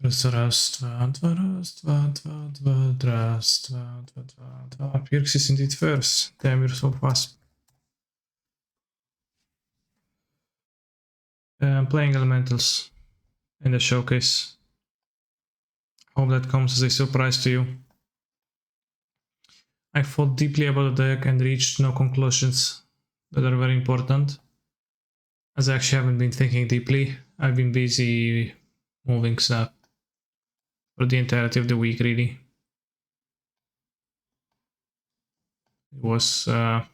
Raz, raz, dwa, dwa, raz, dwa, dwa, dwa, raz, dwa, dwa, dwa, dwa. Pirx is indeed first. Damn, you're so fast. I'm playing elementals in the showcase. Hope that comes as a surprise to you. I thought deeply about the deck and reached no conclusions that are very important. As I actually haven't been thinking deeply. I've been busy moving stuff for the entirety of the week, really. It was a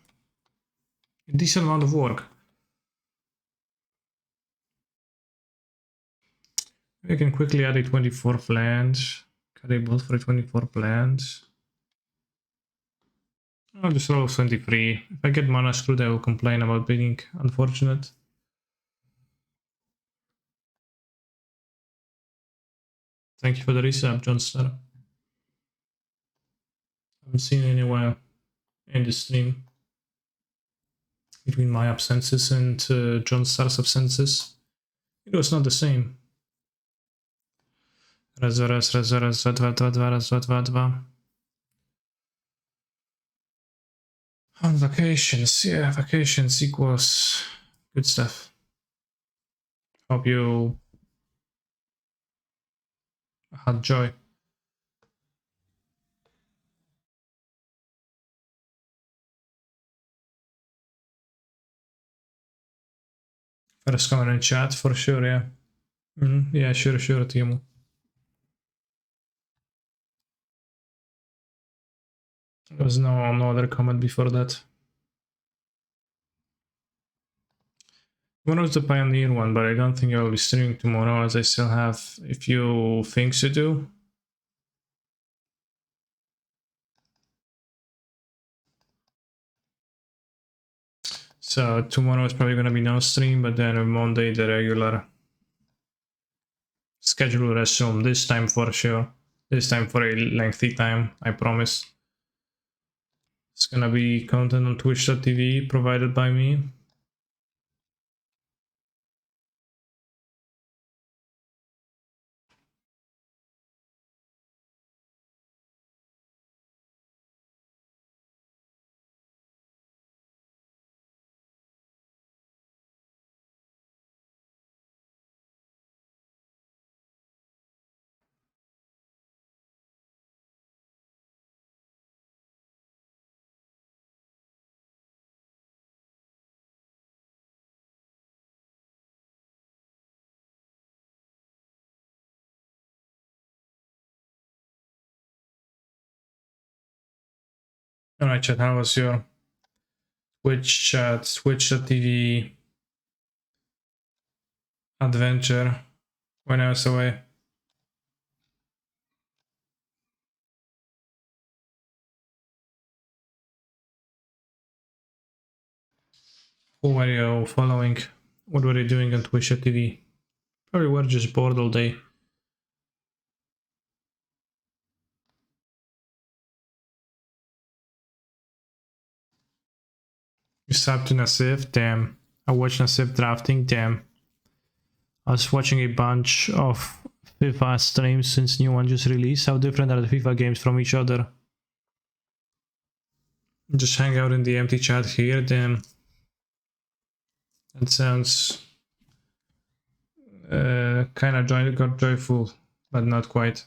decent amount of work. I can quickly add a 24th land. Carry both for a 24th land. I'll just roll 23. If I get mana screwed, I will complain about being unfortunate. Thank you for the resub, Johnstar. Haven't seen anywhere in the stream between my absences and Johnstar's absences. It was not the same. Raz, dwa, raz, raz, dwa, raz, dwa, dwa, dwa, raz, dwa, dwa, dwa. On vacations, yeah, vacations equals good stuff. Hope you had joy. First comment in chat for sure, yeah. Yeah, sure, Timo. There was no other comment before that. Tomorrow is the Pioneer one, but I don't think I'll be streaming tomorrow as I still have a few things to do. So tomorrow is probably gonna be no stream, but then on Monday the regular schedule will resume, this time for sure. This time for a lengthy time, I promise. It's gonna be content on twitch.tv provided by me. Alright chat, how was your Twitch chat, twitch.tv adventure when I was away? Who were you following? What were you doing on twitch.tv? Probably were just bored all day. You subbed to Nasif? Damn. I watched Nasif drafting? Damn. I was watching a bunch of FIFA streams since new one just released. How different are the FIFA games from each other? Just hang out in the empty chat here, damn. That sounds kind of joyful, but not quite.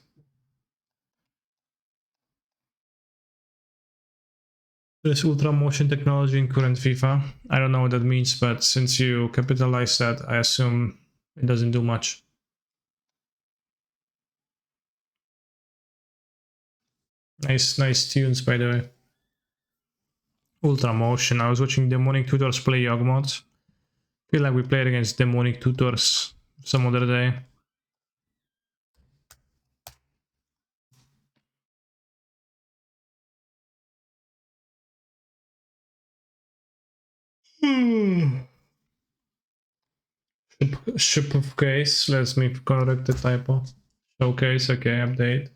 There's ultra motion technology in current FIFA. I don't know what that means, but since you capitalize that, I assume it doesn't do much. Nice tunes, by the way. Ultra motion. I was watching Demonic Tutors play Yawgmoth. Feel like we played against Demonic Tutors some other day. Ship of case. Let me correct the typo. Showcase. Okay, update.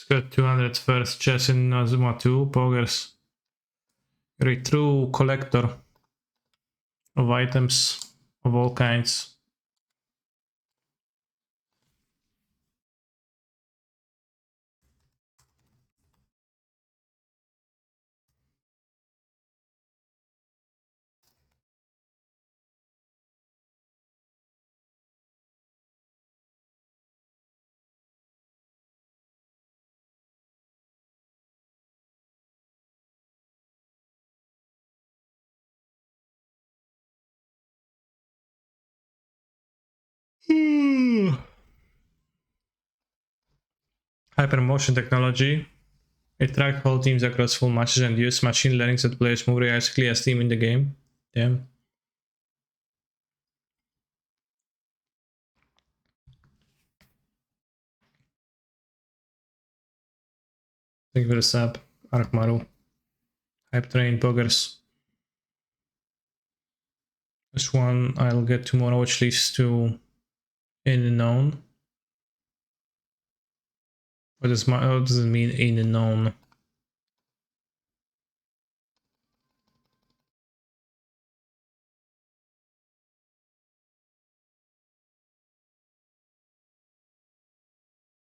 got 200 first chest in Nazuma 2, poggers. You're a true collector of items of all kinds. Hypermotion technology. It tracked whole teams across full matches and used machine learning so that players move realistically as team in the game. Damn. Thank you for the sub, Arkmaru. Hype train poggers. This one I'll get tomorrow, which leads to unknown. What does it mean unknown?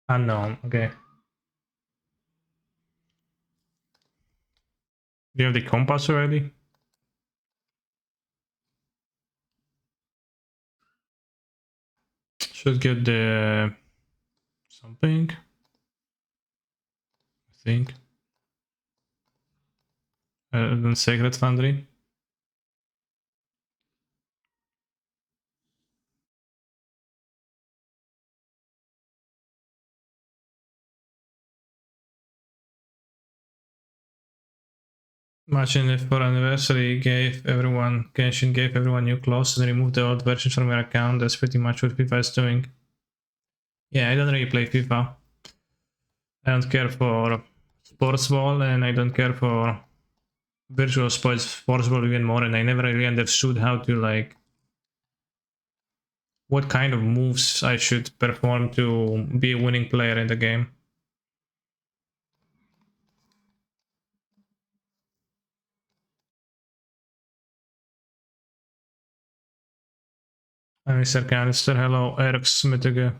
Unknown, okay. Do you have the compass already? Should get the something. I think. Then Sacred Foundry. Imagine if for anniversary Genshin gave everyone new clothes and removed the old versions from your account. That's pretty much what FIFA is doing. Yeah, I don't really play FIFA. I don't care for sports ball and I don't care for virtual sports ball even more, and I never really understood how to like what kind of moves I should perform to be a winning player in the game. Mr. Canister, hello, Erks Mittige.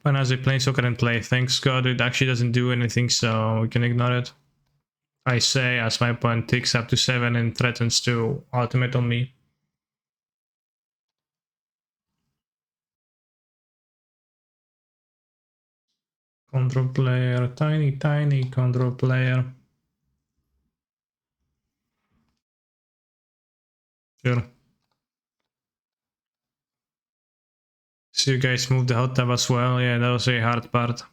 When I was playing soccer and play, thanks God it actually doesn't do anything, so we can ignore it. I say as my opponent ticks up to 7 and threatens to ultimate on me. Control player, tiny control player. Sure. So you guys moved the hot tab as well. Yeah, that was a hard part.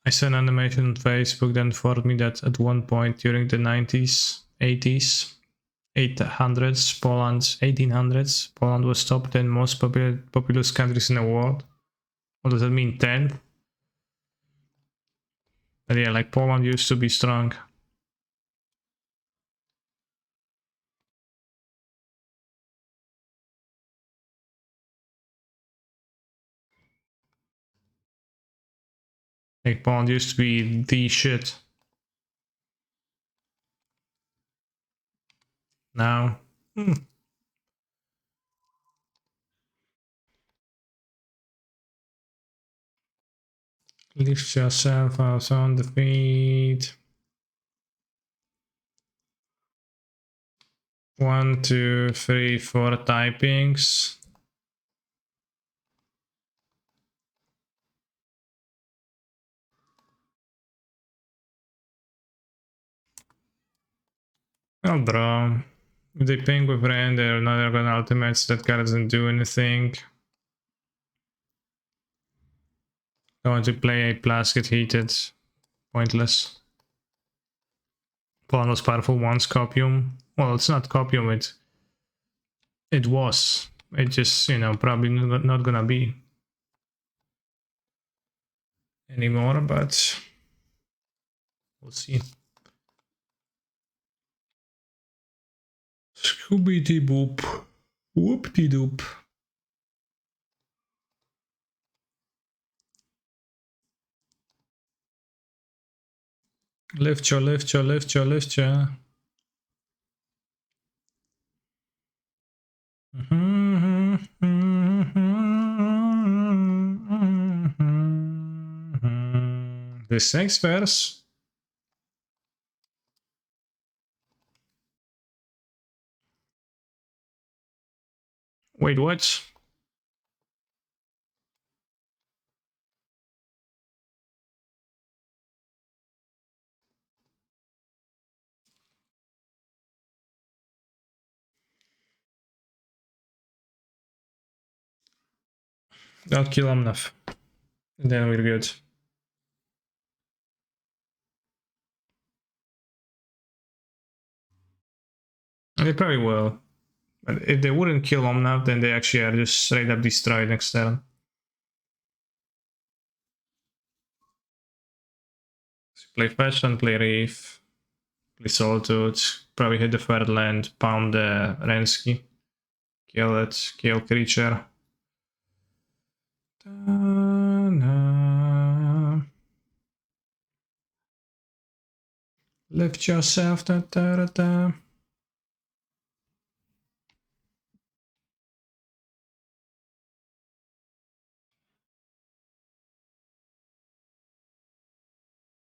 I saw an animation on Facebook that informed me that at one point during the 90s, 80s, 800s, Poland, 1800s, Poland was top 10 most populous countries in the world. What does that mean, 10th? But yeah, like Poland used to be strong. Like Poland used to be the shit. Now, lift yourself out on the feet. 1, 2, 3, 4 typings. Oh, bro. If they ping with Ren, they're not gonna ultimates. That guy doesn't do anything. I want to play a plus, get heated. Pointless. Pawn was powerful once, copium. Well, it's not copium, it was. It just, you know, probably not gonna be anymore, but we'll see. Scooby-Dee boop. Whoop-de-doop. Lifcio, lifcio, lifcio, lifcio. This next verse. Wait, what? Don't kill him enough. Then we're good. They probably will. But if they wouldn't kill Omnav, then they actually are just straight up destroyed next turn. So play Fetch and play Reef. Play Solitude. Probably hit the third land, pound the Rensky. Kill it, kill creature. Lift yourself. Da, da, da, da.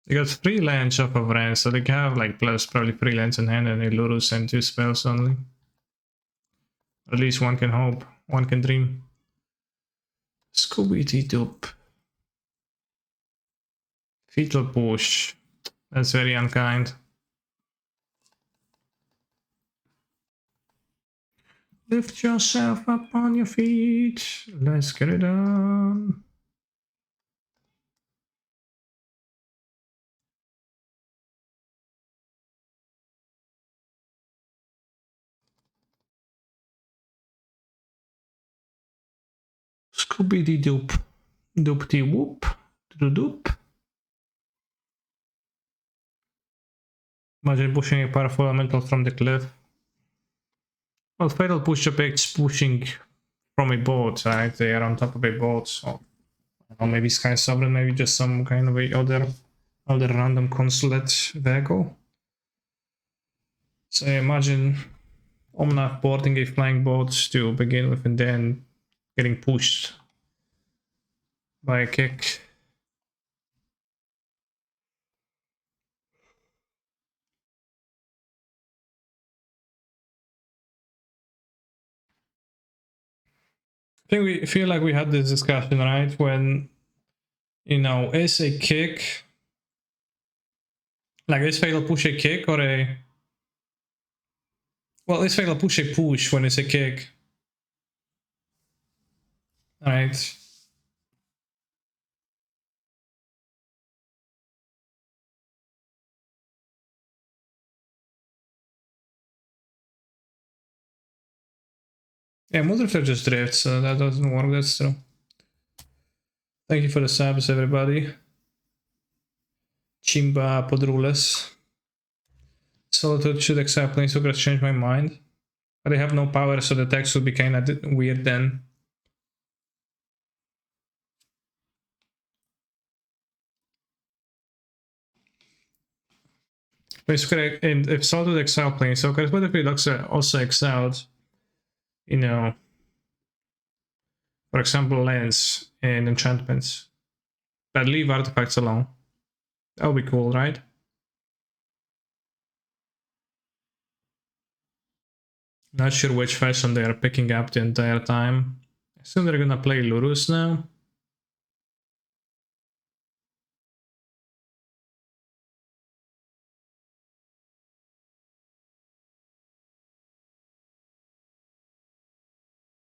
They got 3 lands off of Ren, so they can have like plus probably 3 lands in hand and Lurus and 2 spells only. At least one can hope, one can dream. Scooby-Doo. Fetal push. That's very unkind. Lift yourself up on your feet. Let's get it on. Scooby-Doo. Doop-de-whoop. Doop. Imagine pushing a powerful elemental from the cliff. Well, Fatal Push depicts pushing from a boat, right? They are on top of a boat, so or maybe Sky Sovereign, maybe just some kind of a other random consulate vehicle. So imagine Omnath boarding a flying boat to begin with and then getting pushed by a kick. I think we feel like we had this discussion, right? When, you know, is a kick, like is Fatal Push a kick or a... Well, is Fatal Push a push when it's a kick? Right? Yeah, Motherfell just drifts, so that doesn't work, that's true. Thank you for the subs, everybody. Chimba Podrules. Solitude should accept Planeswalkers change my mind. But they have no power, so the text would be kinda weird then. Basically, and if Solitude exile Planeswalkers, what if it also exiled, you know, for example, lands and enchantments, but leave artifacts alone? That would be cool, right? Not sure which fashion they are picking up the entire time. I assume they're gonna play Lurus now.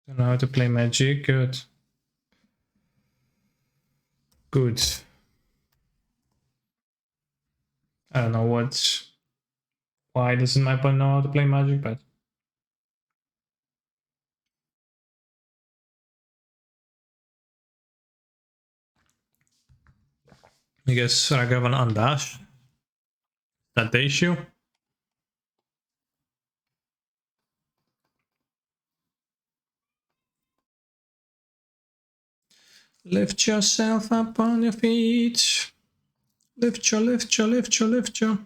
Don't know how to play Magic. Good. Good. I don't know why doesn't my opponent know how to play Magic, but I guess Ragavan undash. That the issue? Lift yourself up on your feet. Lift you, lift you, lift you, lift you.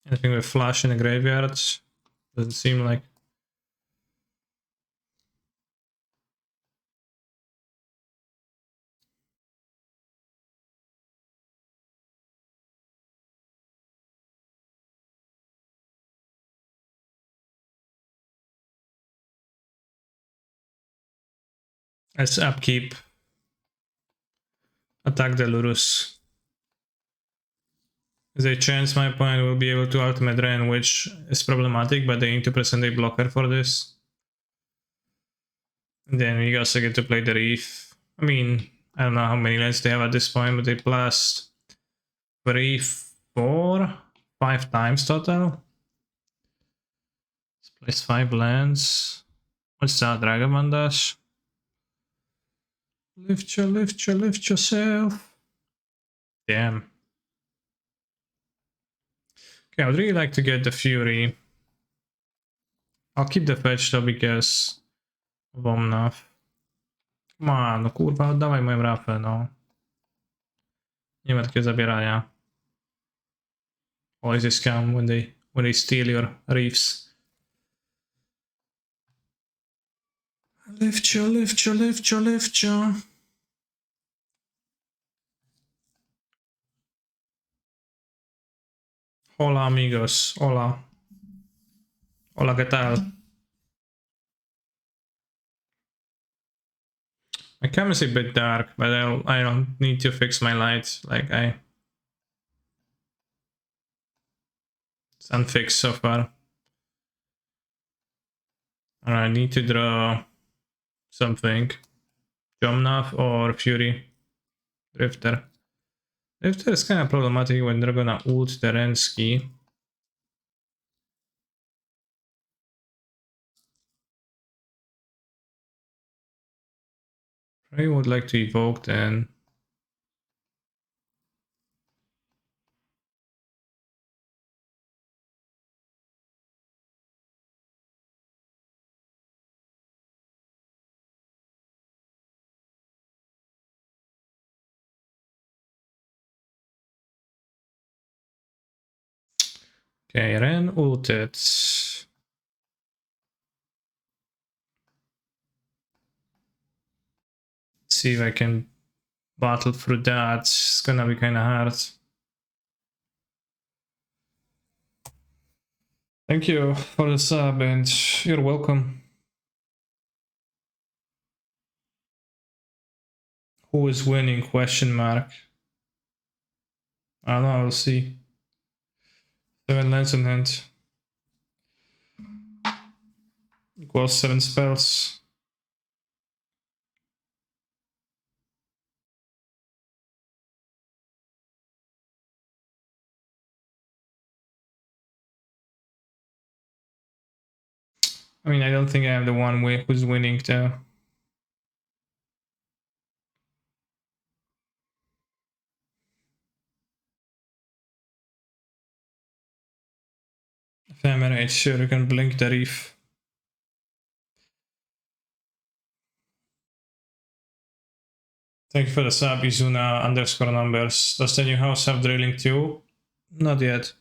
Anything with flash in the graveyards? Doesn't seem like. Let's upkeep. Attack the Lurus. There's a chance my opponent will be able to ultimate drain, which is problematic, but they need to present a blocker for this. And then we also get to play the Reef. I mean, I don't know how many lands they have at this point, but they blast 3, 4, 5 times total. Let's place 5 lands. What's that? Dragaman Dash? Lift you, lift you, lift yourself. Damn. Okay, I would really like to get the Fury. I'll keep the fetch though because of Omnath. Come on, no kurwa, oddawaj moją rafę, no. Nie ma takiego zabierania. Always a scam when they steal your reefs. Lift you, lift you, lift you, lift you. Hola amigos, hola. Hola, ¿qué tal? My camera's a bit dark, but I don't need to fix my lights. Like it's unfixed so far. Alright, I need to draw something. Jomnath or Fury. Drifter. Drifter is kind of problematic when they're gonna ult Terensky. I would like to evoke then. Okay, Ren ulted. Let's see if I can battle through that. It's gonna be kind of hard. Thank you for the sub and you're welcome. Who is winning? Question mark. I don't know, we'll see. 7 lands in hand. Equals 7 spells. I mean, I don't think I am the one who's winning though. Ephemerate, sure, you can blink the reef. Thank you for the sub, Izuna underscore numbers. Does the new house have drilling too? Not yet.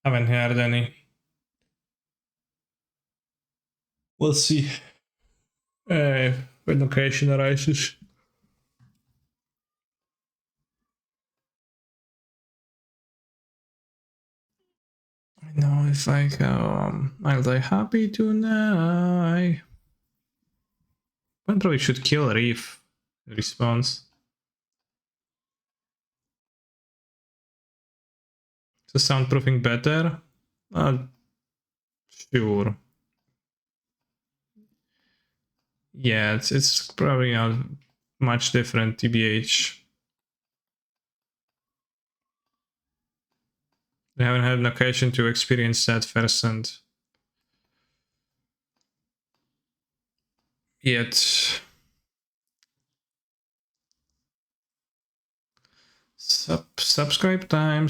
Haven't heard any. We'll see. When occasion arises. I know if I go, I'll die happy tonight. I probably should kill Reef. Response. So soundproofing better? Sure. Yeah, it's probably not much different, TBH. I haven't had an occasion to experience that firsthand yet. Subscribe time,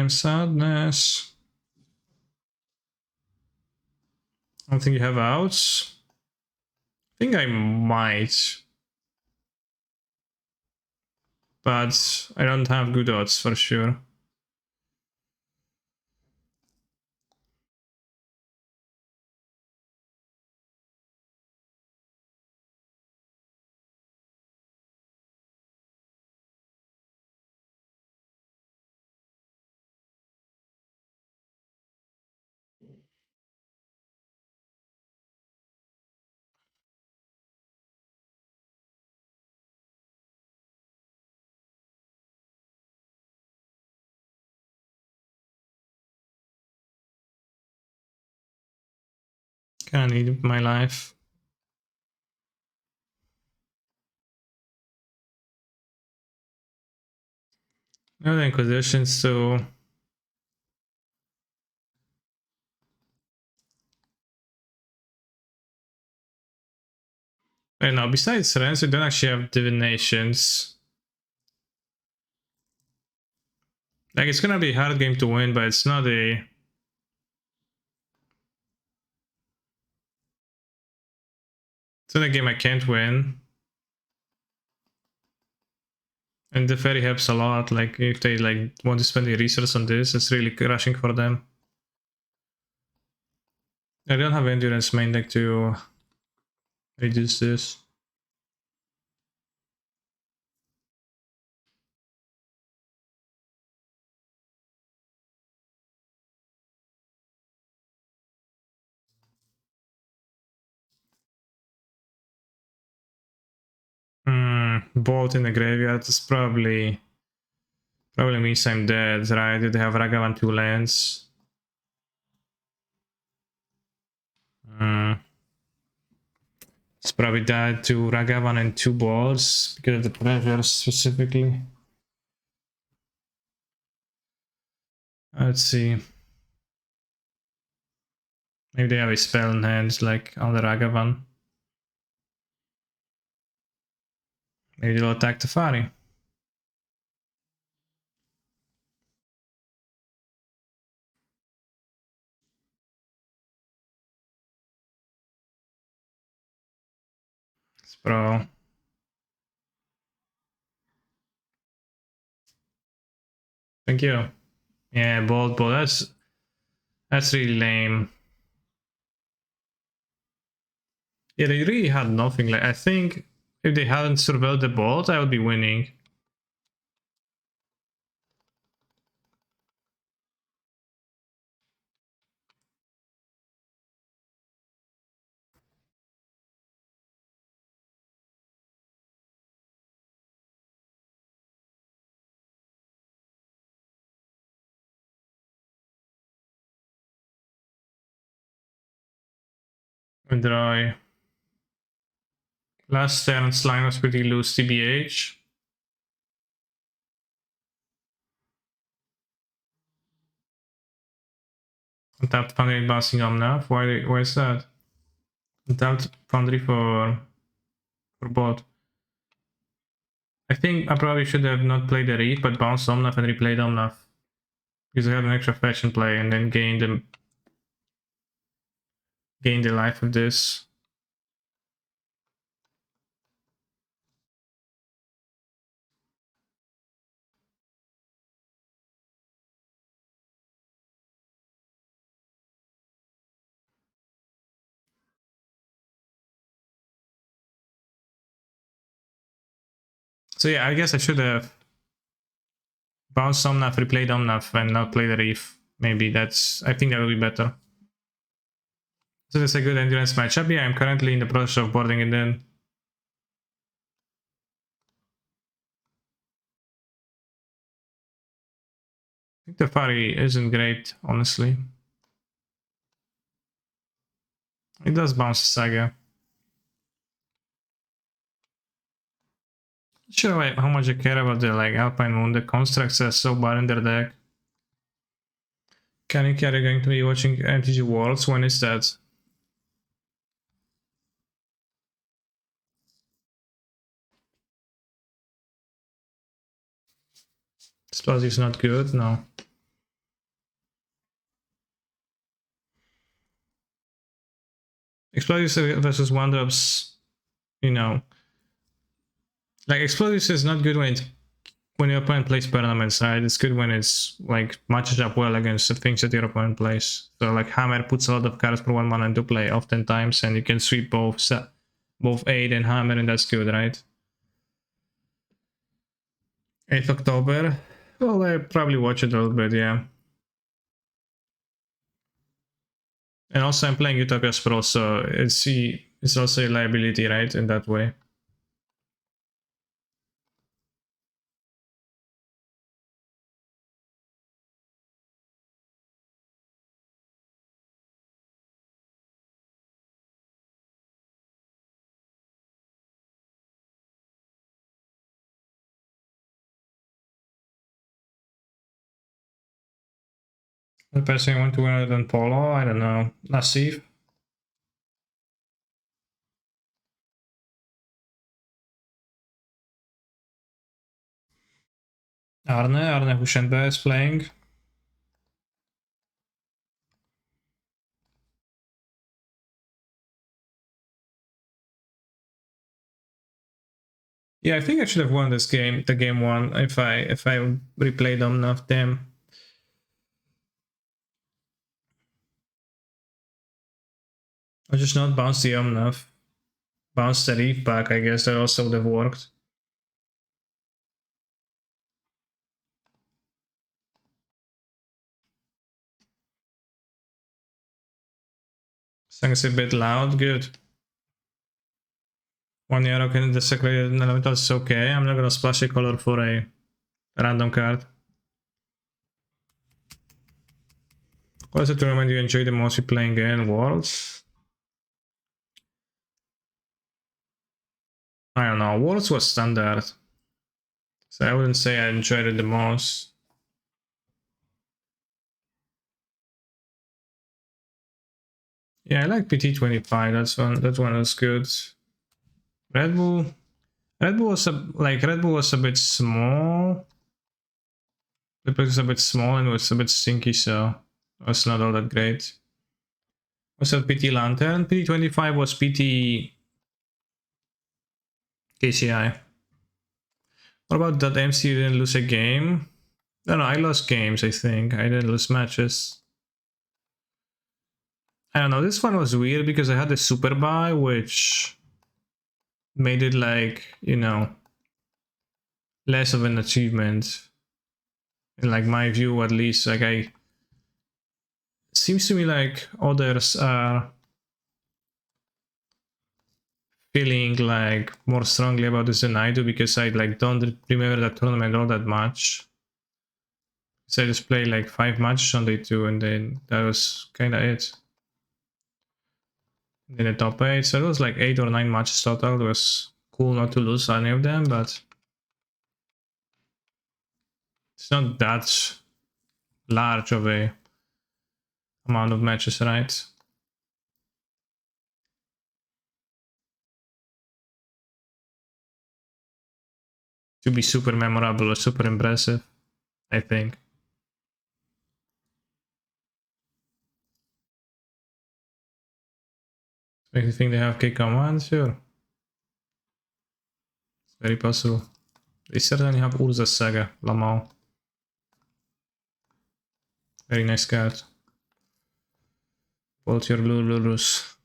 sadness. I don't think you have outs. I think I might. But I don't have good odds for sure. Kinda need my life. No the Inquisition, so I don't know, besides Rens, we don't actually have divinations. Like, it's gonna be a hard game to win, but it's not a... It's not a game I can't win. And the ferry helps a lot, like, if they like want to spend the resource on this, it's really crushing for them. I don't have endurance main deck to reduce this. Bolt in the graveyard is probably means I'm dead, right? They have Ragavan 2 lands. It's probably died to Ragavan and 2 balls because of the pressure specifically. Let's see. Maybe they have a spell in hand like on the Ragavan. Maybe they'll attack Teferi. Bro. Thank you. Yeah, bolt ball. That's really lame. Yeah, they really had nothing. Like, I think if they hadn't surveyed the bolt, I would be winning. And dry. Last turn's line was pretty loose, TBH. Untapped Foundry bouncing Omnath. Why is that? Untapped Foundry for bot. I think I probably should have not played the Reef, but bounced Omnath and replayed Omnath. Because I had an extra fetch and play and then gained the life of this. So yeah, I guess I should have bounced Omnath, replayed Omnath, and not play the Reef. Maybe I think that will be better. So that's a good endurance matchup. Yeah, I'm currently in the process of boarding it in. I think the Fari isn't great, honestly. It does bounce Saga. Not sure how much I care about the like Alpine Moon. The constructs are so bad in their deck. Kanik, are you going to be watching MTG Worlds? When is that? Explosive's not good, no. Explosives versus one drops, you know. Like explosives is not good when your opponent plays permanents, right? It's good when it's like matches up well against the things that your opponent plays. So like Hammer puts a lot of cards for 1 mana into play oftentimes, and you can sweep both Aid and Hammer, and that's good, right? 8th October. Well, I probably watch it a little bit, yeah. And also I'm playing Utopia Sprawl, so it's also a liability, right? In that way. The person want to win it on Polo, I don't know. Nassif. Arne Hushenbe is playing. Yeah, I think I should have won this game, the game one, if I replayed them enough. Damn. I just not bounced the enough. Bounced the Reef back, I guess that also would have worked. Song's a bit loud, good. 1 euro can desecrate elemental is okay. I'm not gonna splash a color for a random card. What's the tournament you enjoy the most playing in Worlds? I don't know, Worlds was standard. So I wouldn't say I enjoyed it the most. Yeah, I like PT25. That one was good. Red Bull. Red Bull was a bit small. It was a bit small and was a bit stinky, so it was not all that great. Was that PT Lantern? PT25 was PT KCI. What about that MC? You didn't lose a game? No, I lost games, I think. I didn't lose matches. I don't know, this one was weird because I had a super buy, which made it like, you know, less of an achievement. In like my view, at least. Like seems to me like others are feeling like more strongly about this than I do because I like don't remember that tournament all that much. So I just played like 5 matches on day 2 and then that was kind of it. In the top 8, so it was like 8 or 9 matches total. It was cool not to lose any of them, but it's not that large of a amount of matches, right? To be super memorable or super impressive, I think. Make you think they have K commands? Sure. It's very possible. They certainly have Urza's Saga, Lamau. Very nice card. Bolt your blue Lurus.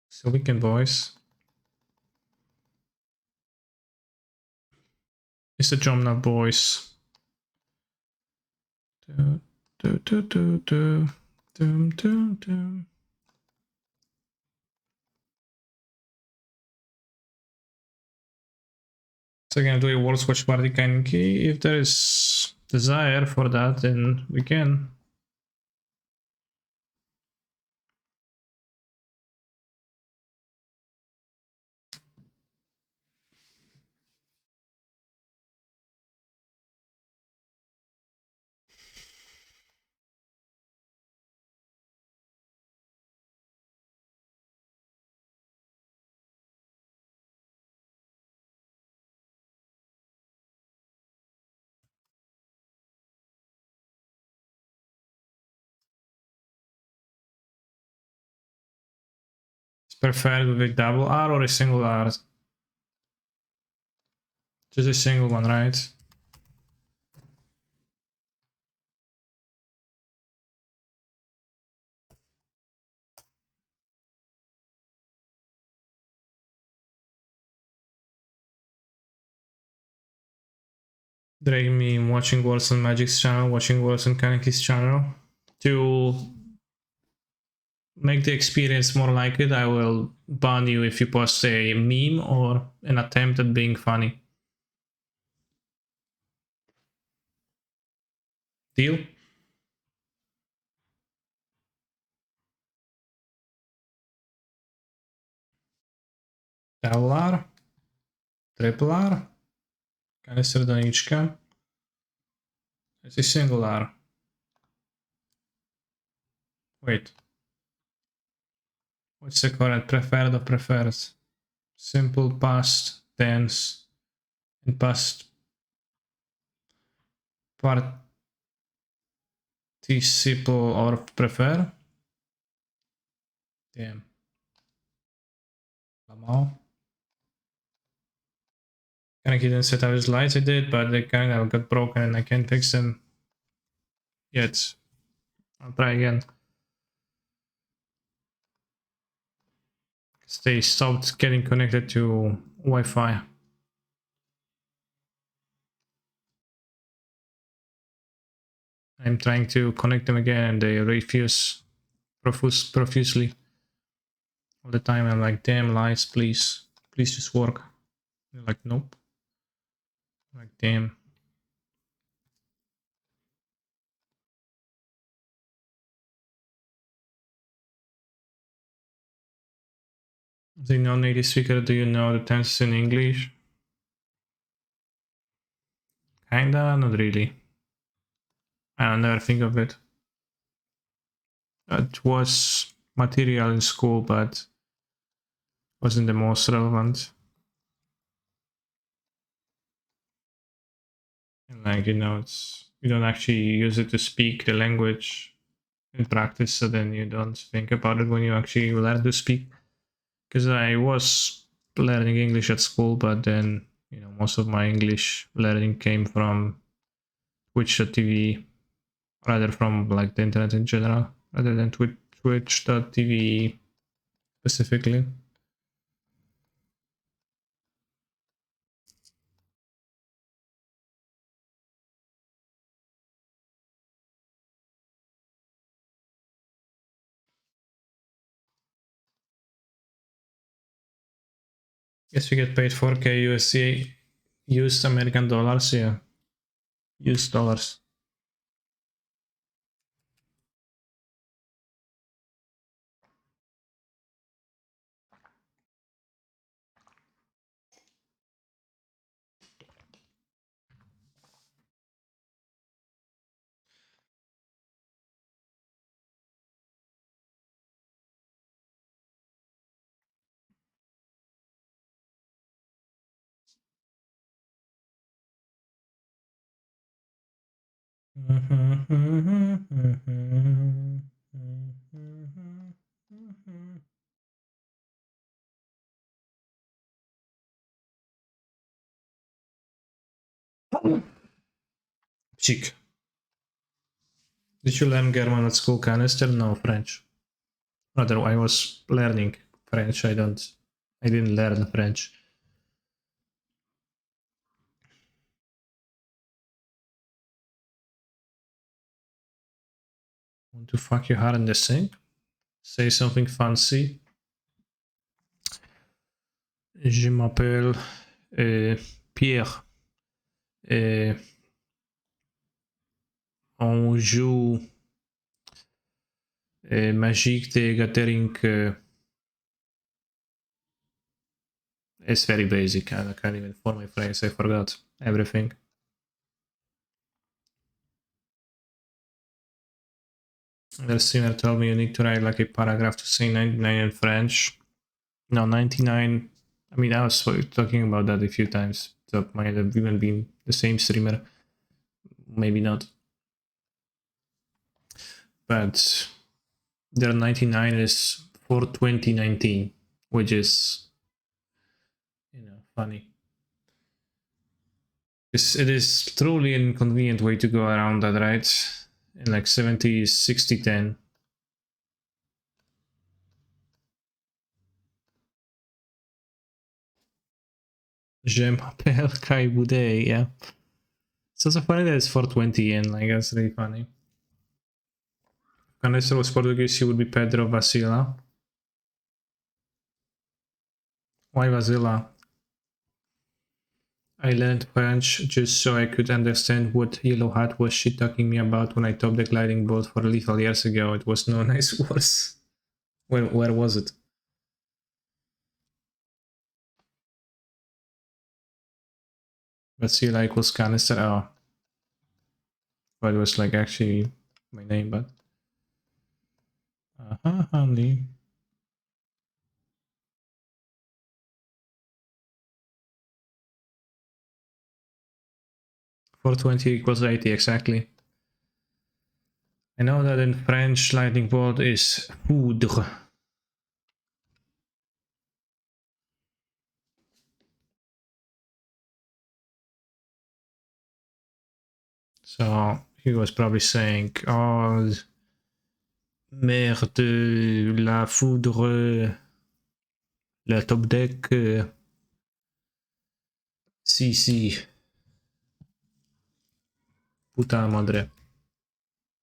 So weekend boys. It's the Jomna boys. Do, do, do, do, do. Dum, dum, dum. So again, do a World Watch Party kind key. If there is desire for that, then we can. preferred with double R or a single R? Just a single one, right? Drag me watching Wars on Magic's channel, watching Wars on Kaneki's channel. To make the experience more like it, I will ban you if you post a meme or an attempt at being funny. Deal? Double R? Triple R? Canister donička. It's a single R. Wait. What's the current preferred or preferred? Simple, past, tense, and past participle or prefer? Damn. Lamau. Kinda didn't set up his lights, I did, but they kind of got broken and I can't fix them yet. I'll try again. They stopped getting connected to Wi-Fi. I'm trying to connect them again and they refuse profusely. All the time I'm like, damn lights, please just work. They're like, nope. I'm like, damn. The non-native speaker, do you know the tenses in English? Kinda, not really. I never think of it. It was material in school, but wasn't the most relevant. And like, you know, it's you don't actually use it to speak the language in practice, so then you don't think about it when you actually learn to speak. Because I was learning English at school, but then, you know, most of my English learning came from Twitch.tv, rather from like the internet in general, rather than Twitch.tv specifically. Guess we get paid 4K USD, used American dollars, yeah. Used dollars. Chic. Did you learn German at school, Canister? No, French. Rather, I was learning French. I didn't learn French. Want to fuck you hard in the sink? Say something fancy. Je m'appelle Pierre. On joue Magic the Gathering. It's very basic. I can't even form my phrase. I forgot everything. The streamer told me you need to write like a paragraph to say 99 in French. No, 99. I mean, I was talking about that a few times. So it might have even been the same streamer. Maybe not. But their 99 is for 2019. which is, funny. It is truly an inconvenient way to go around that, right? In like 70, 60, 10. Je m'appelle Kai Boudet, yeah. It's also funny that it's 420 yen, like that's really funny. Unless it was Portuguese, he would be Pedro Vasila. Why Vasila? I learned French just so I could understand what Yellow Hat was shit talking me about when I topped the gliding boat for Lethal years ago. It was no nice words. Where was it? Vasila equals canister. Oh. But it was like actually my name, but. Honey. 420 equals 80, exactly. I know that in French, lightning bolt is foudre. So he was probably saying, oh, merde, la foudre, la top deck, si, puta madre.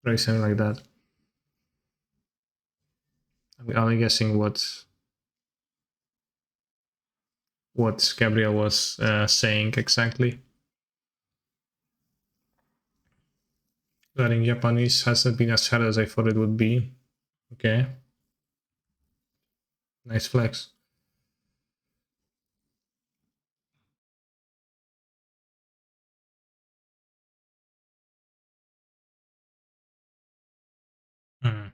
Probably something like that. I'm only guessing what Gabriel was saying exactly. Learning Japanese hasn't been as hard as I thought it would be. Okay. Nice flex. Hmm.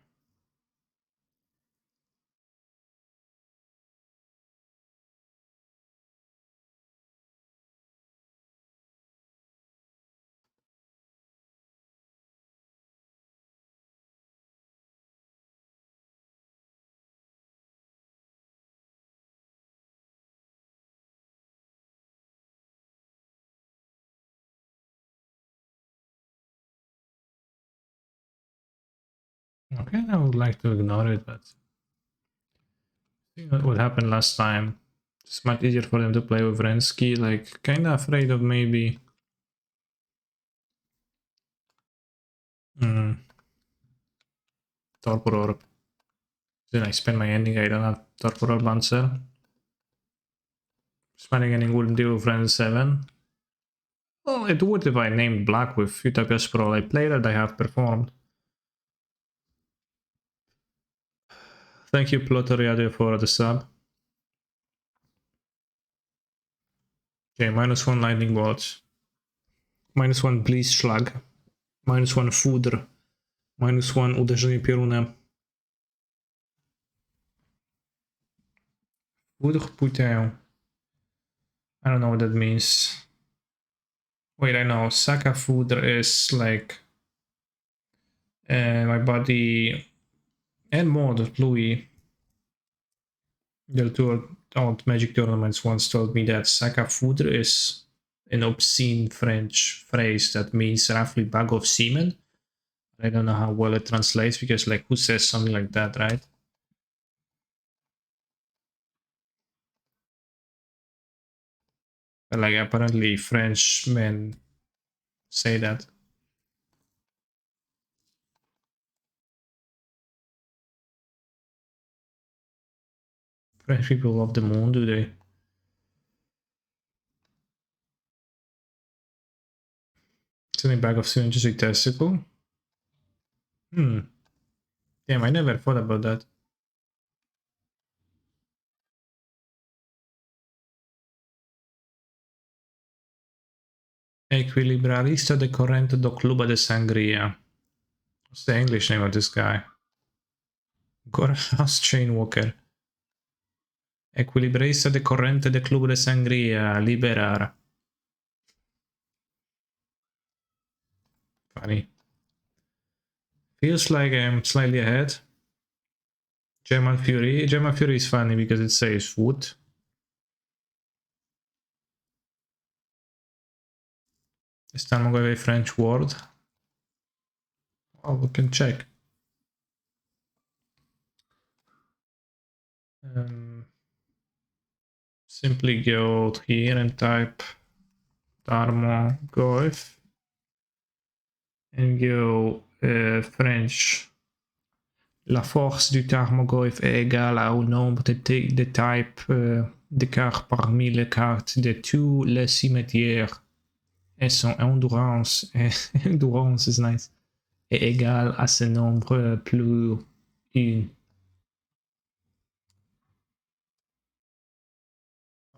Okay, I would like to ignore it, but what happened last time. It's much easier for them to play with Rensky, like kinda afraid of maybe Torpor Orb. Then I spend my ending, I don't have Torpor Orb answer. Spending ending wouldn't deal with Ren 7. Well, it would if I named Black with Utopia Sprawl. I played it, I have performed. Thank you, Plotoriade, for the sub. Okay, -1 Lightning Bolt. -1 Blitzschlag. -1 Foudre. -1 Uderzenie piorunem. Foudre putain. I don't know what that means. Wait, I know. Saka Foudre is like my body and mod Louis. The two old Magic tournaments once told me that Saka Foudre is an obscene French phrase that means roughly bag of semen. I don't know how well it translates because, like, who says something like that, right? But, like, apparently French men say that. French people love the moon, do they? Sending bag of semen just a testicle? Damn, I never thought about that. Equilibralista de corrente do Clube de Sangria. What's the English name of this guy? Gorhas Chainwalker. Equilibrista de corrente de Clube de Sangria. Liberar. Funny. Feels like I'm slightly ahead. German Fury. German Fury is funny because it says wood. Is Tarmogoyf a French word? Oh, we can check. Simply go here and type Tarmogoyf and go French. La force du Tarmogoyf est égale au nombre de types de cartes parmi les cartes de tous les cimetières. Et son endurance, endurance is nice, est égale à ce nombre plus 1.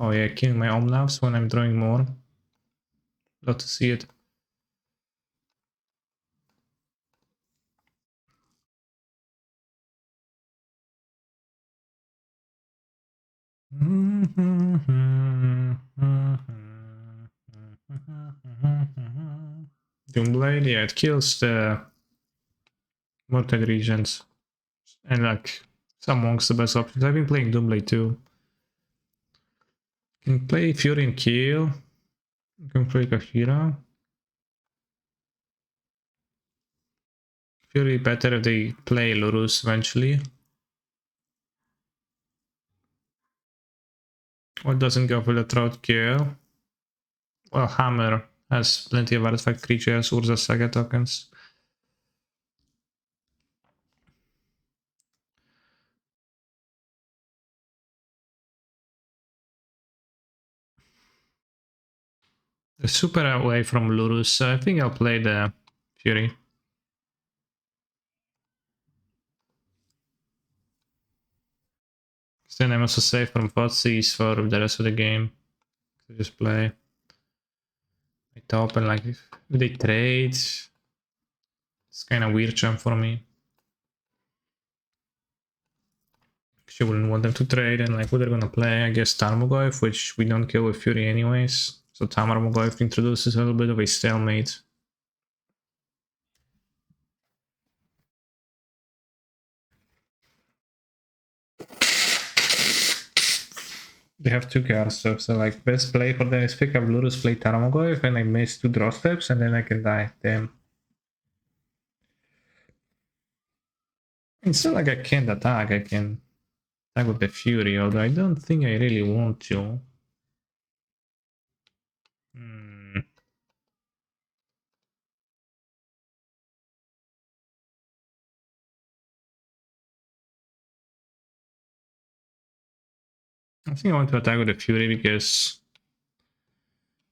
Oh yeah, killing my omnavs when I'm drawing more. Love to see it. Doomblade, yeah, it kills the mortal regions. And like, some monks the best options. I've been playing Doomblade too. You can play Fury and Kill. You can play Kahira. Fury better if they play Lurus eventually. What doesn't go for the Throat Kill? Well, Hammer has plenty of artifact creatures, Urza Saga tokens. They're super away from Lurus, so I think I'll play the Fury. Then I'm also safe from Fotsies for the rest of the game. So just play my top and like if they trade, it's kind of weird jump for me. Because you wouldn't want them to trade and like what they're gonna play, I guess Tarmogoyf, which we don't kill with Fury anyways. So Tarmogoyf introduces a little bit of a stalemate. They have 2 card stuff, so like best play for them is pick up Lurus, play Tarmogoyf, and I miss 2 draw steps, and then I can die. Damn. It's not like I can't attack, I can attack with the Fury, although I don't think I really want to. I think I want to attack with the Fury because...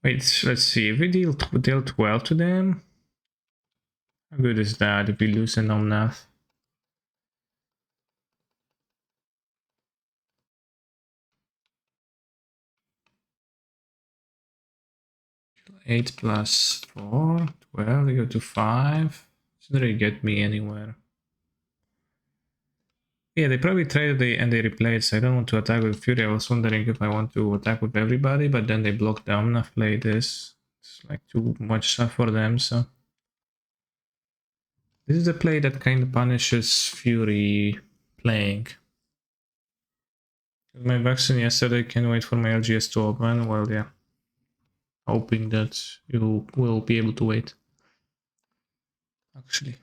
Wait, let's see. If we deal 12 to them... How good is that if we lose an Omnath? Eight plus 4, 12, they go to 5. Doesn't really get me anywhere. Yeah, they probably traded and they replayed, so I don't want to attack with Fury. I was wondering if I want to attack with everybody, but then they blocked the Omnath play this. It's like too much stuff for them, so... This is the play that kind of punishes Fury playing. My vaccine yesterday, can't wait for my LGS to open. Well, yeah. Hoping that you will be able to wait. Actually.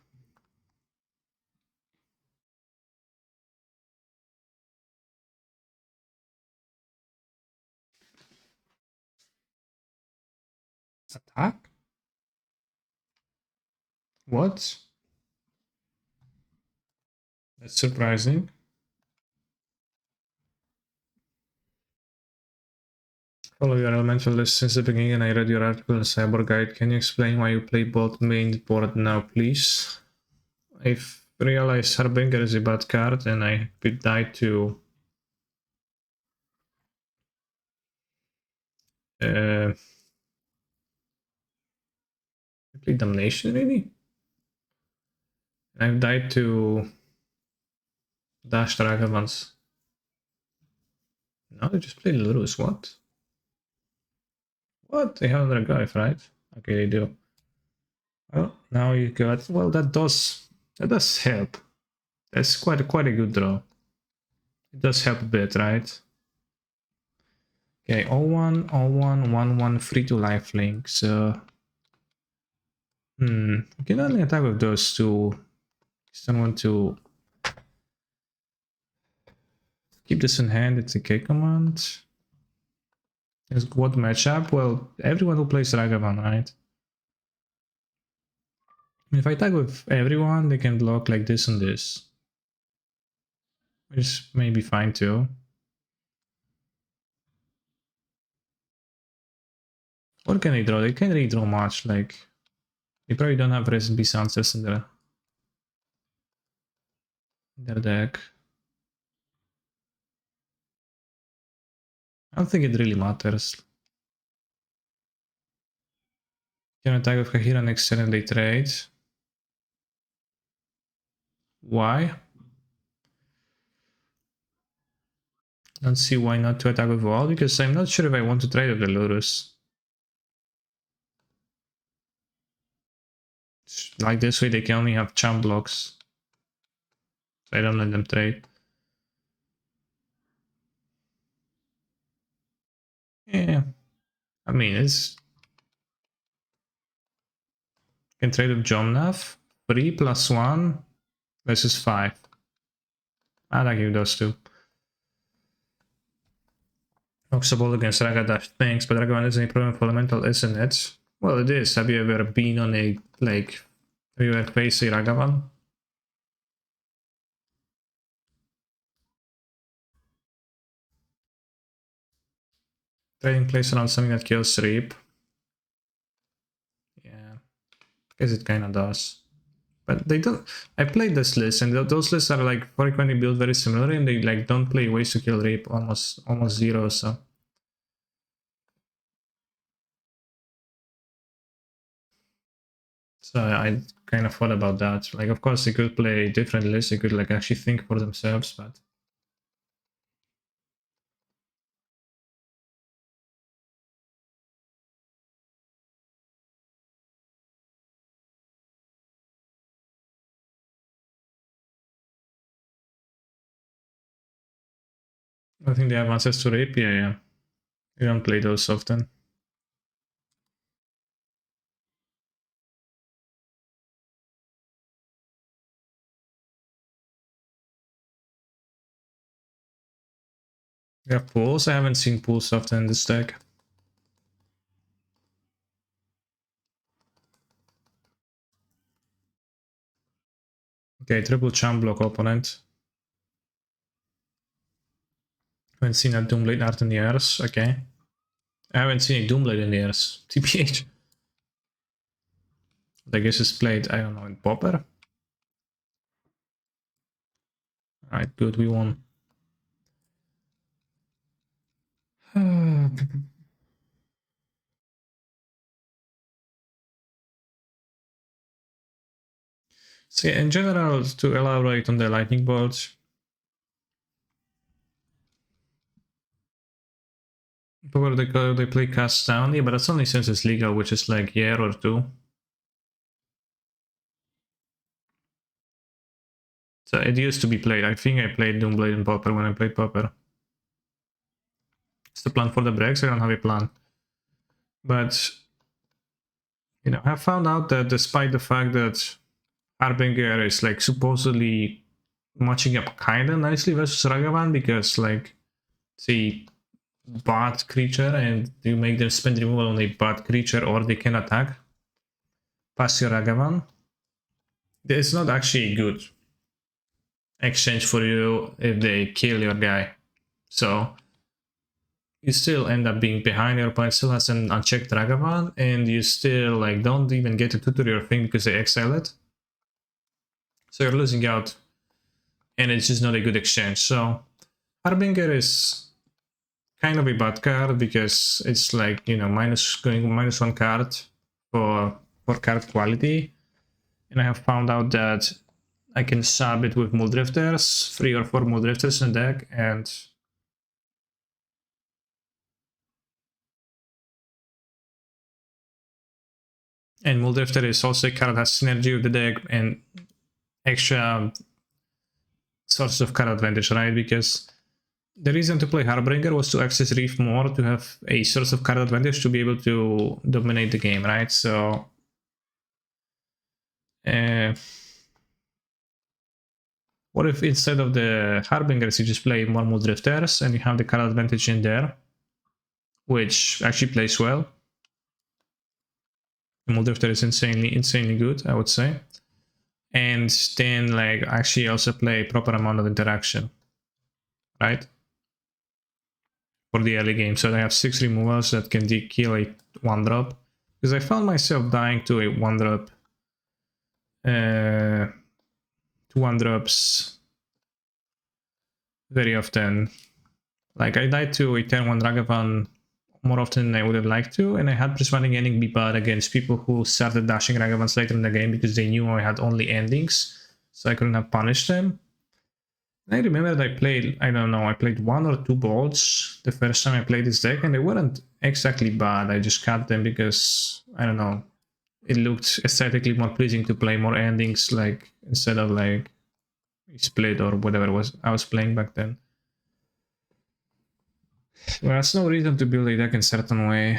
Attack? What? That's surprising. Follow your elemental list since the beginning and I read your article in Cyber Guide. Can you explain why you play both main board now, please? I've realized Harbinger is a bad card and I died to... I played Damnation, really? I've died to... Dash Dragon once. No, they just played Lurus, what? What? They have another guy, right? Okay, they do. Well, now you got... Well, that does help. That's quite a good draw. It does help a bit, right? Okay, 01, 01, 11, free to lifelink. So, we can only attack with those two. Just don't want to keep this in hand. It's a K command. What matchup? Well, everyone who plays Ragavan, right? If I tag with everyone, they can block like this and this. Which may be fine too. What can they draw? They can't really draw much, like... They probably don't have Resident Beast answers in their deck. I don't think it really matters. Can attack with Kahira next turn and they trade. Why? Don't see why not to attack with Wall, because I'm not sure if I want to trade with the Lurus. Like this way they can only have champ blocks. So I don't let them trade. Yeah. I mean, it's... Can trade with Jomnath. 3 plus 1 versus 5. I like you those two. Oxaball against Ragadash, thanks, but Ragavan isn't a problem for Elemental, isn't it? Well, it is. Have you ever been on a, like... Have you ever faced a Ragavan? Trading place around something that kills Reap. Yeah. I guess it kinda does. But they don't... I played this list, and those lists are like frequently built very similarly, and they like don't play ways to kill Reap almost zero, so... So I kind of thought about that. Like, of course, they could play different lists, they could like actually think for themselves, but... I think they have answers to Reap, yeah. You don't play those often. You have pools? I haven't seen pools often in this deck. Okay, triple champ block opponent. Haven't seen a Doomblade art in years, okay. I haven't seen a Doomblade in years. TPH. I guess it's played, I don't know, in Popper? Alright, good, we won. So yeah, in general, to elaborate on the lightning bolts, Popper they play cast down, yeah, but that's only since it's legal, which is like a year or two. So it used to be played. I think I played Doomblade and Popper when I played Popper. It's the plan for the breaks, I don't have a plan. But, you know, I found out that despite the fact that Harbinger is like supposedly matching up kinda nicely versus Ragavan, because like, see, bot creature and you make them spend removal on a bot creature or they can attack past your Ragavan. It's not actually a good exchange for you if they kill your guy. So you still end up being behind, your opponent still has an unchecked Ragavan, and you still like don't even get to tutor your thing because they exile it. So you're losing out, and it's just not a good exchange. So Harbinger is kind of a bad card because it's like, you know, going -1 card for card quality. And I have found out that I can sub it with Muldrifters, 3 or 4 Muldrifters in the deck, and Muldrifter is also a card that has synergy with the deck and extra sources of card advantage, right? Because The reason to play Harbinger was to access Reef more, to have a source of card advantage to be able to dominate the game, right? So what if instead of the Harbingers you just play more Drifters and you have the card advantage in there, which actually plays well. The Drifter is insanely good, I would say. And then like actually also play a proper amount of interaction, right? For the early game. So I have 6 removals that can kill a 1-drop. Because I found myself dying to a 1-drop. To 1-drops very often. Like I died to a turn 1 Ragavan more often than I would have liked to, and I had Prismatic Ending be bad against people who started dashing Ragavans later in the game because they knew I had only endings, so I couldn't have punished them. I remember that I played, I don't know, I played 1 or 2 bolts the first time I played this deck, and they weren't exactly bad. I just cut them because, I don't know, it looked aesthetically more pleasing to play more endings, like, instead of like split or whatever it was I was playing back then. Well, that's no reason to build a deck in a certain way.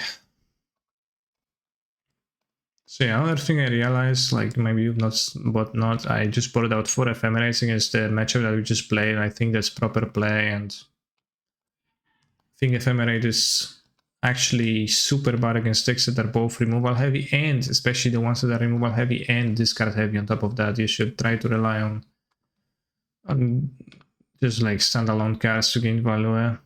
So yeah, another thing I realized, like maybe not, I just brought out 4 Ephemerates against the matchup that we just played, and I think that's proper play, and I think Ephemerate is actually super bad against decks that are both removal heavy, and especially the ones that are removal heavy and discard heavy on top of that. You should try to rely on just like standalone cards to gain value.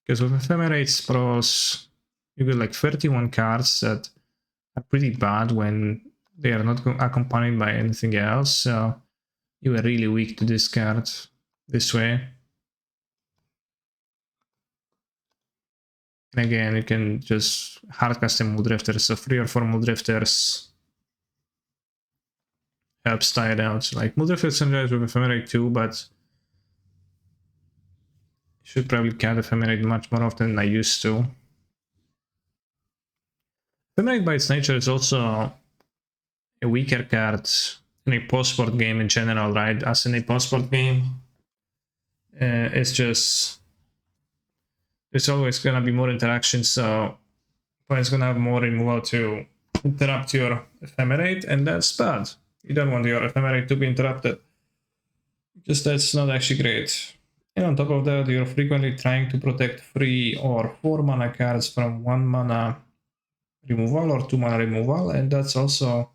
Because with Ephemerate sprawls, you get like 31 cards that are pretty bad when they are not accompanied by anything else, so you are really weak to discard this way. And again, you can just hard custom Muldrifters, so 3 or 4 Muldrifters helps tie it out. Like Muldrifters sometimes with Ephemerate too, but you should probably count Ephemerate much more often than I used to. Ephemerate by its nature is also a weaker card in a post-sport game in general, right? As in a post-sport game, it's just there's always gonna be more interaction, so opponent's gonna have more removal to interrupt your Ephemerate, and that's bad. You don't want your Ephemerate to be interrupted, because that's not actually great. And on top of that, you're frequently trying to protect 3 or 4 mana cards from 1 mana removal or 2 mana removal, and that's also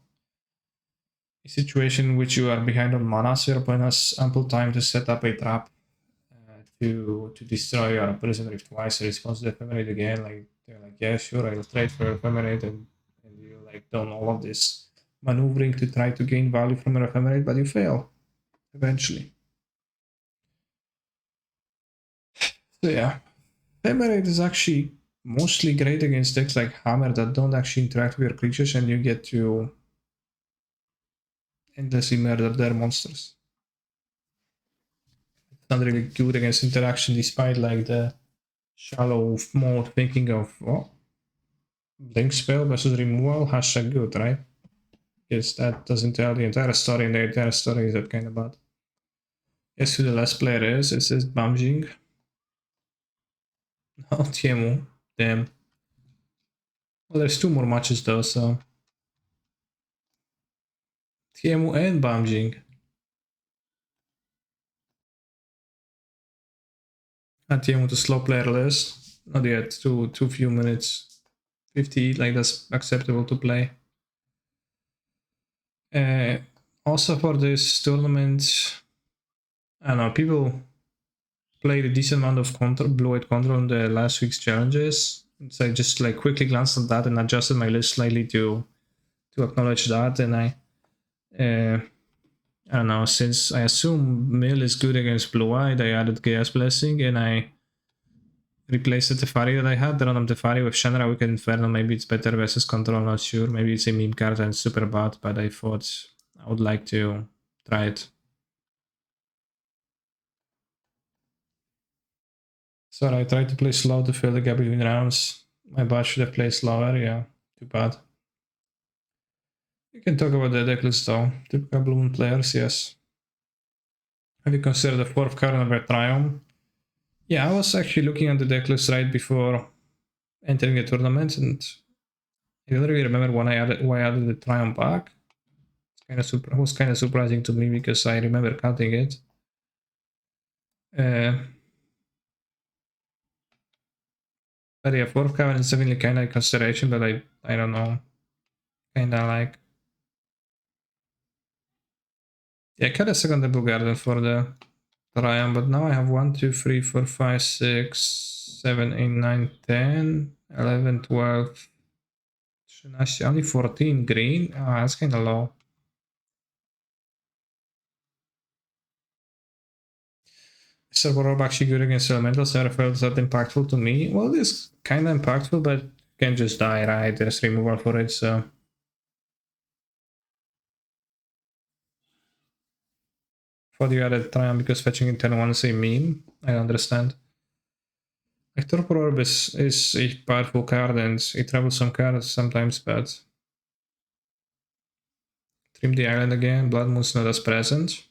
a situation in which you are behind on mana, so your opponent has ample time to set up a trap to destroy your Prison Rift twice, response to the Ephemerate again. Like they're like, yeah, sure, I'll trade for Ephemerate, and you like done all of this maneuvering to try to gain value from your Ephemerate, but you fail eventually. So yeah, Ephemerate is actually mostly great against decks like Hammer that don't actually interact with your creatures, and you get to endlessly murder their monsters. It's not really good against interaction, despite like the shallow mode thinking of Blink spell versus removal, hashtag good, right? Because that doesn't tell the entire story, and the entire story is that kind of bad. Guess who the last player is? It says Bamjing. Oh, Tiemu. Damn. Well, there's 2 more matches though, so. Tiemu and Bamjing. Add Tiemu to slow player list. Not yet, too few minutes. 50, like that's acceptable to play. Also for this tournament, I don't know, people played a decent amount of blue-white control in the last week's challenges. So I just like quickly glanced at that and adjusted my list slightly to acknowledge that. And I don't know, since I assume Mill is good against blue-white, I added Chaos Blessing and I replaced the Teferi that I had, the random Teferi with Shenra Wicked Inferno. Maybe it's better versus control, not sure. Maybe it's a meme card and super bad, but I thought I would like to try it. So I tried to play slow to fill the gap between rounds. My bot should have played slower, yeah. Too bad. You can talk about the deck list though. Typical Blue Moon players, yes. Have you considered the 4th card of a Triumph? Yeah, I was actually looking at the deck list right before entering the tournament, and I don't really remember when I added why I added the Triumph back. It was kind of surprising to me because I remember cutting it. But yeah, fourth card is definitely kind of consideration, but I don't know, kind of like yeah, I cut a second double garden for the Triumph, but now I have 1, 2, 3, 4, 5, 6, 7, 8, 9, 10, 11, 12, 13, only 14 green. Ah, that's kind of low. Server Orb actually good against elementals never felt that impactful to me. Well, it is kind of impactful, but you can just die, right? There's removal for it, so. Thought you added Triumph because fetching in turn 1 is a meme. I understand. Like Torpor Orb is a powerful card and it travels some cards sometimes, but. Trim the island again, Blood Moon's not as present.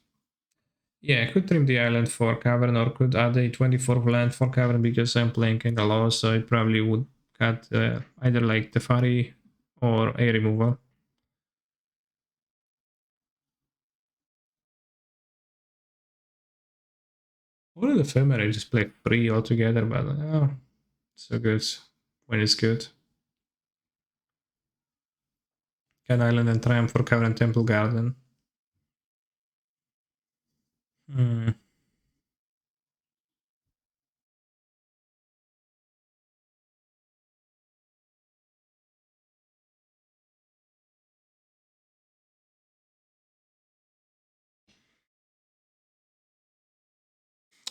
Yeah, I could trim the island for Cavern or could add a 24th land for Cavern because I'm playing kinda low, so I probably would cut either like Tefari or a removal. Or the Ephemeral just play free altogether, but so good when it's good. Cat Island and Triumph for Cavern Temple Garden. Hmm.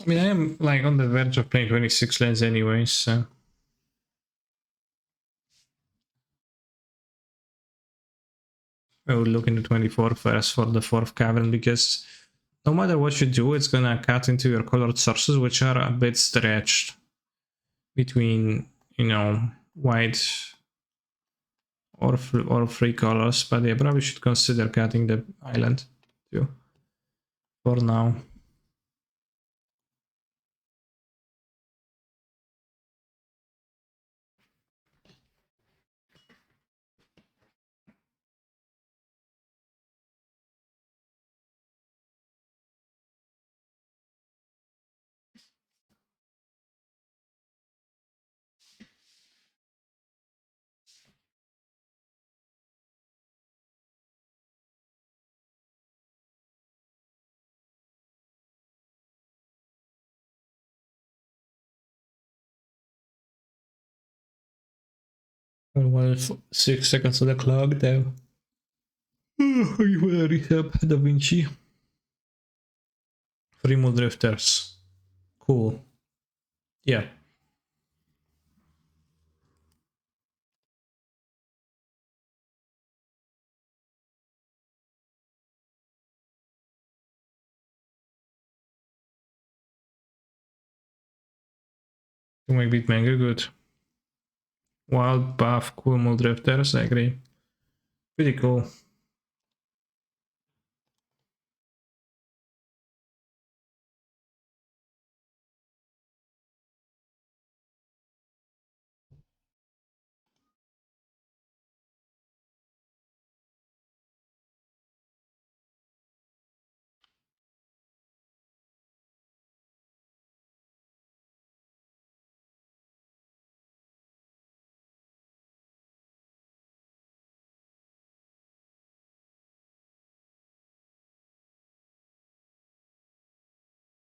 I mean, I am like on the verge of playing 26 lands anyways, so. I would look into 24 first for the fourth cavern because no matter what you do, it's gonna cut into your colored sources, which are a bit stretched between, white or three colors. But yeah, probably should consider cutting the island too for now. Well, 6 seconds on the clock there. You wanna recap Da Vinci? Three more drifters. Cool. Yeah. To make beat manga good. Wild buff, cool mold drifters, I agree. Pretty cool.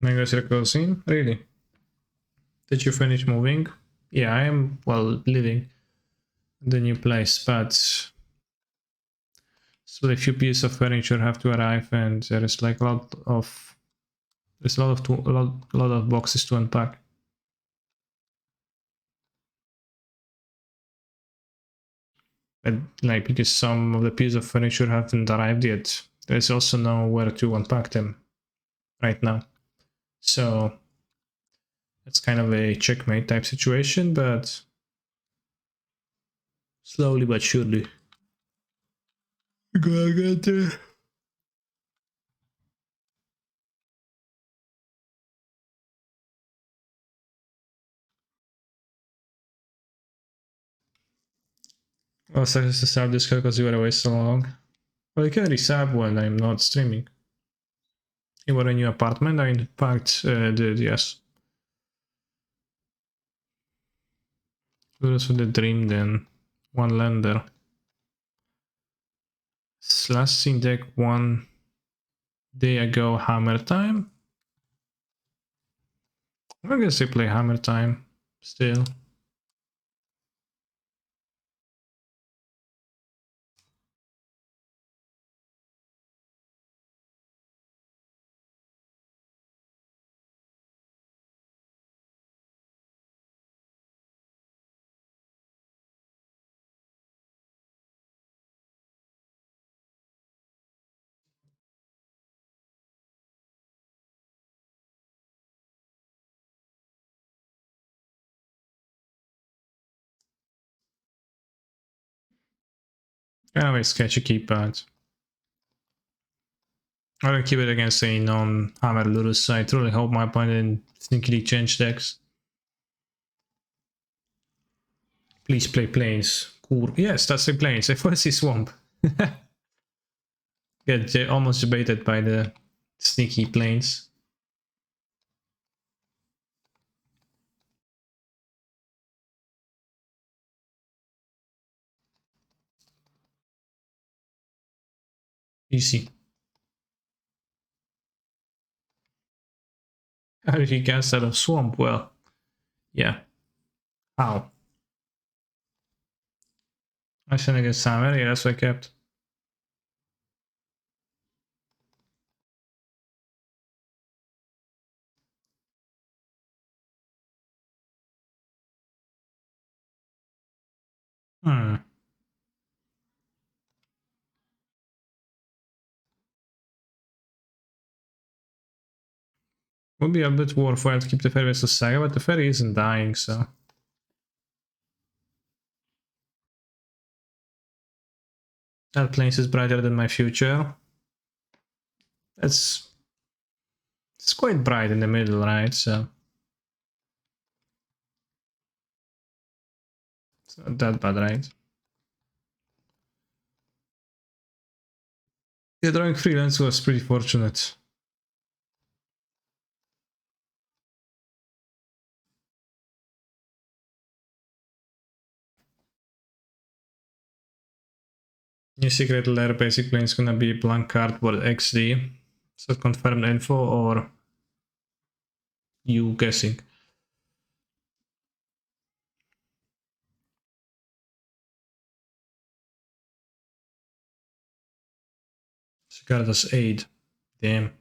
Manga circle scene? Really? Did you finish moving? Yeah, I am, well, living in the new place, but still a few pieces of furniture have to arrive, and there is like there's a lot of boxes to unpack. And like because some of the pieces of furniture haven't arrived yet, there's also nowhere to unpack them right now. So it's kind of a checkmate type situation, but slowly but surely. Gonna get there. Well, success to start Discord because you were away so long. Well, you can resub when I'm not streaming. You were in your apartment? I in fact did, yes. Kudos for the dream then. One lander. Last seen deck 1 day ago, hammer time? I guess they play hammer time still. Anyway, sketchy keypad. I will keep it against a non-hammer Lurus, so I truly hope my opponent sneakily change decks. Please play planes. Cool. Yes, that's the planes. I first see swamp. Get almost debated by the sneaky planes. Easy. How did he cast out of swamp? Well, yeah. How? I sent against Hammer, yeah, that's what I kept. Hmm. Would be a bit worthwhile to keep the ferry as a saga, but the ferry isn't dying, so. That place is brighter than my future. It's quite bright in the middle, right? So it's not that bad, right? Yeah, drawing freelance was pretty fortunate. New secret layer basically is gonna be blank cardboard XD. Is that confirmed info or you guessing? Cigardas 8. Damn.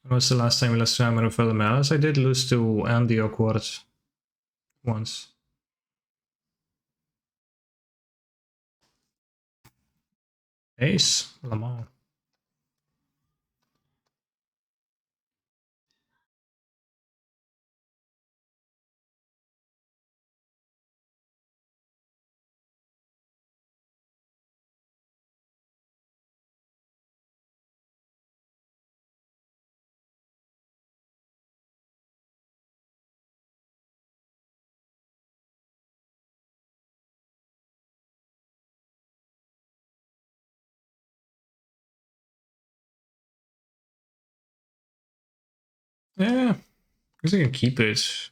When was the last time we lost to Hammer of Malice? I did lose to Andy Awkward once. Ace? Lamar. Yeah, I guess I can keep it.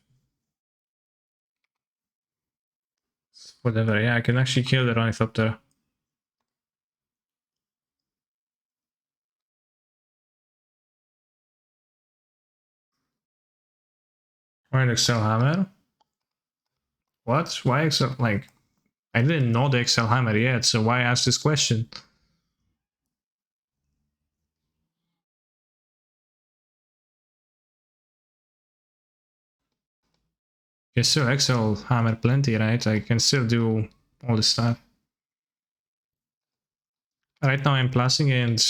Whatever, yeah, I can actually kill the Ornithopter. Why an Excel Hammer? What? Why Excel? Like, I didn't know the Excel Hammer yet, so why ask this question? You can still Excel Hammer plenty, right? I can still do all this stuff. Right now I'm passing and,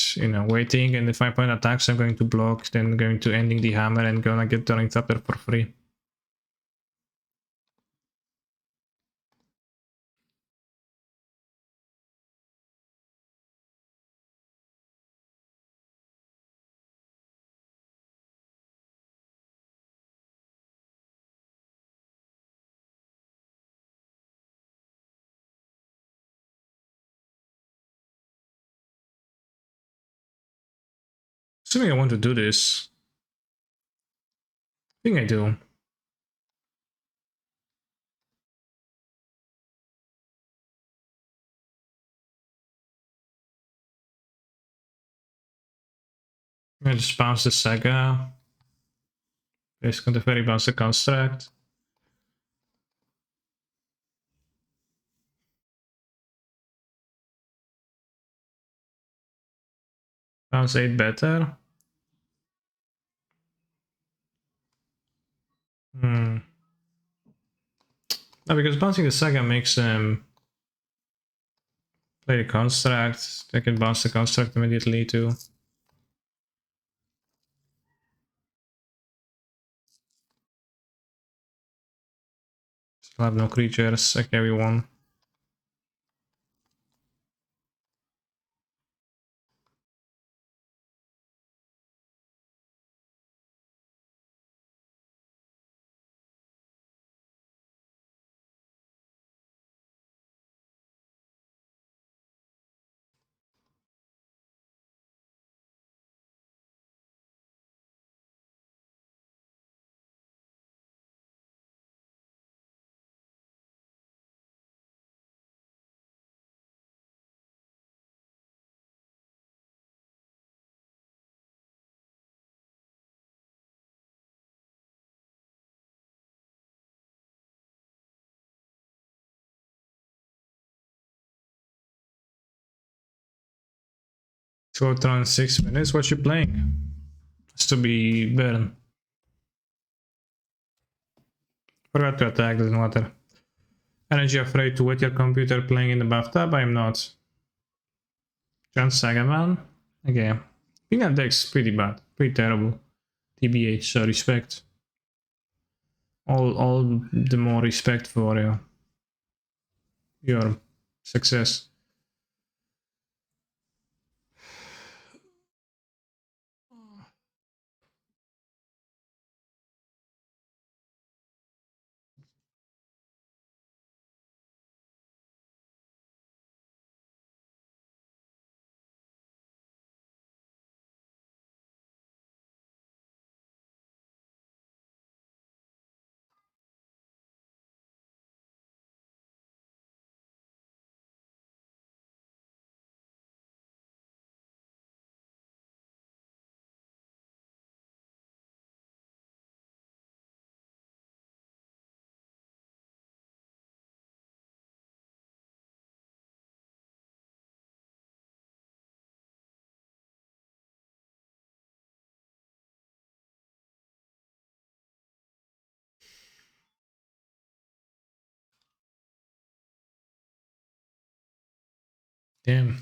waiting, and if my opponent attacks, I'm going to block, then going to ending the hammer and gonna get the Ornithopter for free. Assuming I want to do this. I think I do. I just bounce the Saga. Basically, the very bounce the construct. Bounce 8 better. No, because bouncing the Saga makes them play the construct. They can bounce the construct immediately too. Still have no creatures. I carry one. Short round 6 minutes. What you playing? Has to be burn. Forgot to attack, doesn't matter. Energy afraid to wet your computer playing in the bathtub? I am not. John Sagaman? Okay. I think that deck's pretty bad. Pretty terrible. TBH, so respect. All the more respect for your success. Damn.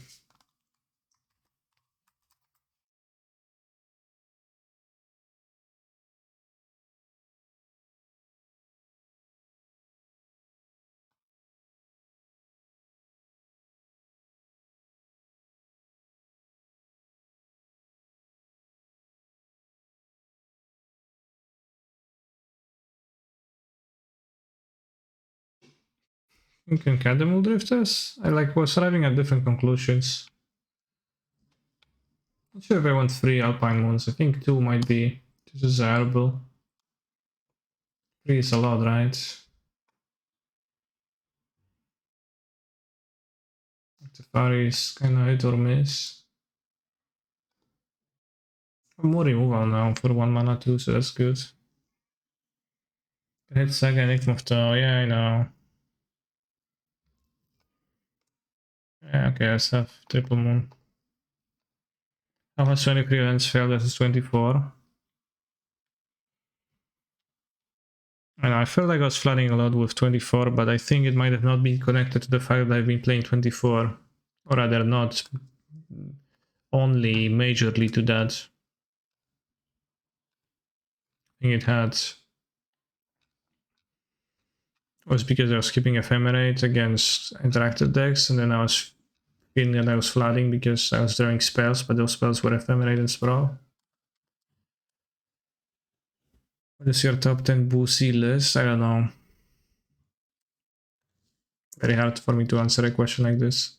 You can Candle Drifters? I was arriving at different conclusions. Not sure if I want 3 Alpine Moons. I think 2 might be desirable. 3 is a lot, right? Tefari is kinda hit or miss. More removal now for 1 mana too, so that's good. Hit Saga Enigma of Tau, yeah, I know. Yeah, okay, let's have Triple Moon. How has 23 events failed versus 24? And I felt like I was flooding a lot with 24, but I think it might have not been connected to the fact that I've been playing 24. Or rather, not only majorly to that. I think it was because I was keeping Ephemerate against interactive decks, and then I was feeling that I was flooding because I was drawing spells, but those spells were Ephemerate and Sprawl. What is your top 10 Boosie list? I don't know. Very hard for me to answer a question like this.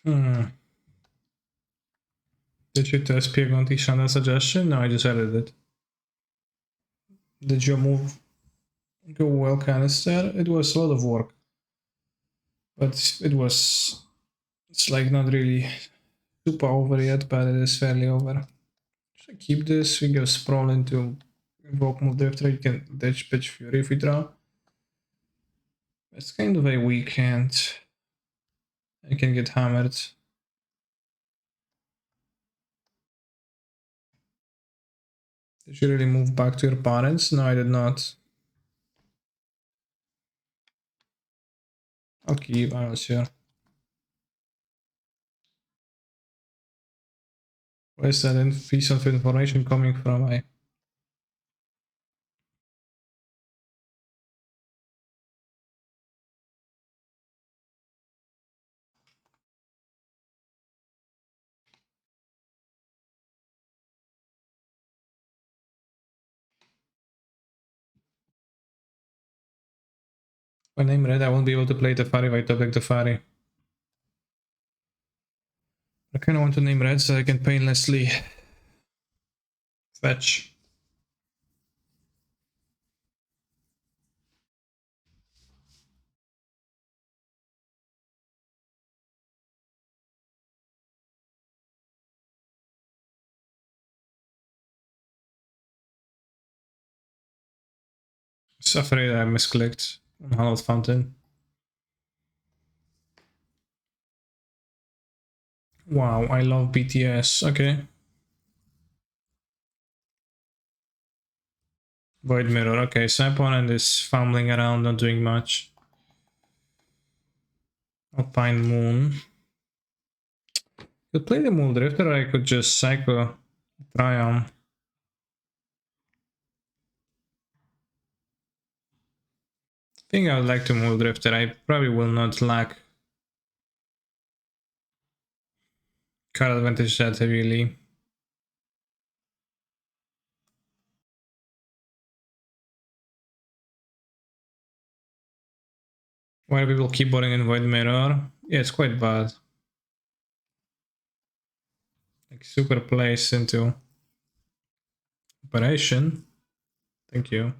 Hmm. Did you test Piegon Tishanda's suggestion? No, I just added it. Did your move go well, Canister? It was a lot of work, but it's like not really super over yet, but it is fairly over. Should I keep this? We go sprawl into invoke move drifter. You can ditch pitch fury if we draw. It's kind of a weak hand. I can get hammered. Did you really move back to your parents? No, I did not. I'll keep, I'm not sure. Where's that piece of information coming from? When I'm red, I won't be able to play Tefari if I top deck Tefari. I kind of want to name red so I can painlessly fetch. So afraid I misclicked on Hallowed Fountain. Wow, I love BTS. Okay. Void Mirror. Okay, so my opponent is fumbling around, not doing much. Alpine Moon. Could play the Moon Drifter, or I could just Psycho Triumph. I think I would like to Moon Drifter. I probably will not lack card advantage that heavily. Why people keep boarding in Void Mirror? Yeah, it's quite bad. Like super plays into operation. Thank you.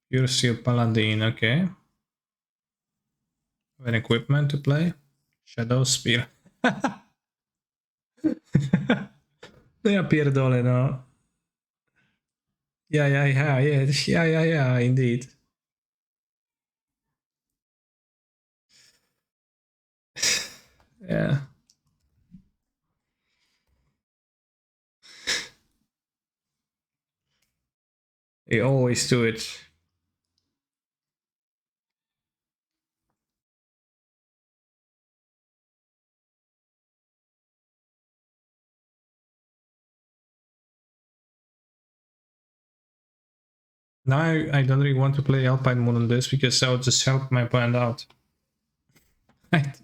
Pure Seal Paladin, okay. An equipment to play. Shadow Spear. Ja pierdolę, no. Yeah, indeed. Yeah. They always do it. Now I don't really want to play Alpine Moon on this because that would just help my opponent out. Right.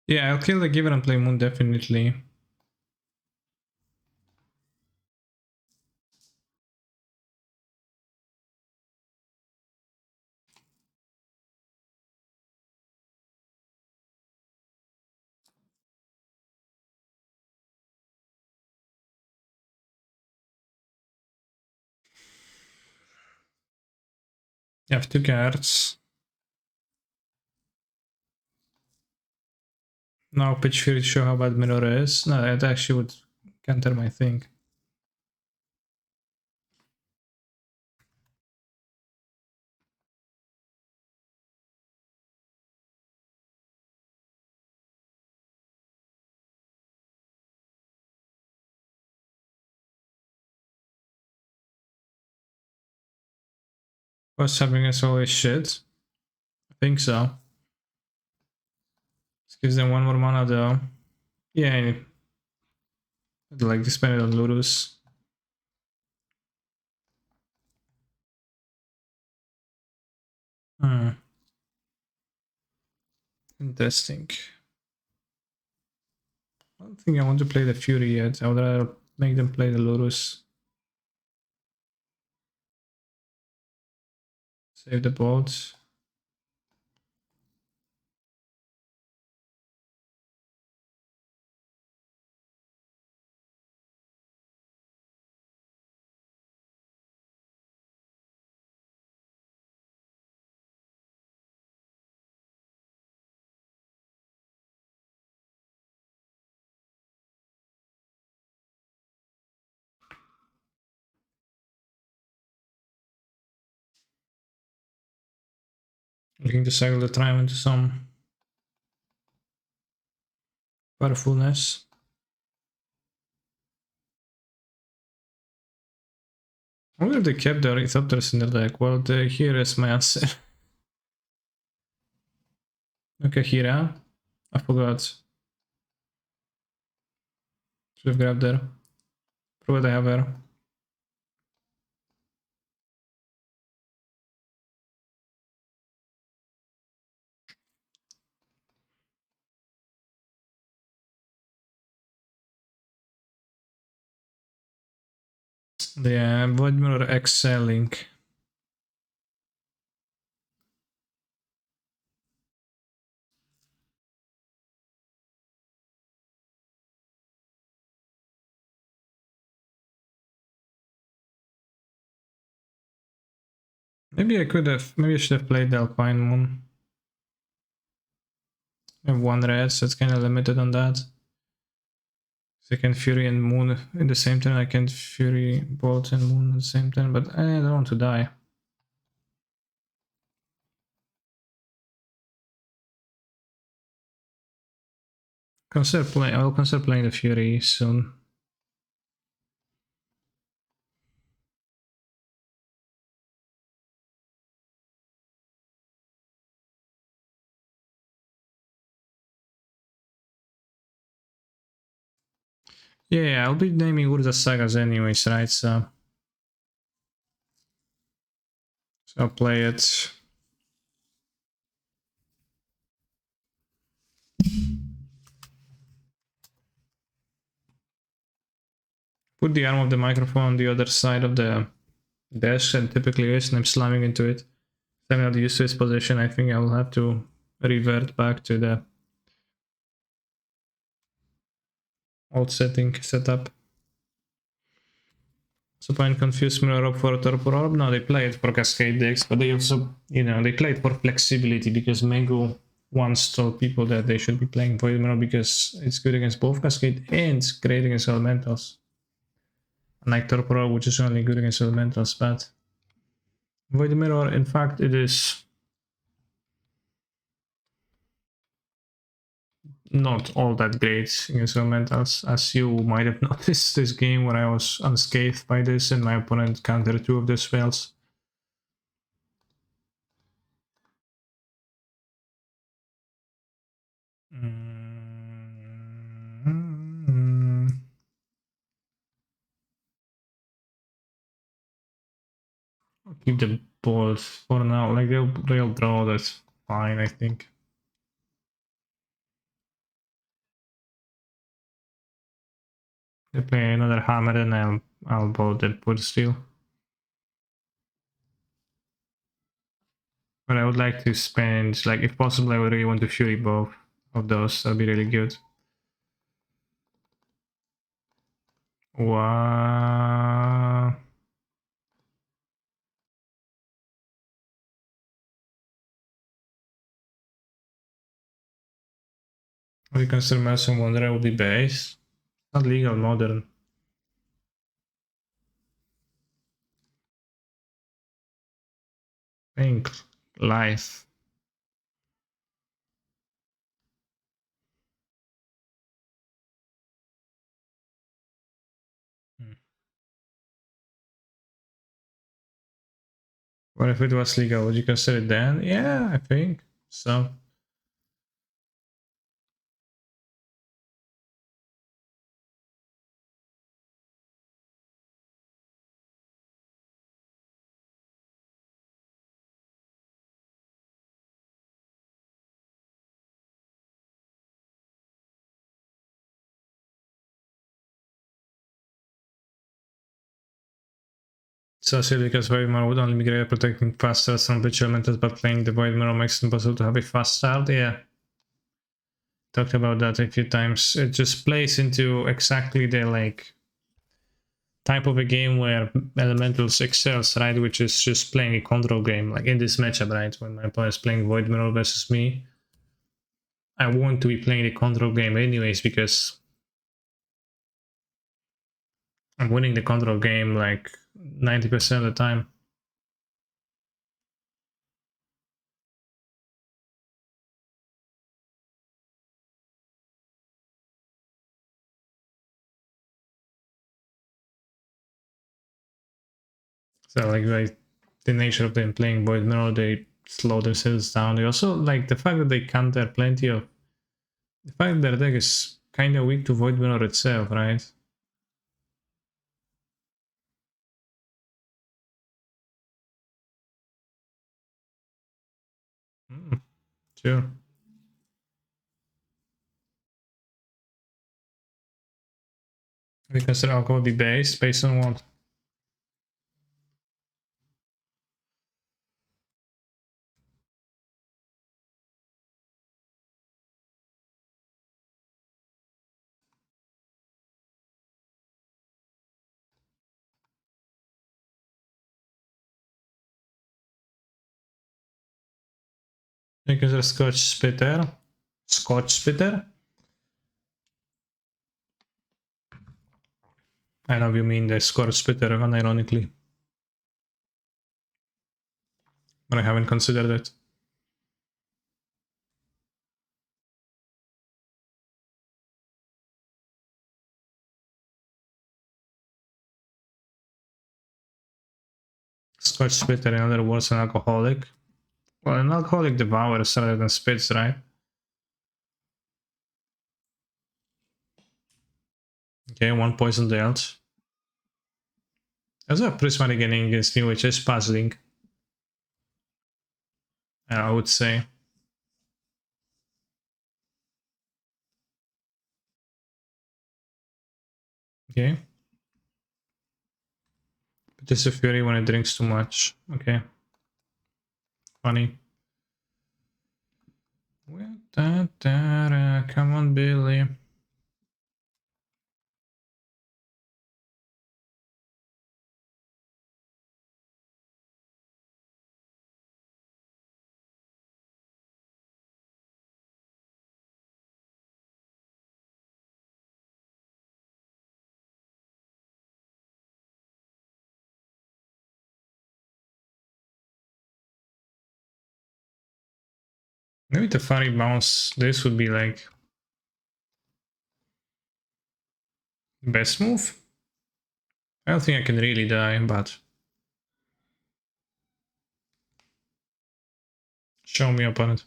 Yeah, I'll kill the Giver and play Moon definitely. You have 2 cards. Now pitch Fury to show how bad Mirror is. No, that actually would counter my thing. Was having us always shit? I think so. This gives them 1 more mana though. Yeah, I'd like to spend it on Ludus. Hmm. Interesting. I don't think I want to play the Fury yet. I would rather make them play the Lotus. Save the boats. Looking to cycle the Triumph into some powerfulness. I wonder if they kept the Ornithopters in the deck. Well, here is my answer. Okay, Hira. I forgot. Should have grabbed her. Forgot I have her. The Void Mirror excelling. Maybe I could have. Maybe I should have played the Alpine Moon. I have one red, so it's kind of limited on that. So I can Fury and Moon in the same turn. I can Fury Bolt and Moon at the same turn, but I don't want to die. Consider playing. I will consider playing the Fury soon. Yeah, I'll be naming Urza Sagas anyways, right? So I'll play it. Put the arm of the microphone on the other side of the desk, and typically is, and I'm slamming into it. I'm not used to its position. I think I will have to revert back to the old setup. So point confused mirror up for a torpor orb. No, they play it for cascade decks, but they also, they play it for flexibility because Mengu once told people that they should be playing Void Mirror because it's good against both cascade and great against elementals. Unlike torpor orb, which is only good against elementals, but Void Mirror, in fact, it is not all that great against elementals, as you might have noticed this game where I was unscathed by this and my opponent countered 2 of the spells. I'll keep the balls for now, like they'll draw, that's fine, I think. They play another hammer and I'll bolt the put steel. But I would like to spend, like, if possible, I would really want to Fury both of those. That'd be really good. Wow. We consider Mason Wanderer will be base. Not legal, modern. Pink. Life. What if it was legal? Would you consider it then? Yeah, I think so. Especially because Void Mirror would only be great at protecting fast starts from bitch elementals, but playing the Void Mirror makes it impossible to have a fast start. Yeah. Talked about that a few times. It just plays into exactly the like type of a game where elementals excels, right? Which is just playing a control game. Like in this matchup, right? When my opponent is playing Void Mirror versus me, I want to be playing the control game anyways because I'm winning the control game like 90% of the time. So like the nature of them playing Void Mirror, they slow themselves down. They also like the fact that they counter plenty of the fact that their deck is kind of weak to Void Mirror itself, right? Sure. We consider alcohol be based on what? We consider Scotch Spitter. Scotch Spitter? I know you mean the Scotch Spitter, unironically. But I haven't considered it. Scotch Spitter, in other words, an alcoholic. Well, an alcoholic devours rather than spits, right? Okay, one poison dealt. There's a prismatic ending against me, which is puzzling. I would say. Okay. But just a fury when it drinks too much. Okay. Funny. Come on, Billy. Maybe the funny bounce, this would be like best move. I don't think I can really die, but show me opponent.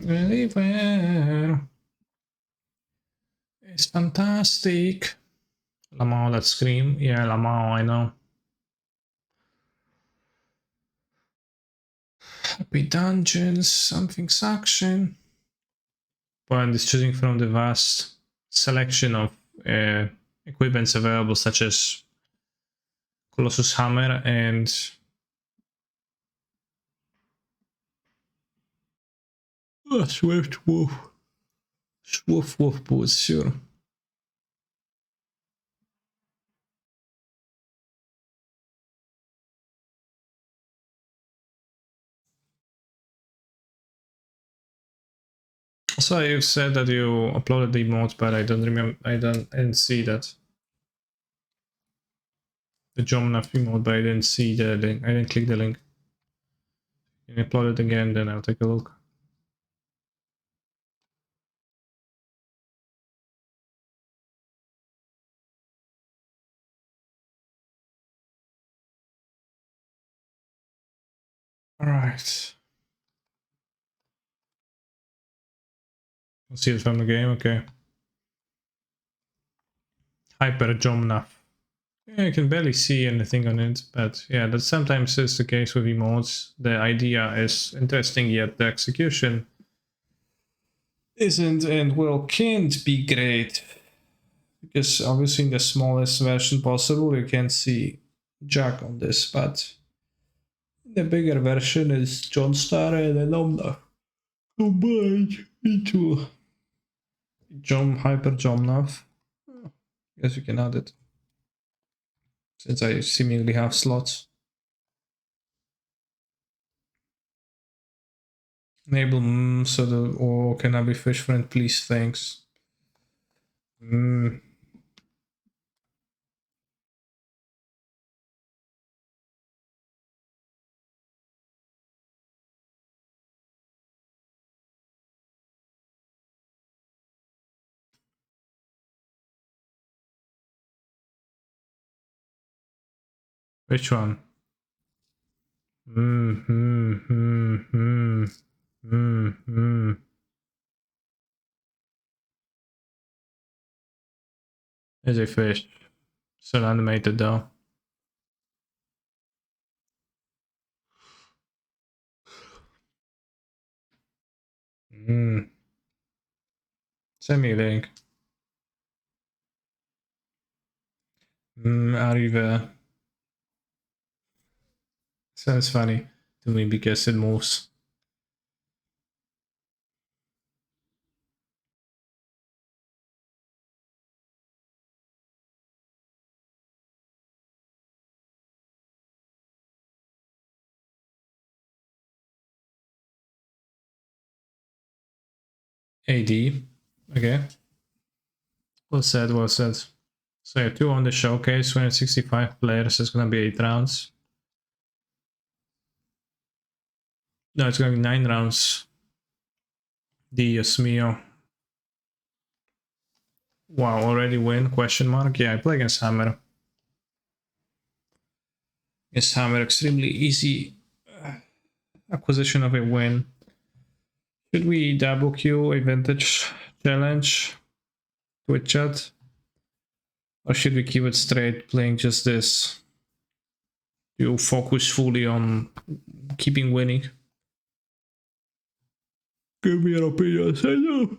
Oliver is fantastic. Lamau, let's scream. Yeah, Lamau, I know. Happy dungeons, something suction. Point is choosing from the vast selection of equipments available, such as Colossus Hammer and Swift Wolf. Swift Wolf boots, sure. So you've said that you uploaded the emote, but I don't remember. I didn't see that. The Jomnaf emote, but I didn't see the link. I didn't click the link. You can upload it again, then I'll take a look. All right. I'll see it from the game. Okay. Hyper Jomnaf. Yeah, I can barely see anything on it, but yeah, that sometimes is the case with emotes. The idea is interesting, yet the execution isn't, and well, can't be great. Because obviously in the smallest version possible, you can see Jack on this, but the bigger version is John Star and Anomna combined into John Hyper Jomnav. Guess you can add it, since I seemingly have slots. Enable so the can I be fish friend, please, thanks. Which one? Is a fish. Still animated though. Send me a link. Arrive. Sounds funny to me because it moves. AD. Okay. Well said, well said. So yeah, 2 on the showcase, 265 players, it's gonna be 8 rounds. No, it's gonna be 9 rounds. Dios mío. Wow, already win? Question mark? Yeah, I play against Hammer. Against Hammer, extremely easy acquisition of a win. Should we double queue a vintage challenge? Twitch chat? Or should we keep it straight, playing just this? You focus fully on keeping winning? Give me your opinions. I know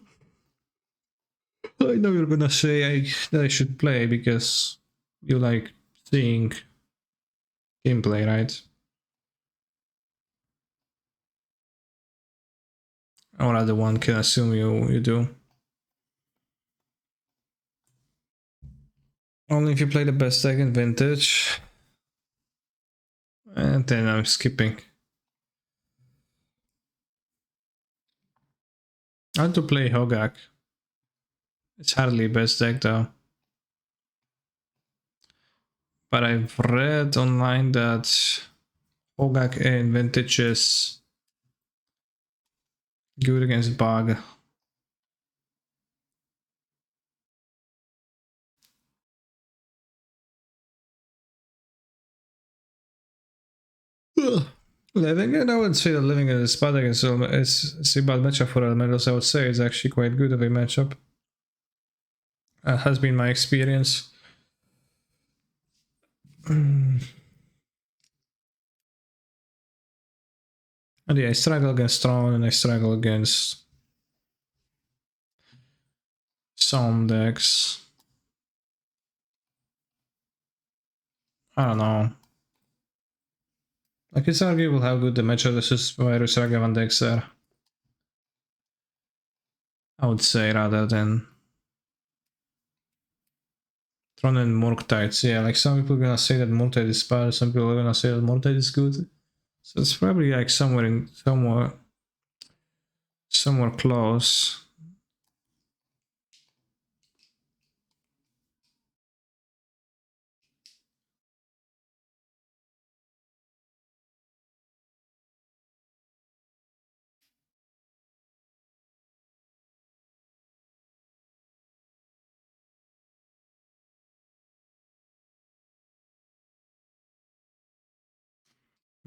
you're gonna say that I should play because you like seeing gameplay, right? Or other one can assume you do. Only if you play the best deck in vintage. And then I'm skipping. I want to play Hogaak. It's hardly best deck though. But I've read online that Hogaak in vintage is good against bug. Living it, I would say that living it is bad against it's a bad matchup for elementals. I would say it's actually quite good of a matchup. Has been my experience. And yeah, I struggle against Tron and I struggle against some decks. I don't know. Like, it's arguable how good the matchup this is Virus Ragavan decks are. I would say, rather than Tron and Murktides. Yeah, like some people are gonna say that Murktide is bad, some people are gonna say that Murktide is good. So it's probably like somewhere close.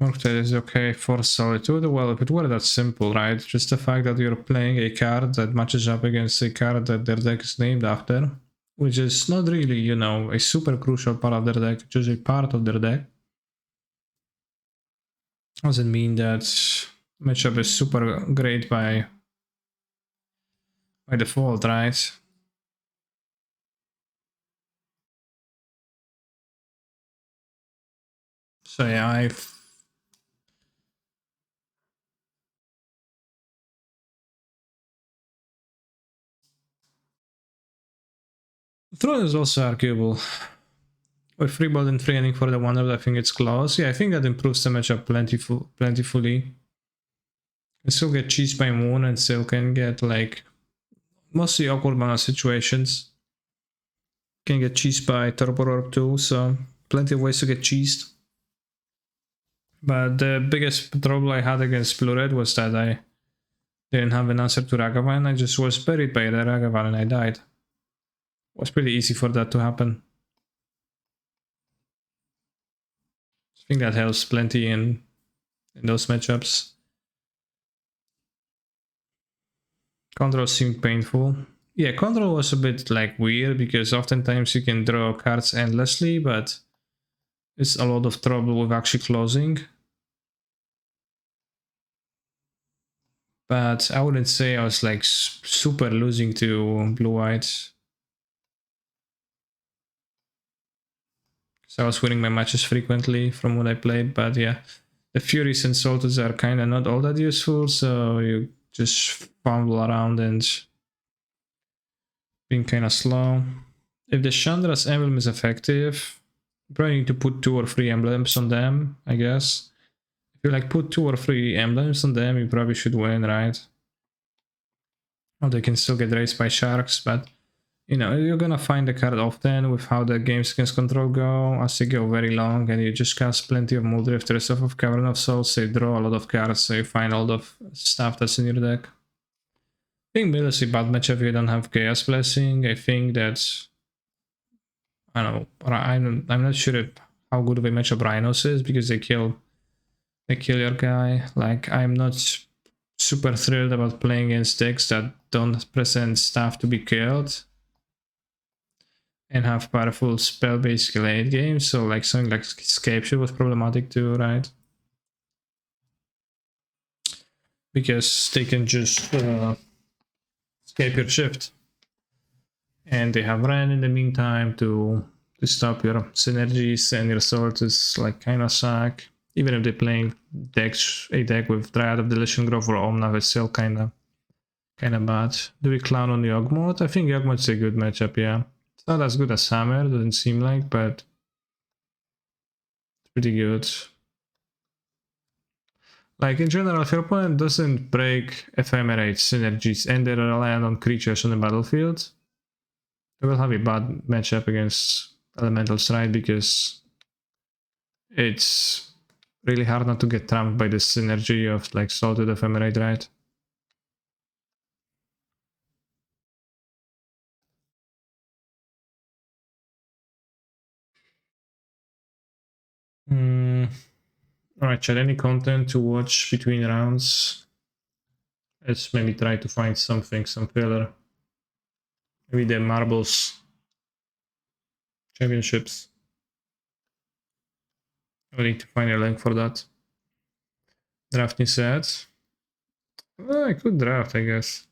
Murktide is okay for Solitude. Well, if it were that simple, right? Just the fact that you're playing a card that matches up against a card that their deck is named after which is not really, you know, a super crucial part of their deck, just a part of their deck. Doesn't mean that matchup is super great by default, right? So yeah, Throne is also arguable. With free ball and free ending for the Wanderer, I think it's close. Yeah, I think that improves the matchup plentifully. You still get cheesed by Moon and still can get like mostly awkward mana situations. Can get cheesed by Turbo Orb too, so plenty of ways to get cheesed. But the biggest trouble I had against Blue Red was that I didn't have an answer to Ragavan. I just was buried by the Ragavan and I died. It was pretty easy for that to happen. I think that helps plenty in those matchups. Control seemed painful. Yeah, control was a bit like weird because oftentimes you can draw cards endlessly, but it's a lot of trouble with actually closing. But I wouldn't say I was like super losing to blue-white. So I was winning my matches frequently from what I played, but yeah. The Furies and Soltus are kind of not all that useful, so you just fumble around and being kind of slow. If the Chandra's emblem is effective, you probably need to put 2 or 3 emblems on them, I guess. If you like put 2 or 3 emblems on them, you probably should win, right? Oh, they can still get raised by sharks, but you know, you're gonna find the card often with how the games against control go, as they go very long and you just cast plenty of Muldrifters off of Cavern of Souls, so you draw a lot of cards, so you find a lot of stuff that's in your deck. I think Mill is a bad matchup if you don't have Chaos Blessing. I think that's... I don't know, I'm not sure how good of a matchup Rhinos is, because they kill your guy. Like, I'm not super thrilled about playing against decks that don't present stuff to be killed and have powerful spell-based late game, so like something like Escape Shield was problematic too, right? Because they can just escape your shift. And they have Ren in the meantime to stop your synergies, and your sword is like kind of suck. Even if they're playing a deck with Dryad of Deletion Grove or Omnav, it's still kind of bad. Do we clown on Yawgmoth? I think Yawgmoth's a good matchup, yeah. It's not as good as Hammer, doesn't seem like, but it's pretty good. Like, in general, if your opponent doesn't break ephemerate synergies and they rely on creatures on the battlefield, they will have a bad matchup against elementals, right? Because it's really hard not to get trapped by the synergy of like salted ephemerate, right? Alright, chat, any content to watch between rounds? Let's maybe try to find something, some filler. Maybe the Marbles Championships. I need to find a link for that. Drafting sets. Oh, I could draft, I guess.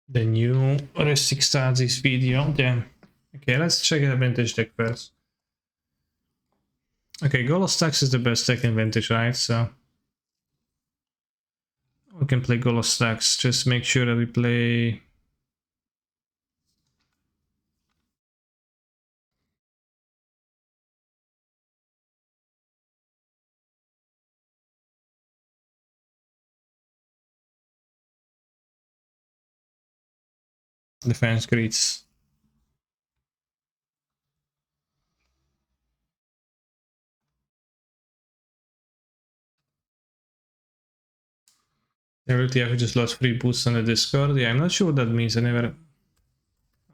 The new Rustic Stazis video. Damn. Okay, let's check the vintage deck first. Okay, Golos Stacks is the best deck in vintage, right? So we can play Golos Stacks. Just make sure that we play... Defense Greets. WTF just lost free boosts on the Discord. Yeah, I'm not sure what that means. I never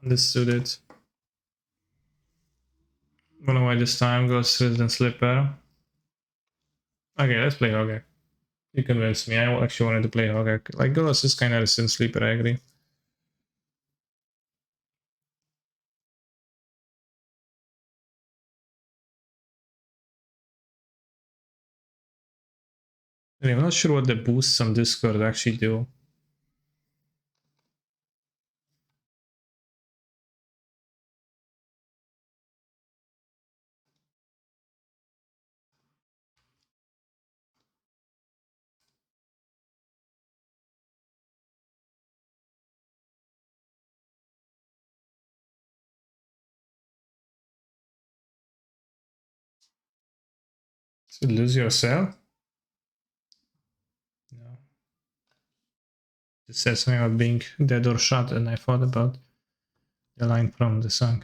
understood it. Don't know why this time goes Resident Slipper. Okay, let's play Hogaak. You convinced me. I actually wanted to play Hogaak. Like, Ghost is kind of Resident Sleeper, I agree. Anyway, I'm not sure what the boosts on Discord actually do. So lose yourself? No. It says something about being dead or shot, and I thought about the line from the song.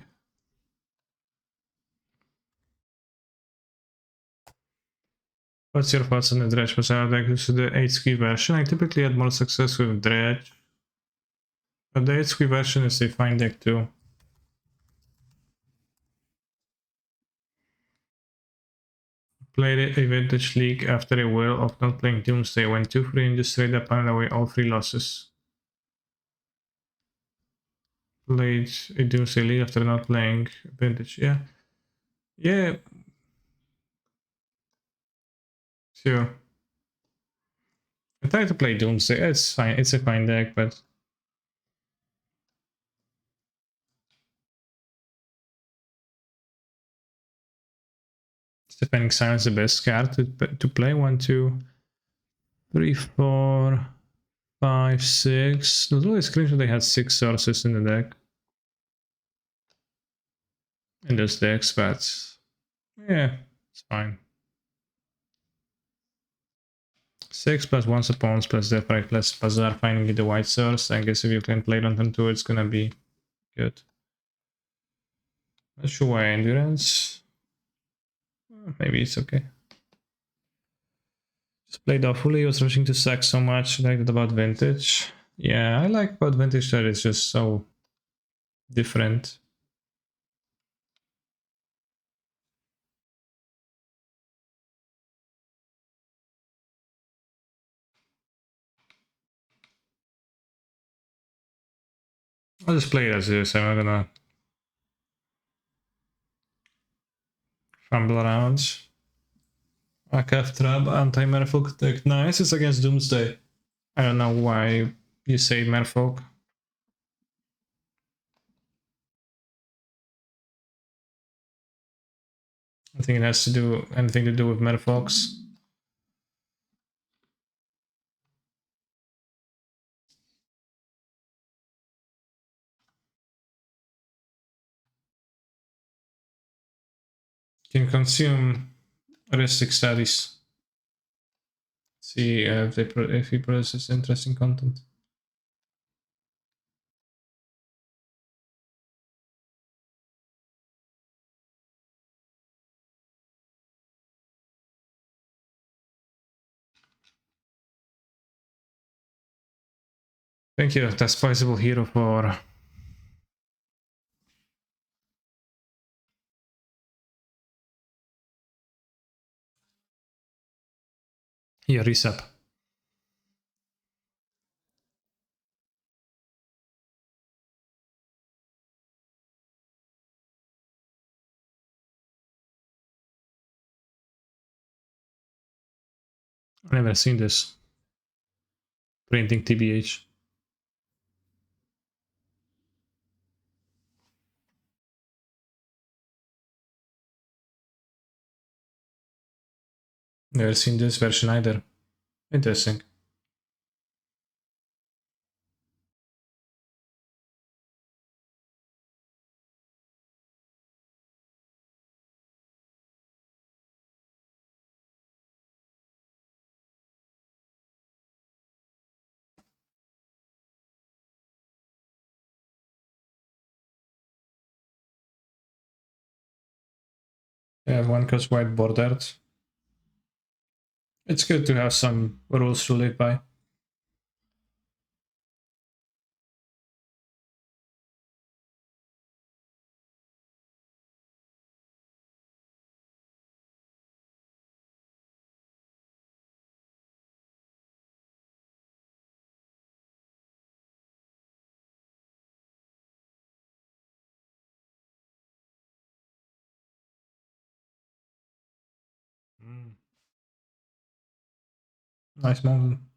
What's your thoughts on the Dredge Messiah to the HQ version? I typically had more success with Dredge, but the HQ version is a fine deck too. Played a Vintage League after a while of not playing Doomsday. Went 2-3 and just straight up and away all 3 losses. Played a Doomsday League after not playing Vintage. Yeah. Yeah. Sure. I tried to play Doomsday. It's fine. It's a fine deck, but Defending Silence is the best card to play. 1, 2, 3, 4, 5, 6. There's always screenshots they had 6 sources in the deck. In those decks, but yeah, it's fine. 6 plus 1 Suppons plus Deathright plus Bazaar finding the white source. I guess if you can play it on turn 2, it's gonna be good. Not sure why Endurance. Maybe it's okay. Just played awfully. I was rushing to sack so much. I liked it about Vintage. Yeah, I like about Vintage that it's just so different. I'll just play it as is. I'm not gonna fumble around. Akaf Trab, anti-Merfolk deck. Nice, it's against Doomsday. I don't know why you say Merfolk. I think it has to do anything to do with Merfolks. Can consume heuristic studies. See if he produces interesting content. Thank you, Despisable Hero, for your resub. I've never seen this. Printing TBH. Never seen this version either. Interesting. Yeah, one cost white bordered. It's good to have some rules to live by. Nice mountain.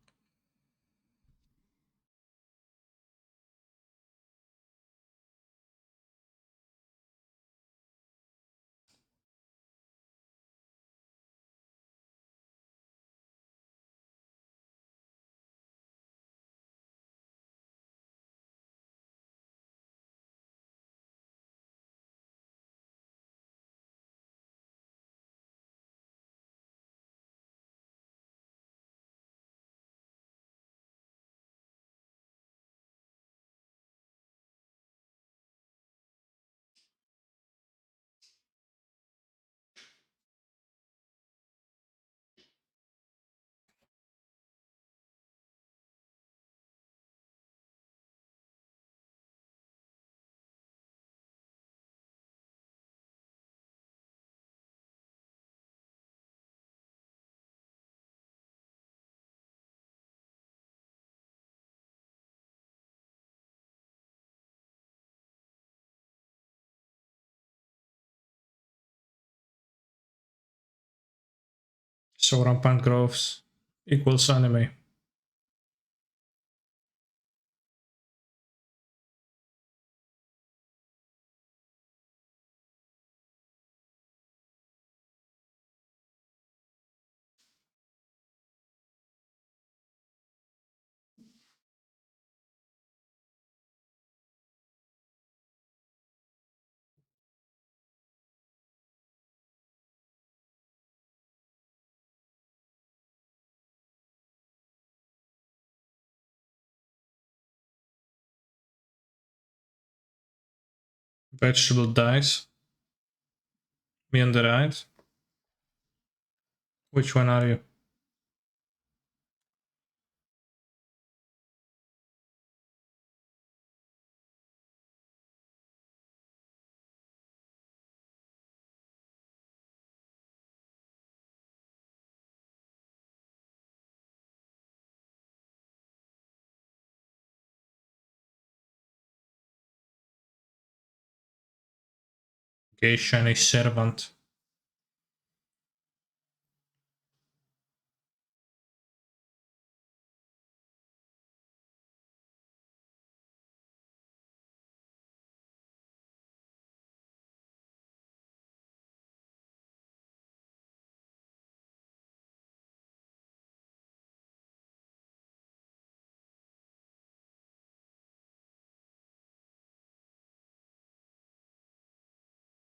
So rampant groves equals anime. Vegetable dice. Me on the right. Which one are you? Okay, shiny servant.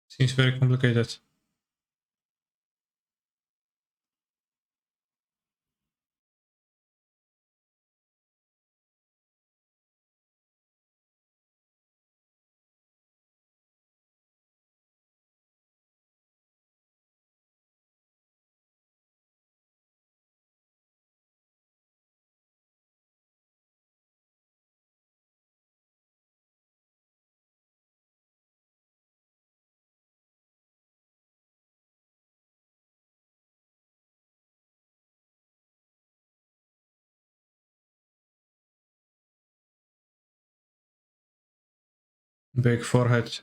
Seems very complicated. Big forehead.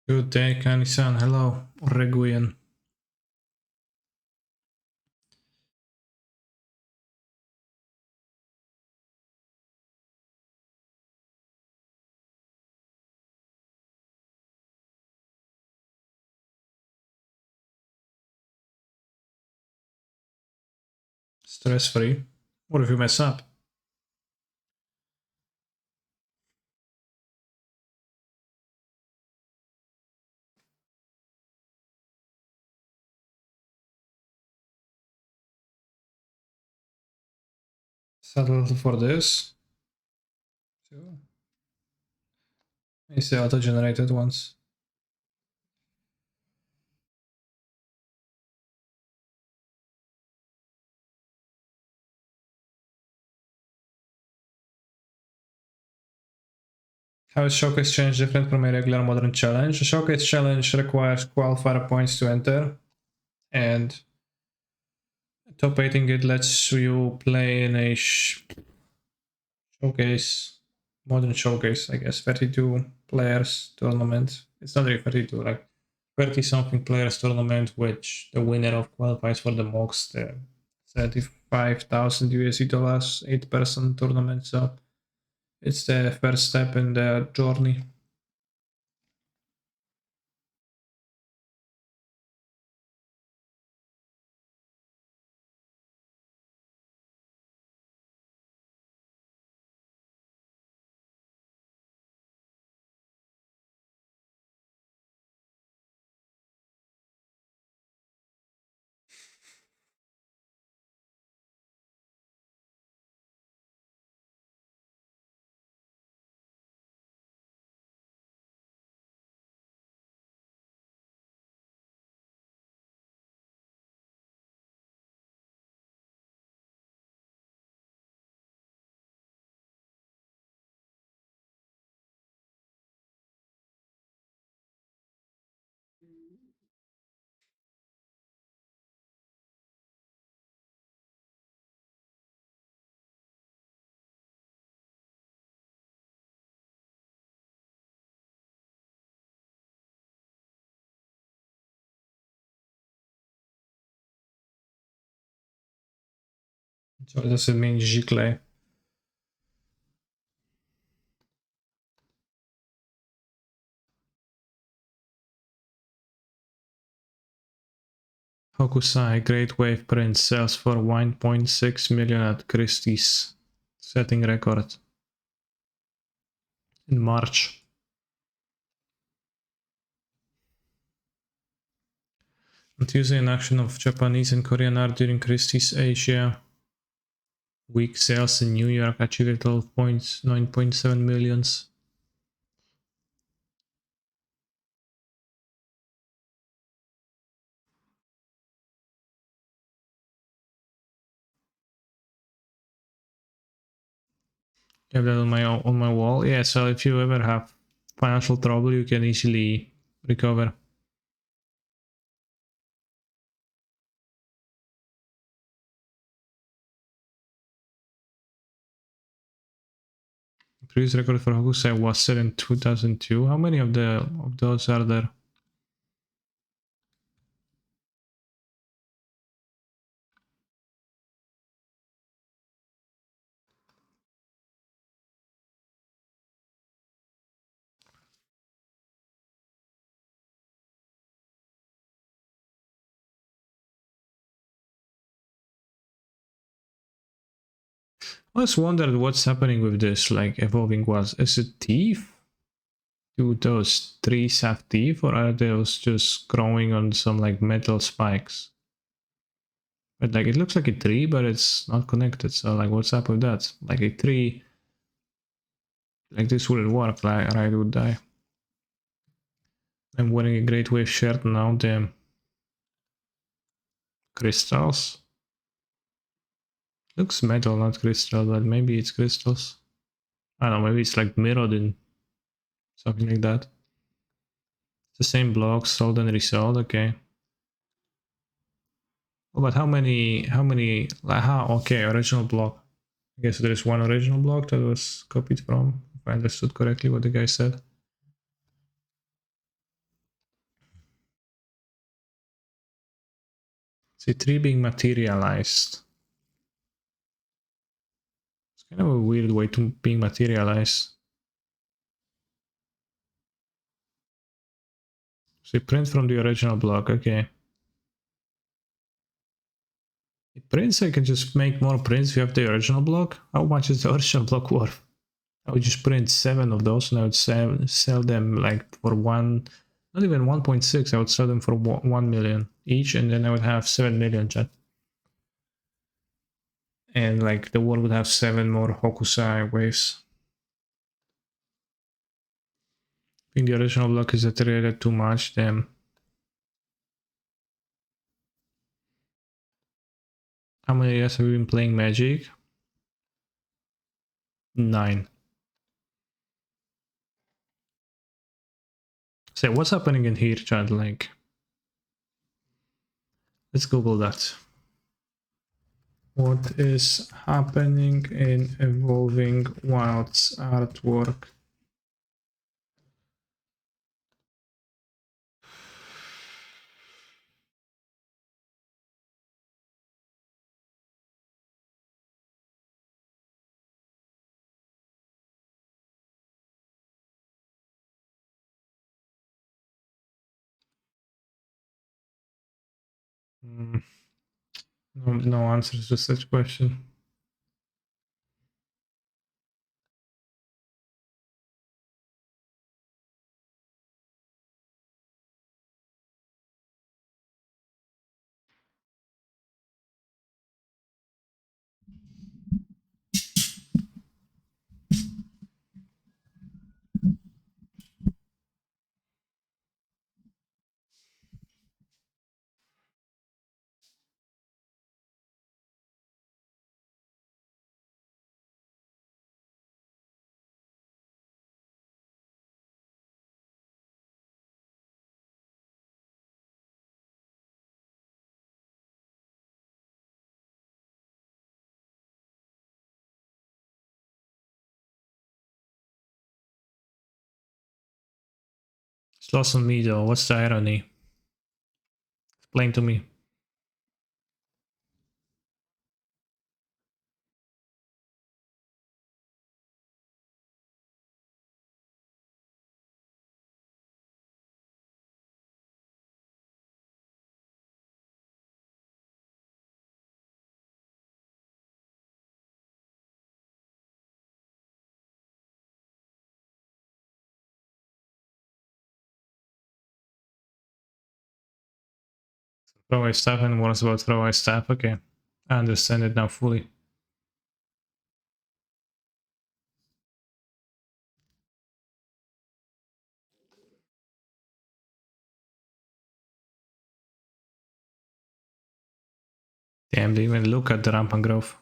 Good day, Kani-san. Hello, Reguian. Stress-free. What if you mess up? Settle for this. Two. It's the auto-generated ones. How is Showcase Challenge different from a regular modern challenge? A Showcase Challenge requires qualifier points to enter, and top 8 it lets you play in a showcase, modern showcase, I guess, 32 players tournament. It's not really 32, like 30 something players tournament, which the winner of qualifies for the most 35,000 USD dollars, 8-person tournament. So it's the first step in the journey. So does it mean Gicle? Hokusai Great Wave Prince sells for 1.6 million at Christie's, setting record in March. On Tuesday, an auction of Japanese and Korean art during Christie's Asia Week sales in New York achieved 9.7 millions. You have that on my wall. Yeah, so if you ever have financial trouble, you can easily recover. The previous record for Hokusai was set in 2002. How many of those are there? I always wondered what's happening with this, like evolving was. Is it teeth? Do those trees have teeth, or are those just growing on some like metal spikes? But like it looks like a tree, but it's not connected. So like, what's up with that? Like a tree, like this wouldn't work. Like, right, would die. I'm wearing a Great Wave shirt now. Damn. Crystals. Looks metal, not crystal, but maybe it's crystals. I don't know. Maybe it's like mirrored in something like that. It's the same block, sold and resold. Okay. Oh, but how many? Like how? Okay, original block. I guess there is one original block that was copied from. If I understood correctly what the guy said. C3 being materialized. It's kind of a weird way to being materialized. So print from the original block, okay. Prints, I can just make more prints if you have the original block. How much is the original block worth? I would just print 7 of those and I would sell them like for one, not even 1.6, I would sell them for 1 million each, and then I would have 7 million chat. And like the world would have 7 more Hokusai waves. I think the original block is iterated too much, then. How many years have you been playing Magic? 9. So what's happening in here, chat? Like, let's Google that. What is happening in Evolving Wilds artwork? No answers to such question. It's lost on me though. What's the irony? Explain to me. Throwaway stuff and what about throwaway stuff? Okay, I understand it now fully. Damn, they even look at the rampant growth.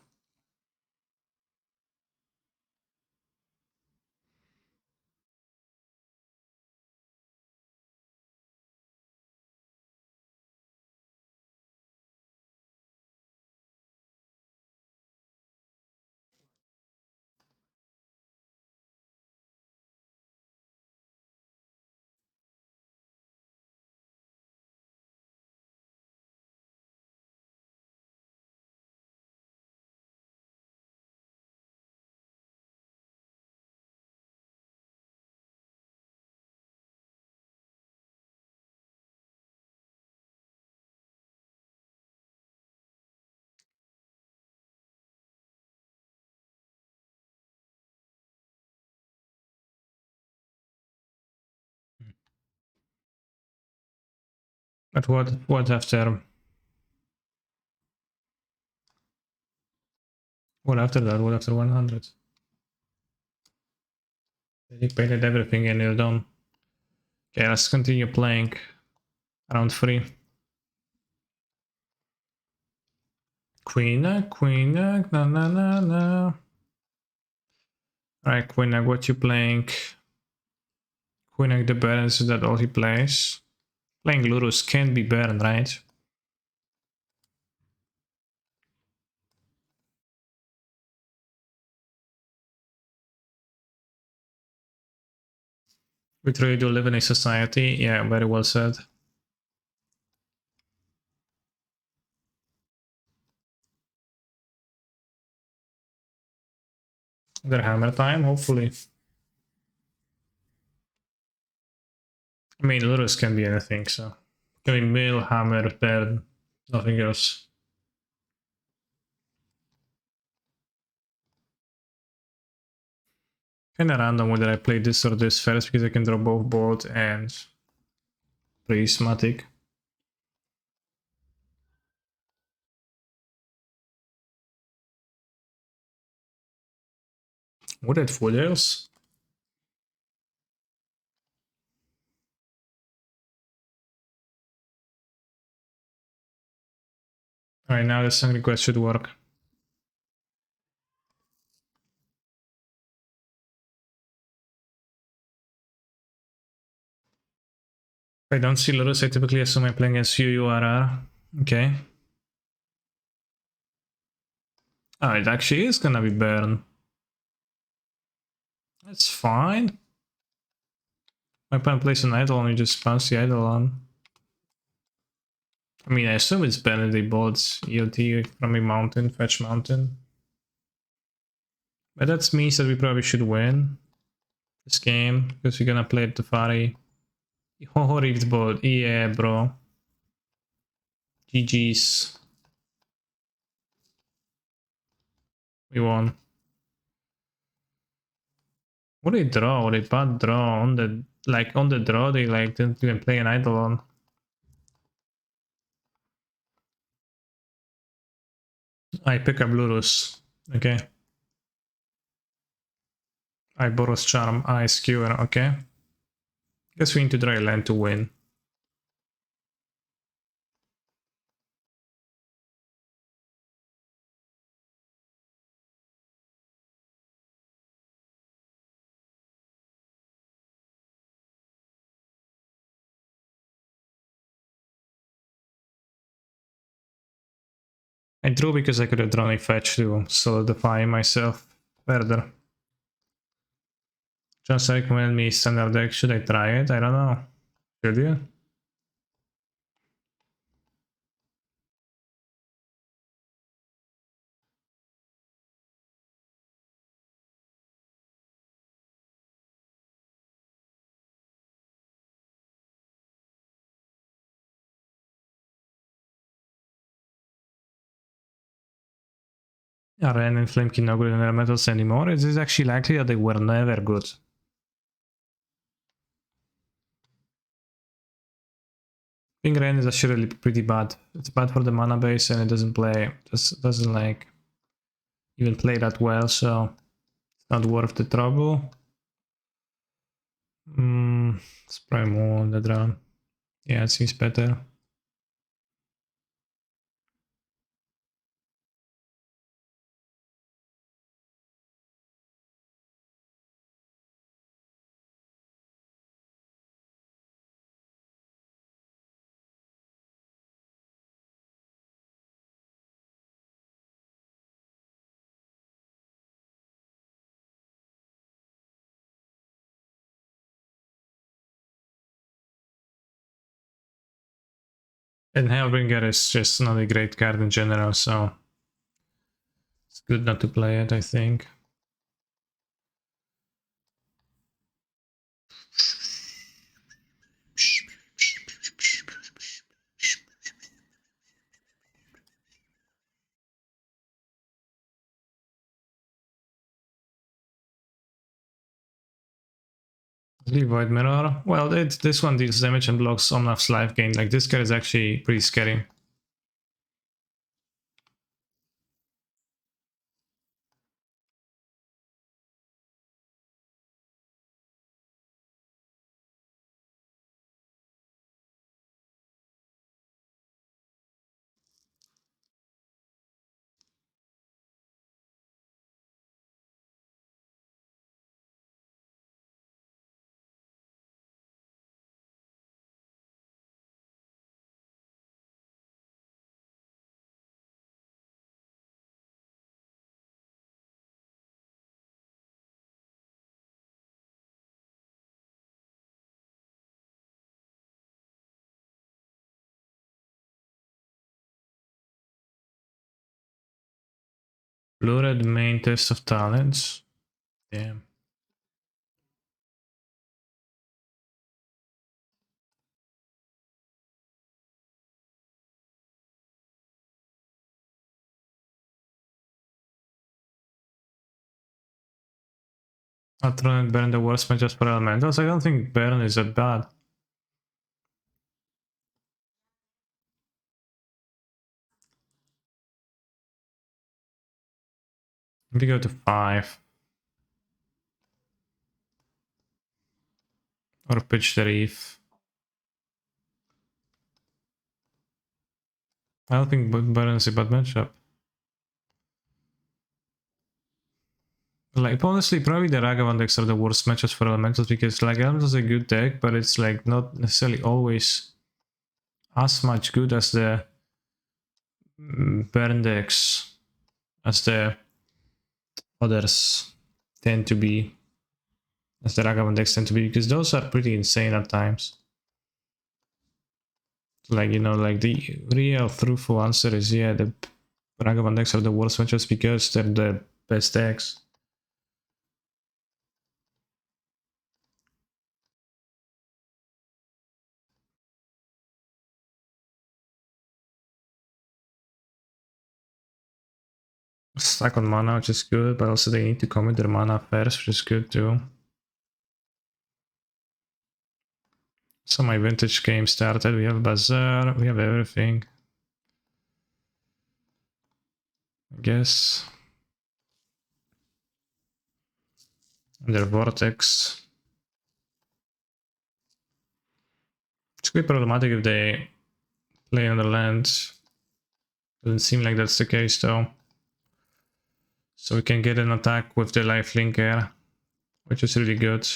But what after? What after that? What after 100? You painted everything and you're done. Okay, let's continue playing. Round 3. Queen, na na na na. Alright, Queen, what you playing? Queen, the Baron, is that all he plays? Playing Lurus can be Baron, right? We truly do live in a society. Yeah, very well said. Their hammer time, hopefully. I mean, Lurus can be anything, so. Can be mill, hammer, bird, nothing else. Kinda random whether I play this or this first because I can draw both board and prismatic. What at full else? Alright, now the song request should work. If I don't see Lurus, I typically assume I'm playing as UURR. Okay. Oh, it actually is gonna be burn. That's fine. My opponent plays an idol and you just bounce the idol on. I mean, I assume it's better they bought EOT from a mountain, fetch mountain. But that means that we probably should win this game because we're gonna play Tefari. Oh, ripped board. Yeah, bro. GG's. We won. What did they draw? What did bad draw on the on the draw? They didn't even play an idol on. I pick up Lurus. Okay. I Boros Charm. I Skewer. Okay. Guess we need to draw a land to win. I drew because I could have drawn a fetch to solidify myself further. Just recommend me standard deck. Should I try it? I don't know. Should you? Are Ren and Flamekin not good in elementals anymore? Is it actually likely that they were never good? I think Ren is actually pretty bad. It's bad for the mana base and it doesn't play, just doesn't like even play that well, so it's not worth the trouble. Let's probably more on the drum. Yeah, it seems better. And Hellbringer is just not a great card in general, so it's good not to play it, I think. Leave Void Mirror. Well, this one deals damage and blocks Omnath's life gain. Like, this card is actually pretty scary. Blue Red main test of talents. Damn. Atron and Baron the worst matches for elementals. I don't think Baron is that bad. We go to 5. Or pitch the reef. I don't think Baron is a bad matchup. Like, honestly, probably the Ragavan decks are the worst matches for elementals because like Elementals is a good deck, but it's like not necessarily always as much good as the Baron decks, as the others tend to be, as the Ragavan decks tend to be, because those are pretty insane at times. Like, you know, like the real truthful answer is yeah, the Ragavan decks are the worst matches because they're the best decks. Stack on mana, which is good, but also they need to commit their mana first, which is good too. So my vintage game started, we have Bazaar, we have everything. I guess. Under Vortex. It's quite problematic if they play on the land. Doesn't seem like that's the case though. So we can get an attack with the lifelinker, which is really good.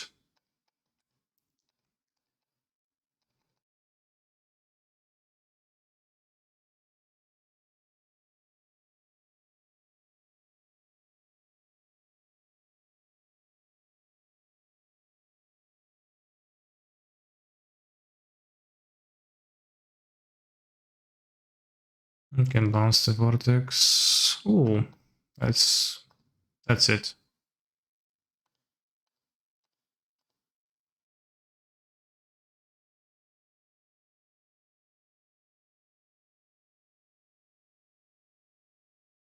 We can bounce the Vortex. Ooh, that's it.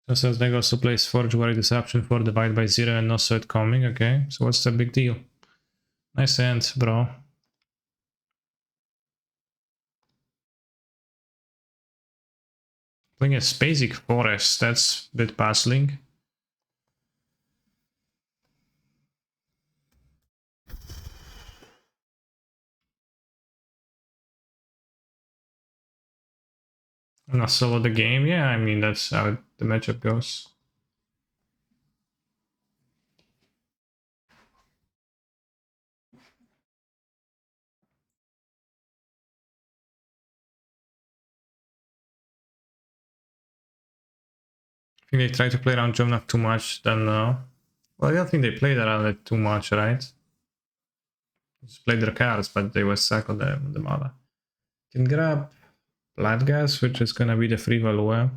Just as they also plays Forge Warrior Disruption for Divide by 0 and also it coming, okay. So what's the big deal? Nice hand, bro. Playing a Spasic Forest, that's a bit puzzling. And I solo the game, yeah, I mean, that's how the matchup goes. I think they try to play around Jomnak too much, then well, I don't think they played around it too much, right? Just played their cards, but they were stuck on the mana. Can grab Blood Gas, which is gonna be the free value.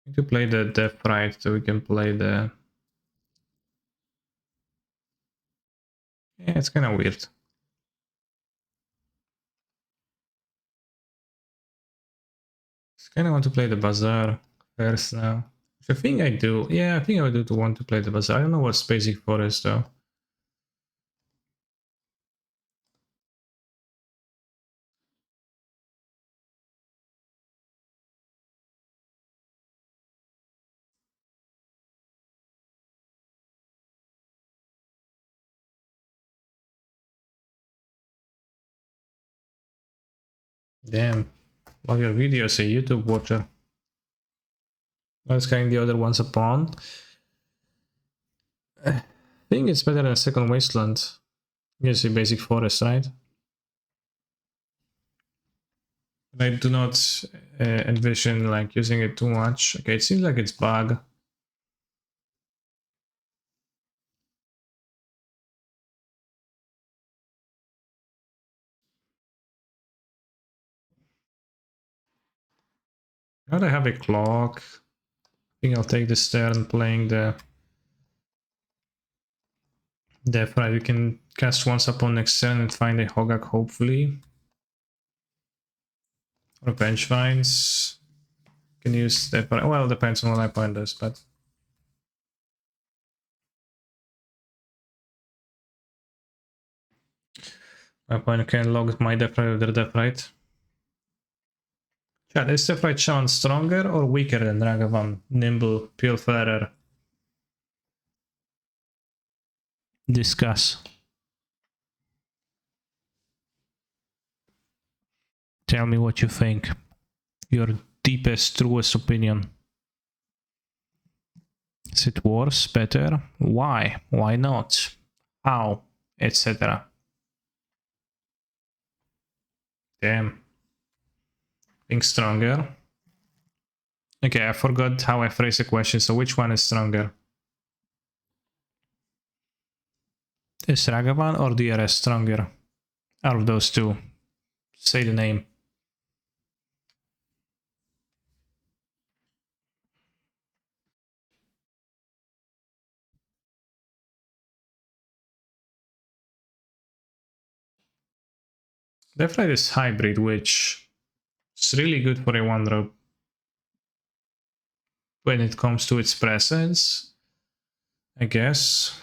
Need to play the Death Rite so we can play the... Yeah, it's kinda weird. Just kinda want to play the Bazaar first now. Which I think I do. Yeah, I think I do want to play the Bazaar. I don't know what's basic forest though. Damn. Love your videos, a YouTube watcher. Let's carrying the other ones upon. I think it's better than a second wasteland. You see basic forest, right? I do not envision like using it too much. Okay, it seems like it's bug. Now they have a clock. I think I'll take this turn playing the Death Ride. We can cast once upon next turn and find a Hogaak, hopefully. Or Vengevines. Can use Death Ride. Well, depends on what my opponent does, but. My opponent can log my Death Ride with their Death Ride. Chat, is Death Ride Shaman stronger or weaker than Ragavan, Nimble, Pilferer? Discuss. Tell me what you think. Your deepest, truest opinion. Is it worse, better? Why? Why not? How? Etc. Damn. Think stronger. Okay, I forgot how I phrased the question, so which one is stronger? Is Ragavan or DRS stronger? Out of those two. Say the name. Definitely this hybrid, which is really good for a 1-drop when it comes to its presence, I guess.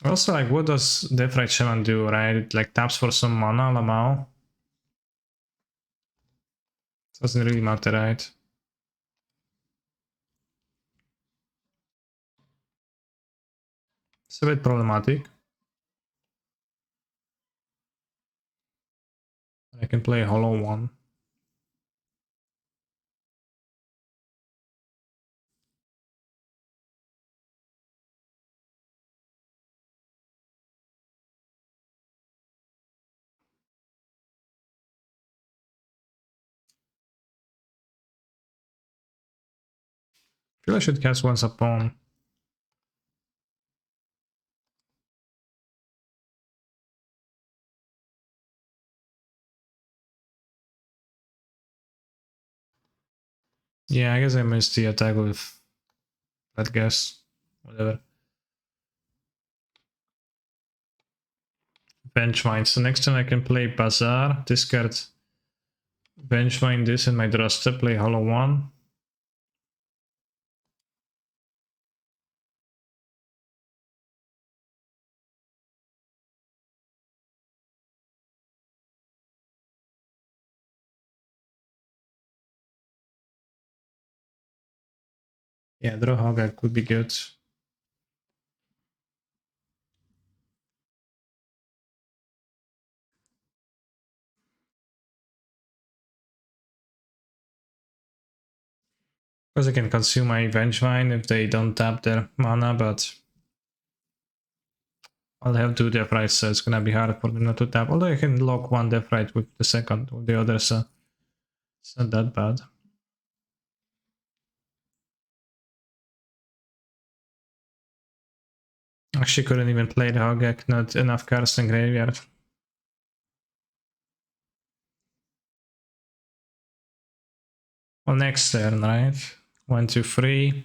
Also, like, what does Deathrite Shaman do, right? It, like, taps for some mana, Lamau. Doesn't really matter, right? It's a bit problematic. I can play Hollow one. I feel I should cast once upon. Yeah, I guess I missed the attack with that guess. Whatever. Vengevine. So next turn I can play Bazaar, discard Vengevine this and my Draster, play Hollow 1. Yeah, draw Hogaak could be good. Because I can consume my Vengevine if they don't tap their mana, but I'll have two Death Rights, so it's gonna be hard for them not to tap. Although I can lock one Death Right with the second or the other, so it's not that bad. Actually couldn't even play the Hogaak, not enough cards in graveyard. Well, next turn, right? 1, 2, 3,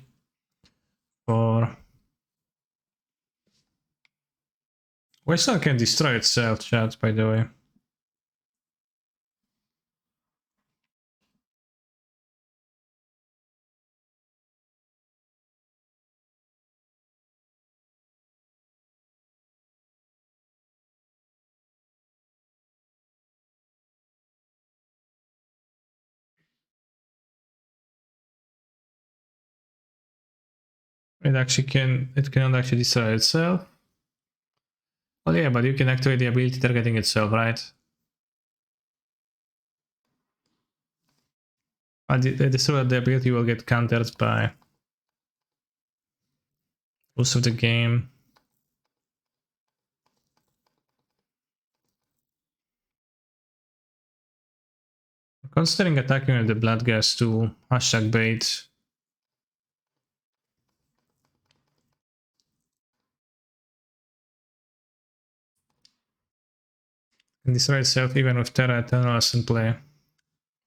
4. Wasteland can destroy itself, chat, by the way. It cannot actually destroy itself. Well, yeah, but you can activate the ability targeting itself, right? But the destroy the ability will get countered by most of the game. Considering attacking with the blood gas to hashtag bait. Can destroy itself even with Terra Eternals in play.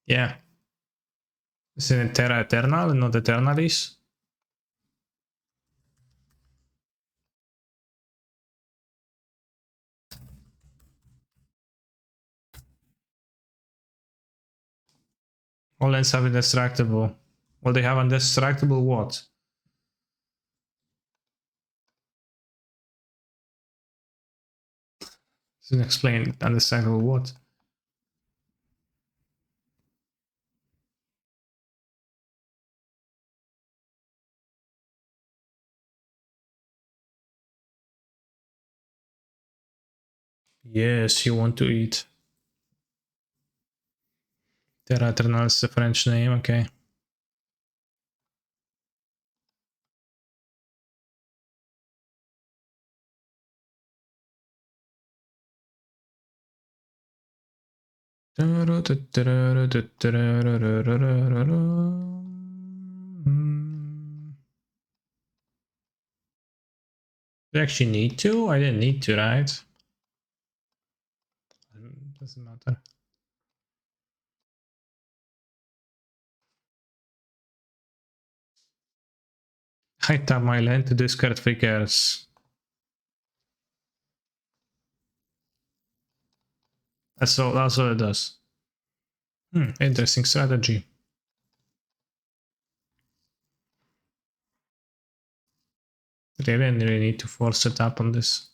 Yeah. Isn't it Terra Eternal and not Eternalis? All lands have indestructible. Well, they have indestructible what? Doesn't explain indestructible what. Yes, you want to eat. Terra Eternal is the French name, okay. Do you actually need to? I didn't need to, right? Doesn't matter. I tap my land to discard 3 cards. That's all it does. Interesting strategy. But I didn't really need to force it up on this.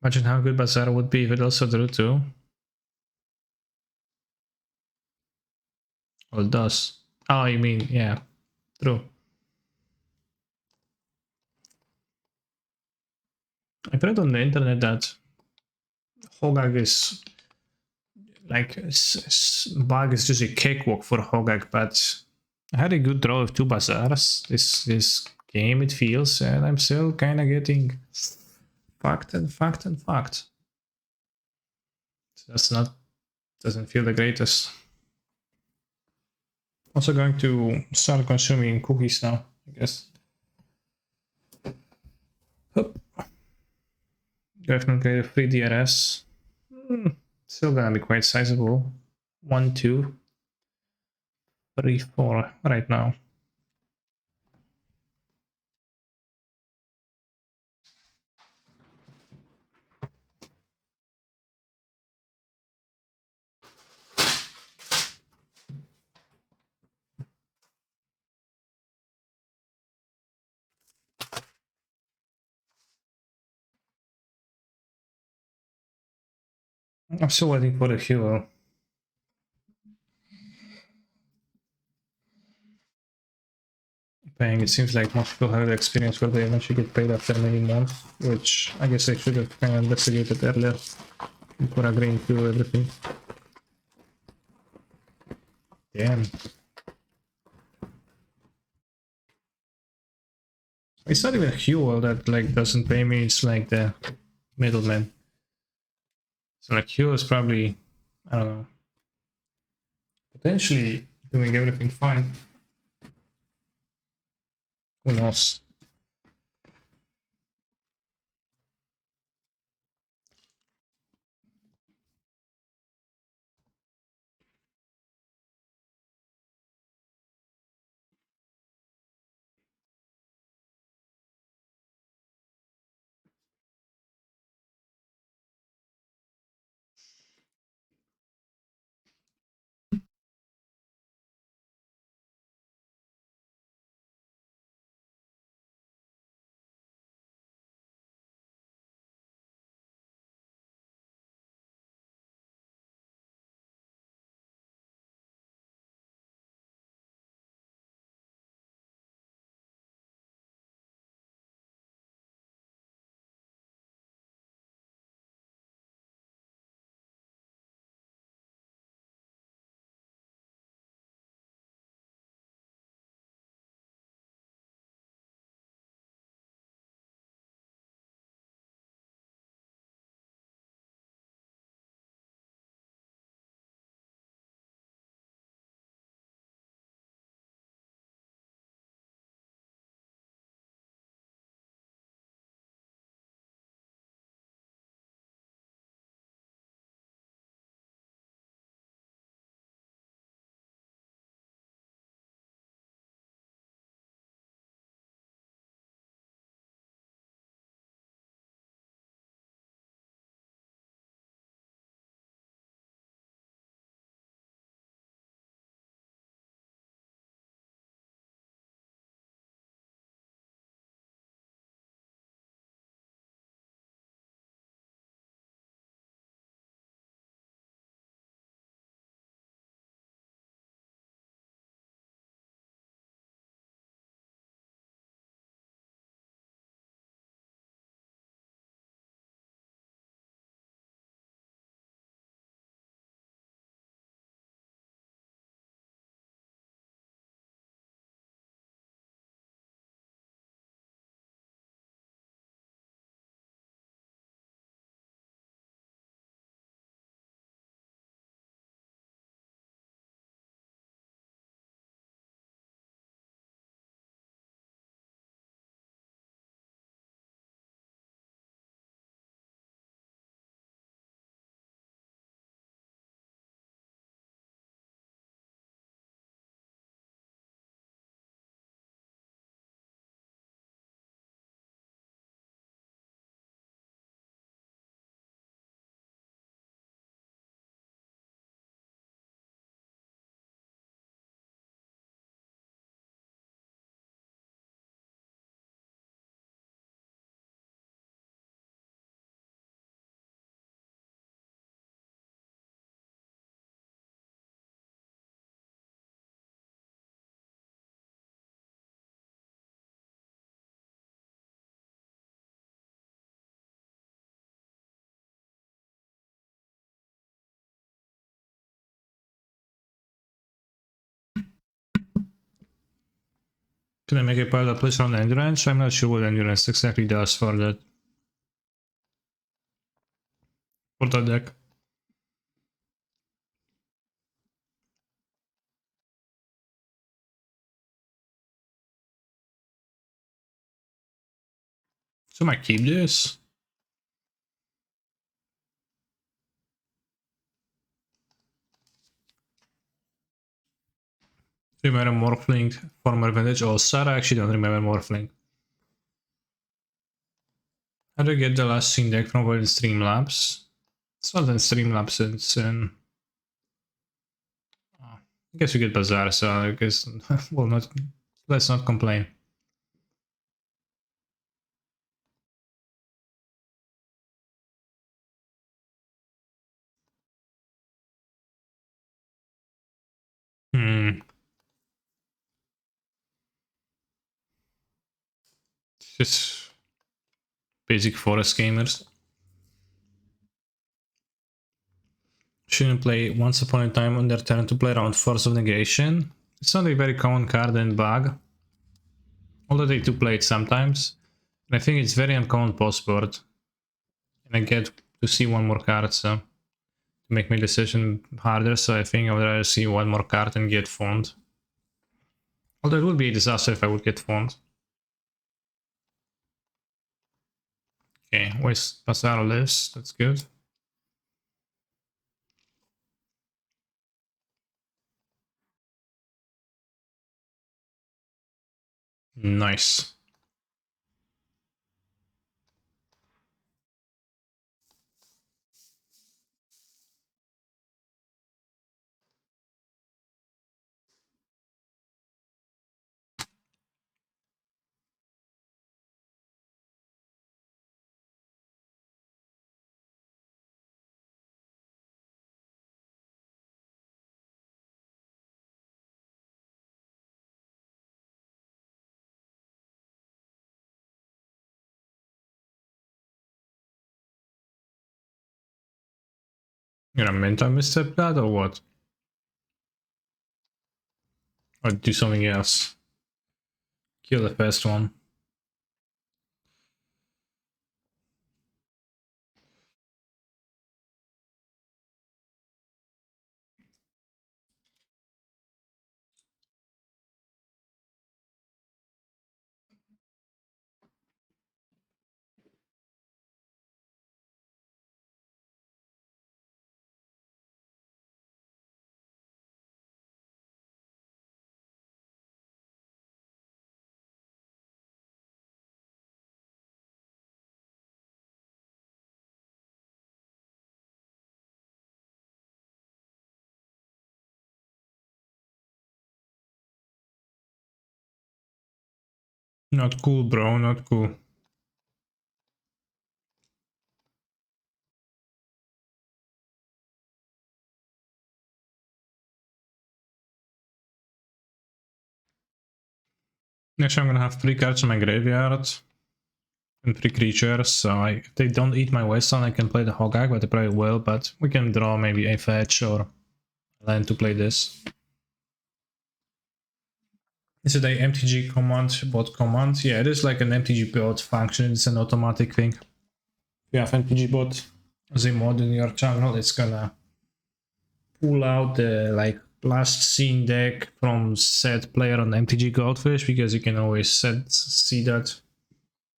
Imagine how good Bazaar would be if it also drew too. Oh, it does. Oh, you mean, yeah, true. I've read on the internet that Hogaak is like Bug is just a cakewalk for Hogaak, but I had a good draw of 2 Bazaars this game, it feels, and I'm still kind of getting fucked. That's not, doesn't feel the greatest. Also going to start consuming cookies now, I guess. Hup. Definitely a free DRS. Still gonna be quite sizable. 1, 2, 3, 4 right now. I'm still waiting for the hero. Paying, it seems like most people have the experience where they eventually get paid after many months, which I guess I should have kind of investigated earlier before agreeing to everything. Damn. It's not even Huel that like doesn't pay me, it's like the middleman. So like Huel is probably, I don't know, potentially doing everything fine. Who knows? Can I make a pile that plays around endurance? I'm not sure what endurance exactly does for that. For that deck. So I might keep this. Remember Morphling, former vintage All-Star? I actually don't remember Morphling. How do I get the last scene deck from Void Streamlabs? It's not in Streamlabs, it's in... I guess we get Bazaar, so I guess... well, not... let's not complain. Just basic forest gamers. Shouldn't play Once Upon a Time on their turn to play around Force of Negation. It's not a very common card in Bug, although they do play it sometimes. And I think it's very uncommon post board. And I get to see one more card, so to make my decision harder, so I think I would rather see one more card and get Fond. Although it would be a disaster if I would get Fond. Okay, West Passaro lives, that's good. Nice. You're gonna mental misstep that or what? Or do something else? Kill the first one. Not cool, bro, not cool. Next I'm gonna have 3 cards in my graveyard. And 3 creatures, so if they don't eat my wasteland I can play the Hogaak, but they probably will, but we can draw maybe a fetch or land to play this. Is it a MTG command, bot command? Yeah, it is like an MTG bot function, it's an automatic thing. If you have MTG bot as a mod in your channel, it's gonna pull out the like last seen deck from said player on MTG Goldfish, because you can always see that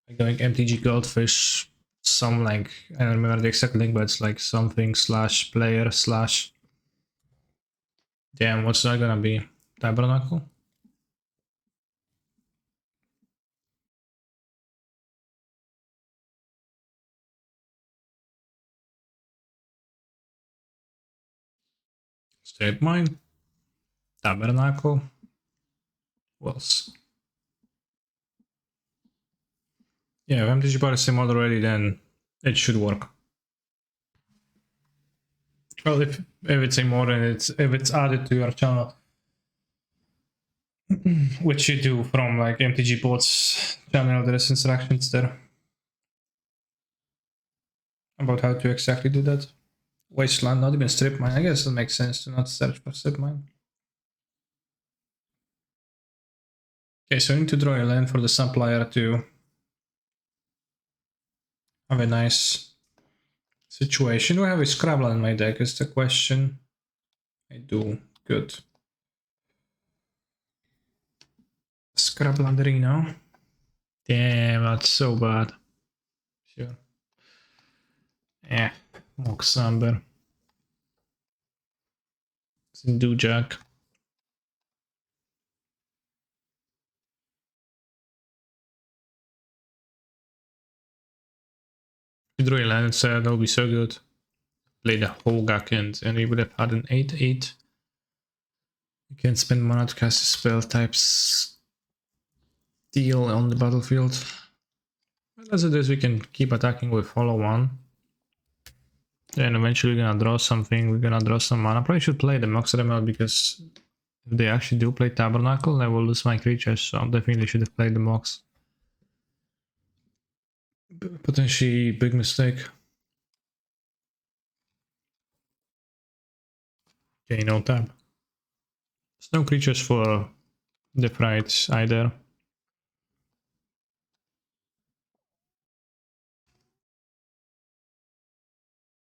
by going MTG Goldfish, some like, I don't remember the exact link, but it's like something slash player slash, damn, what's that gonna be? Tabernacle? Straight mine? Tabernacle? What else? Yeah, if MTG bar is sim already, then it should work. Well, if it's a mod and if it's added to your channel, which you do from like MTG bots channel, there is instructions there about how to exactly do that. Wasteland, not even strip mine. I guess it makes sense to not search for strip mine. Okay, so I need to draw a land for the supplier to have a nice situation. Do I have a Scrabble in my deck is the question. I do. Good. Scrabble Andrino. Damn, that's so bad. Sure. Yeah, Mox Amber. Do Jack. If you drew a land instead, that would be so good. Play the Hogaak and we would have had an 8-8. You can spend mana to cast a spell types deal on the battlefield. As it is, we can keep attacking with Hollow One. Then eventually we're gonna draw something, we're gonna draw some mana. Probably should play the Mox them out because if they actually do play Tabernacle, I will lose my creatures, so I definitely should have played the Mox. Potentially big mistake. Okay, no tab. There's no creatures for the Frights either.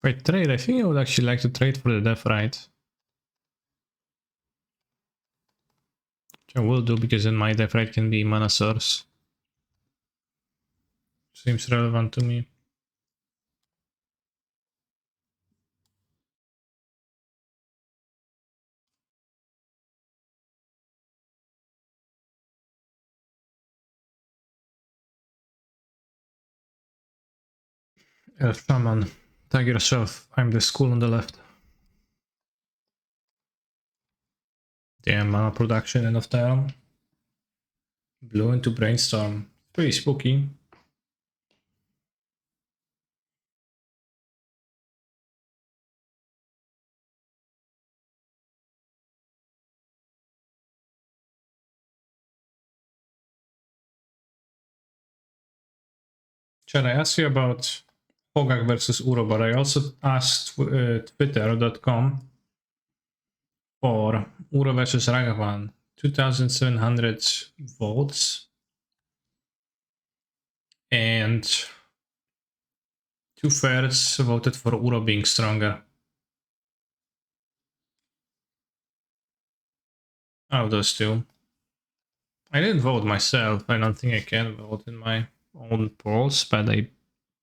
Wait, trade? I think I would actually like to trade for the Death Right. Which I will do because then my Death Right can be mana source. Seems relevant to me. Shaman, tag yourself. I'm the school on the left. Damn, mana production end of turn. Blue into Brainstorm. Pretty spooky. Chad, I asked you about Hogaak versus Uro, but I also asked twitter.com for Uro versus Ragavan. 2,700 votes. And 2/3 voted for Uro being stronger. Out of those two. I didn't vote myself. I don't think I can vote in my own polls, but I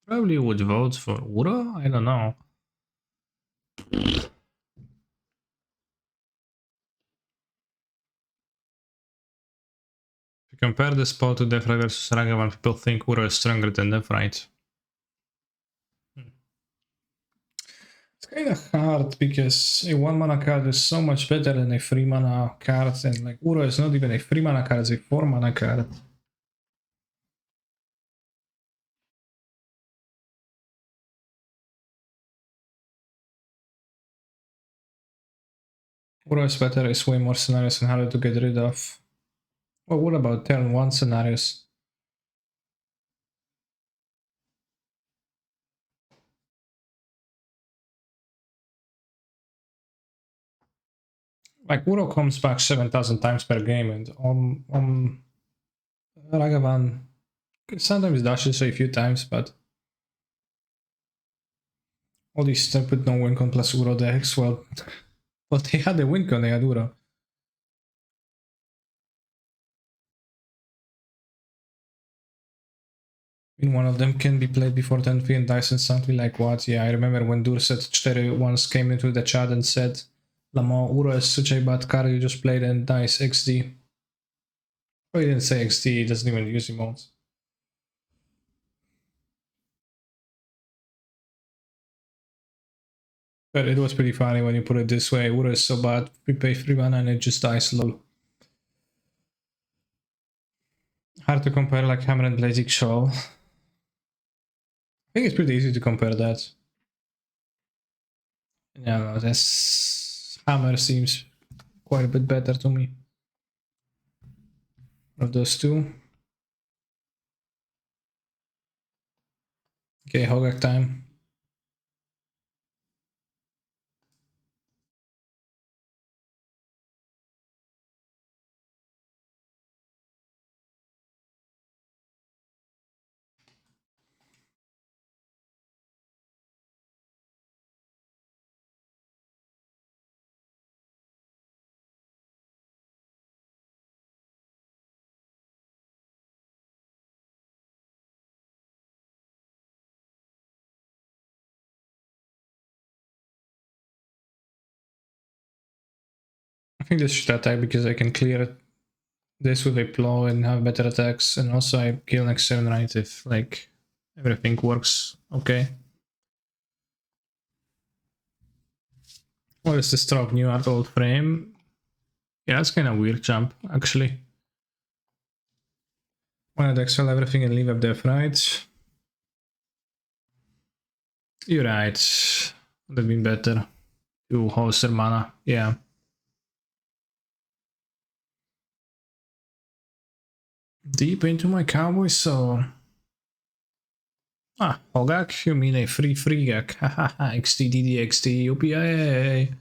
probably would vote for Uro. I don't know. If you compare the spot to Death Right versus Ragavan, people think Uro is stronger than Death Right. It's kind of hard because a 1 mana card is so much better than a 3 mana card, and like Uro is not even a 3 mana card, it's a 4 mana card. Uro is better, is way more scenarios and harder to get rid of. Well, what about turn 1 scenarios? Like Uro comes back 7,000 times per game, and on Ragavan sometimes dashes a few times, but all these stupid no win con plus Uro decks, well, they had a win con, they had Uro. I mean, one of them can be played before 10p and dice instantly, like what? Yeah, I remember when Durset 4 once came into the chat and said, Lamo, Uro is such a bad card, you just played and dice XD. Oh, he didn't say XD, he doesn't even use emotes. But it was pretty funny when you put it this way. Uro is so bad, we pay 3 mana and it just dies lol. Hard to compare like Hammer and Blazing Shoal. I think it's pretty easy to compare that. Yeah, this Hammer seems quite a bit better to me. Of those two. Okay, Hogaak time. I think this should attack because I can clear this with a plow and have better attacks, and also I kill next 7 right if like everything works okay. What is this drop? New art, old frame? Yeah, that's kind of weird jump, actually. Wanna exile everything and leave up depth, right? You're right. Would have been better. To host their mana, yeah. Deep into my cowboy soul. Ah, Hogaak? You mean a free Gaak? Hahaha, XTDD, UPA.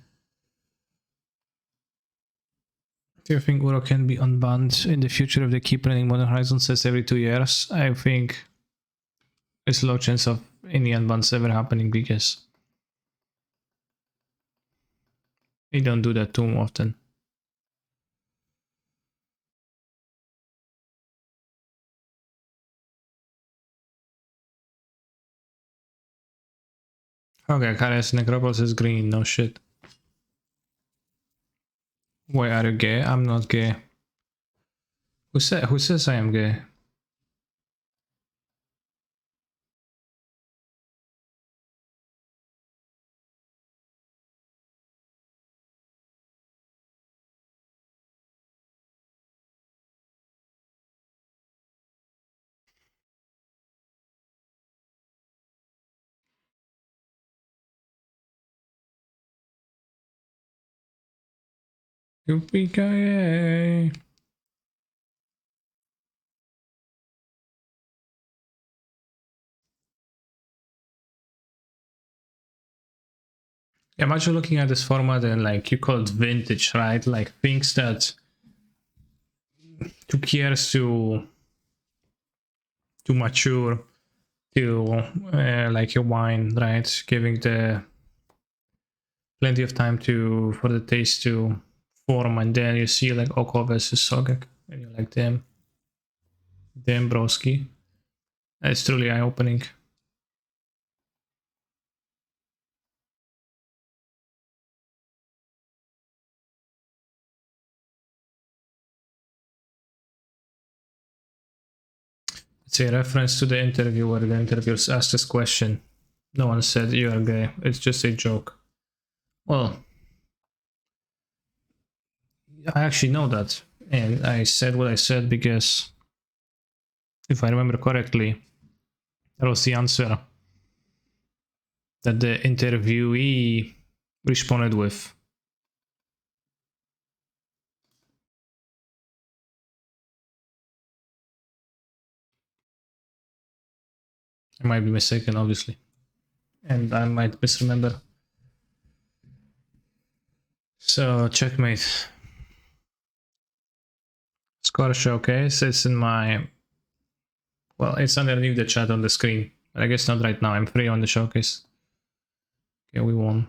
Do you think Uro can be unbanned in the future if they keep running Modern Horizon sets every 2 years? I think there's low chance of any unbans ever happening because they don't do that too often. Okay, Karius Necropolis is green, no shit. Why are you gay? I'm not gay. Who says I am gay? Yippee-ki-yay! Yeah, imagine looking at this format and like you call it vintage, right? Like things that took years to mature, to like a wine, right? Giving the plenty of time for the taste to form, and then you see like Oko versus Sogek, and you're like, damn broski. It's truly eye-opening. It's a reference to the interview where the interviewers asked this question. No one said you are gay. It's just a joke. Well, I actually know that, and I said what I said because, if I remember correctly, that was the answer that the interviewee responded with. I might be mistaken, obviously, and I might misremember. So, checkmate. Score showcase. It's in my. Well, it's underneath the chat on the screen, but I guess not right now. I'm free on the showcase. Okay, we won.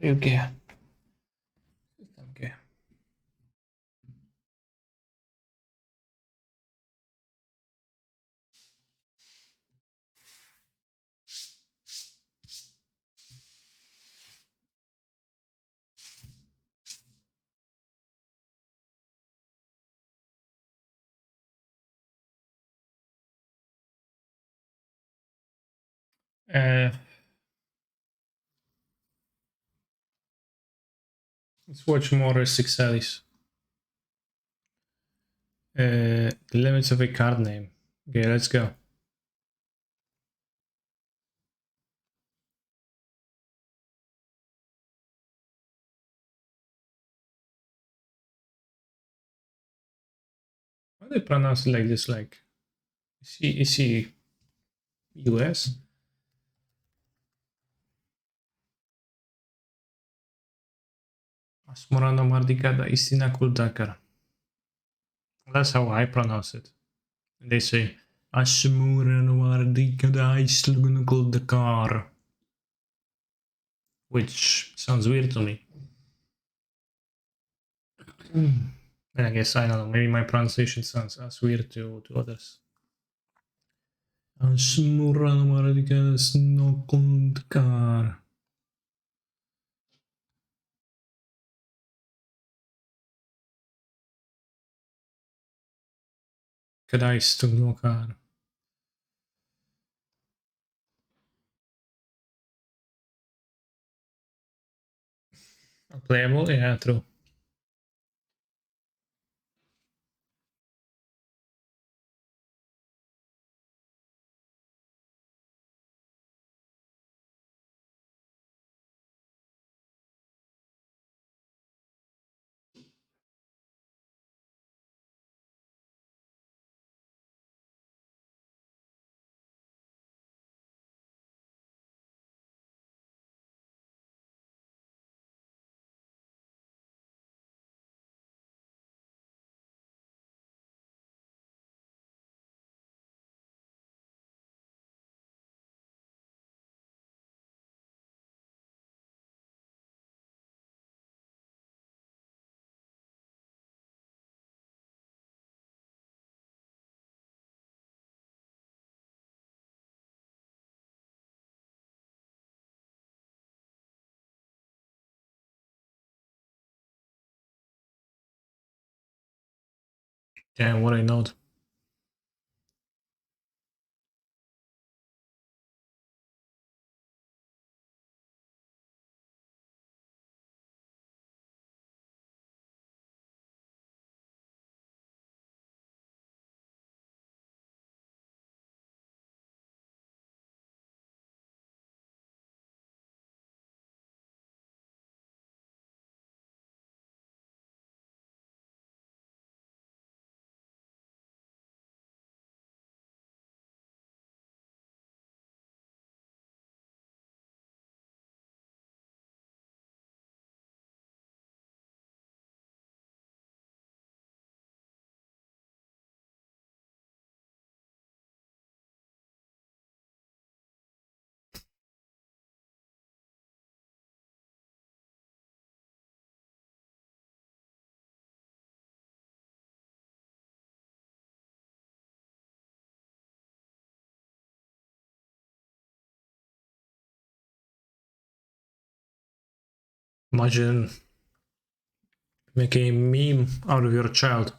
Okay. Okay. Let's watch more 6 Alice. The limits of a card name. Okay, let's go. How do they pronounce it like this? Like, is he US? Asmorano Mardikada Istina Kuldakar. That's how I pronounce it. And they say Asmorano Mardikada Istina Kuldakar. Which sounds weird to me. And I guess, I don't know, maybe my pronunciation sounds as weird to others. Asmurano Maradikas no Kundkar. Kadais Tugnokar. Playable? Yeah, true. Damn, what I know. Imagine making a meme out of your child.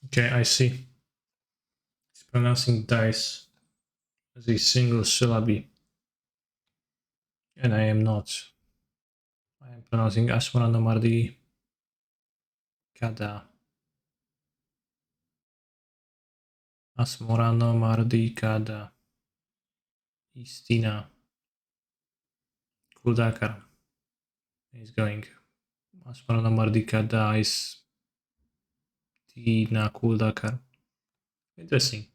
Okay, I see. He's pronouncing dice as a single syllable. And I am not. I am pronouncing Asmarano Mardi Kada. Asmorano Mardi Kada. Istina. Kuldakar. He's going. Asmorano Mardi Kada is Tina Kuldakar. Interesting.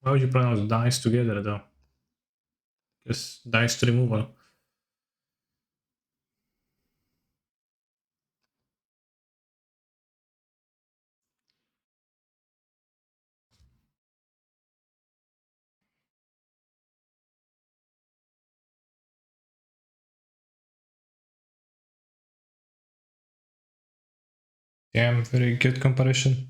Why would you pronounce dice together though? Because dice removal. Damn, very good comparison.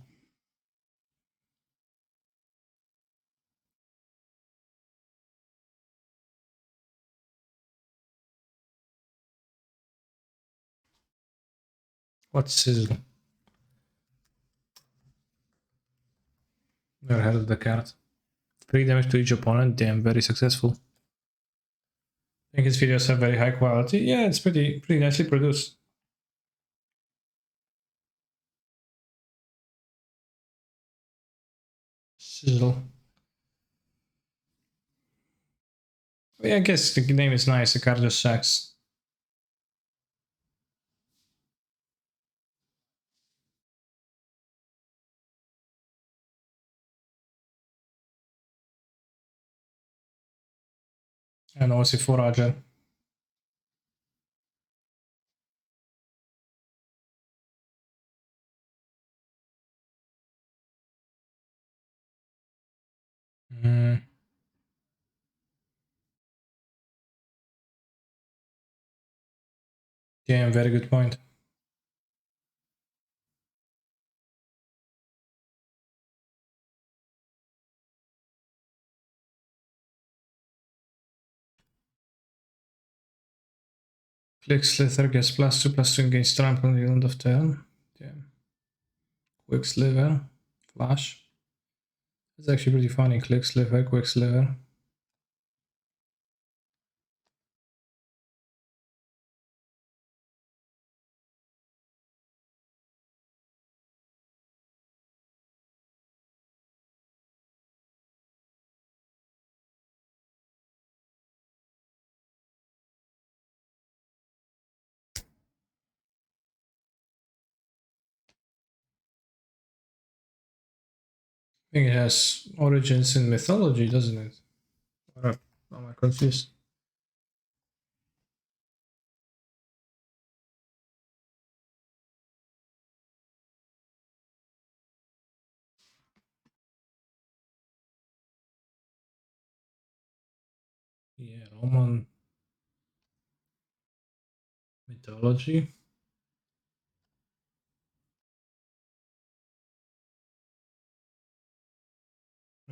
What's sizzle? Never heard of the card. 3 damage to each opponent. Damn, very successful. I think his videos have very high quality. Yeah, it's pretty nicely produced. Sizzle. Yeah, I guess the name is nice. The card just sucks. En ovo si forager. Damn, very good point. Click Slither gets +2/+2 against trample on the end of turn. Damn. Quick Sliver. Flash. It's actually pretty funny. Click Sliver, Quick Sliver. I think it has origins in mythology, doesn't it? Or am I confused? Yeah, Roman mythology.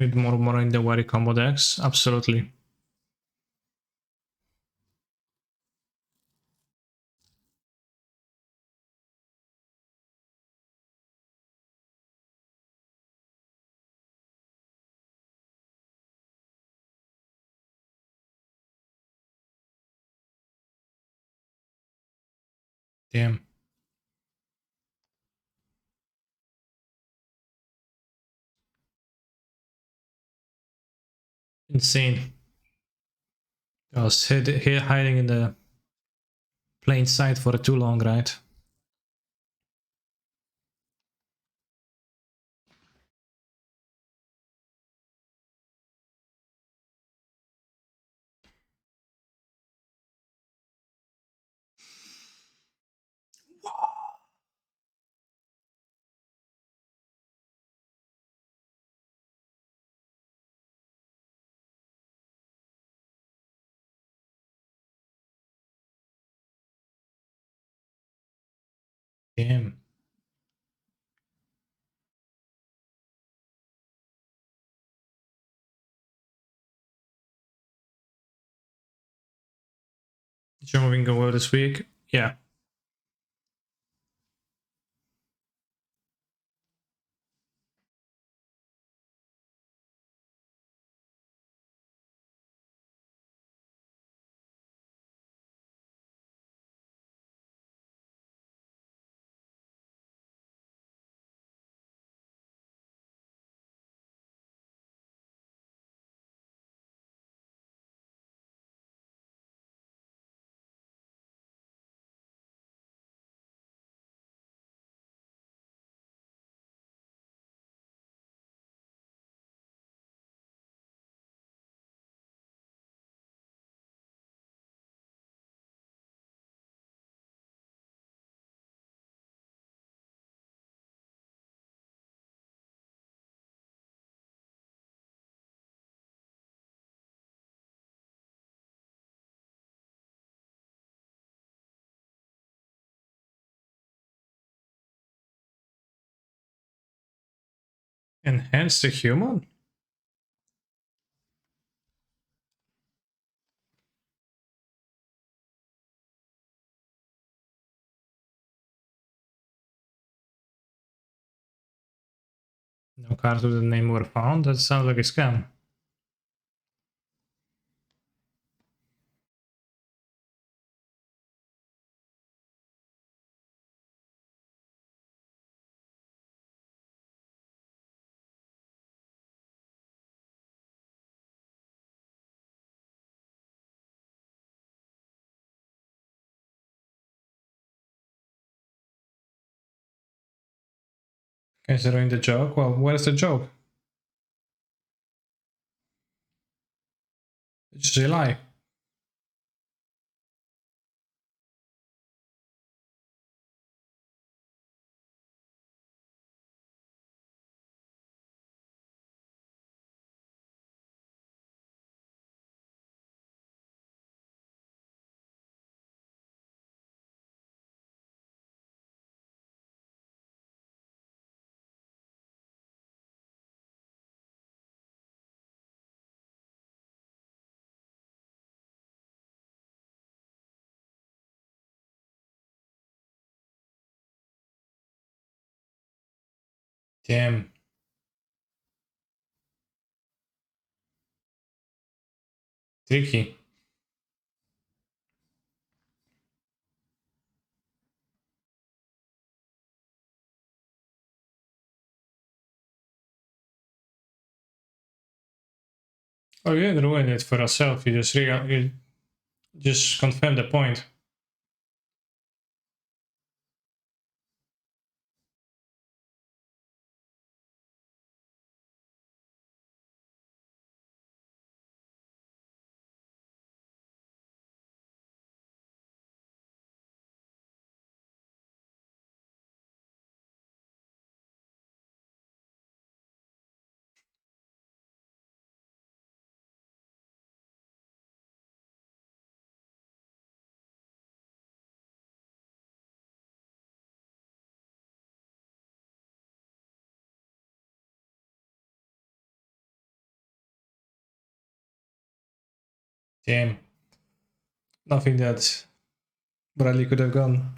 Read more in the Wari combo decks. Absolutely. Damn. Insane. I was here hiding in the plain sight for too long, right? Damn. You're moving over this week? Yeah. Enhance the human? No cards with the name were found? That sounds like a scam. Considering the joke? Well, where's the joke? It's just a lie. Damn. Tricky. Oh, you didn't ruin it for yourself. You just confirm the point. Damn. Nothing that Bradley could have done.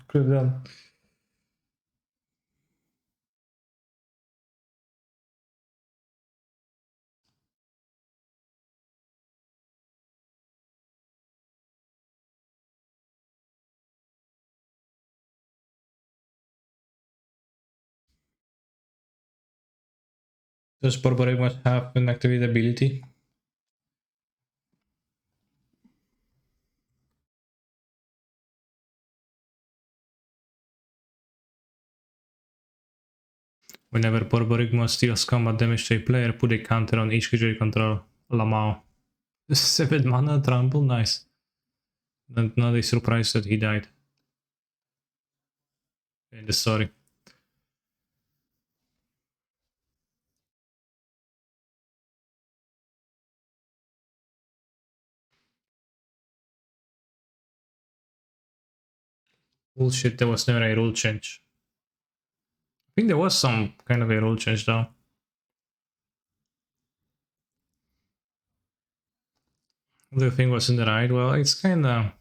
Does Borborek must have an activate ability? Whenever Borborygma steals combat damage to a player, put a counter on each creature you control. Lamau. 7 mana, trample, nice. Not a surprise that he died. In the story. Bullshit, there was never a rule change. I think there was some kind of a rule change though. The thing was in the right. Well, it's kinda,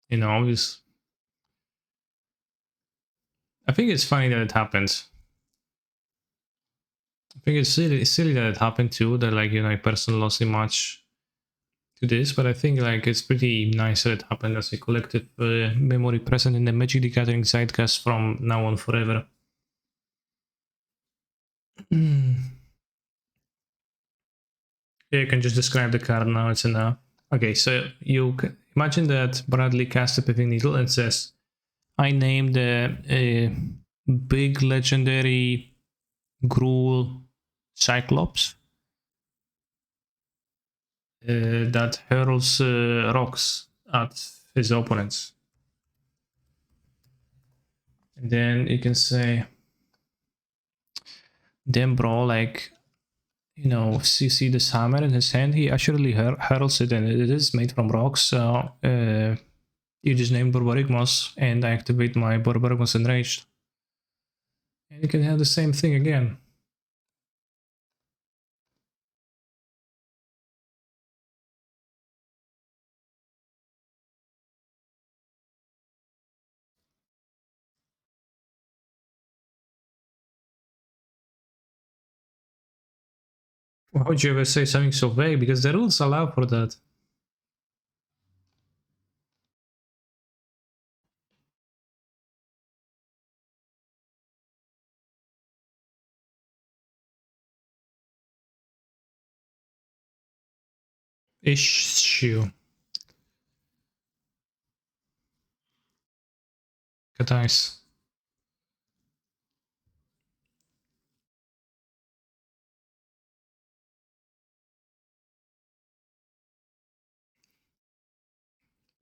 you know, obvious. I think it's funny that it happens. I think it's silly that it happened too, that like, you know, a person lost a match to this, but I think like it's pretty nice that it happened as a collective memory present in the Magic the Gathering Zeitgeist from now on forever. Yeah, you can just describe the card now, it's enough. Okay, so you imagine that Bradley casts a Pithing Needle and says, I named a big legendary Gruul Cyclops that hurls rocks at his opponents. And then you can say, damn bro, like, you know, you see this hammer in his hand, he actually hurls it and it is made from rocks, so you just name Borborygmos and I activate my Borborygmos Enraged. And you can have the same thing again. Why would you ever say something so vague? Because the rules allow for that. Issue. Katice.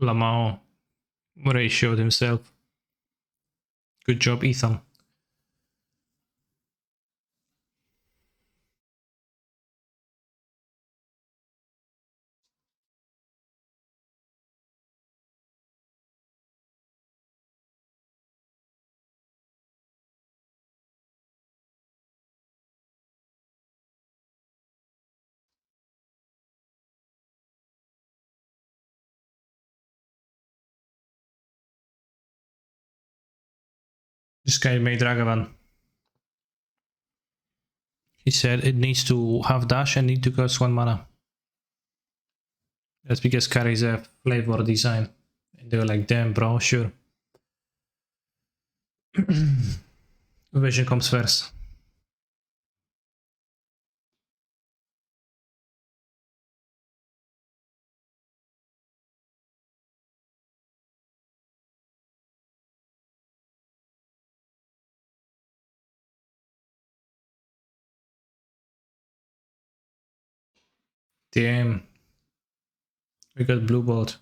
Lamau. Ray showed himself. Good job, Ethan. This guy made Ragavan. He said it needs to have dash and need to cost 1 mana. That's because carries a flavor design. And they were like, damn bro, sure. Vision comes first. Damn. We got blue bolt.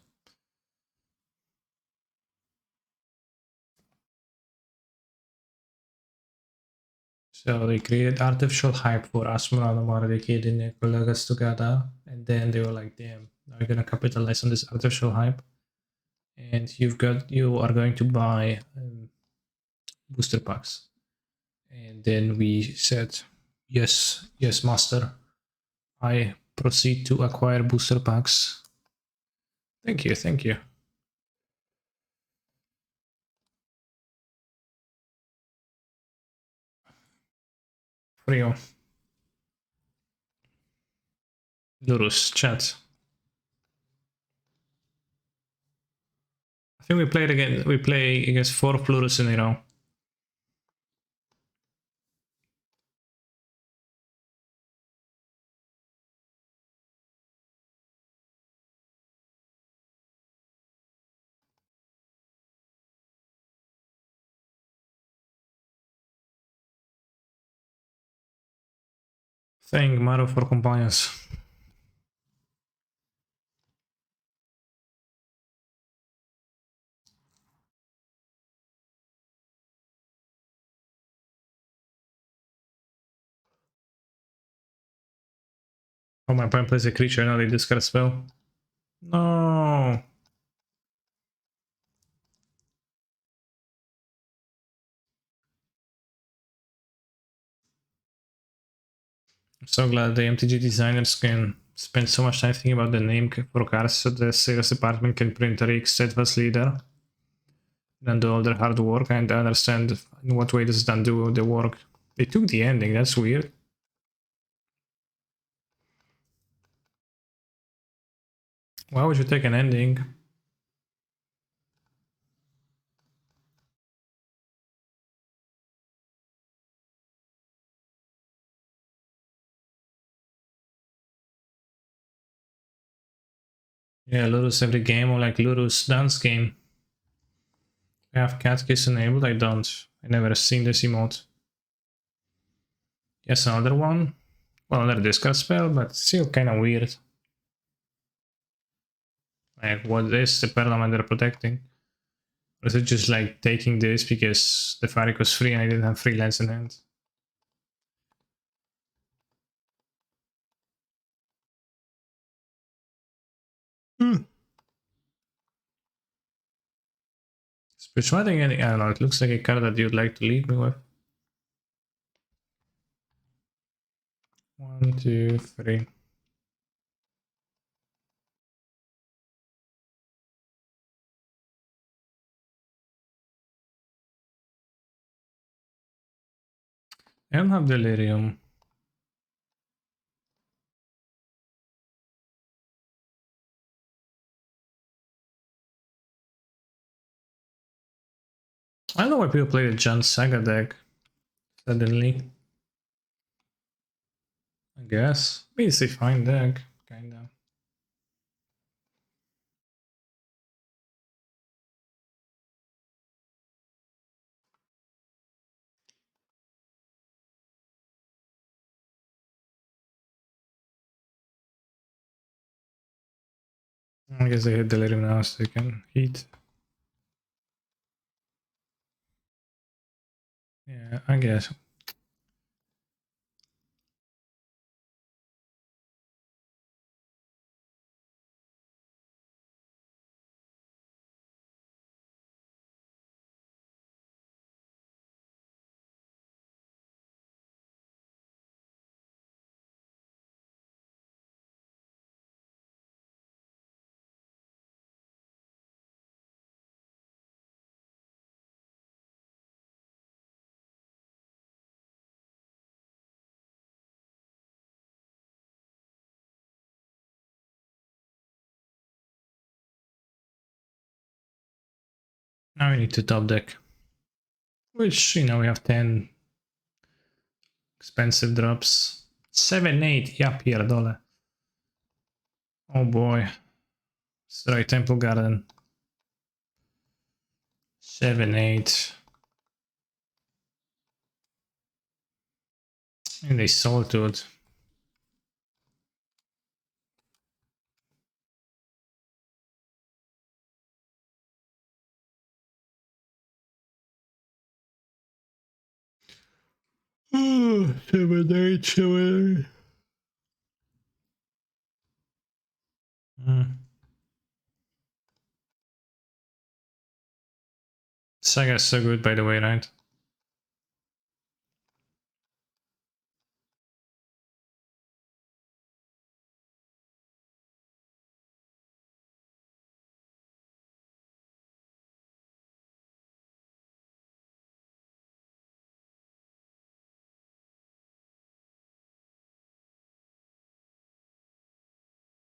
So they created artificial hype for Asmara and Maradiki and their colleagues together. And then they were like, damn, now we're gonna capitalize on this artificial hype. And you are going to buy booster packs. And then we said, yes, yes, master. I proceed to acquire booster packs. Thank you, thank you. Frio. Lurus, chat. I think we played again. We play against 4 Plurus in a row. Thank Maru for compliance. Oh, my opponent plays a creature, now they discard a spell. No. I'm so glad the MTG designers can spend so much time thinking about the name for cards so the sales department can print a Rick Steadfast leader. Then do all their hard work and understand in what way does that do the work. They took the ending, that's weird. Why would you take an ending? Yeah, Ludus every game, or like Ludus dance game. I have cat kiss enabled, I don't. I never seen this emote. Yes, another one. Well, another discard spell, but still kinda weird. Like, what is the permanent they're protecting? Or is it just like taking this because the Farik was free and I didn't have free lands in hand? Spirituality, I don't know, it looks like a card that you'd like to leave me with. 1, 2, 3. I don't have Delirium. I don't know why people play the Jan Saga deck suddenly. I guess. I mean, it's a fine deck, kinda. I guess they hit Delirium now so they can heat. Yeah, I guess. Now we need to top deck. Which, you know, we have 10 expensive drops. 7-8, ja pierdolę. Oh boy. Sorry, Temple Garden. 7-8. And they sold to it. Oh, 7-8, 7-8. Saga's so good, by the way, right?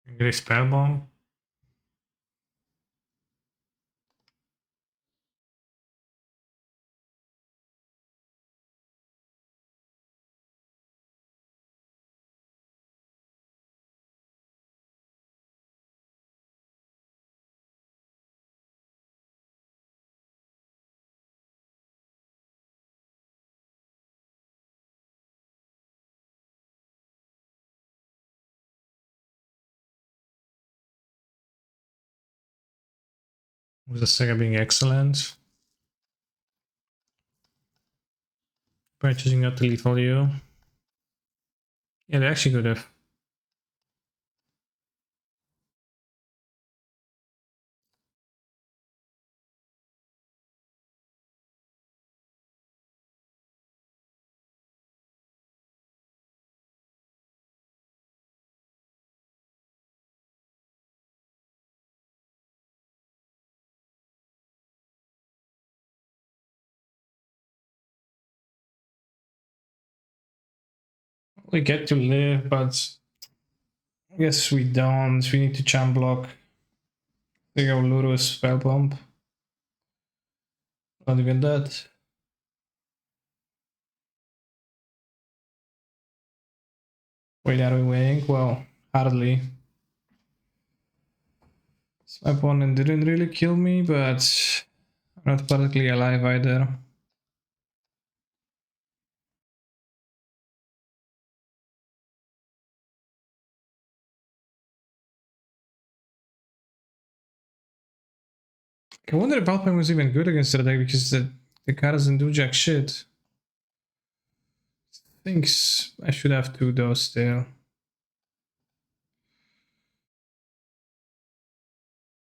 English Spellbomb. With the Saga being excellent. Purchasing not to lethal you. Yeah, they actually could have. We get to live, but I guess we don't. We need to champ block. They go Ludo's Spellbomb. Not even that. Wait, are we winning? Well, hardly. My opponent didn't really kill me, but I'm not particularly alive either. I wonder if Alpine was even good against the deck because the card doesn't do jack shit. Thinks I should have two though still.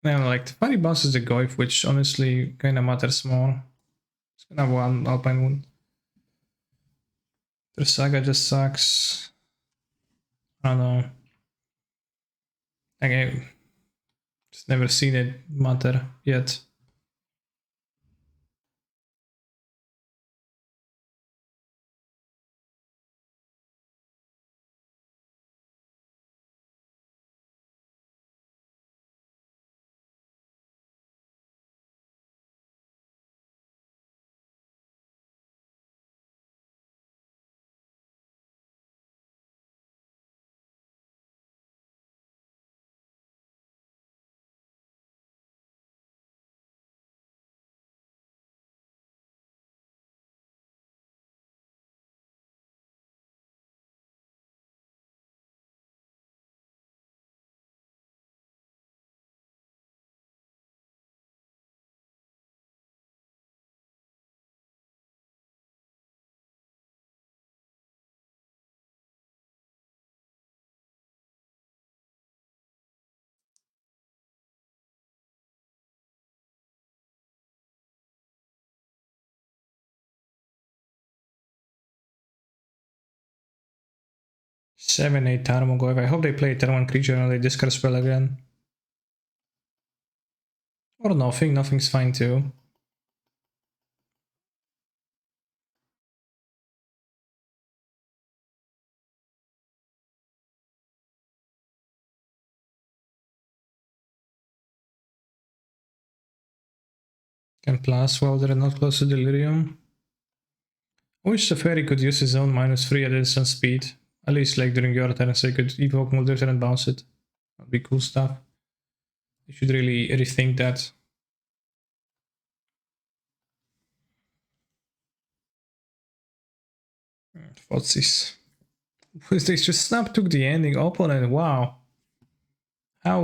Now, like the funny boss is the Goif, which honestly kinda matters more. It's gonna have one Alpine wound. The Saga just sucks. I don't know. Like, I just never seen it matter yet. Seven, eight Tarmogoyf. I hope they play turn one creature and they discard spell again. Or nothing, nothing's fine too. Can plus while they're not close to delirium. I wish the fairy could use his own -3 at instant speed. At least like during your turn, so he could evoke multiple and bounce it. That'd be cool stuff. You should really rethink that. Footsies. They just snap took the ending opponent. Wow. How?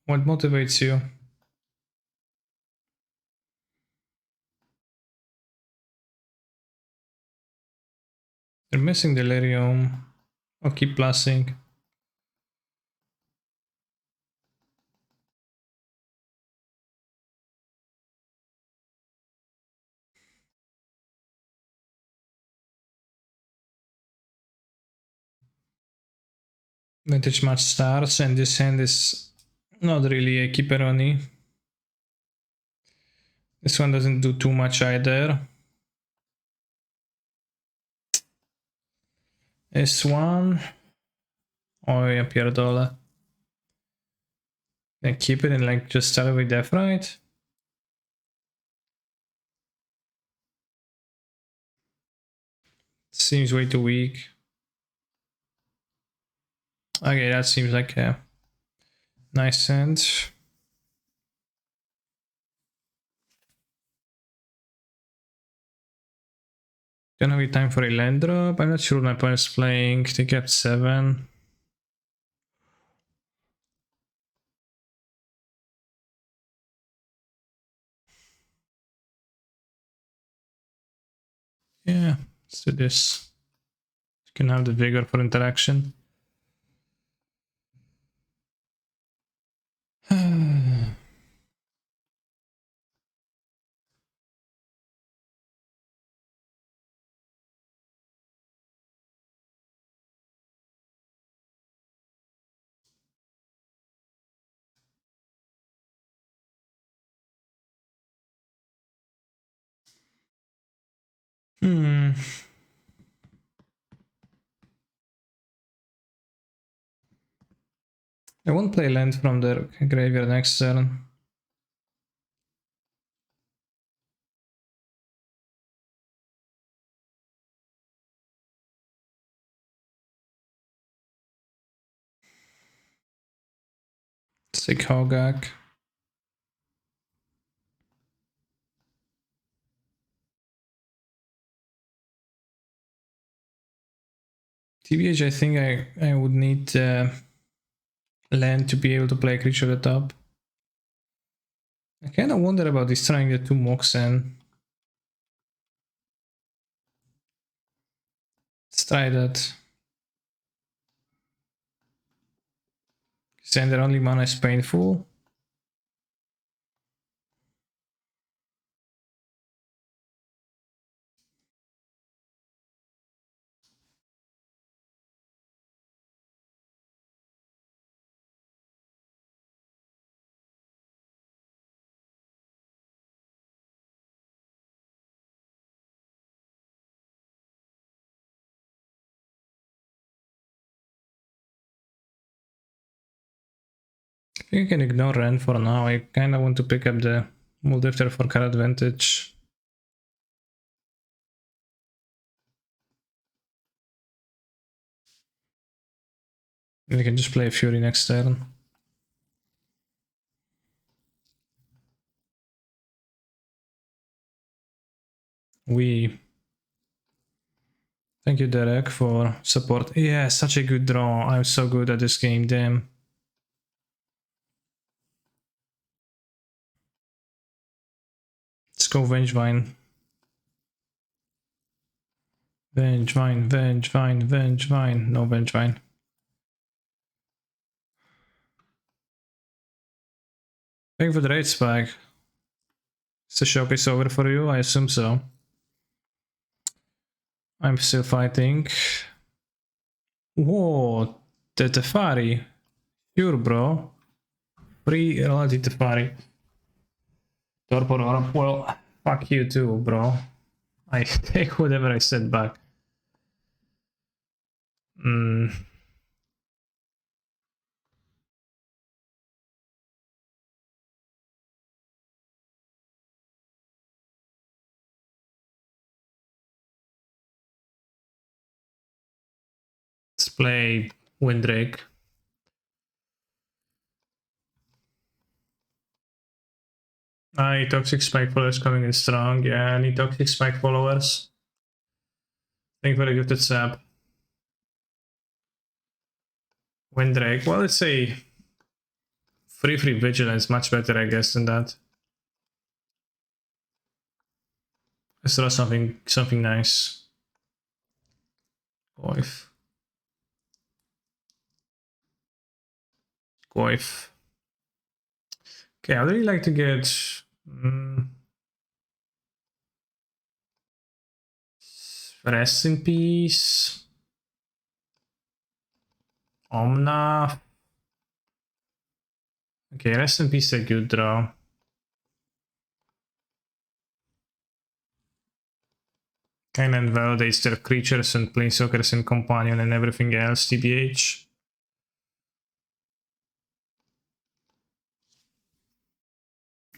What motivates you? They're missing delirium. I'll keep plusing. Vintage match stars, and this hand is not really a keeperoni. This one doesn't do too much either. This one. Oh yeah, Pierdola. Then keep it and like just start with death, right? Seems way too weak. Okay, that seems like a nice hand. Gonna be time for a land drop. I'm not sure what my opponent's playing. They kept 7. Yeah, let's do this. You can have the vigor for interaction. I won't play land from the graveyard next turn. Sick Hogaak. TBH, I think I would need land to be able to play a creature at the top. I kind of wonder about destroying the 2 Moxen. Let's try that. Saying their only mana is painful. I think I can ignore Ren for now. I kind of want to pick up the Multifter for card advantage. And we can just play a Fury next turn. Thank you, Derek, for support. Yeah, such a good draw. I'm so good at this game, damn. Let's go Vengevine. Vengevine, Vengevine, Vengevine. No Vengevine. Thank you for the raid spike. Is the showcase over for you? I assume so. I'm still fighting. Whoa, the Tefari. Sure, bro. Free Reality Tefari. Torpor, well, fuck you too, bro. I take whatever I said back. Let's play Windrake. Any toxic spike followers coming in strong. Yeah, any toxic spike followers. I think very good at Sab. Windrake. Well, let's say free vigilance, much better, I guess, than that. Let's draw something nice. Goif. Goif. Okay, I'd really like to get Rest in Peace. Omna. Okay, Rest in Peace is a good draw. Kind of validates their creatures and planeswalkers and companion and everything else, TBH.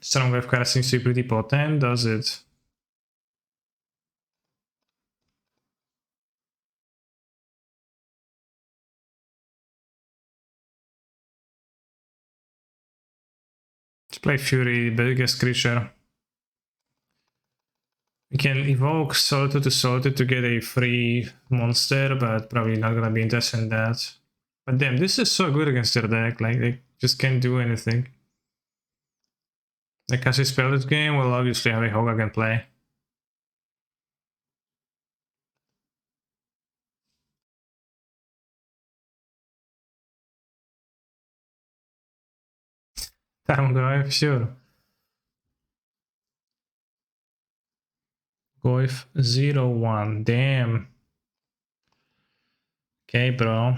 Strong wave card seems to be pretty potent, does it? Let's play Fury, biggest creature. We can evoke Solitude to Solitude to get a free monster, but probably not gonna be interested in that. But damn, this is so good against their deck, like they just can't do anything. Like as I spell this game, we'll obviously have a Hogaak in play. Time Goif, sure. Goif 0-1, damn. Okay, bro.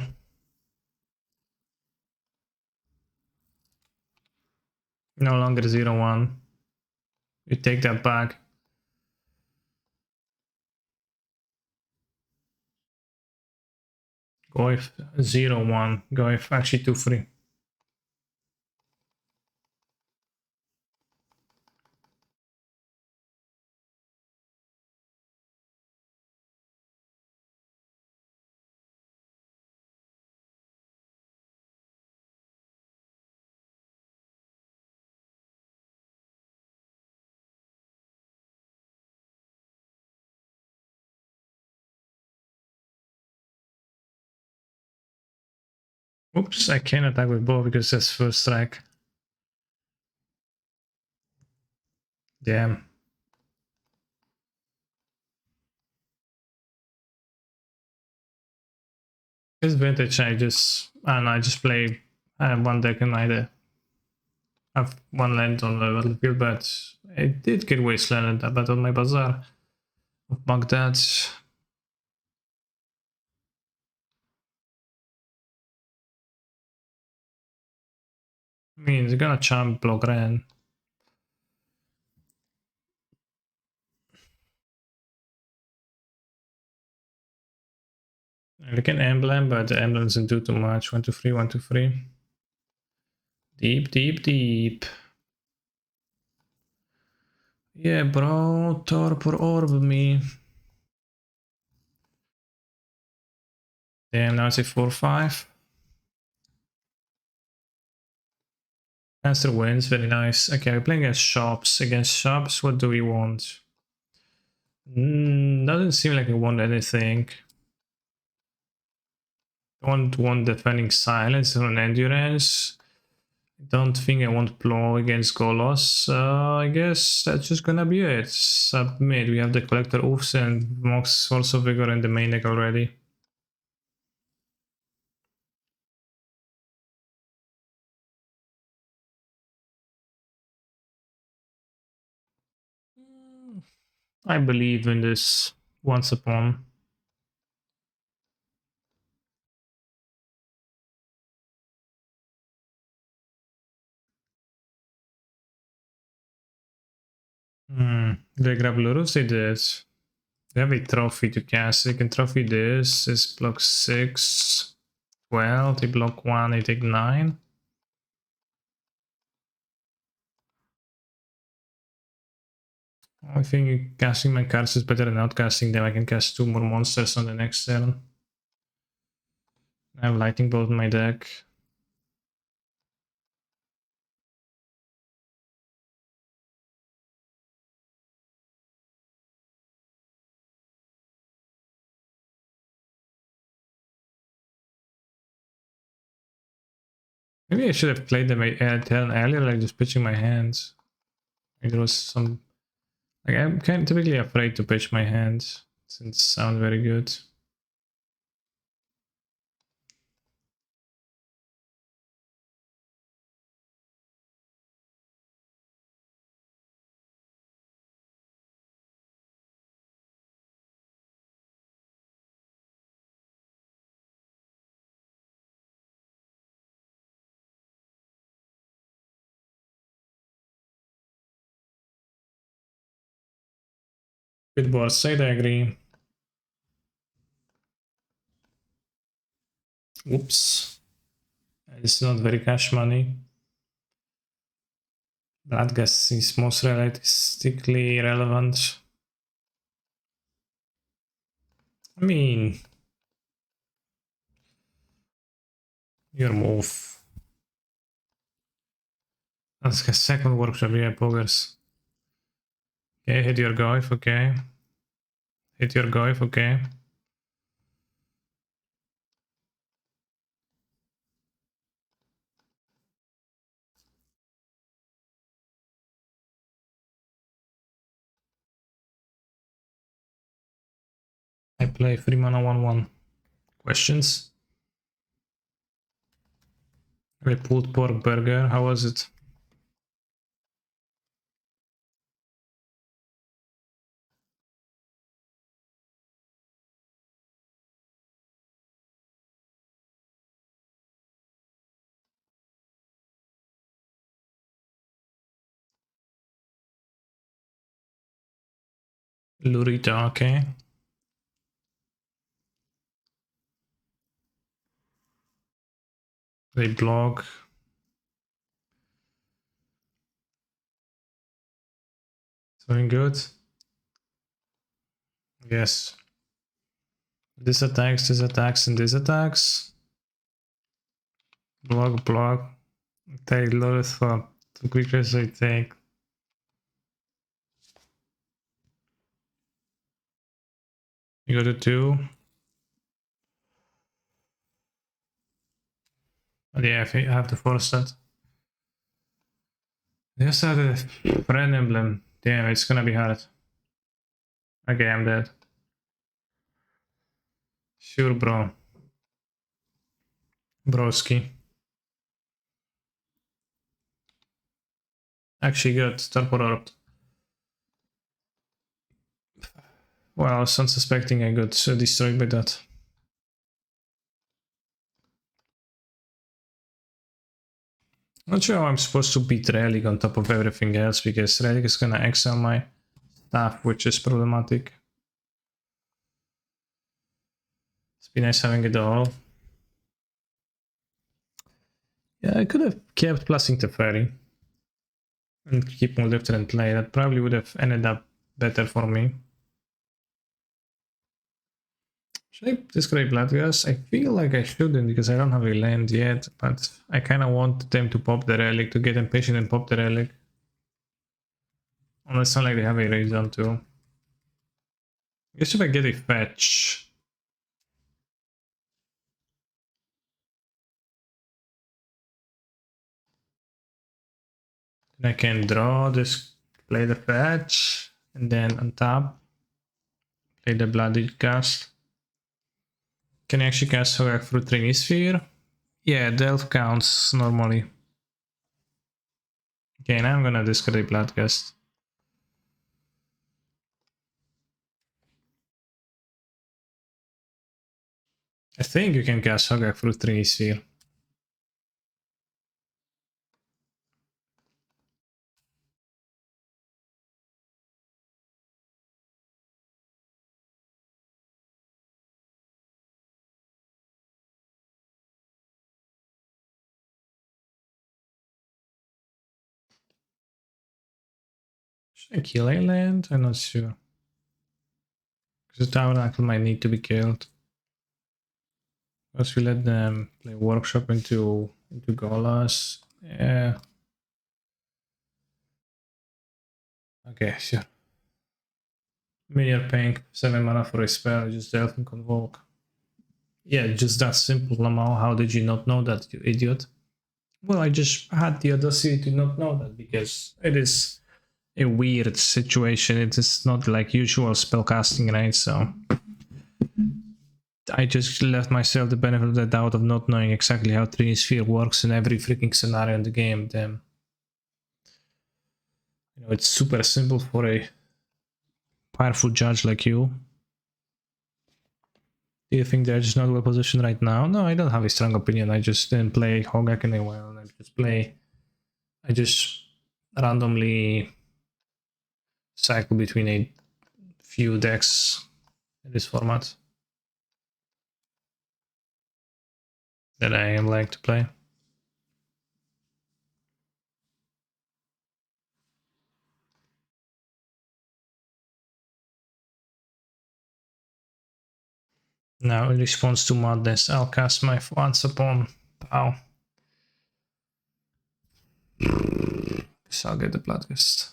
No longer 0-1. You take that back. Goif 0-1. Goif actually 2-3. Oops, I can't attack with bow because that's first strike. Damn. This vintage, I just play. I have one deck and I have one land on the battlefield, but I did get Wasteland at Battle on my Bazaar of Baghdad. I mean, they're gonna champ block Ren. I can emblem, but the emblem doesn't do too much. 1, 2, 3, 1, 2, 3. Deep, deep, deep. Yeah, bro, Torpor Orb me. Damn, now it's a 4-5. Master wins, very nice. Okay, we're playing against shops. Against shops, what do we want? Doesn't seem like we want anything. Don't want defending silence on endurance. Don't think I want Plow against Golos. I guess that's just gonna be it. Submit. We have the Collector Oofs and Mox Force of Vigor in the main deck already. I believe in this once upon. They grab Lurus, they did. They have a trophy to cast. They can trophy this. This blocks 6, 12. They block 1, they take 9. I think casting my cards is better than outcasting them. I can cast 2 more monsters on the next turn. I have lightning bolt in my deck. Maybe I should have played them turn earlier, like just pitching my hands. Like there was some. Like I'm kind of typically afraid to pitch my hands since sound very good. Good board side, I agree. Whoops. It's not very cash money. Blood gas is most realistically relevant. I mean, your move. That's a second workshop, yeah, poggers. Okay, hit your Goif, okay. Hit your Goif, okay. I play 3 mana 1/1. Questions? I pulled pork burger, how was it? Lurita, okay. They blog. Doing good? Yes. This attacks, and this attacks. Blog. Take loads for the quickest I take. You go to 2. But yeah, I have to force that. Just had a friend emblem. Damn, it's gonna be hard. Okay, I'm dead. Sure, bro. Broski. Actually good. Torpor Orb. Well, I was unsuspecting I got destroyed by that. Not sure how I'm supposed to beat Relic on top of everything else, because Relic is gonna exile my stuff, which is problematic. It's been nice having it all. Yeah, I could have kept plussing Teferi and keep Moldafter and play. That probably would have ended up better for me. Should I discard Bloodgas? I feel like I shouldn't because I don't have a land yet, but I kind of want them to pop the Relic, to get impatient and pop the Relic. Unless it's not like they have a reason to. I guess if I get a fetch. Then I can draw this, play the fetch, and then untap, play the Bloody Cast. Can I actually cast Hogaak through Trinisphere? Yeah, Delve counts normally. Okay, now I'm gonna discard a Bloodcast. I think you can cast Hogaak through Trinisphere. Should I kill a land? I'm not sure. Because the Tabernacle might need to be killed. First we let them play workshop into Golas. Yeah. Okay, sure. I mean, you're paying 7 mana for a spell, just Delphin Convoke. Yeah, just that simple, Lamau. How did you not know that, you idiot? Well, I just had the audacity to not know that because it is a weird situation. It is not like usual spellcasting, right? So I just left myself the benefit of the doubt of not knowing exactly how Trinisphere works in every freaking scenario in the game. Damn. You know, it's super simple for a powerful judge like you. Do you think they're just not well positioned right now? No, I don't have a strong opinion. I just didn't play Hogaak in a while. I just randomly cycle between a few decks in this format that I like to play. Now, in response to madness, I'll cast my Once Upon Pow. So I'll get the Bloodgust.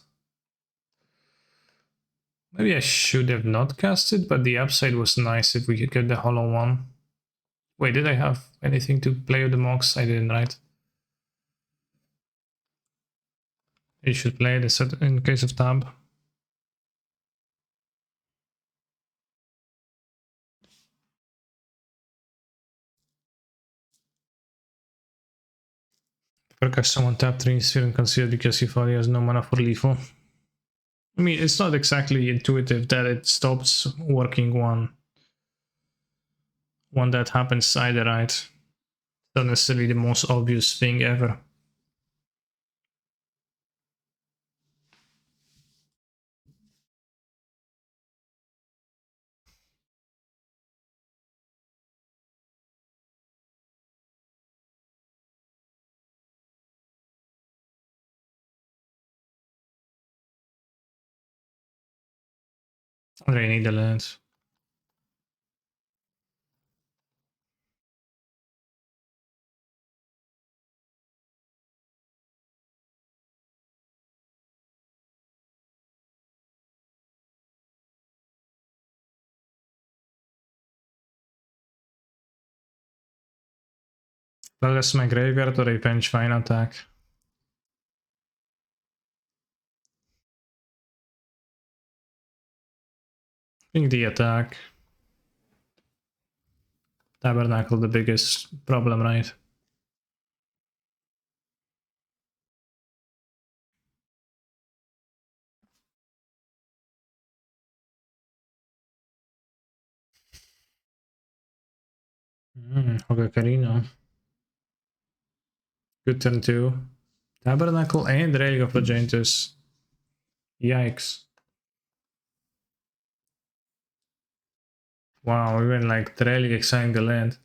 Maybe I should have not cast it, but the upside was nice if we could get the Hollow one. Wait, did I have anything to play with the Mox? I didn't, right? You should play this in case of Tab. Perhaps someone tap Trinisphere and consider because he thought he has no mana for lethal. I mean, it's not exactly intuitive that it stops working one that happens either, right? Not necessarily the most obvious thing ever. I need the lands. Well, that's my graveyard or Revenge Fine attack. I think the attack. Tabernacle the biggest problem, right? Hogaak. Good turn 2. Tabernacle and Relic of Legentus. Yikes. Wow, even like the Relic exiling the land.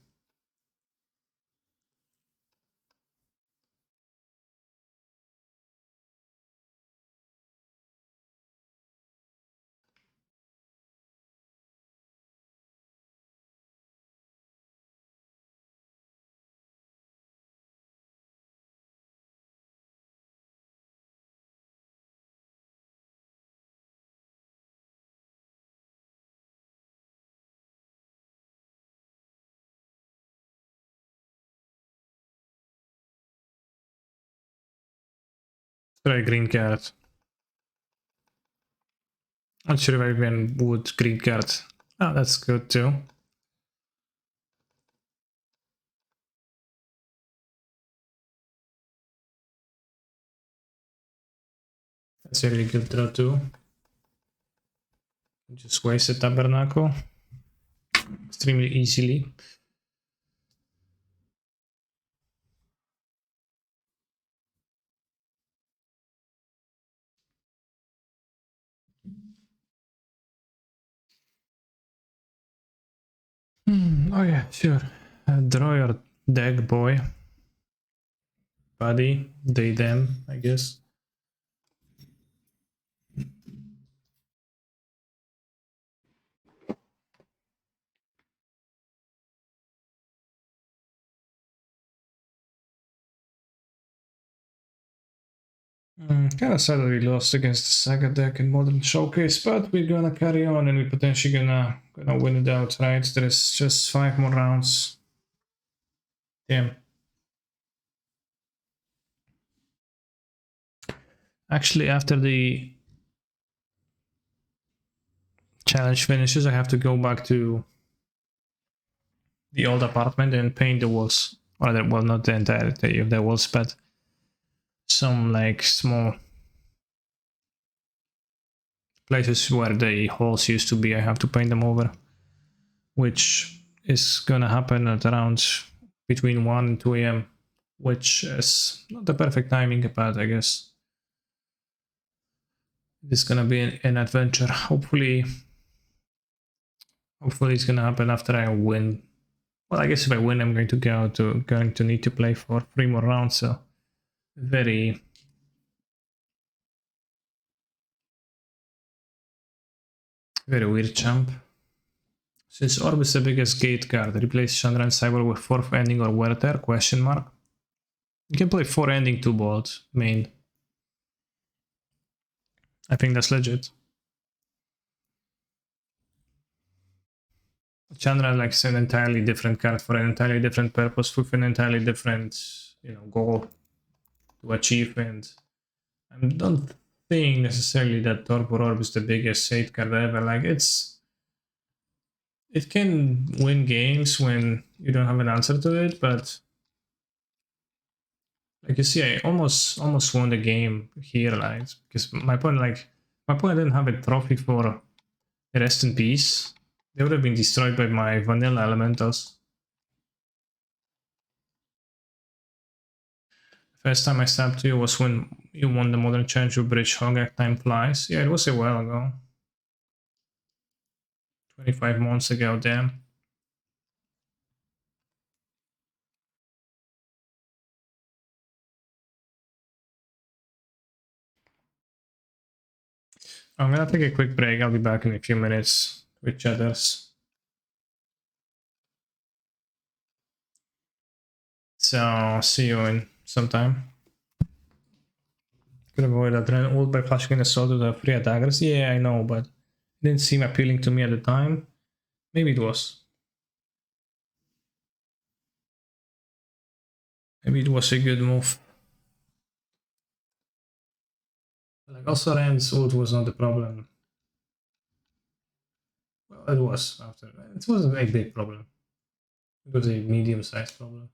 Try green card. Not sure if I even would green card. Oh, that's good too. That's a really good draw too. Just waste the Tabernacle extremely easily. Oh yeah, sure. Draw your deck, boy. Buddy, they, them, I guess. Kind of sad that we lost against the Saga deck in Modern Showcase, but we're gonna carry on and we're potentially gonna win it out, right? There's just 5 more rounds. Damn. Actually, after the challenge finishes, I have to go back to the old apartment and paint the walls. Or well, not the entirety of the walls, but some like small places where the holes used to be. I have to paint them over, which is gonna happen at around between 1 and 2 a.m., which is not the perfect timing, but I guess it's gonna be an adventure. Hopefully it's gonna happen after I win. Well, I guess if I win, I'm going to need to play for 3 more rounds. So very weird champ. Since Orb is the biggest gate card, replace Chandra and Cyber with 4th ending or Werther? Question mark. You can play 4 ending 2 bolt main. I think that's legit. Chandra likes an entirely different card for an entirely different purpose with an entirely different, goal to achieve. And I don't think necessarily that Torpor Orb is the biggest Sate card ever. Like it can win games when you don't have an answer to it, but like you see, I almost won the game here, like because my opponent didn't have a trophy for Rest in Peace. They would have been destroyed by my vanilla elementals. First time I stabbed you was when you won the Modern Challenger Bridge Hogaak Time Flies. Yeah, it was a while ago. 25 months ago, damn. I'm gonna take a quick break. I'll be back in a few minutes with chatters. So, see you in some time. Could avoid adrenaline ult by flashing in the sword with the 3 daggers. Yeah, I know, but it didn't seem appealing to me at the time. Maybe it was. Maybe it was a good move. Like also Rand's ult was not the problem. Well, it was after. It wasn't a big problem. It was a medium-sized problem.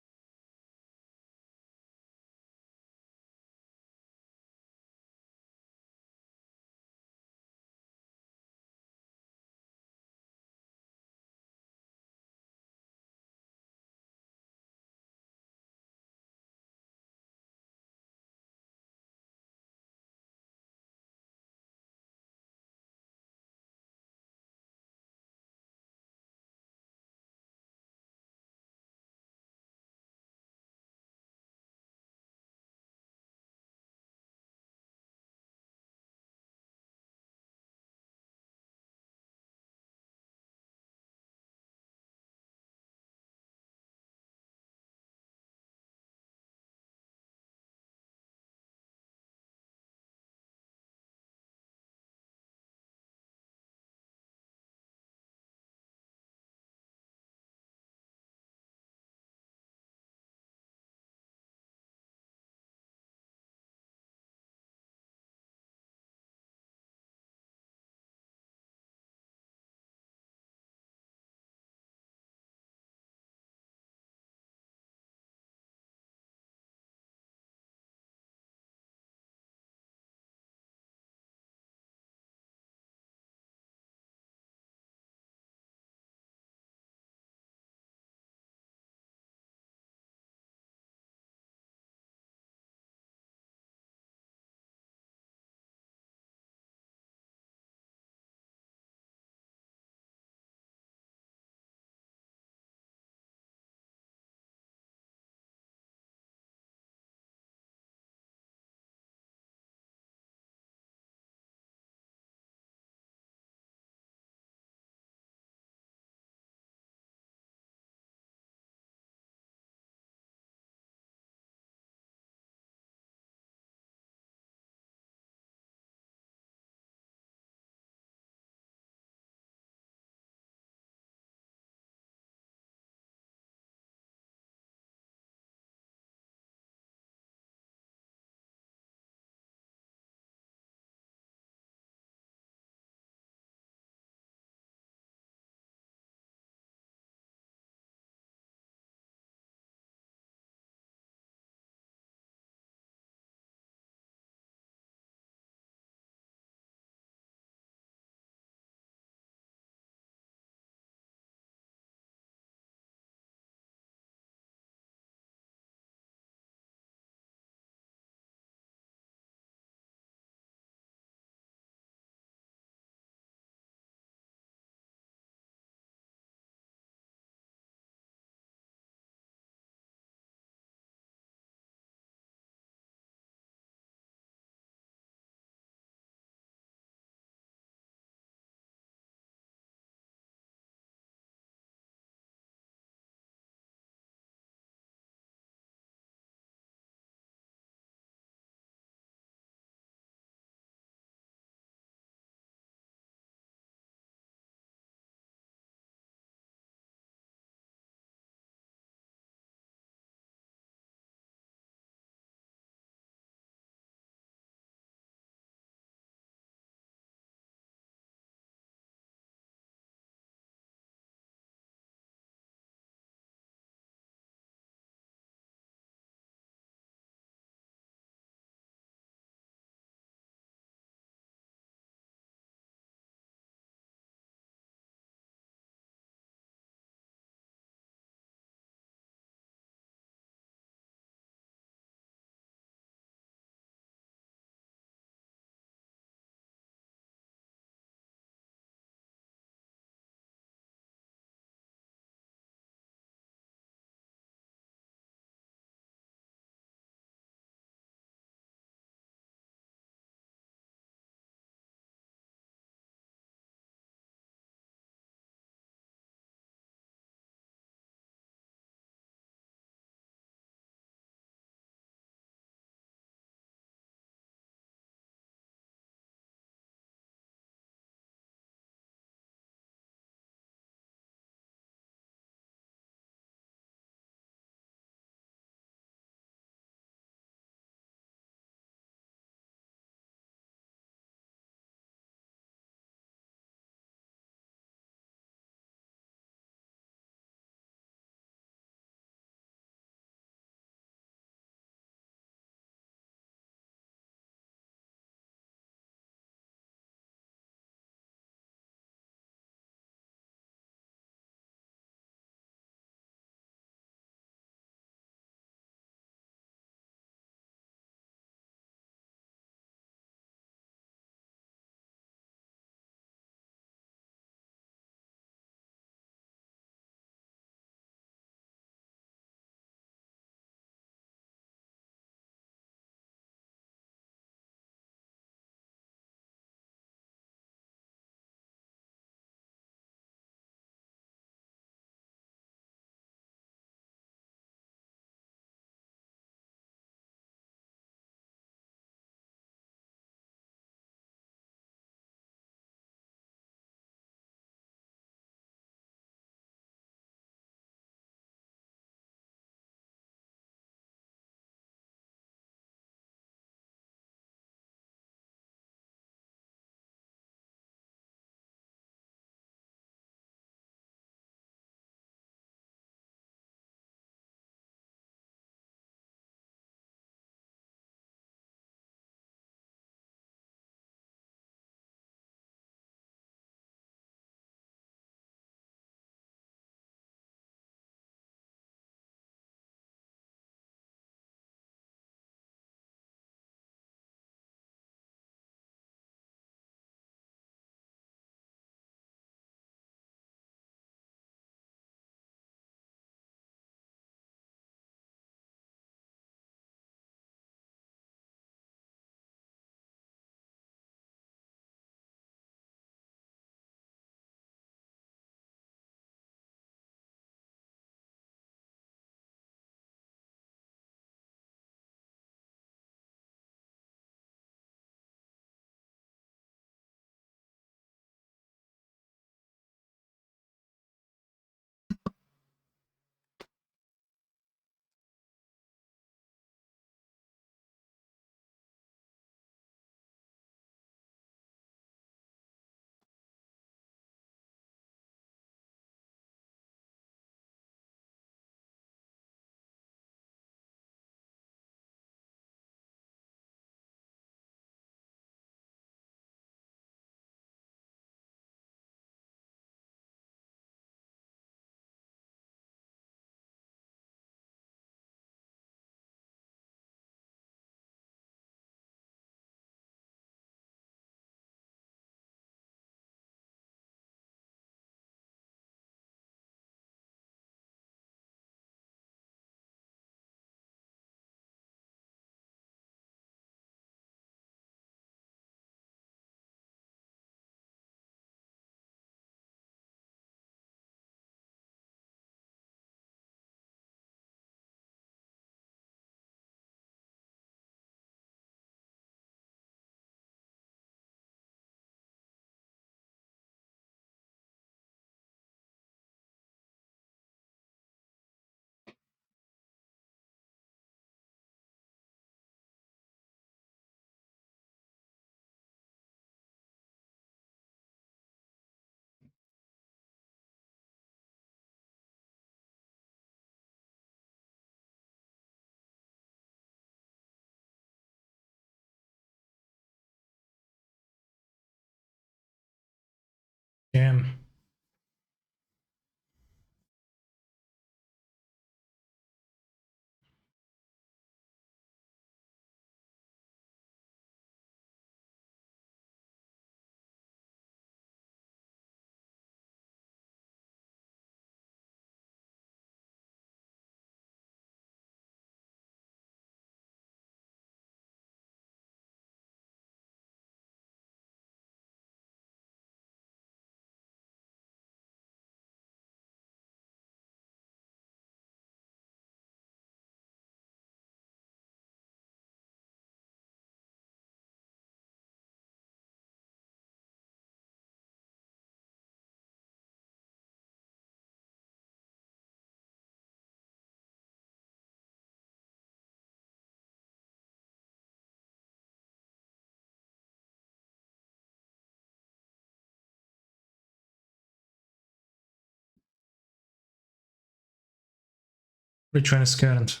Which one is current?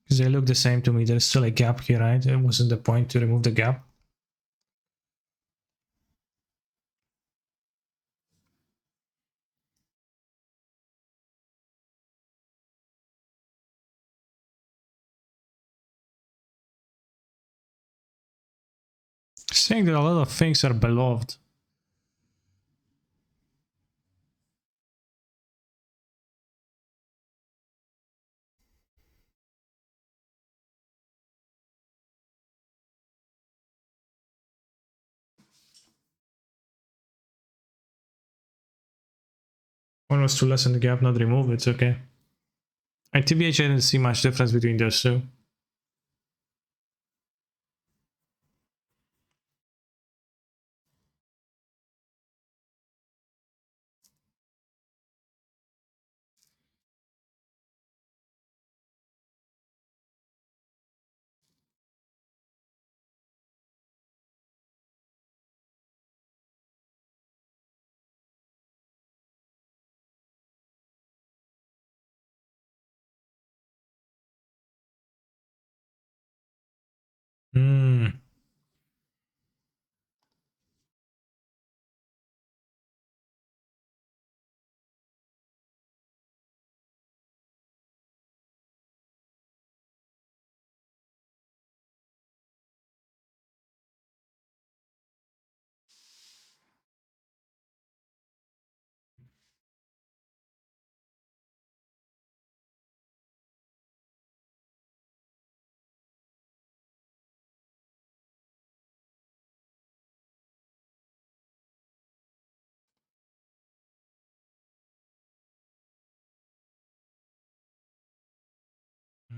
Because they look the same to me. There's still a gap here, right? It wasn't the point to remove the gap. Saying that a lot of things are beloved. One was to lessen the gap, not remove it, okay. And TBH, I didn't see much difference between those two. Hmm.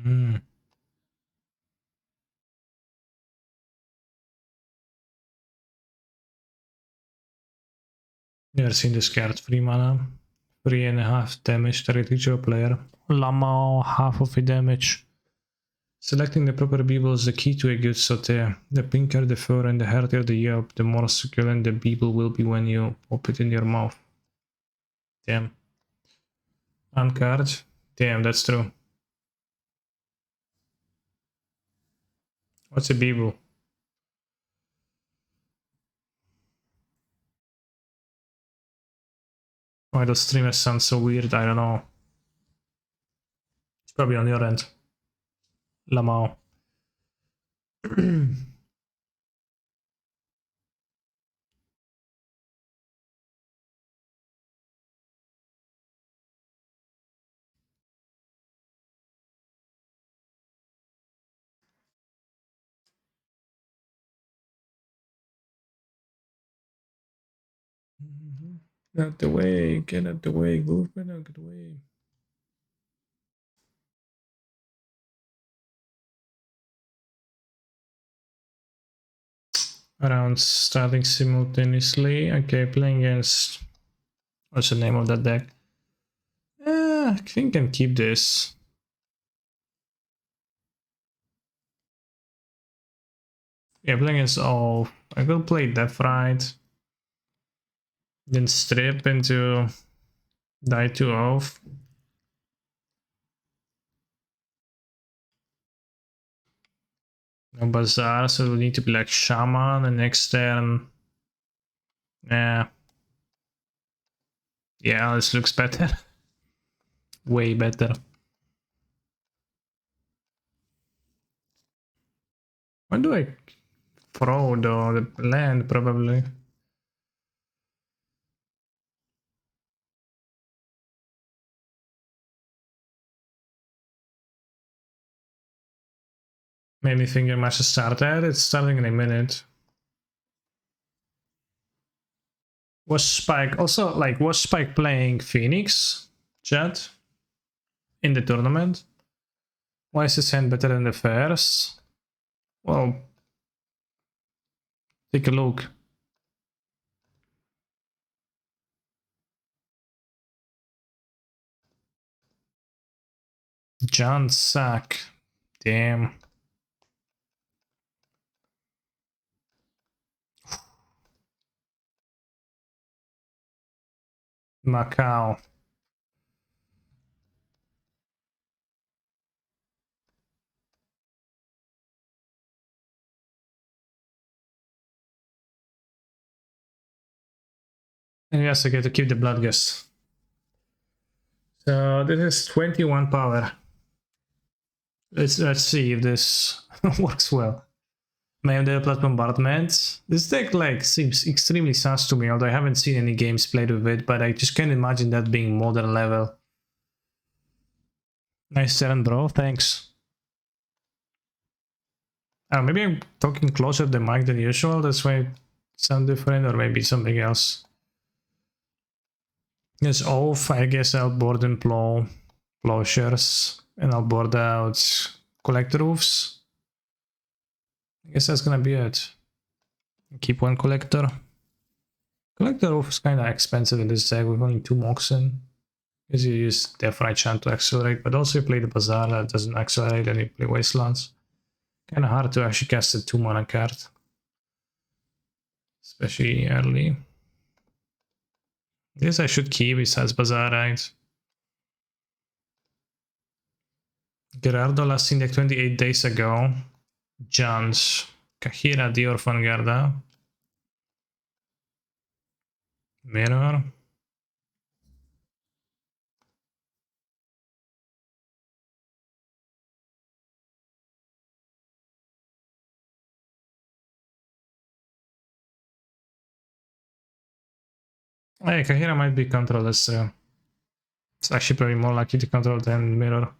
Hmm. Never seen this card. 3 mana. 3.5 damage directly to a player. Lamau, half of the damage. Selecting the proper Beeble is the key to a good sauté. The pinker the fur and the heartier the yelp, the more succulent the Beeble will be when you pop it in your mouth. Damn. Uncard. Damn, that's true. What's a Beeble? Why does streamer sound so weird? I don't know. It's probably on your end. Lamau. Get out the way, get out the way, movement out the way. Around starting simultaneously. Okay, playing against. What's the name of that deck? I think I can keep this. Yeah, playing against all. I will play Death Ride. Then strip into die to off. No bazaar, so we need to be like Shaman the next turn. Yeah. Yeah, this looks better. Way better. When do I throw the land probably? Maybe think it must start at. It's starting in a minute. Was Spike also like was Spike playing Phoenix, chat, in the tournament? Why is his hand better than the first? Well, take a look. John Sack. Damn. Macau. And yes, I get to keep the blood gas. So this is 21 power. Let's see if this works well. Maybe the plus bombardment. This deck like seems extremely sus to me, although I haven't seen any games played with it, but I just can't imagine that being modern level. Nice turn, bro. Thanks. Maybe I'm talking closer to the mic than usual. That's why it sounds different, or maybe something else. Yes, off. I guess I'll board and plowshares, and I'll board out collector roofs. I guess that's gonna be it. Keep one collector. Collector roof is kind of expensive in this deck with only 2 Moxen. Because you use Death Right Chant to accelerate, but also you play the Bazaar that doesn't accelerate and you play Wastelands. Kind of hard to actually cast a 2 mana card. Especially early. This I should keep besides Bazaar, right? Gerardo last seen deck 28 days ago. Jans. Kahira the Orphan Garda. Mirror. Hey, Kahira might be control-less. It's actually probably more likely to control than Mirror.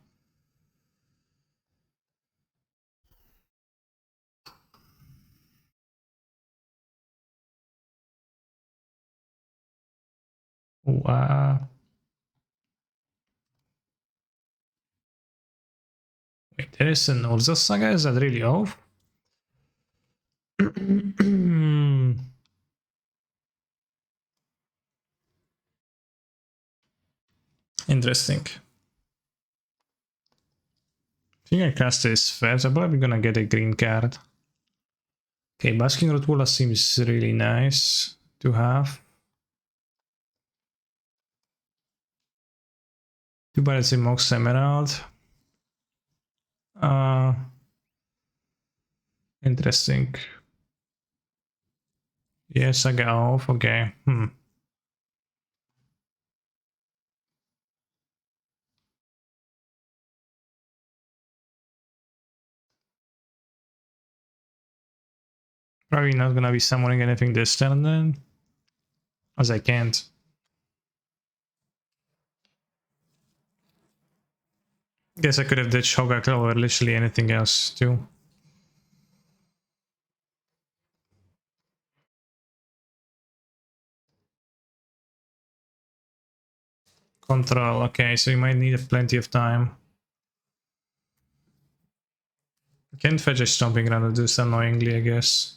Wow. Wait, there is an Urza Saga? Is that really off? Interesting. I think I cast this first. I'm probably gonna get a green card. Okay, Basking Rotula seems really nice to have. 2 Pirates in Mox Emerald. Interesting. Yes, I get off. Okay. Probably not gonna be summoning anything this turn then. As I can't. Guess I could have ditched Hogaak or literally anything else too. Control. Okay, so you might need plenty of time. Can't fetch a Stomping Ground and do this annoyingly, I guess.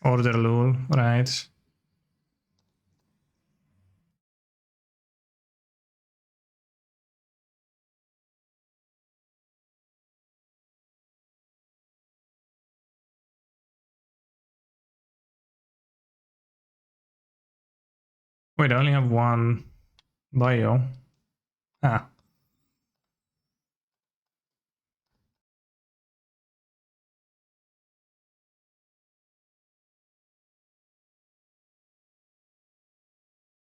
Order Lul, right. Wait, I only have one bio. Ah.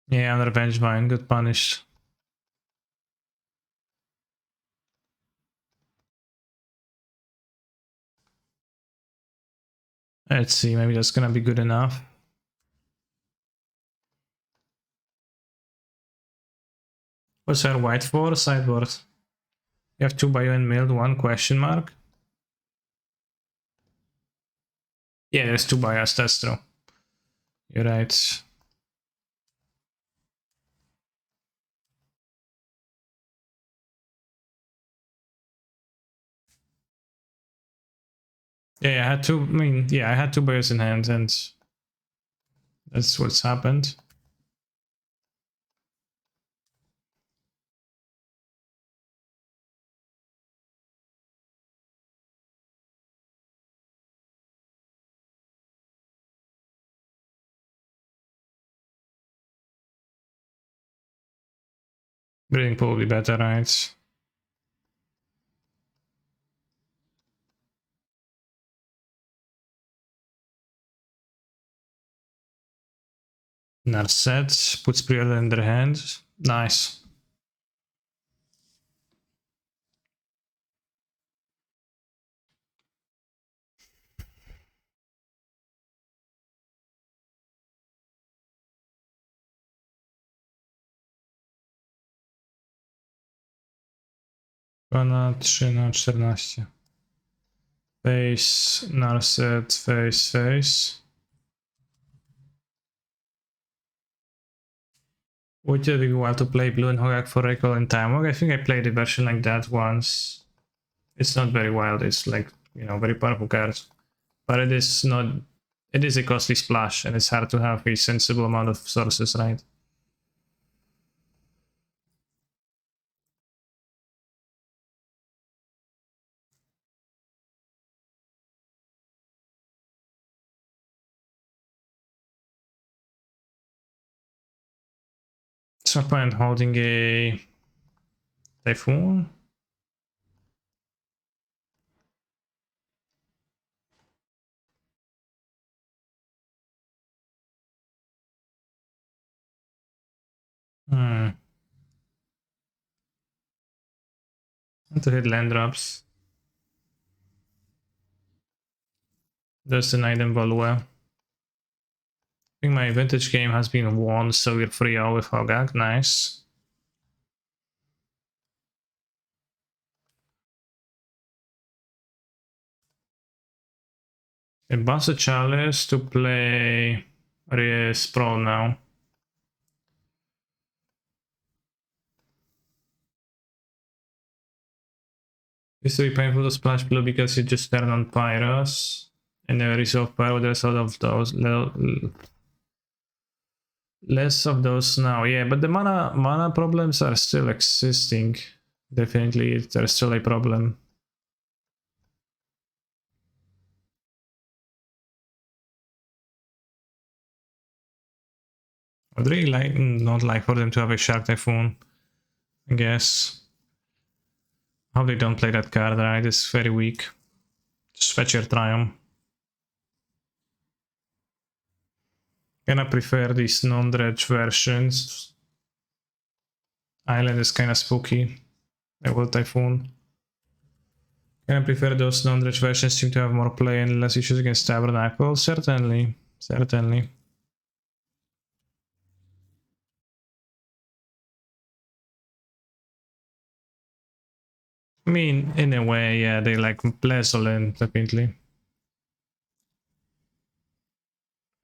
Yeah, Revenge Vine got punished. Let's see, maybe that's gonna be good enough. What's her white for? Sideboard. You have 2 bio and milled, 1 question mark. Yeah, there's 2 bios, that's true. You're right. Yeah, I had 2, I mean, yeah, I had 2 bios in hand and that's what's happened. Breeding pool will be better, right? Narset puts pre-order in their hand. Nice. Na 3 na 14. Face, Narset, face, face. Would you want to play blue and Hogaak for recall in time? Okay, I think I played a version like that once. It's not very wild, it's like, you know, very powerful cards. But it is not... It is a costly splash, and it's hard to have a sensible amount of sources, right? At some point holding a Typhoon. And to hit land drops. That's an item value. I think my vintage game has been won, so we're 3-0 with Hogaak. Nice. A Bounce a Chalice to play Sprawl now. Used to be painful to splash blue because you just turn on Pyros and never resolve Pyro. There's a lot of those. Less of those now, yeah, but the mana problems are still existing. Definitely, there's still a problem. I'd really not like for them to have a Shark Typhoon, I guess. How they don't play that card, right? It's very weak. Just fetch your Triumph. Kinda prefer these non-dredge versions. Island is kinda spooky. I will Typhoon. Kinda prefer those non-dredge versions, seem to have more play and less issues against Tabernacle. Certainly. Certainly. I mean, in a way, yeah, they like Plesolent, definitely.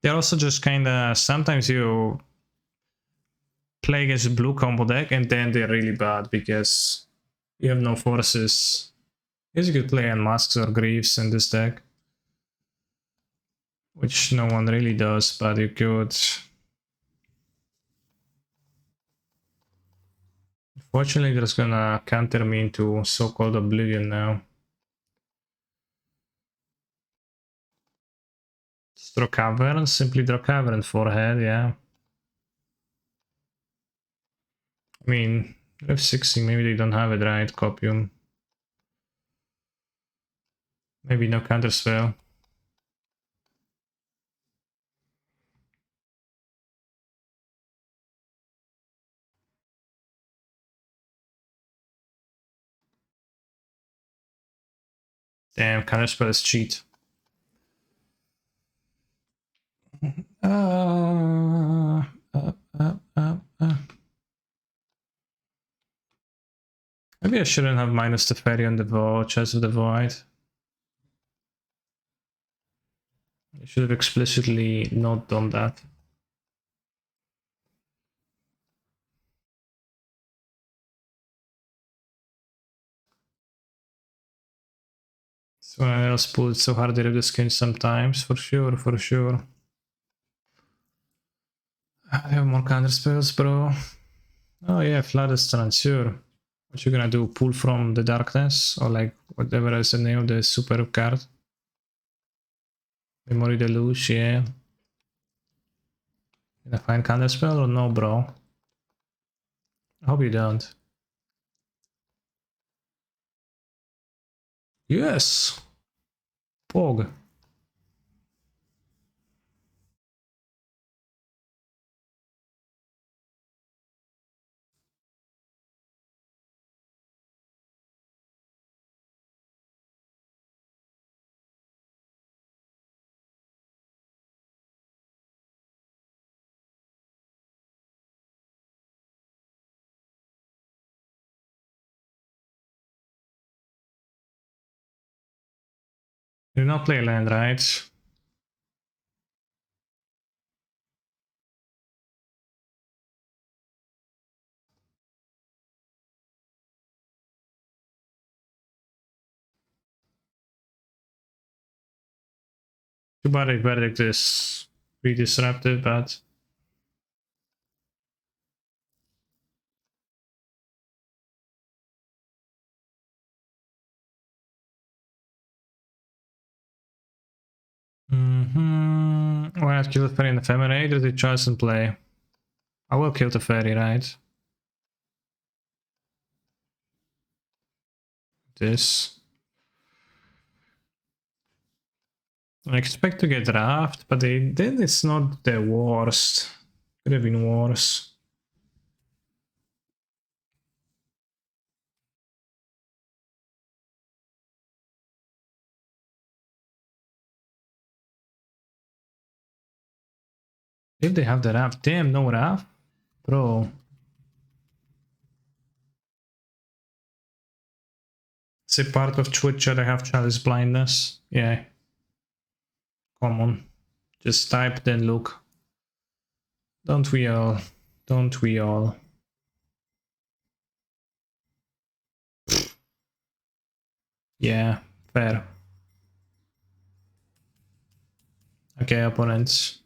They're also just kinda, sometimes you play against a blue combo deck and then they're really bad because you have no forces. I guess you could play on Masks or Greaves in this deck, which no one really does, but you could. Fortunately, there's gonna counter me into so-called Oblivion now. Just draw Cavern, simply draw Cavern forehead, yeah. I mean, F60, maybe they don't have it right, Copium. Maybe no counter spell. Damn, counterspell is cheat. Maybe I shouldn't have minus the Fairy on the Chest of the Void. I should have explicitly not done that. So I else pulled so hard to rip the skin sometimes, for sure, for sure. I have more counter spells, bro. Oh yeah, Floodstrand, sure. What you gonna do? Pull from the darkness? Or like whatever is the name of the super card? Memory Deluge, yeah. Gonna find counter spell or no, bro? I hope you don't. Yes! Pog. You not play land, right? Too bad verdict is pretty disruptive, but why not kill the fairy in ephemerate? Does it choice and play? I will kill the fairy, right? This. I expect to get draft, but then it's not the worst. Could have been worse. If they have the raft, damn, no raft, bro. Is it part of Twitch that I have chalice blindness? Yeah. Come on. Just type, then look. Don't we all? Don't we all? Yeah, fair. Okay, opponents.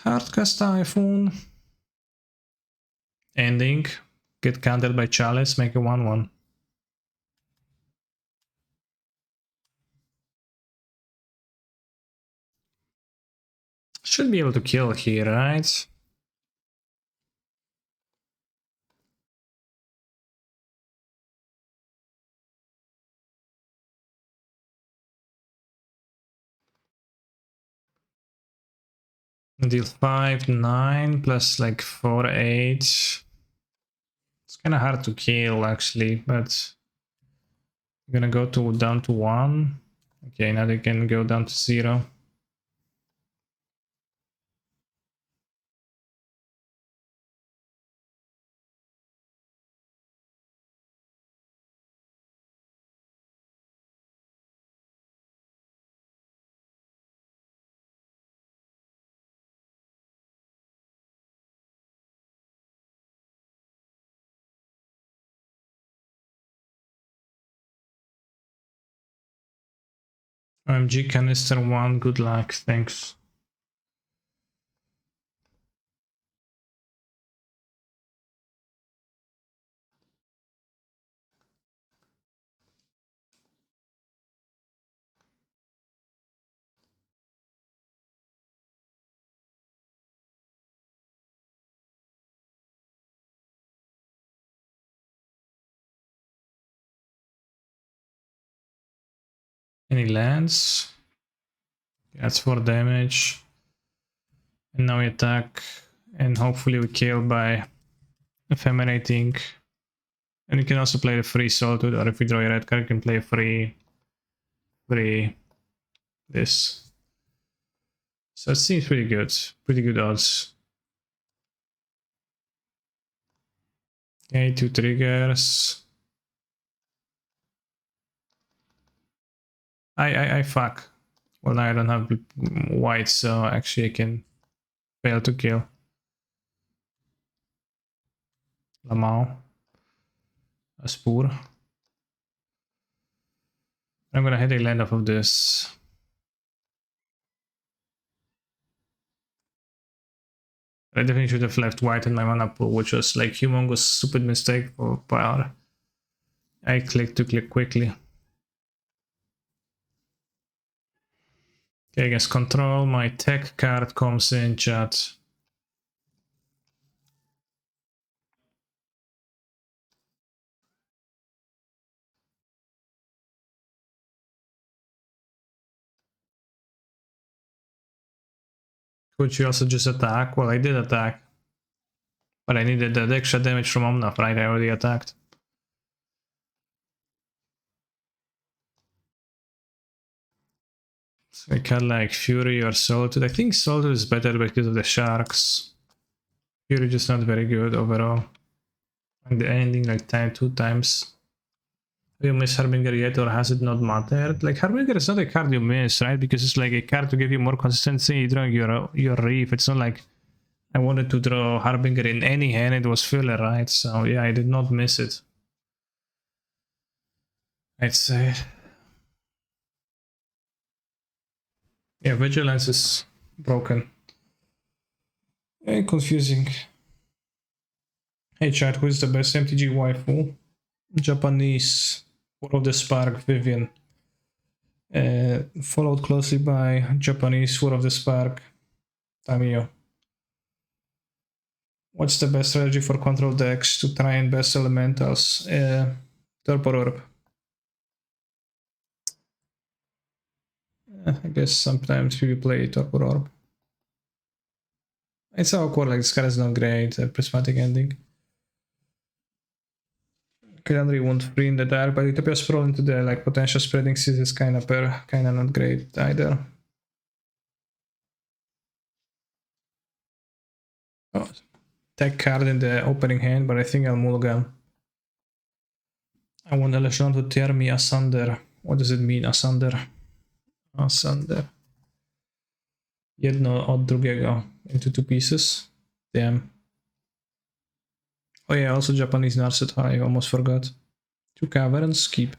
Hardcast Typhoon. Ending. Get countered by chalice, make a 1-1. Should be able to kill here, right? Deal 5, 9, plus like 4, 8. It's kind of hard to kill actually, but I'm gonna go down to 1. Okay, now they can go down to 0. OMG canister 1, good luck, thanks. Any lands? That's 4 damage. And now we attack, and hopefully we kill by ephemerating. And you can also play the free Saltwood, or if you draw a red card, you can play a free this. So it seems pretty good odds. Okay, 2 triggers. I fuck. Well, now I don't have white, so actually I can fail to kill. Lamau. A spoor. I'm gonna hit a land off of this. I definitely should have left white in my mana pool, which was like humongous stupid mistake for power. I clicked to click quickly. Okay, against control, my tech card comes in, chat. Could you also just attack? Well, I did attack. But I needed that extra damage from Omnath, right? I already attacked. So I can like Fury or Solitude. I think Solitude is better because of the sharks. Fury just not very good overall. And the ending like 2 times. Do you miss Harbinger yet or has it not mattered? Like Harbinger is not a card you miss, right? Because it's like a card to give you more consistency drawing your Reef. It's not like I wanted to draw Harbinger in any hand, it was filler, right? So yeah, I did not miss it. I'd say. Yeah, Vigilance is broken. Confusing. Hey chat, who is the best MTG waifu? Japanese, War of the Spark, Vivian. Followed closely by Japanese, War of the Spark, Tamiyo. What's the best strategy for control decks to try and best elementals? Torpor Orb. I guess sometimes you play Torpor Orb. It's awkward, like this card is not great, prismatic ending. Currently won't free in the dark, but Utopia Sprawl into the like potential spreading seas is kinda not great either. Oh, tech card in the opening hand, but I think I'll mulligan. I want Eleshon to tear me asunder. What does it mean, asunder? Asunder. Jedno od drugiego. Into 2 pieces. Damn. Oh yeah, also Japanese Narset. I almost forgot. 2 caverns, keep.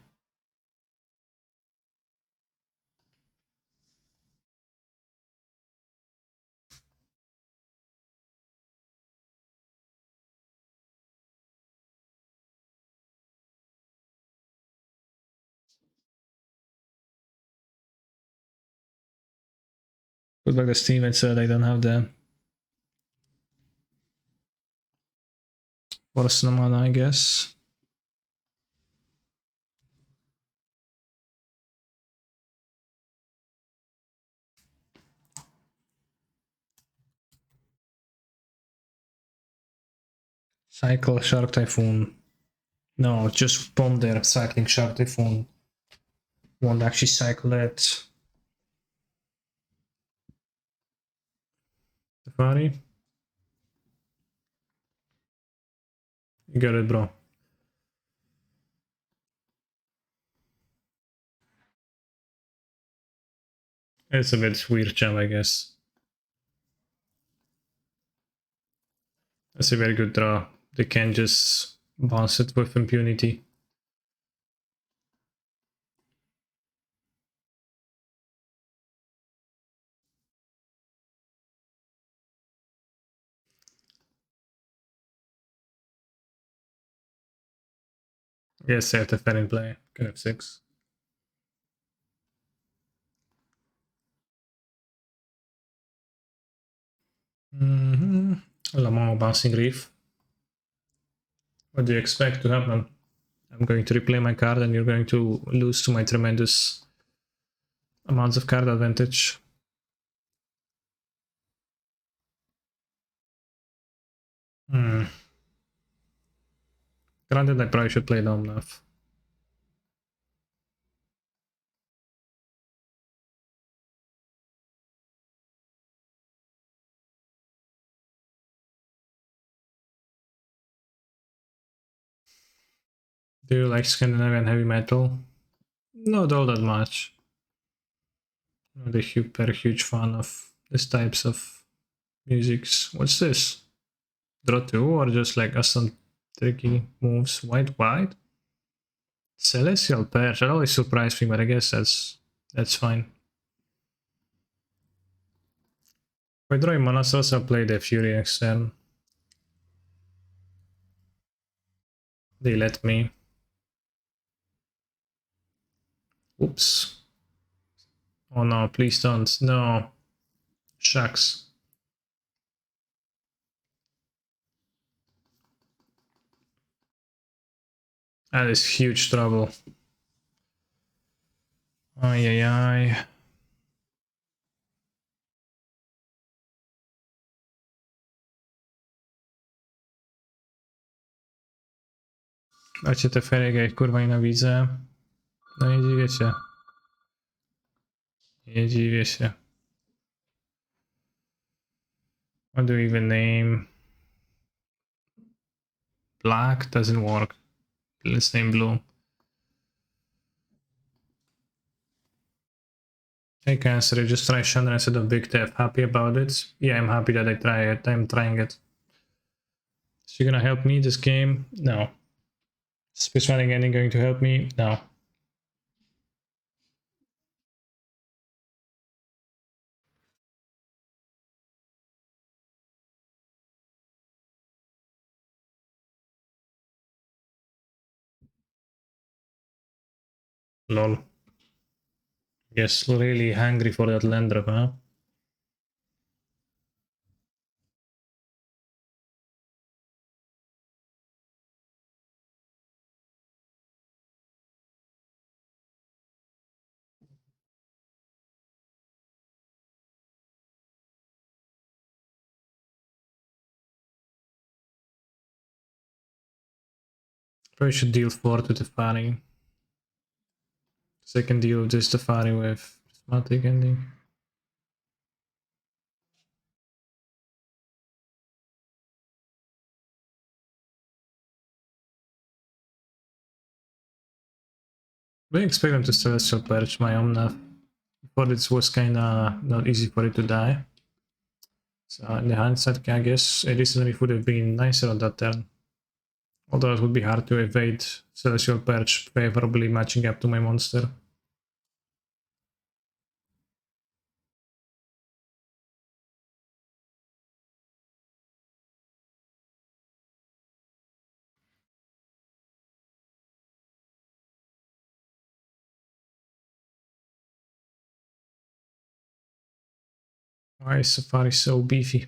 Put back the Steam and said I don't have the Force no mana, I guess. Cycle Shark Typhoon. No, just Ponder cycling Shark Typhoon. Won't actually cycle it. Safari. You got it, bro. It's a bit weird jump, I guess. That's a very good draw. They can just bounce it with impunity. Yes, I have the fair in play. Can have 6. Lamont bouncing reef. What do you expect to happen? I'm going to replay my card and you're going to lose to my tremendous amounts of card advantage. Granted, I probably should play Domnath. Do you like Scandinavian heavy metal? Not all that much. Not a huge fan of these types of musics. What's this? Draw 2 or just like some tricky moves? White. Celestial Perch. That always surprised me, but I guess that's fine. If I draw a mana source, I'll play the Fury next turn. They let me. Oops. Oh no, please don't. No. Shucks. That is huge trouble. Ay. Macie te ferie, kurwa nienawidzę. No nie dziwię się. Nie dziwię się. What do you even name? Black doesn't work. Let's name blue. Hey Cancer, you just try Chandra instead of Big Tef. Happy about it? Yeah, I'm happy that I try it. I'm trying it. Is she gonna help me this game? No. Space running ending going to help me? No. Lol. Yes, really hungry for that land drop, huh? Probably should deal 4 to Tefani. So I can deal this Tefani with Prismatic ending. I expect him to Celestial Perch my Omnath. But it was kinda not easy for it to die. So in the hindsight, I guess Erisonry would have been nicer on that turn. Although it would be hard to evade Celestial Perch favorably matching up to my monster. Why is Safari so beefy?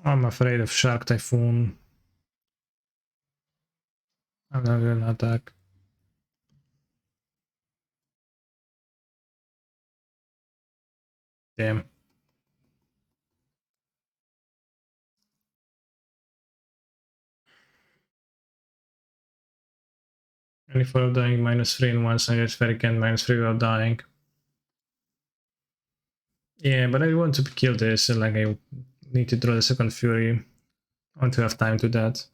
I'm afraid of Shark Typhoon. I'm not gonna attack. Damn. Only for dying -3 and once I get Ferrican -3 without dying. Yeah, but I want to kill this, and like I need to draw the second Fury. I want to have time to that.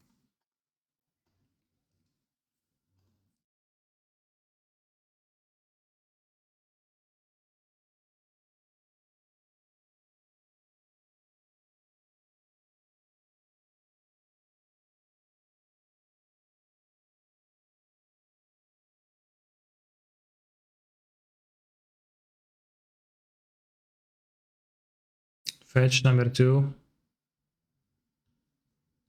Fetch number 2.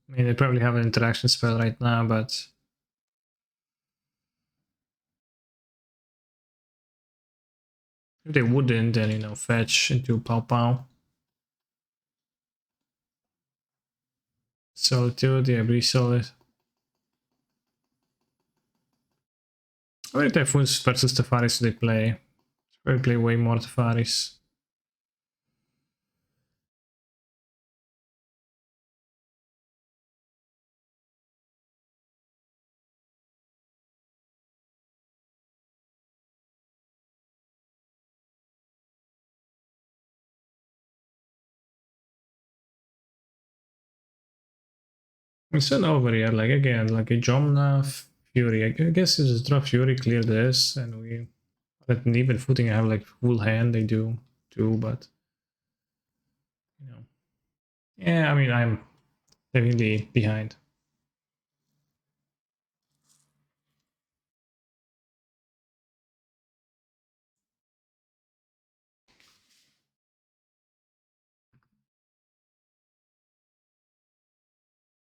I mean, they probably have an interaction spell right now, but if they wouldn't, then, you know, fetch into Pow Pow. Solitude, yeah, pretty solid. How many Typhoons versus Tefaris do they play? They play way more Tefaris. It's not over yet, like again, like a Jomna Fury. I guess you just drop Fury, clear this, and we at an even footing. I have like full hand, they do too, but you know. Yeah, I mean I'm heavily behind.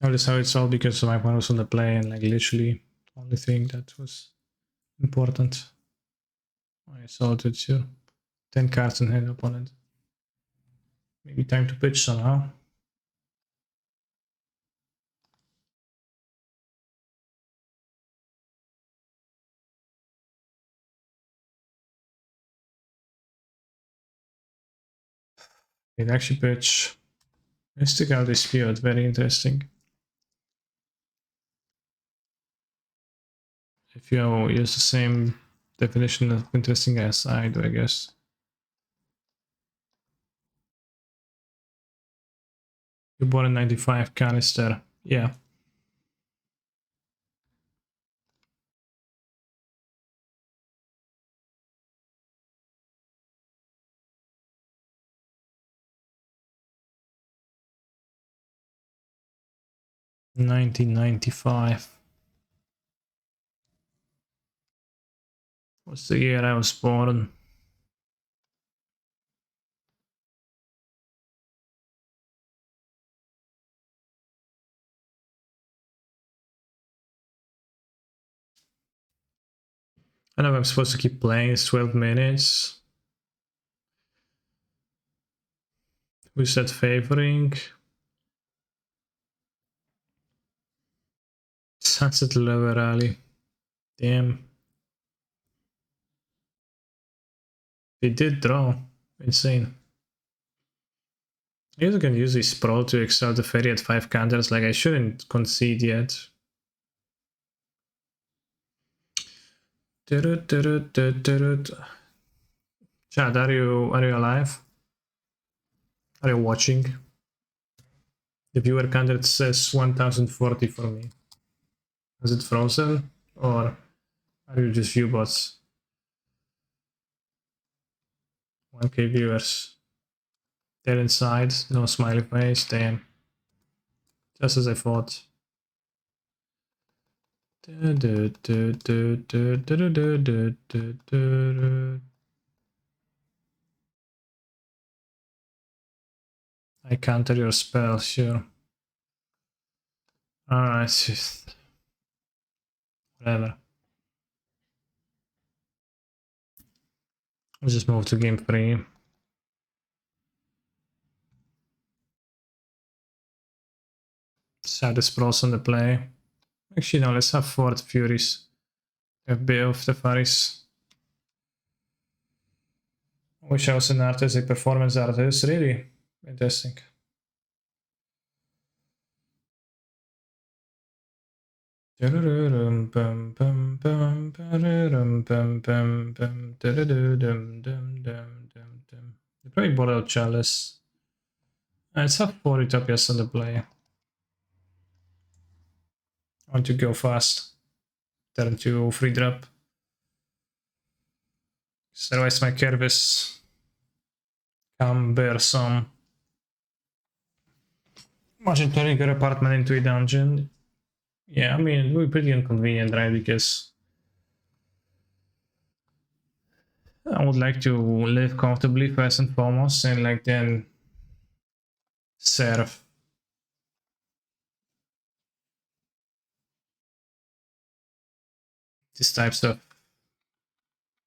Notice how it's all because my opponent was on the play and like literally the only thing that was important. I saw it too. 10 cards in hand opponent. Maybe time to pitch somehow. It actually pitch. Mystical dispute, very interesting. If you use the same definition of interesting as I do, I guess. You bought a 95 canister. Yeah. $19.95. What's the year I was born? I know I'm supposed to keep playing. It's 12 minutes. We said favoring. Sunset Lover Rally. Damn. They did draw. Insane. I guess I can use this sprawl to exalt the ferry at 5 counters. Like, I shouldn't concede yet. Chad, are you alive? Are you watching? The viewer counter says 1040 for me. Is it frozen? Or are you just viewbots? 1k viewers. They're inside, no smiley face, damn. Just as I thought. I counter your spell, sure. Alright, whatever. Let's just move to game 3. Set the sprawls on the play. Actually, no, let's have 4 Furies. FB of the Faris. Wish I was an artist, a performance artist. Really interesting. They play Border Chalice. Let's have 4 Utopias on the play. I want to go fast. Turn to free drop. Otherwise my curve is cumbersome. Imagine turning your apartment into a dungeon. Yeah, I mean, it would be pretty inconvenient, right? Because I would like to live comfortably first and foremost, and like then serve. These types of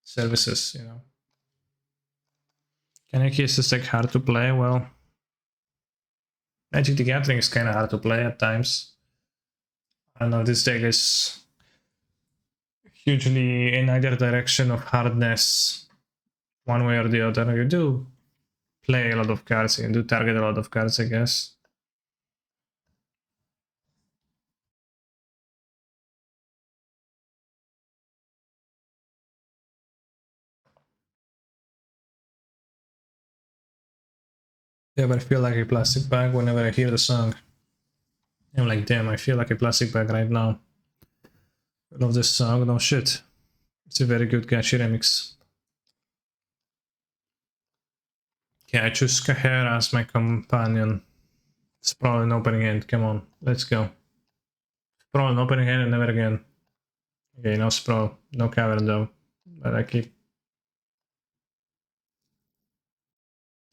services, you know. Kaneki is just like hard to play. Well, Magic the Gathering is kind of hard to play at times. I don't know, this deck is hugely in either direction of hardness, one way or the other. You do play a lot of cards, you do target a lot of cards, I guess. Yeah, but I feel like a plastic bag whenever I hear the song. I'm like, damn, I feel like a plastic bag right now. I love this song, no shit. It's a very good catchy remix. Yeah, I choose Kaher as my companion. It's probably an opening hand, come on, let's go. Sprawl an opening hand and never again. Okay, no sprawl, no cavern though. But I keep.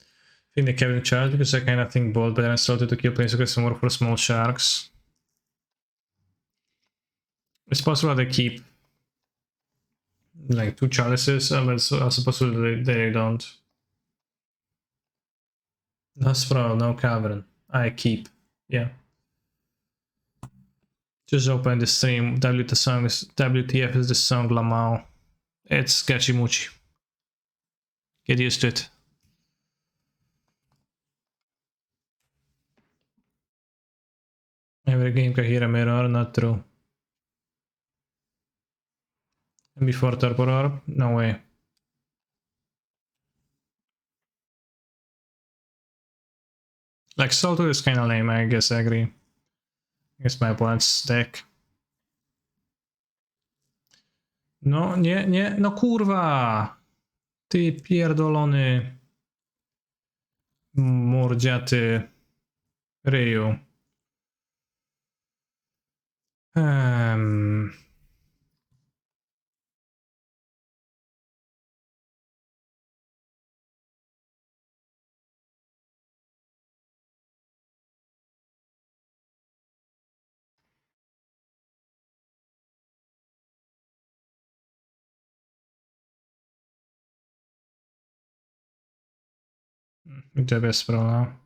I think the cavern charge because I kinda think bold better and started to kill planeswalkers more for small sharks. It's possible they keep like 2 chalices, but it's also possible they don't. No sprawl, no cavern. I keep. Yeah. Just open the stream. WTF is the song Lamau. It's sketchy moochie. Get used to it. Every game can hear a mirror, not true. And before Torpor Orb? No way. Like, Salto is kinda lame, I guess I agree. I guess my opponent's deck. No, nie, nie, no kurwa! Ty pierdolony mordziaty ryju. Gdzie bez sprawa?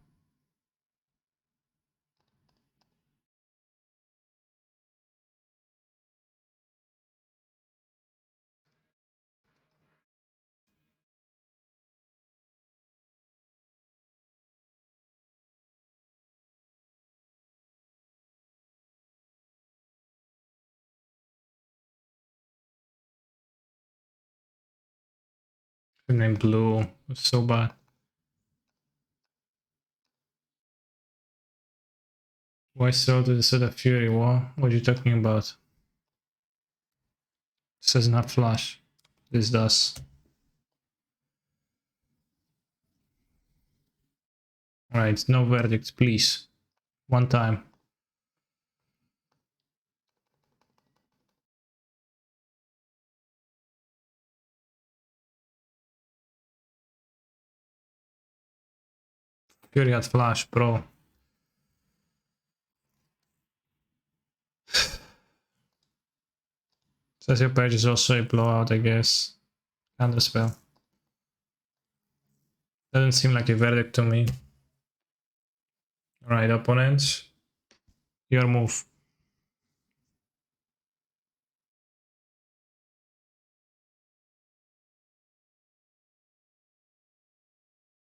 The name Blue was so bad. Why Salto instead of Fury? What are you talking about? This does not flash. This does. Alright, no verdict, please. One time. Fury had flash, bro. Says your page is also a blowout, I guess. Counterspell. Doesn't seem like a verdict to me. Alright, opponents. Your move.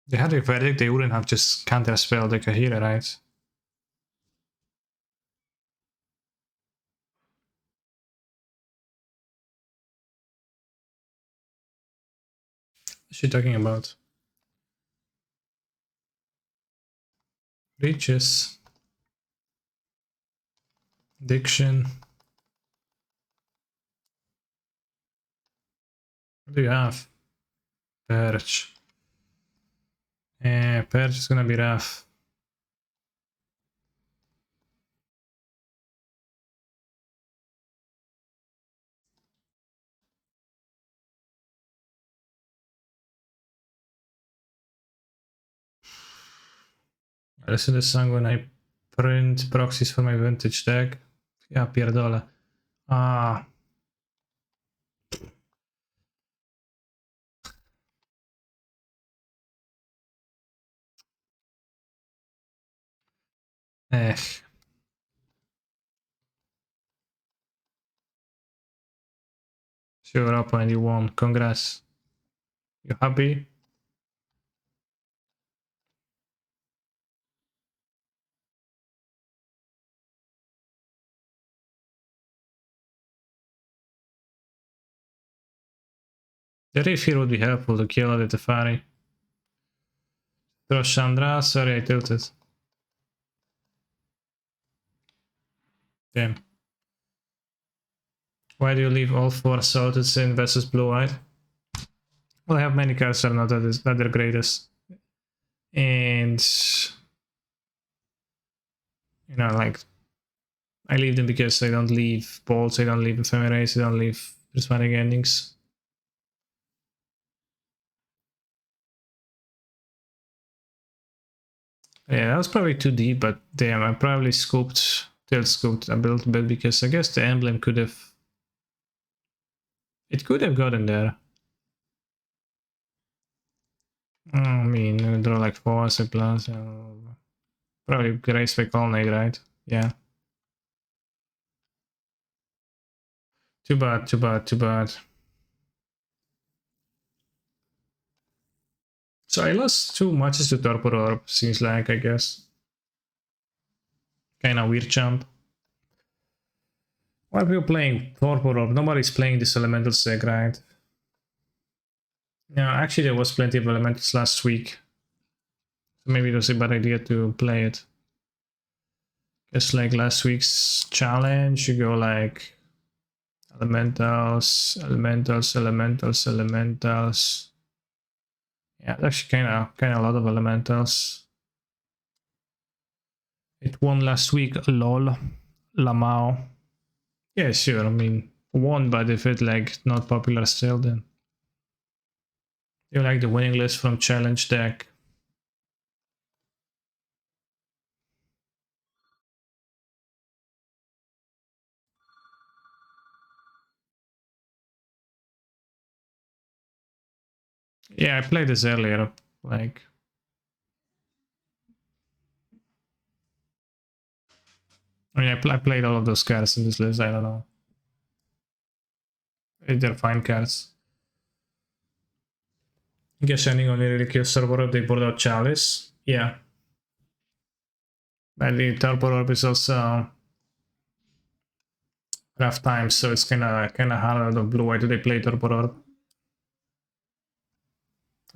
They had a verdict, they wouldn't have just counterspelled the Kahira, right? What's she talking about? Reaches. Diction. What do you have? Perch. Yeah, Perch is gonna be rough. I listen to the song when I print proxies for my vintage deck. Ja pierdolę. Ah. Ech. Sure, opponent, you won. Congrats. You happy? The reef here would be helpful to kill the Tefari. Throw Chandra? Sorry, I tilted. Damn. Why do you leave all 4 sorted in versus blue-white? Well, I have many cards that are not that they're greatest. And... you know, like... I leave them because I don't leave bolts, I don't leave ephemeras, I don't leave prismatic endings. Yeah, that was probably too deep, but damn, I probably tilt scooped a little bit because I guess the emblem could have... it could have gotten there. I mean, I draw like 4 as a plus. Probably Grace by Colnade, right? Yeah. Too bad, too bad, too bad. So I lost 2 matches to Torpor Orb, seems like, I guess. Kinda weird jump. Why are people playing Torpor Orb? Nobody's playing this elemental seg, right? Yeah, actually there was plenty of elementals last week. So maybe it was a bad idea to play it. Just like last week's challenge, you go like elementals, elementals, elementals, elementals. Yeah, actually kind of a lot of elementals. It won last week, lol, Lamau. Yeah, sure, I mean, won, but if it like not popular still, then you like the winning list from challenge deck. Yeah, I played this earlier, like... I mean, I played all of those cards in this list, I don't know. They're fine cards. I guess ending on the ridiculous server they brought out Chalice. Yeah. And the Turbo Orb is also rough times, so it's kinda hard out of blue. Why do they play Turbo Orb?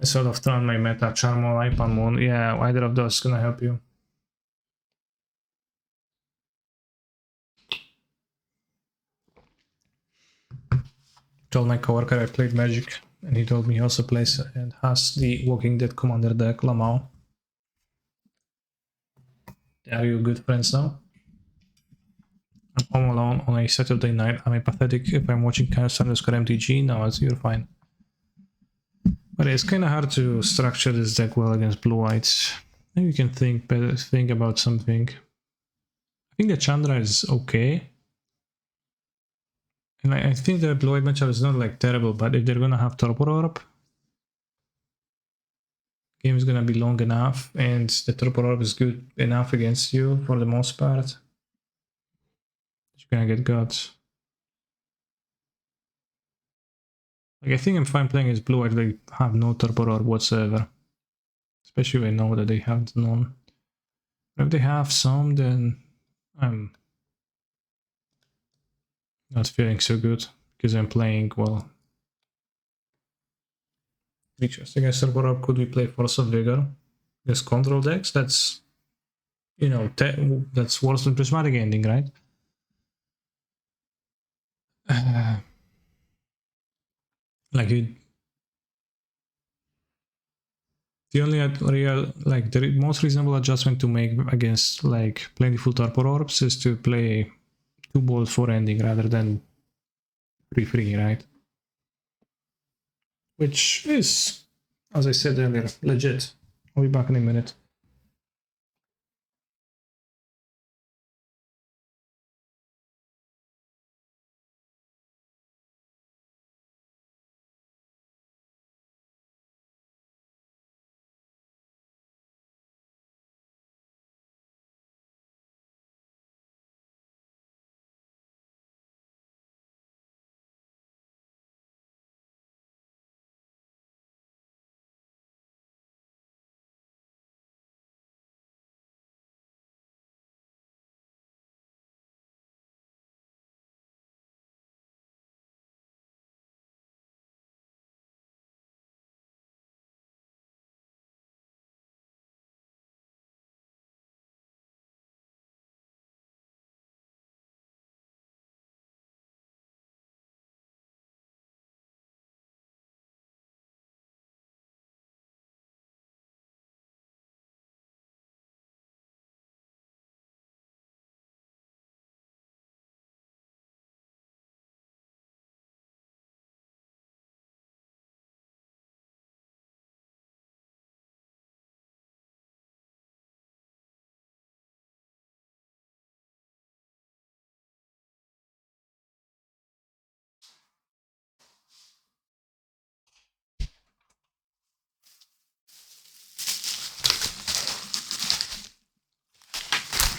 I sort of turned my meta Charm Life on Moon. Yeah, either of those is gonna help you. Told my coworker I played Magic, and he told me he also plays and has the Walking Dead Commander deck, Lamau. Are you good friends now? I'm home alone on a Saturday night. Am I pathetic if I'm watching _MTG? No, you're fine. But it's kind of hard to structure this deck well against blue whites. Maybe you can think about something. I think the Chandra is okay. And I think the blue white matchup is not like terrible, but if they're gonna have Torpor Orb, game is gonna be long enough, and the Torpor Orb is good enough against you for the most part. You're gonna get gods. Like, I think I'm fine playing as blue white. They have no Torpor Orb whatsoever. Especially if I know that they have none. But if they have some, then I'm not feeling so good because I'm playing, well, creatures. Against Torpor Orb, could we play Force of Vigor? Against control decks? That's, you know, that's worse than Prismatic Ending, right? Like, the only real, like, the most reasonable adjustment to make against, like, plentiful Torpor Orbs is to play 2 bold for ending rather than 3-3, right? Which is, as I said earlier, legit. I'll be back in a minute.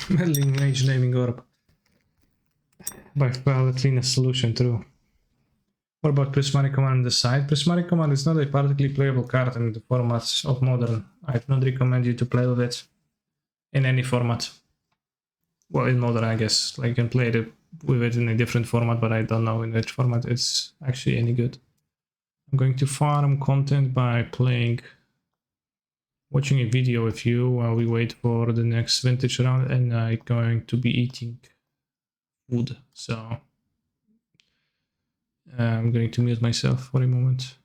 Meddling Mage Naming Orb. By far the cleanest solution, true. What about Prismatic Command on the side? Prismatic Command is not a particularly playable card in the formats of Modern. I do not recommend you to play with it in any format. well, in modern, I guess, like you can play it with it in a different format, but I don't know in which format it's actually any good. I'm going to farm content by watching a video with you while we wait for the next vintage round, and I'm going to be eating food. So I'm going to mute myself for a moment.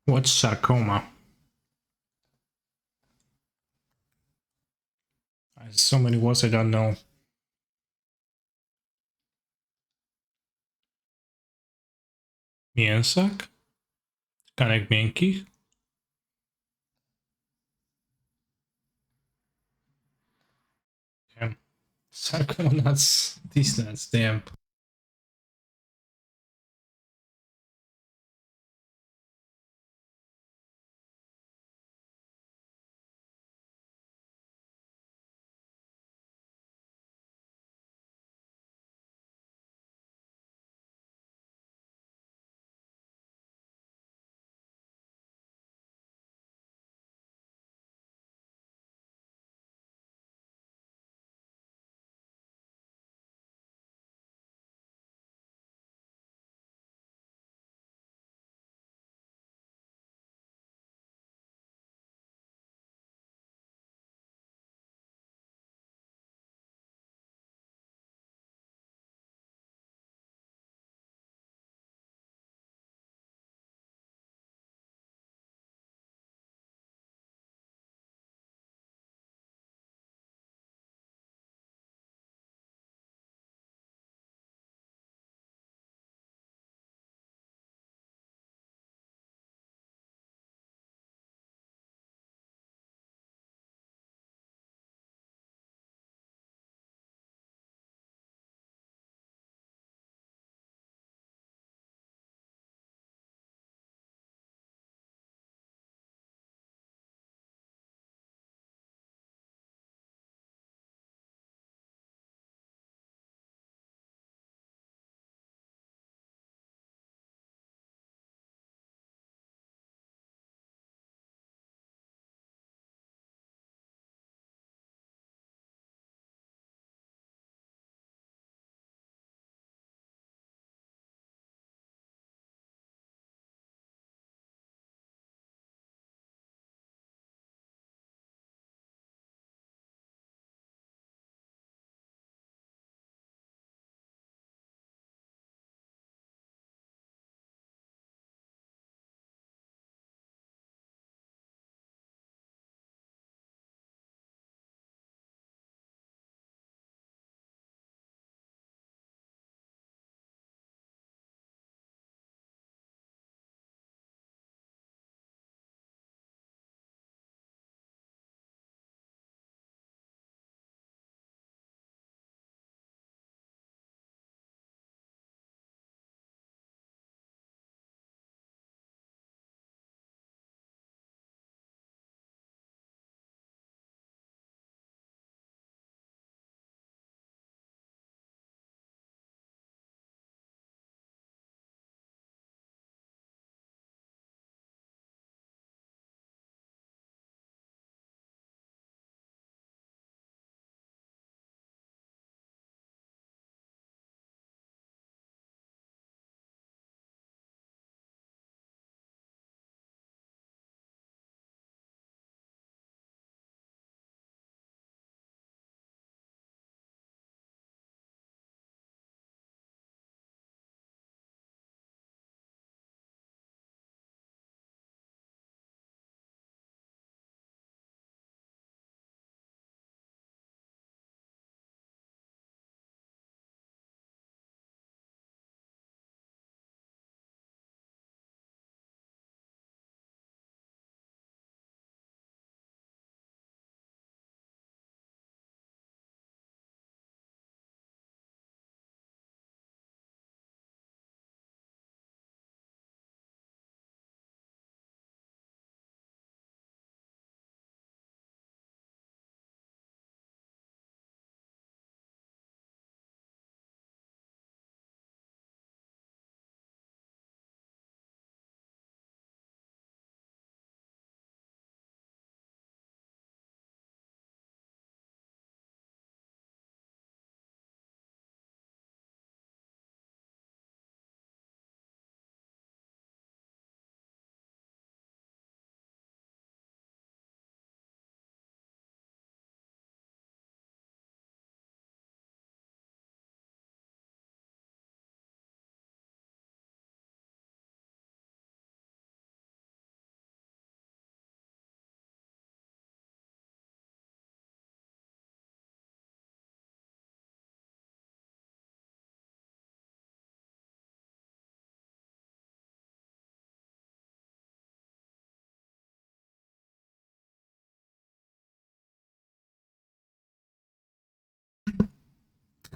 What's sarcoma? So many words I don't know. Mięsak? Kanek miękkich. Damn. Sarconuts, these nuts, damn.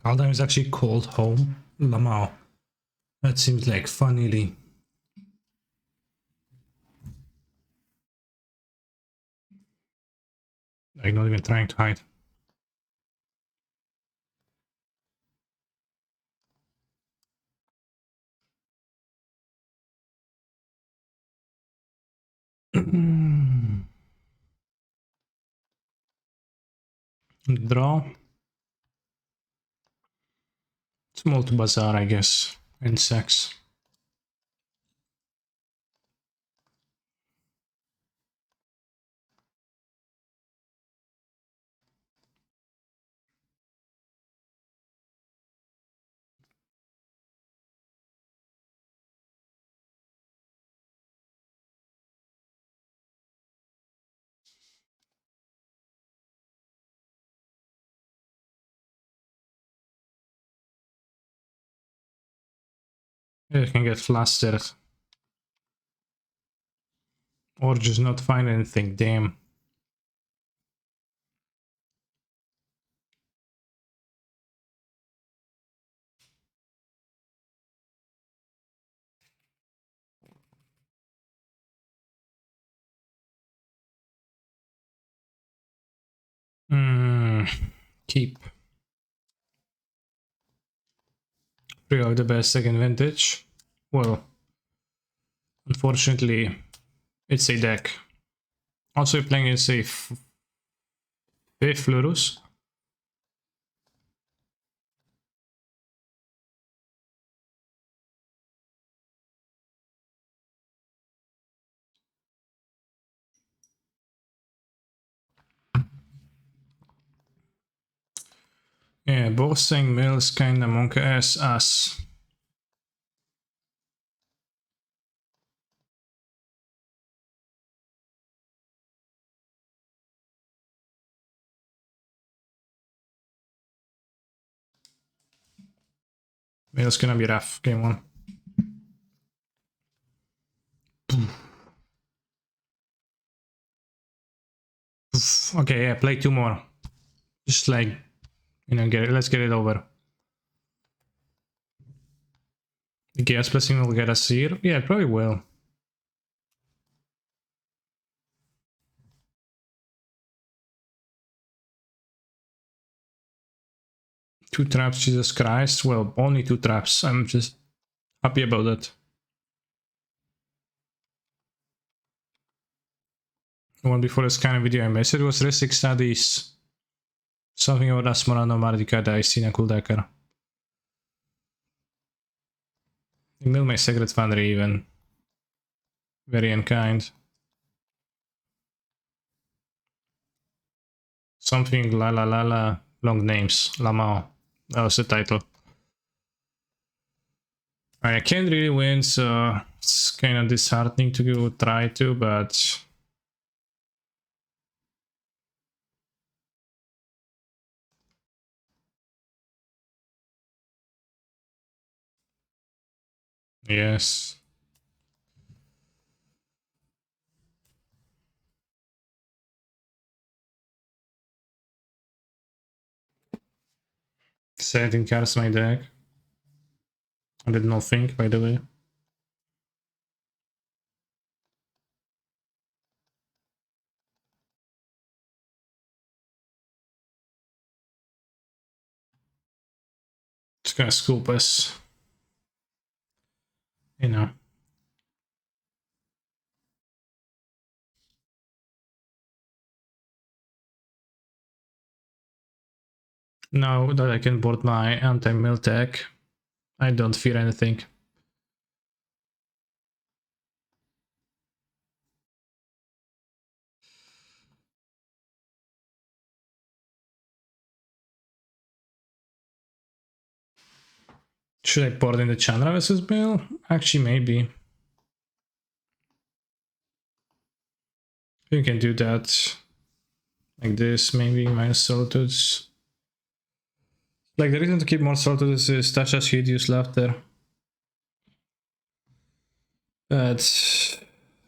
Kaldheim is actually called home. Lamau. That seems like funnily. Like not even trying to hide. Draw. Small to bazaar, I guess. And sex. You can get flustered. Or just not find anything, damn. Keep. 3 of the best second vintage. Well, unfortunately, it's a deck. Also playing is a fifth Lurus. Yeah, both saying Mills kinda monk ass us. Mills gonna be rough, game one. Okay, yeah, play 2 more. Just like, you know, let's get it over. The gas blessing will get us here. Yeah, it probably will. Two traps, Jesus Christ. Well, only 2 traps. I'm just happy about that. The one before this kind of video I made, it was Ristic Studies. Something about Asmorano Mardica dice in a cool decker. Mill my Sacred Foundry even. Very unkind. Something la la la la. Long names. Lamao. That was the title. I can't really win, so it's kind of disheartening to go try to, but yes. Setting cards my deck. I did not think, by the way. It's gonna scoop us. You know. Now that I can board my anti-mill tech, I don't fear anything. Should I board in the Chandra versus Mill? Actually, maybe. You can do that. Like this, maybe, minus Solitudes. Like, the reason to keep more Solitudes is Tasha's Hideous Laughter. But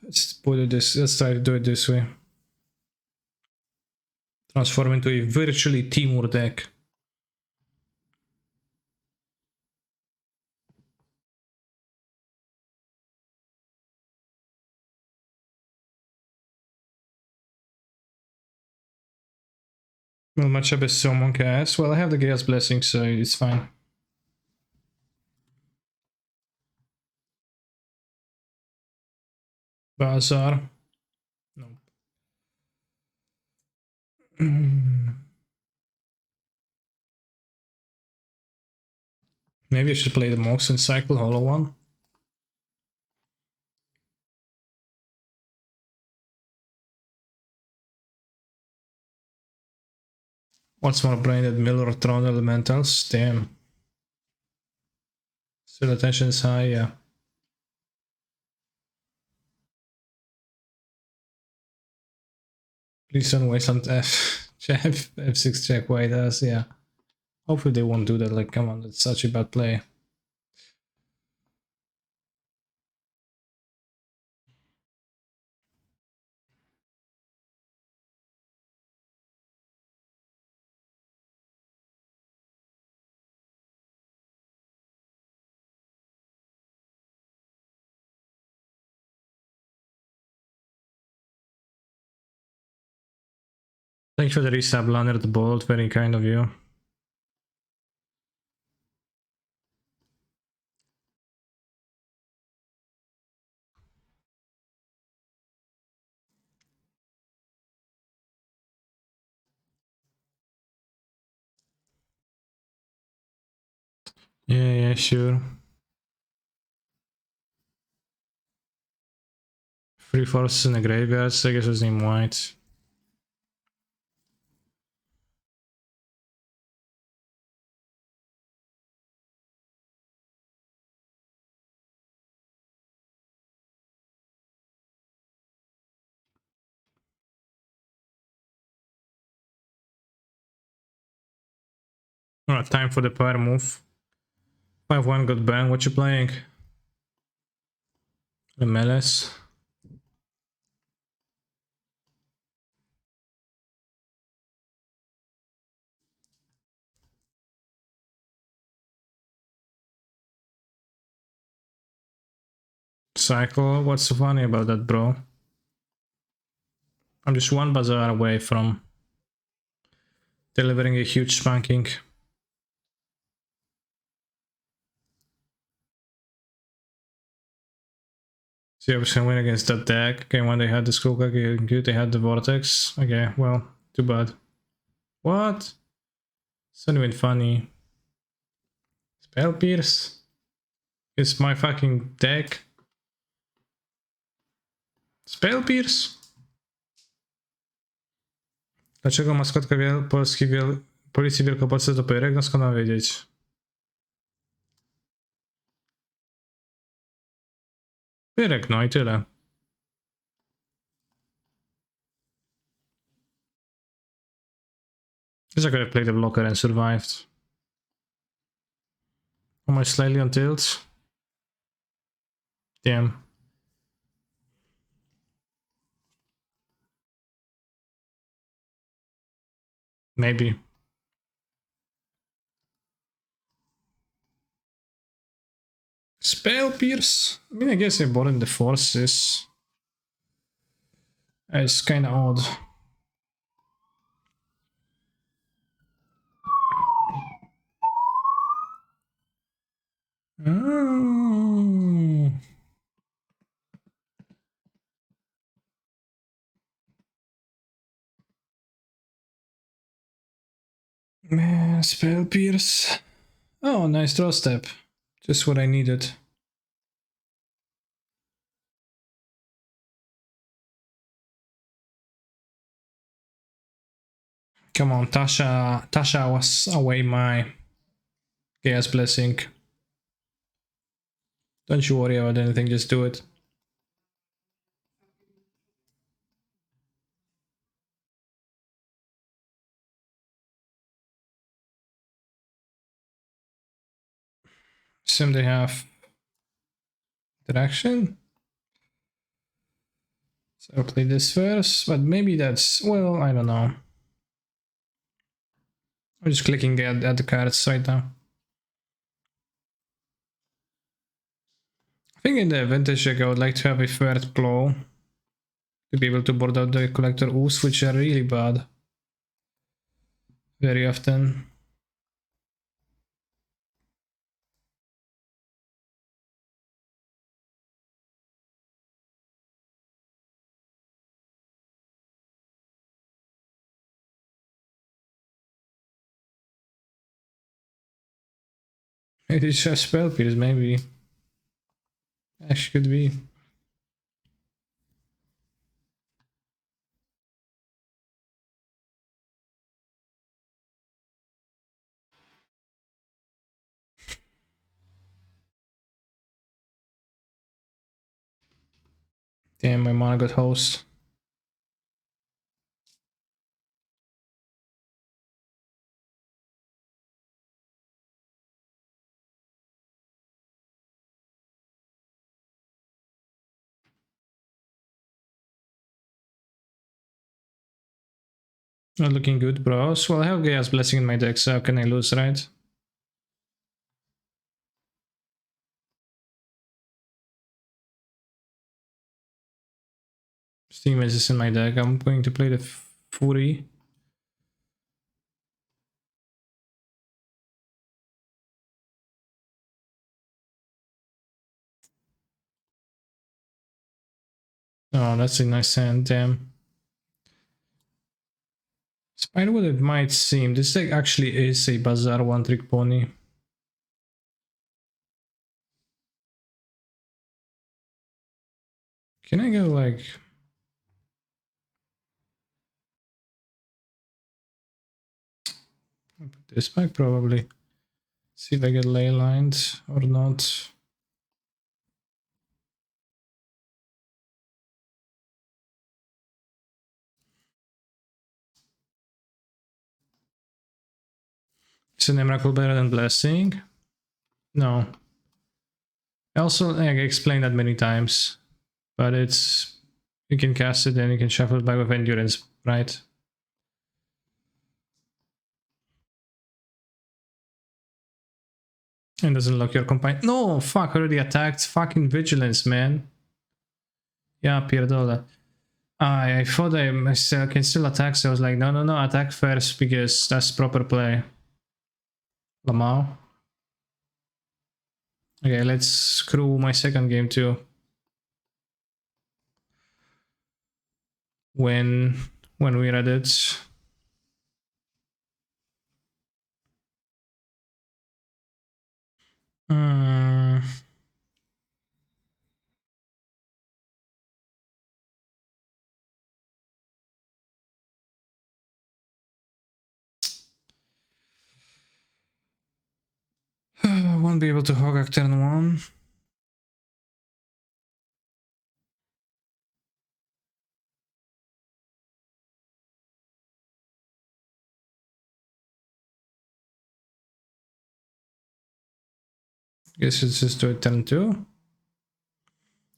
let's put it this. Let's try to do it this way. Transform into a virtually Timur deck. Well, matchup is so monkey ass. Well, I have the Chaos Blessing, so it's fine. Bazaar. No. Maybe I should play the Mox and cycle Hollow one. What's more brain than Mill or Tron Elementals? Damn. Still attention is high, yeah. Please don't waste on F6 check white as, yeah. Hopefully they won't do that, like, come on, that's such a bad play. Thank you for the resub, Lander the Bold, very kind of you. Yeah, sure. 3 forces in the graveyard, so I guess it's named white. Alright, time for the power move. 5-1 got banned, what you playing? The Melis. Cycle, what's so funny about that, bro? I'm just one bazaar away from delivering a huge spanking. See, I was gonna win against that deck. Okay, when they had the Hogaak, they had the Vortex. Okay, well, too bad. What? It's not even funny. Spell Pierce? It's my fucking deck. Spell Pierce? Dlaczego maskotka Policji Wielkopolskiej to Pyrek? No skąd mam wiedzieć? Pyrek, no i tyle. Guess I could have played the blocker and survived. Am I slightly on tilt? Damn. Maybe. Spell Pierce? I mean, I guess I bought in the forces. It's kinda odd. Oh. Man, Spell Pierce. Oh, nice draw step. Just what I needed. Come on, Tasha was away my Chaos Blessing. Don't you worry about anything, just do it. Sim they have interaction. So I'll play this first, but maybe that's, well, I don't know. I'm just clicking at the cards right now. I think in the vintage deck I would like to have a third claw to be able to board out the collector ooze, which are really bad. very often. It is just spell pierce, maybe. Actually, could be. Damn, my mana got host. Not looking good, bros. Well, I have Gaia's Blessing in my deck, so how can I lose, right? Steam is in my deck. I'm going to play the Fury. Oh, that's a nice hand, damn. Despite what it might seem, this deck actually is a Bazaar one-trick pony. Can I go like... I'll put this back probably. See if I get ley lined or not. Is an Miracle better than Blessing? No. Also, I explained that many times, but it's... You can cast it and you can shuffle it back with Endurance, right? And doesn't lock your companion. No, fuck, already attacked. Fucking Vigilance, man. Yeah, Pierdola. I thought I can still attack, so I was like, no, no, no, attack first because that's proper play. Lamau. Okay, let's screw my second game too. When we read it. Won't be able to Hogaak turn 1. Guess it's just do it turn 2.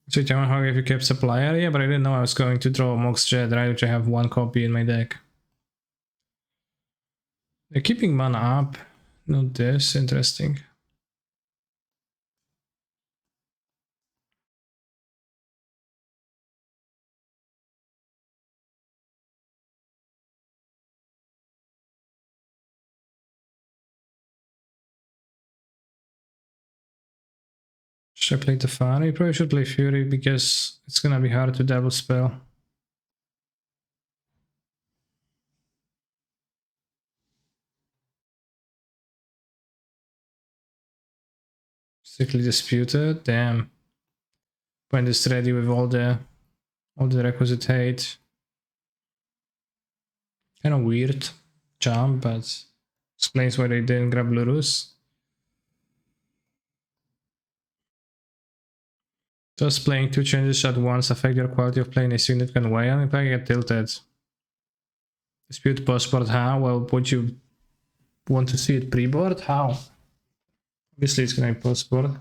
So you can Hogaak if you kept supplier, yeah, but I didn't know I was going to draw Mox Jet, right, which I have 1 copy in my deck. They're keeping mana up. Not this, interesting. Should I play Tefani? Probably should play Fury because it's gonna be hard to double spell. Strictly disputed, damn. Point is ready with all the requisite hate. Kind of weird jump, but explains why they didn't grab Lurus. Does playing 2 changes at once affect your quality of play in a significant way? I think I get tilted. Dispute post-board, how? Well, would you want to see it pre-board? How? Obviously it's gonna be post-board.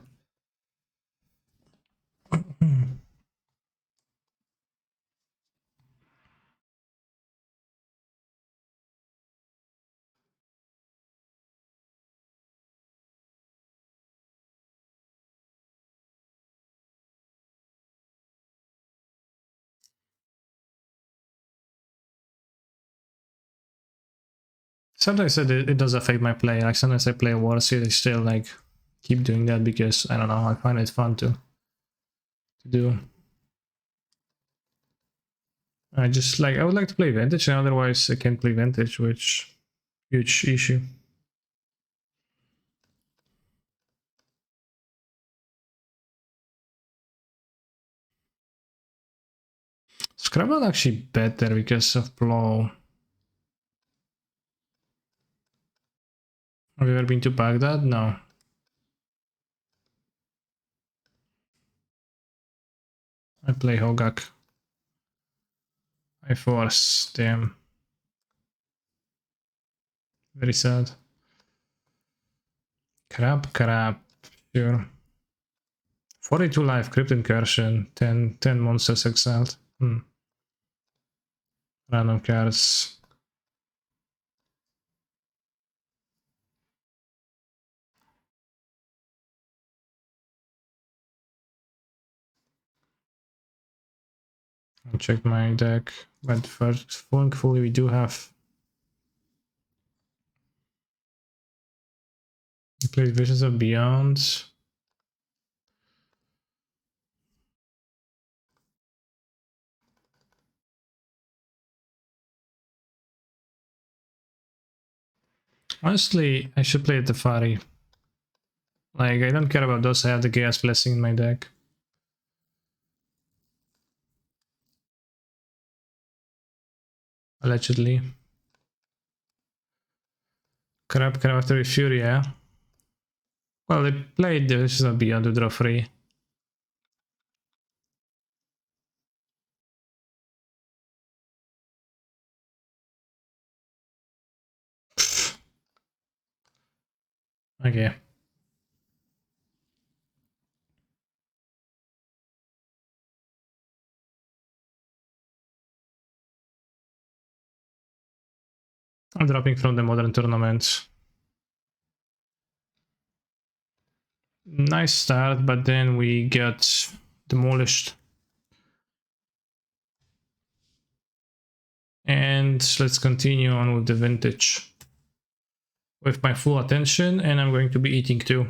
Sometimes it does affect my play. Like sometimes I play Warseed, I still like keep doing that because I don't know, I find it fun to do. I just like I would like to play Vintage, and otherwise I can't play Vintage, which huge issue. Scrabble actually better because of blow. Have you ever been to Baghdad? No. I play Hogaak. I force, damn. Very sad. Crab, sure. 42 life, Crypt Incursion, 10 monsters exiled. Random cards. I'll check my deck, but first, thankfully we do have. We played Visions of Beyond. Honestly, I should play Teferi. Like, I don't care about those, I have the Chaos Blessing in my deck. Allegedly. Crab after with Fury, yeah? Well, they played the Visions of Beyond to draw 3. Okay. I'm dropping from the Modern Tournament. Nice start, but then we got demolished. And let's continue on with the Vintage. With my full attention, and I'm going to be eating too.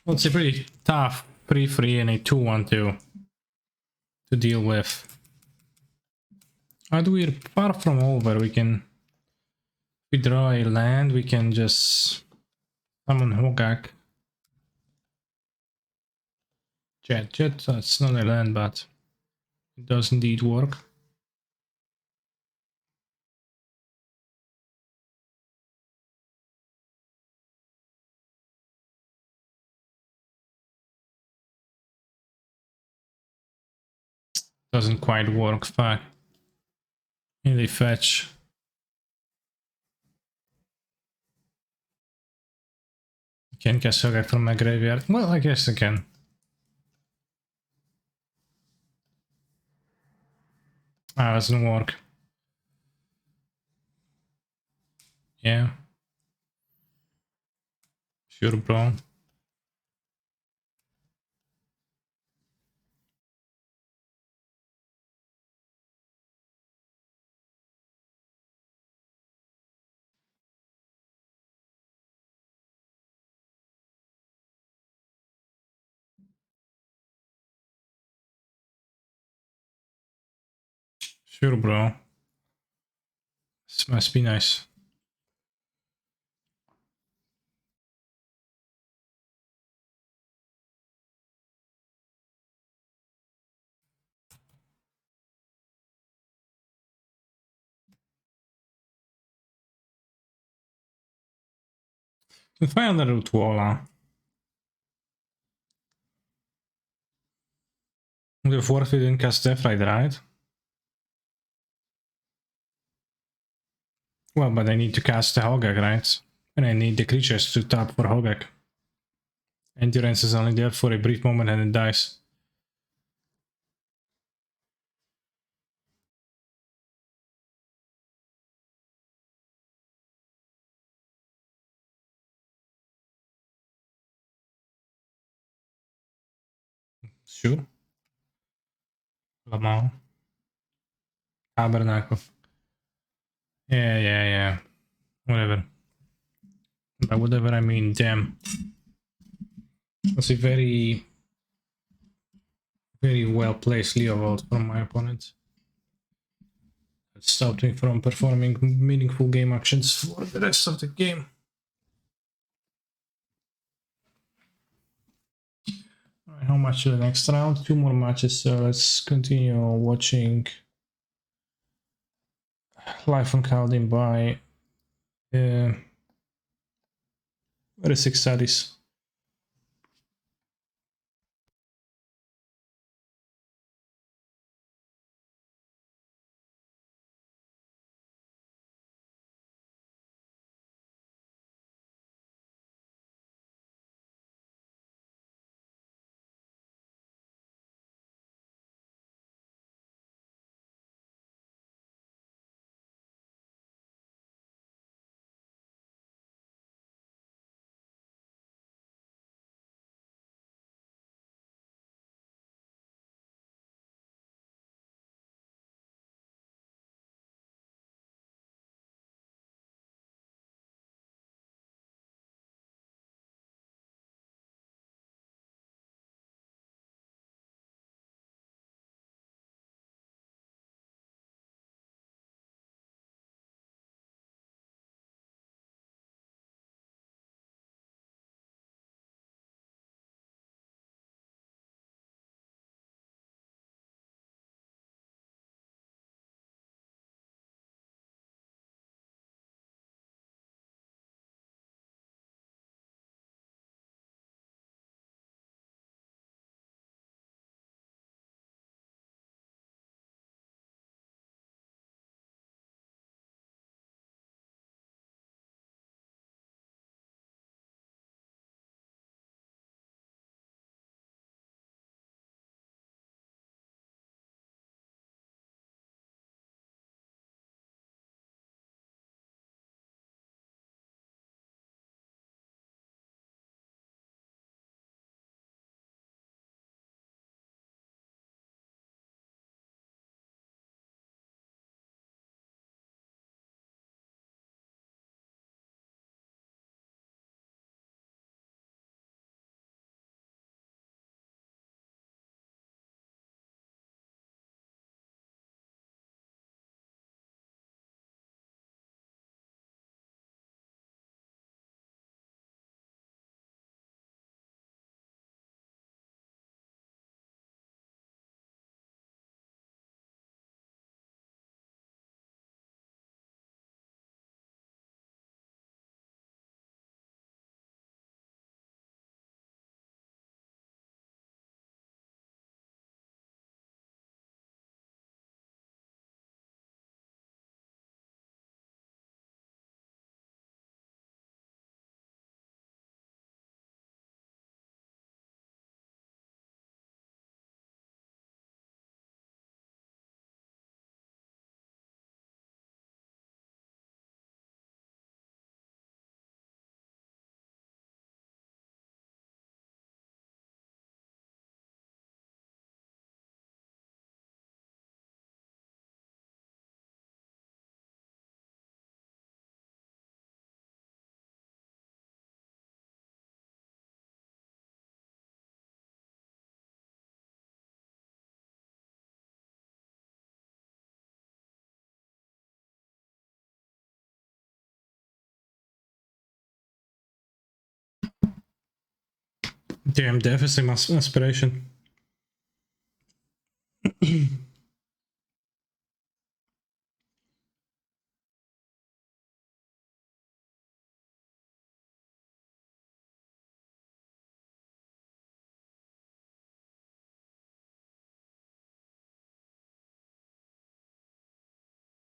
Well, it's a pretty tough 3-3 and a 2-1-2 to deal with. But we're far from over. We can... If we draw a land, we can just summon Hogaak. Jet, that's not a land, but it does indeed work. Doesn't quite work, fuck. Maybe they fetch. Can't cast Hogaak from my graveyard. Well, I guess I can. Ah, doesn't work. Yeah. Sure, bro. Sure, bro. This must be nice. We find another Tuola. The fourth we didn't cast Death Ride, right? Well, but I need to cast the Hogaak, right? And I need the creatures to tap for Hogaak. Endurance is only there for a brief moment and it dies. Sure. Lamau. Tabernacle. Yeah. Whatever. By whatever I mean, damn. That's a very well placed Leo Vault from my opponent. That stopped me from performing meaningful game actions for the rest of the game. Alright, how much to the next round? 2 more matches, so let's continue watching Life on Kaldin by Six Studies. Damn, deficit aspiration.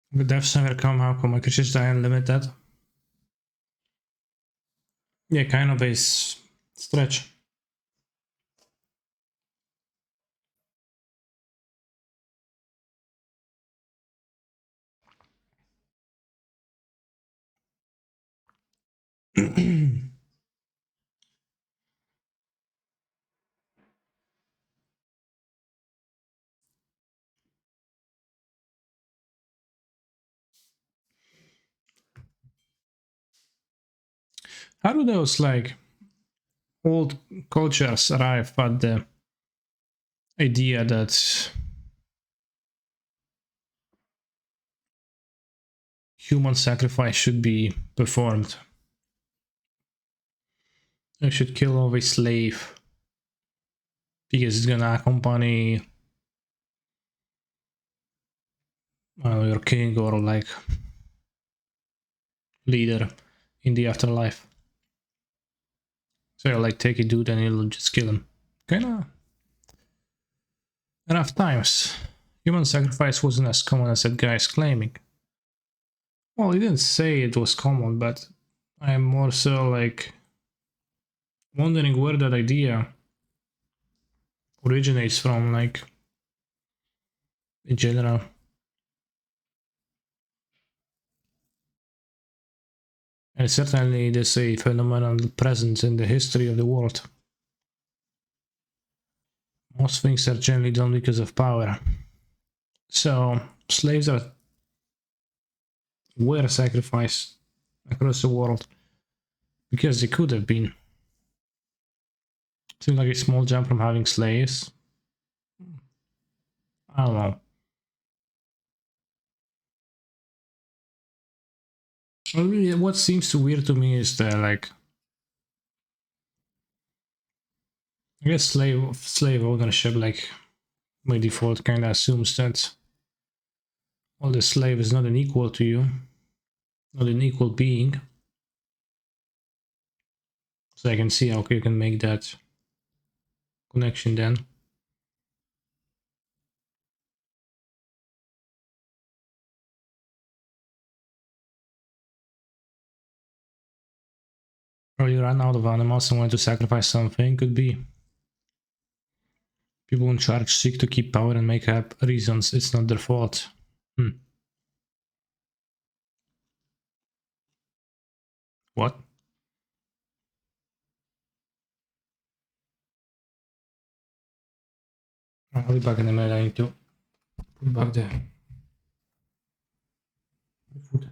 De devs zijn weer kalm, maar ik just die unlimited. Yeah, kind of a stretch. How do those like old cultures arrive at the idea that human sacrifice should be performed? You should kill off a slave because it's gonna accompany your king or like leader in the afterlife. So you like take a dude and you'll just kill him. Kinda enough times. Human sacrifice wasn't as common as that guy is claiming. Well, he didn't say it was common, but I'm more so like wondering where that idea originates from, like in general. And certainly there's a phenomenon present in the history of the world. Most things are generally done because of power. So slaves were sacrificed across the world because they could have been. Seems like a small jump from having slaves. I don't know. What seems too weird to me is that, like, I guess slave ownership, like, by default, kind of assumes that well, the slave is not an equal to you, not an equal being. So I can see how you can make that connection then. Or you run out of animals and want to sacrifice something, could be. People in charge seek to keep power and make up reasons it's not their fault. What? I'll be back in a minute. I need to put back the food.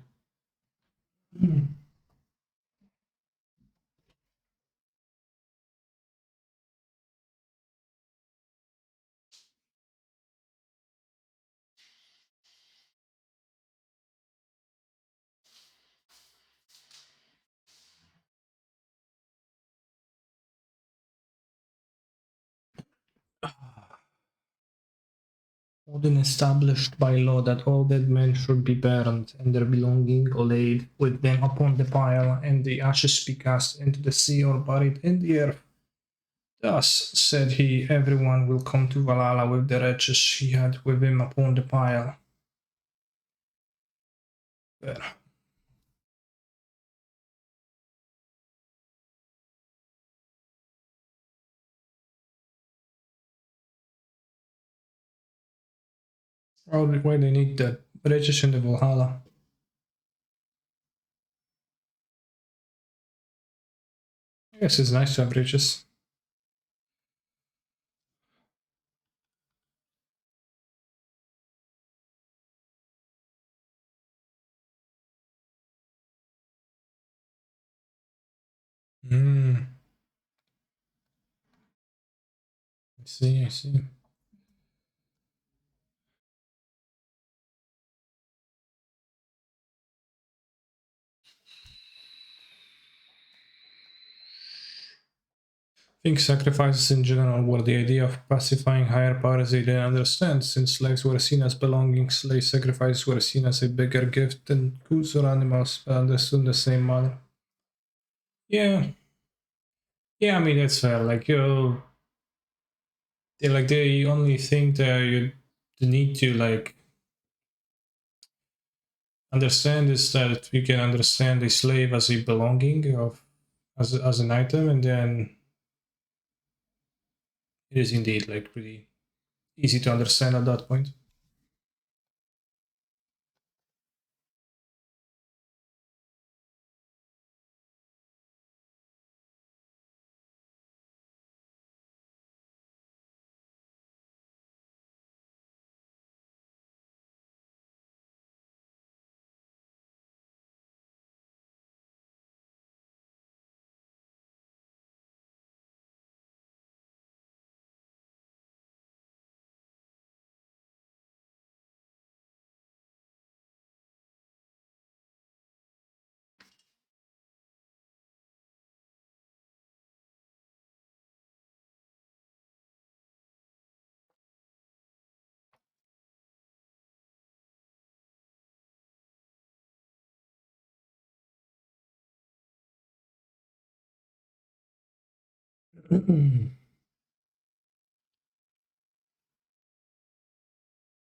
Odin established by law that all dead men should be burned and their belongings laid with them upon the pile, and the ashes be cast into the sea or buried in the earth. Thus, said he, everyone will come to Valhalla with the wretches he had with him upon the pile. There. Probably why they need the wretches in the Valhalla. I guess it's nice to have riches. I see, I see. think sacrifices in general were the idea of pacifying higher powers they didn't understand. Since slaves were seen as belonging, slave sacrifices were seen as a bigger gift than goods or animals, but understood in the same manner. Yeah, yeah, I mean that's fair. Like like the only thing that you need to like understand is that you can understand a slave as a belonging of as an item, and then it is indeed like pretty easy to understand at that point.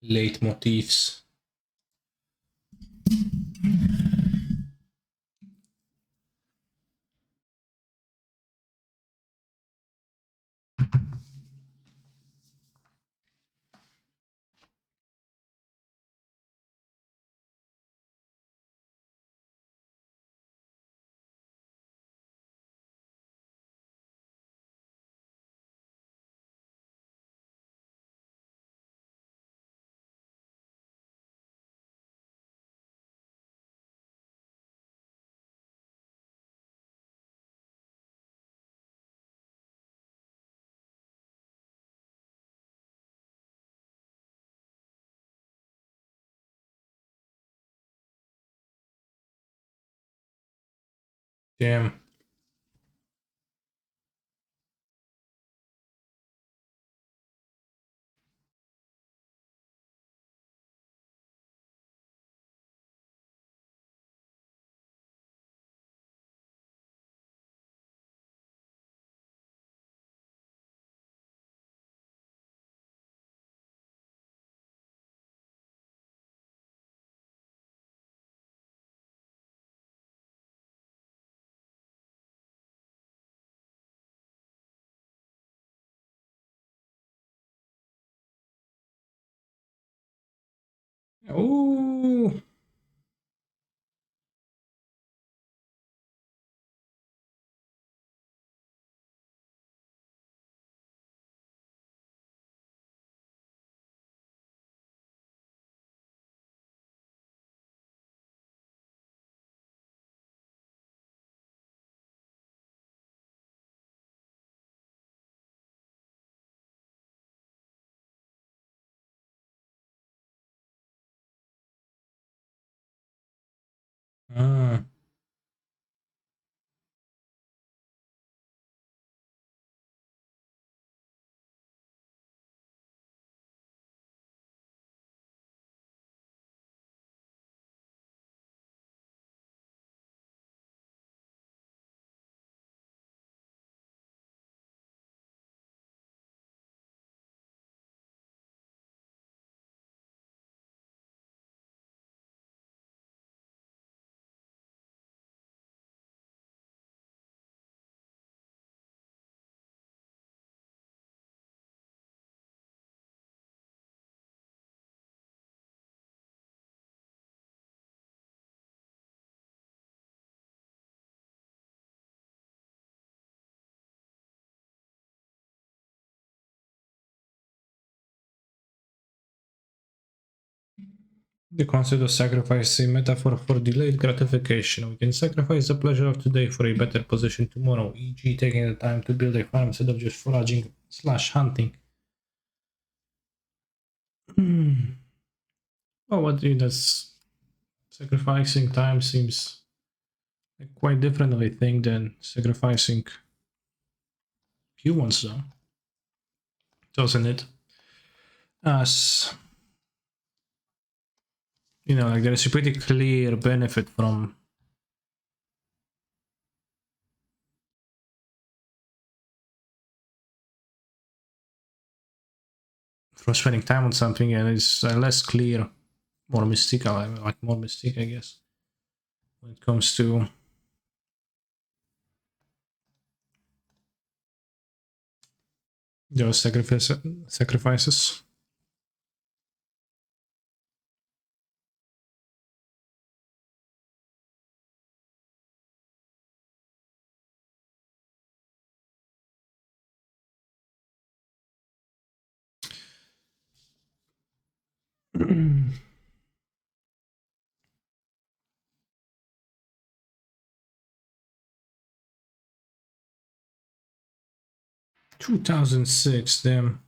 Leitmotifs. Damn. Oh, ah. The concept of sacrifice is a metaphor for delayed gratification. We can sacrifice the pleasure of today for a better position tomorrow, e.g., taking the time to build a farm instead of just foraging slash hunting. Oh, what do you that's sacrificing time seems like quite different of a thing than sacrificing few ones though, doesn't it? As you know, like there is a pretty clear benefit from spending time on something, and it's less clear, more mystical, like more mystic, I guess, when it comes to those sacrifices. (2006), damn.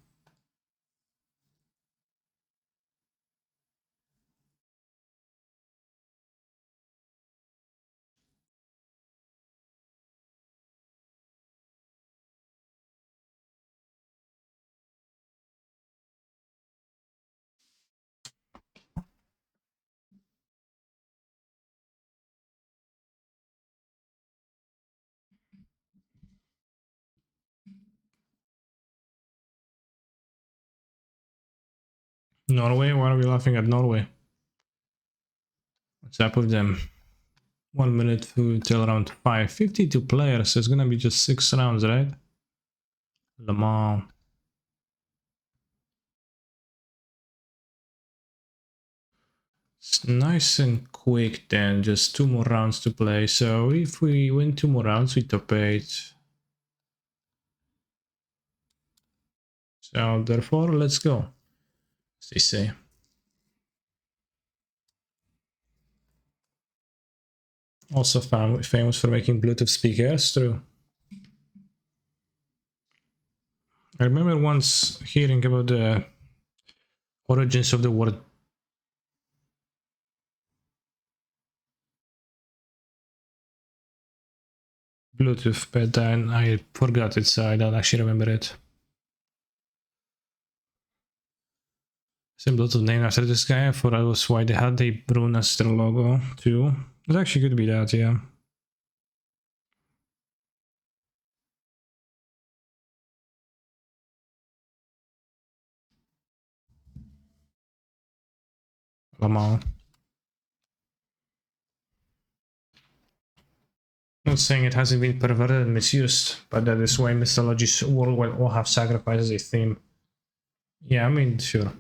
Norway? Why are we laughing at Norway? What's up with them? 1 minute till round 5. 52 players, so it's gonna be just 6 rounds, right? Le Mans. It's nice and quick then, just 2 more rounds to play. So if we win 2 more rounds, we top 8. So therefore, let's go, as they say. Also famous for making Bluetooth speakers, true. I remember once hearing about the origins of the word Bluetooth, but then I forgot it, so I don't actually remember it. Same Bluetooth name after this guy. I thought that was why they had the rune as their logo too. It actually could be that, yeah. Lamau. Not saying it hasn't been perverted and misused, but that is why mythologies worldwide all have sacrifice as a theme. Yeah, I mean, sure.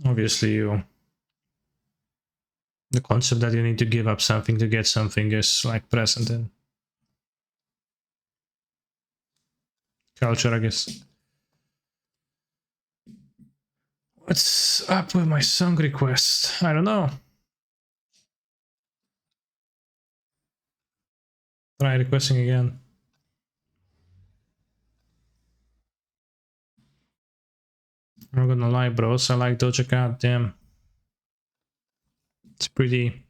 Obviously, the concept that you need to give up something to get something is like present in culture, I guess. What's up with my song request? I don't know. Try requesting again. I'm not gonna lie, bros. I like Doja Cat. Damn, it's pretty.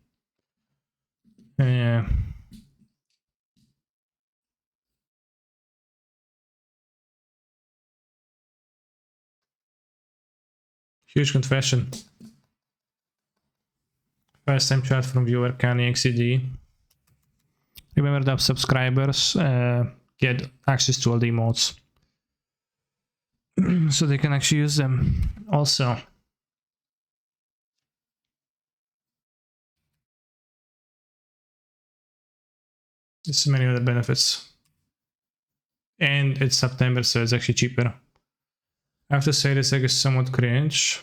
Yeah. Huge confession. First time chat from viewer Kanye XCD. Remember that subscribers get access to all the emotes. So they can actually use them. Also, there's many other benefits. And it's September, so it's actually cheaper. I have to say this like is somewhat cringe.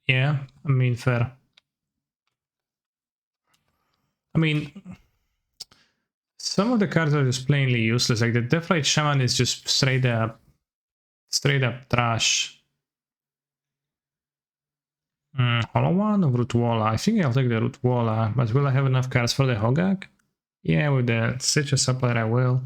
Yeah, I mean fair. I mean, some of the cards are just plainly useless. Like the Deathrite Shaman is just straight up trash. Hollow One or Root Walla? I think I'll take the Root Walla, but will I have enough cards for the Hogaak? Yeah, with the Citrus Supplier I will.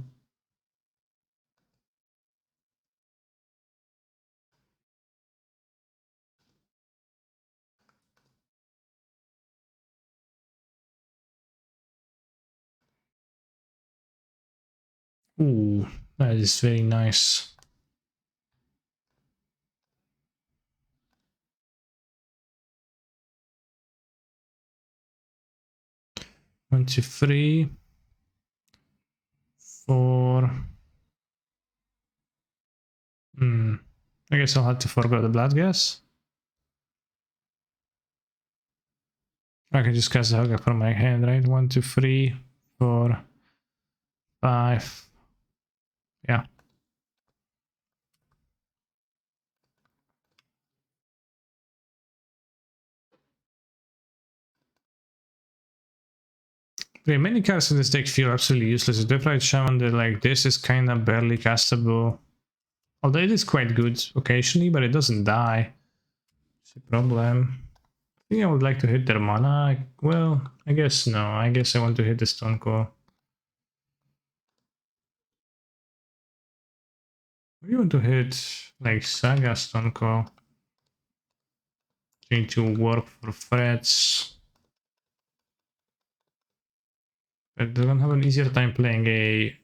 Ooh, that is very nice. One, two, three, four. I guess I'll have to forego the blood gas. I can just cast the Hogaak from my hand, right? 1, 2, 3, 4, 5. Yeah. Okay, many cards in this deck feel absolutely useless. The Deathrite Shaman, that like this is kind of barely castable. Although it is quite good occasionally, but it doesn't die. It's a problem. I think I would like to hit their mana. Well, I guess no. I guess I want to hit the Stone Core. We want to hit like Saga Stone Core. Need to work for threats. But they're gonna have an easier time playing a.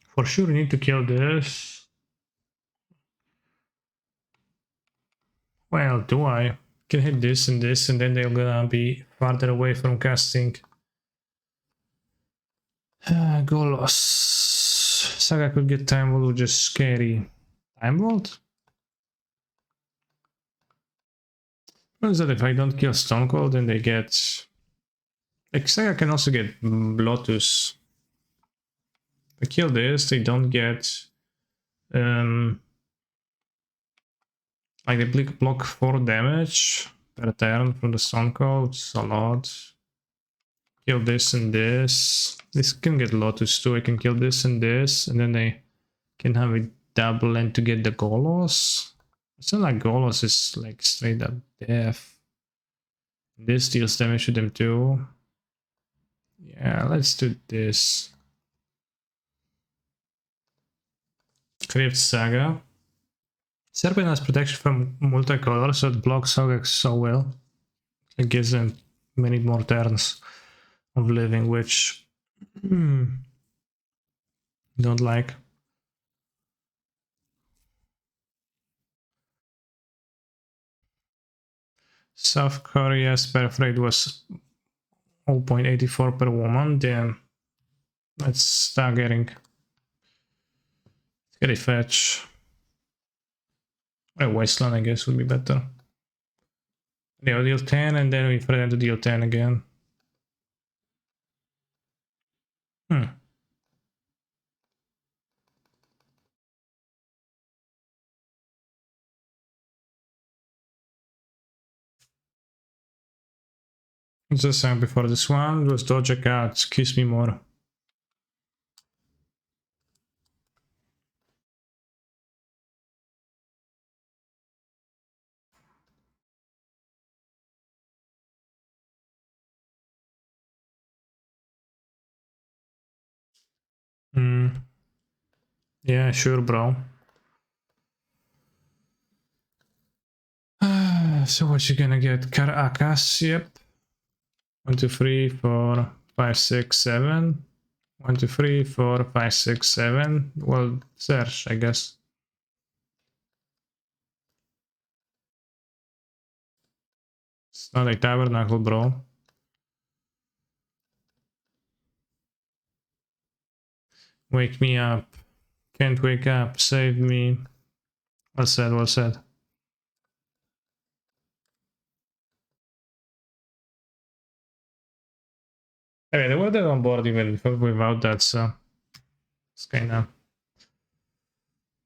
For sure, we need to kill this. Well, do I? Can hit this, and then they're gonna be farther away from casting. Golos. Saga could get Time Vault, which is scary. Time Vault? What is that? If I don't kill Stone Cold, then they get. Like, Saga can also get Lotus. If I kill this, they don't get. Like, they block 4 damage per turn from the Stone Cold. It's a lot. Kill this and this. This can get Lotus too. I can kill this, and then they can have a double end to get the Golos. It's not like Golos is like straight up death. This deals damage to them too. Yeah, let's do this. Crypt Saga. Serpent has protection from multicolor, so it blocks Hogaak so well. It gives them many more turns of living, which don't like. South Korea's birth rate was 0.84 per woman. Damn, that's staggering. Get a fetch. A wasteland, I guess, would be better. They'll deal 10, and then we for them to deal 10 again. What's the sound before this one? It was Doja Cat, Kiss Me More. Yeah, sure, bro. So what you gonna get? Caracas, yep. 1, 2, 3, 4, 5, 6, 7. 1, 2, 3, 4, 5, 6, 7. Well, search, I guess. It's not a tabernacle, bro. Wake me up. Can't wake up. Save me. Well said, well said. Anyway, they were there on board even without that, so it's kind of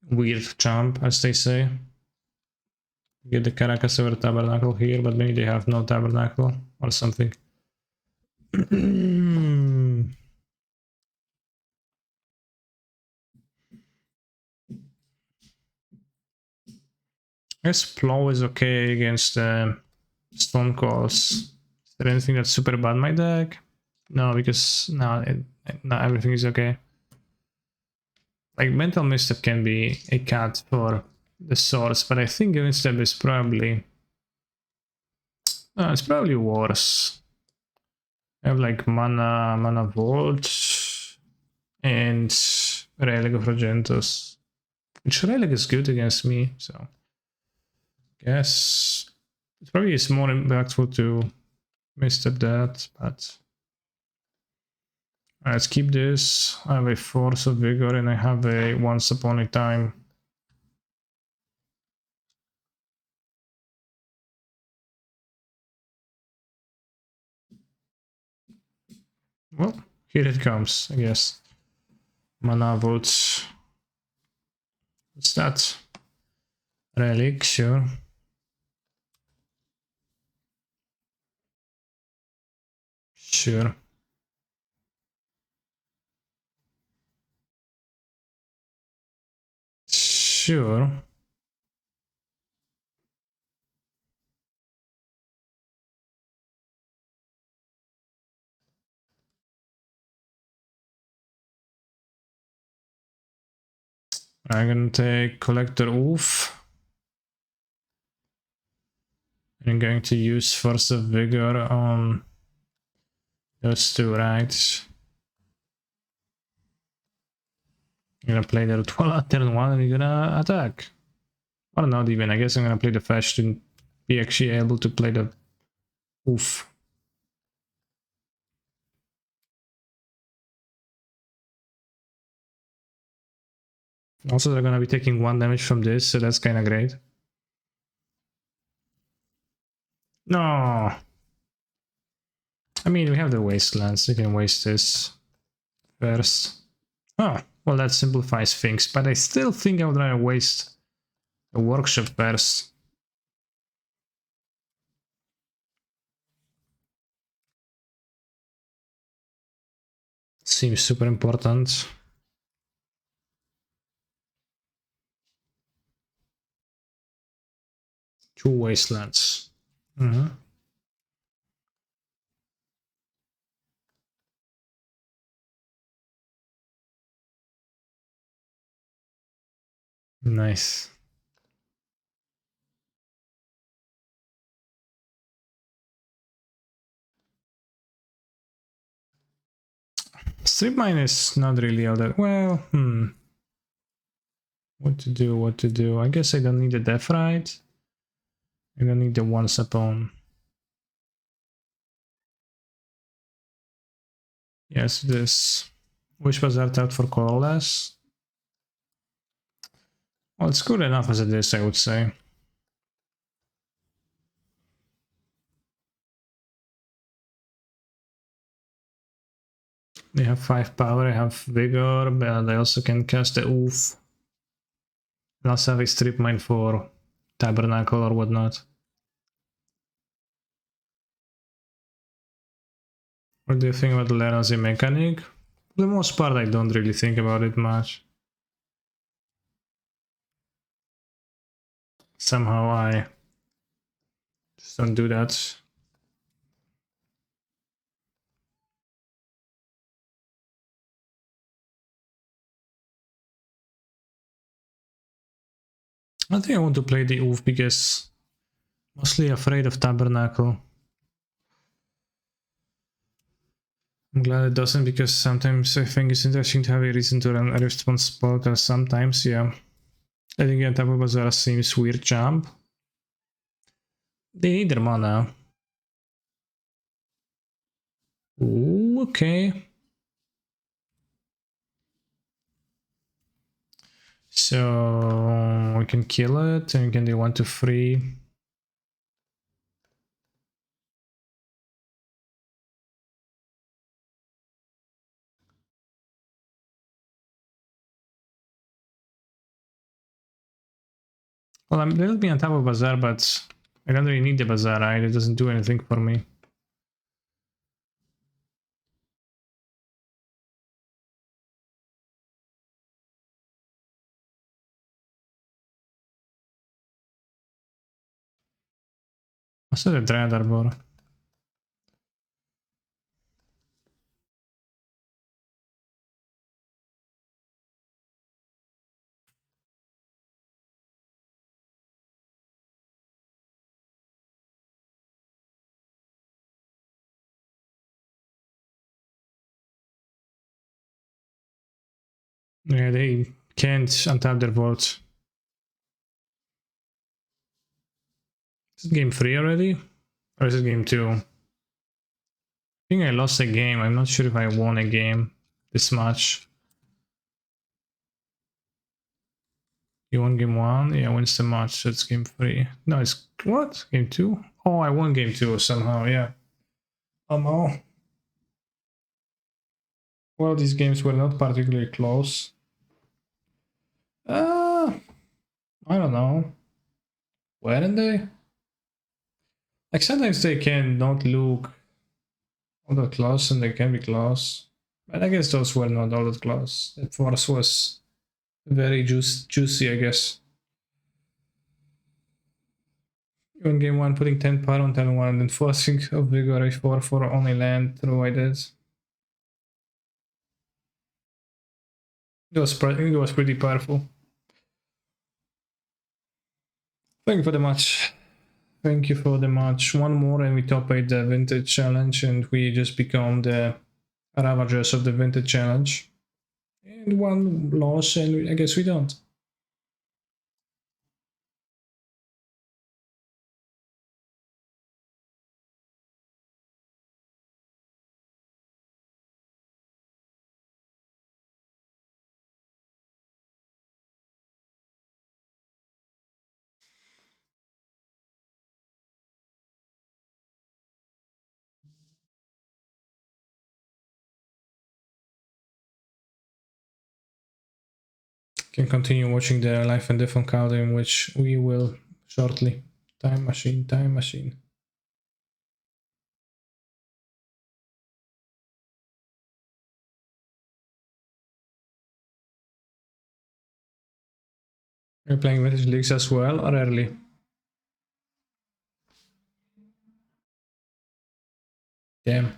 weird jump, as they say. Get the Caracas over tabernacle here, but maybe they have no tabernacle or something. I guess Plow is okay against Stone Calls. Is there anything that's super bad in my deck? No, because no, everything is okay. Like Mental Misstep can be a cat for the source, but I think Misstep is probably it's probably worse. I have like mana vault, and Relic of Argentos. Which Relic is good against me, so guess it probably is more impactful to misstep that, but let's keep this. I have a Force of Vigor and I have a Once Upon a Time. Well, here it comes, I guess. Mana vaults. What's that? Relic, sure. Sure. Sure. I'm gonna take Collector Oof. I'm going to use Force of Vigor on those two, right? I'm gonna play the Ritual turn 1 and you're gonna attack. Or not even, I guess I'm gonna play the Fetch to be actually able to play the Oof. Also, they're gonna be taking 1 damage from this, so that's kinda great. No! I mean, we have the Wastelands, we can waste this first. Oh, well that simplifies things, but I still think I would rather waste the Workshop first. Seems super important. Two Wastelands. Nice. Strip mine is not really all that well. What to do? I guess I don't need the Death Ride. I don't need the Once Upon. Yes, this. Wish was that out for colorless. Well, it's good enough as it is, I would say. They have 5 power, I have Vigor, but I also can cast the Oof. And also have a Strip Mine for Tabernacle or whatnot. What do you think about the learn as a mechanic? For the most part, I don't really think about it much. Somehow I just don't do that. I think I want to play the Oof because mostly afraid of Tabernacle. I'm glad it doesn't because sometimes I think it's interesting to have a reason to run a response spell because sometimes, yeah. I think Tabu Bazaar seems weird jump. They need their mana. Ooh, okay. So we can kill it and we can do 1 to 3. Well, I'm a little bit on top of Bazaar, but I don't really need the Bazaar, right? It doesn't do anything for me. What's the Dread Arbor? Yeah, they can't untap their vaults. Is it game 3 already? Or is it game 2? I think I lost a game. I'm not sure if I won a game this much. You won game 1? Yeah, wins the match, so it's game 3. No, it's... What? Game 2? Oh, I won game 2 somehow, yeah. Oh. Well, these games were not particularly close. I don't know. Weren't they? Like, sometimes they can not look all that close and they can be close. But I guess those were not all that close. The force was very juicy, I guess. In game 1, putting 10 power on turn 1 and forcing a vigor 4 for only land. True, I did. It was pretty powerful. Thank you for the match. Thank you for the match. One more and we top 8 the Vintage Challenge and we just become the Ravagers of the Vintage Challenge. And one loss and I guess we don't. Can continue watching the Life and Death on Caldin, which we will shortly. Time machine, time machine. Are you playing Vintage Leagues as well or early? Damn.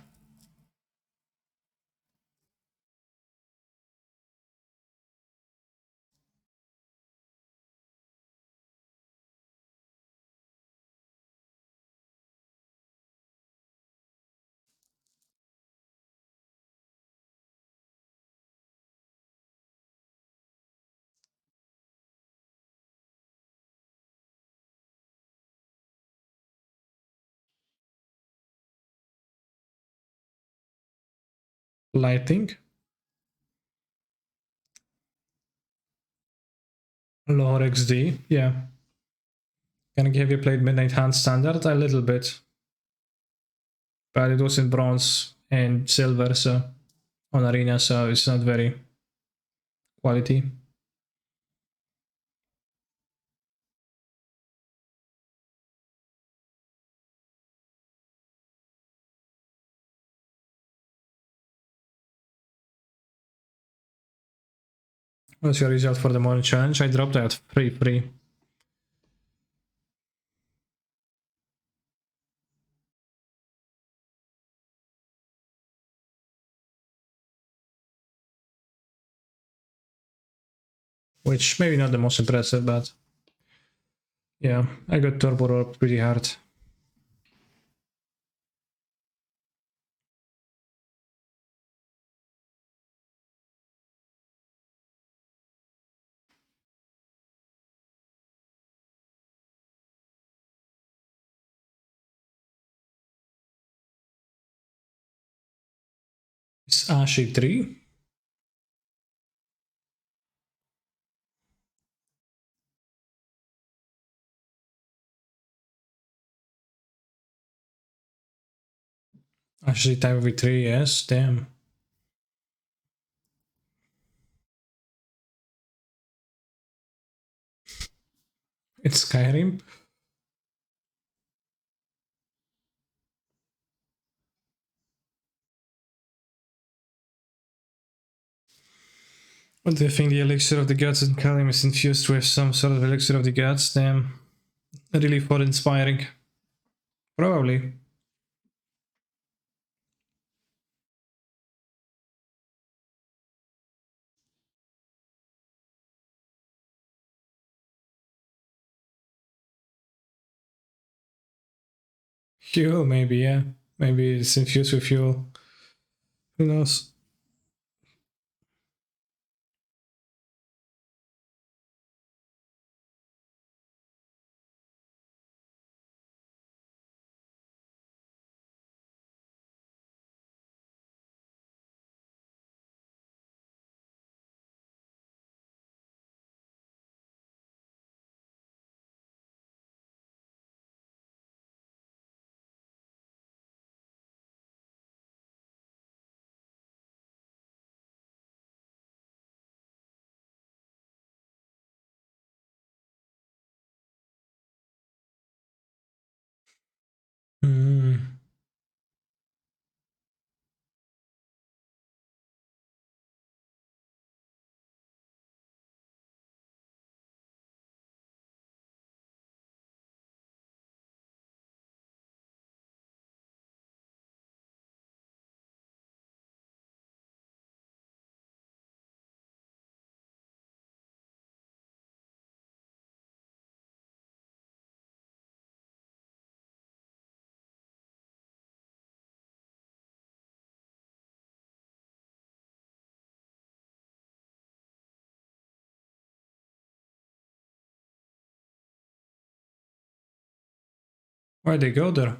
Lighting. Lower XD, yeah. Have you played Midnight Hunt Standard? A little bit. But it was in bronze and silver, so on arena, so it's not very quality. What's your result for the morning challenge? I dropped that free. Which maybe not the most impressive, but yeah, I got turbo roll pretty hard. It's Ashi 3. Ashi time V3, yes, damn. It's Skyrim. What do you think the elixir of the gods in Kalim is infused with some sort of elixir of the gods? Damn. Really thought inspiring. Probably. Fuel, maybe, yeah. Maybe it's infused with fuel. Who knows? Why'd they go there?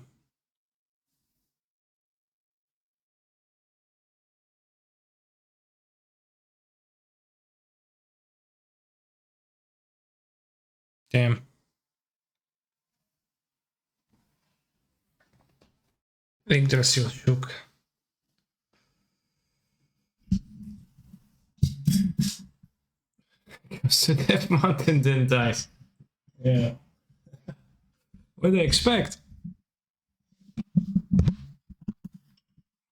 Damn. Yggdrasil shook. So Death Mountain didn't die. Yeah. What did they expect?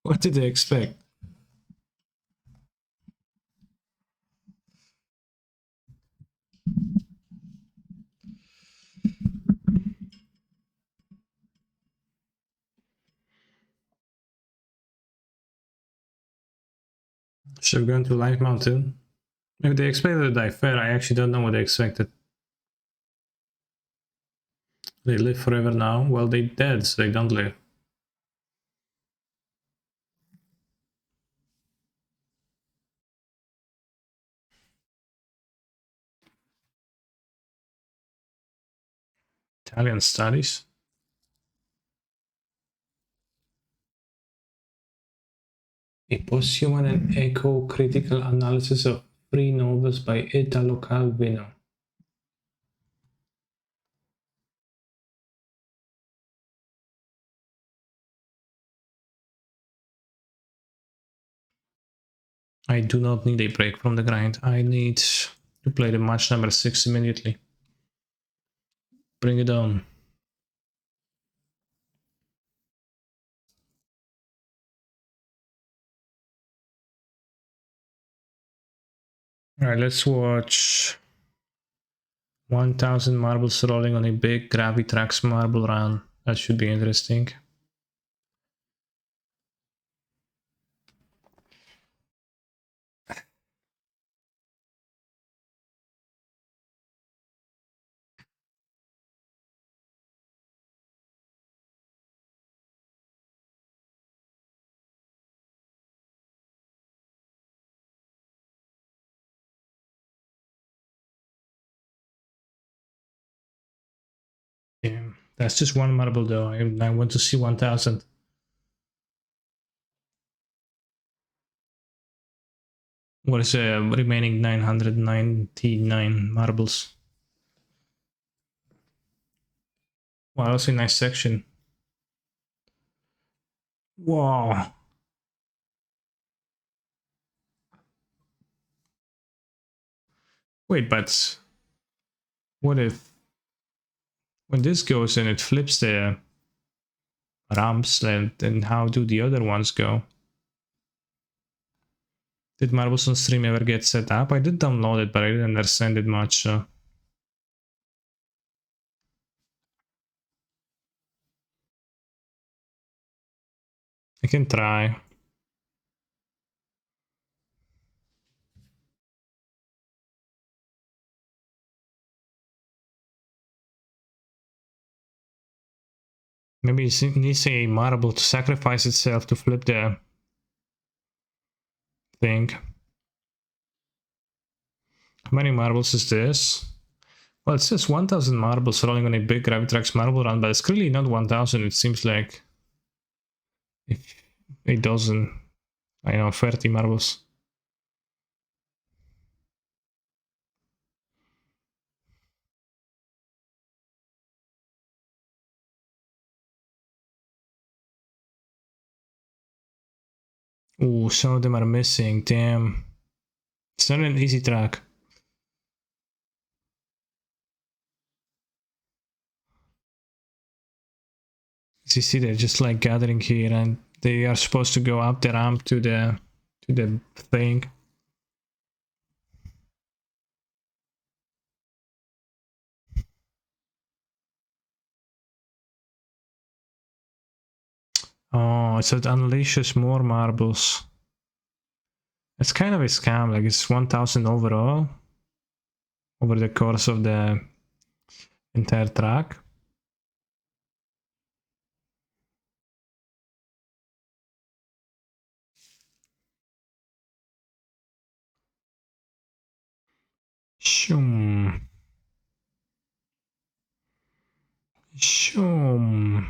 What did they expect? Should have gone to Light Mountain. If they expected to die fair, I actually don't know what they expected. They live forever now. Well, they dead, so they don't live. Italian studies. A posthuman and eco-critical analysis of three novels by Italo Calvino. I do not need a break from the grind. I need to play the match number 6 immediately. Bring it on. Alright, let's watch 1000 marbles rolling on a big Gravitrax marble run. That should be interesting. Yeah, that's just one marble though. I want to see 1000. What is remaining 999 marbles? Wow, that's a nice section. Wow. Wait, but what if when this goes and it flips the ramps, then how do the other ones go? Did Marbles on Stream ever get set up? I did download it, but I didn't understand it much. So. I can try. Maybe it needs a marble to sacrifice itself to flip the thing. How many marbles is this? Well, it says 1000 marbles rolling on a big Gravitrax marble run, but it's clearly not 1000. It seems like a dozen, I know, 30 marbles. Ooh, some of them are missing. Damn. It's not an easy track. As you see, they're just like gathering here, and they are supposed to go up the ramp to the thing. Oh, so it unleashes more marbles. It's kind of a scam, like it's 1000 overall over the course of the entire track. Shoom. Shoom.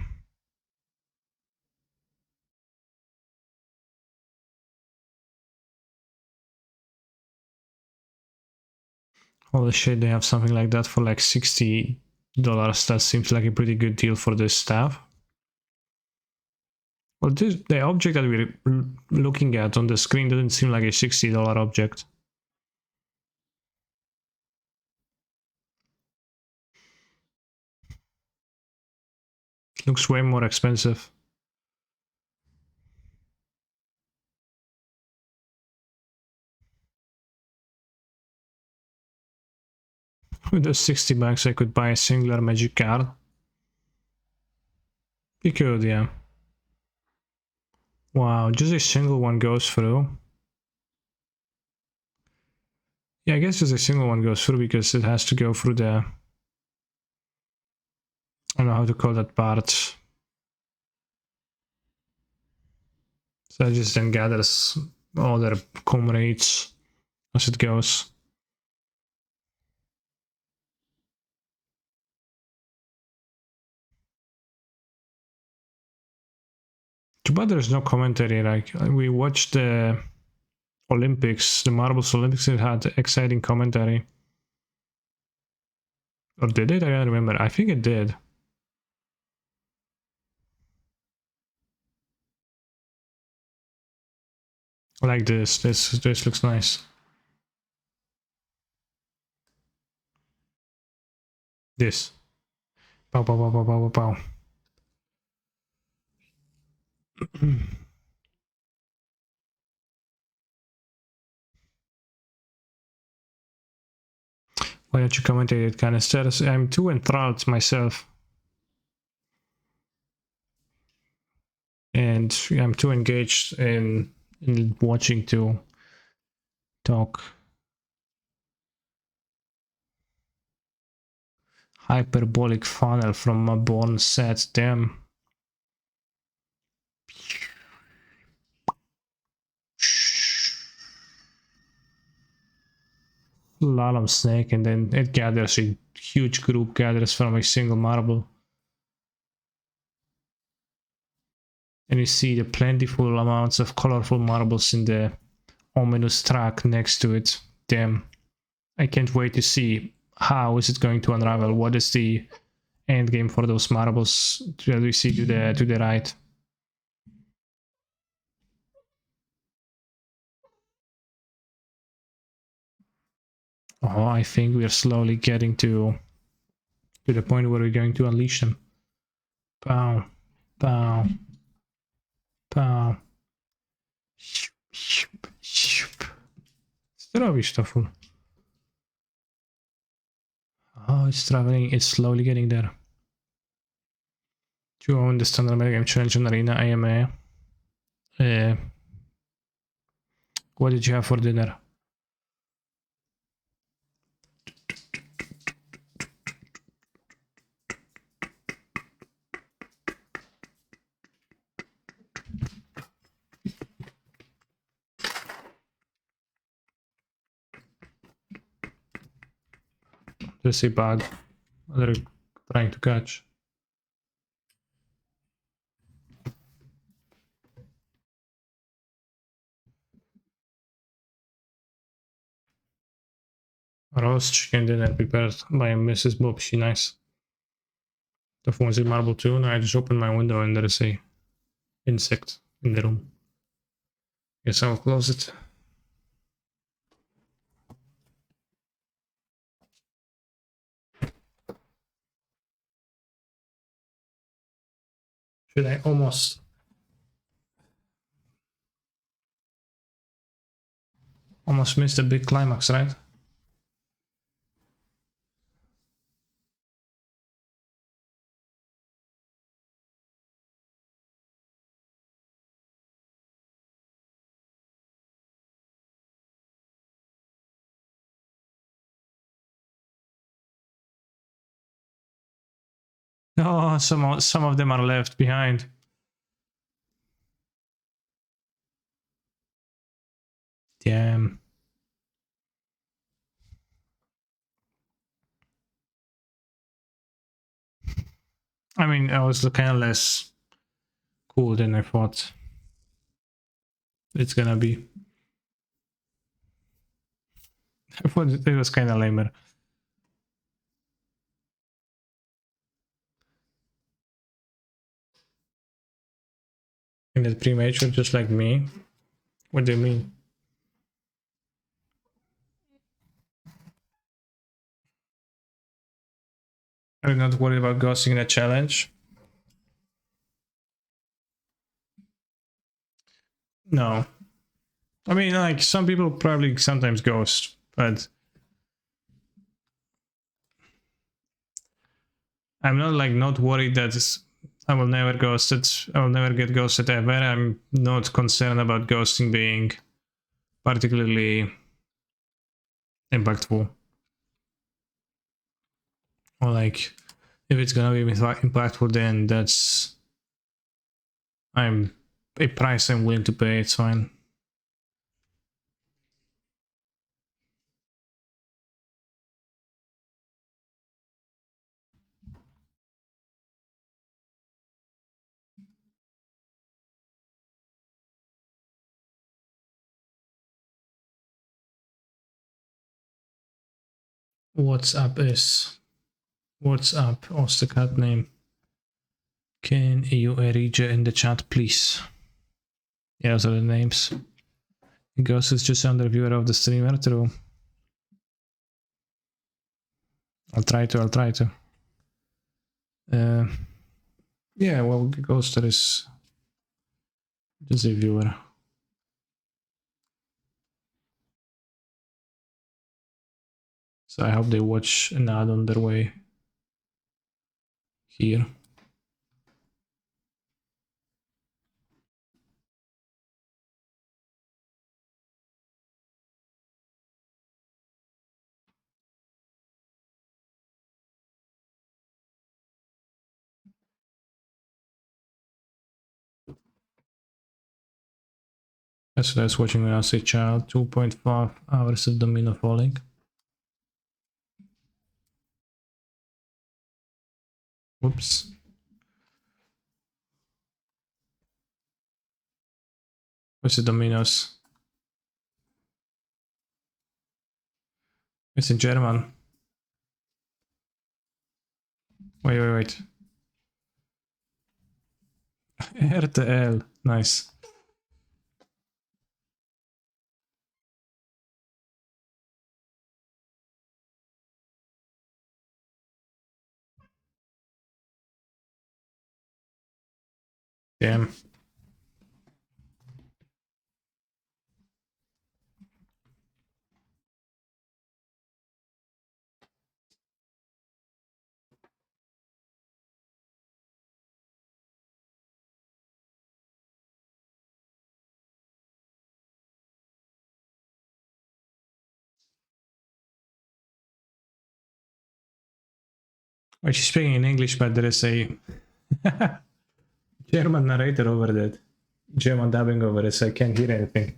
Holy shit, they have something like that for like $60. That seems like a pretty good deal for this staff. Well, the object that we're looking at on the screen doesn't seem like a $60 object. Looks way more expensive. With those 60 bucks, I could buy a singular magic card. You could, yeah. Wow, just a single one goes through. Yeah, I guess just a single one goes through because it has to go through the... I don't know how to call that part. So it just then gathers all their comrades as it goes. Too bad there's no commentary. Like, we watched the Olympics, the Marbles Olympics, it had exciting commentary. Or did it? I don't remember. I think it did. I like this. This looks nice. This. Pow, pow, pow, pow, pow, pow, pow. Why don't you commentate it, canisters? I'm too enthralled myself. And I'm too engaged in watching to talk. Hyperbolic funnel from a born set. Damn. Slalom snake, and then it gathers, a huge group gathers from a single marble. And you see the plentiful amounts of colorful marbles in the ominous track next to it. Damn. I can't wait to see how is it going to unravel. What is the end game for those marbles that we see to the right? Oh, I think we are slowly getting to the point where we're going to unleash them. Pow, pow, pow. Co robisz to, full? Oh, it's traveling. It's slowly getting there. Do you own the Standard American Challenge on Arena AMA? What did you have for dinner? There's a bug they're trying to catch. Roast chicken dinner prepared by Mrs. Bob. She nice. The phone is a marble too. And I just opened my window and there is a insect in the room. Guess I'll close it. Should I almost missed the big climax, right? Oh, some of them are left behind. Damn. I mean, I was kind of less cool than I thought it's gonna be. I thought it was kind of lamer. And it's premature, just like me. What do you mean? Are you not worried about ghosting in a challenge? No. I mean, like, some people probably sometimes ghost, but I'm not like not worried that I will never ghosted. I will never get ghosted ever. I'm not concerned about ghosting being particularly impactful. Or like, if it's gonna be impactful, then that's I'm a price I'm willing to pay. It's fine. What's up is what's up? What's the cat name? Can you read in the chat, please? Yeah, those are the names. Ghost is just under viewer of the streamer. True. I'll try to. Yeah, well, Ghoster is just a viewer. So I hope they watch an ad on their way here. That's what I was watching when I was a child. 2.5 hours of domino falling. Whoops. Where's the dominoes? It's in German. Wait. RTL. Nice. Damn. Well, she's speaking in English, but there is a German narrator over that. German dubbing over it, so I can't hear anything.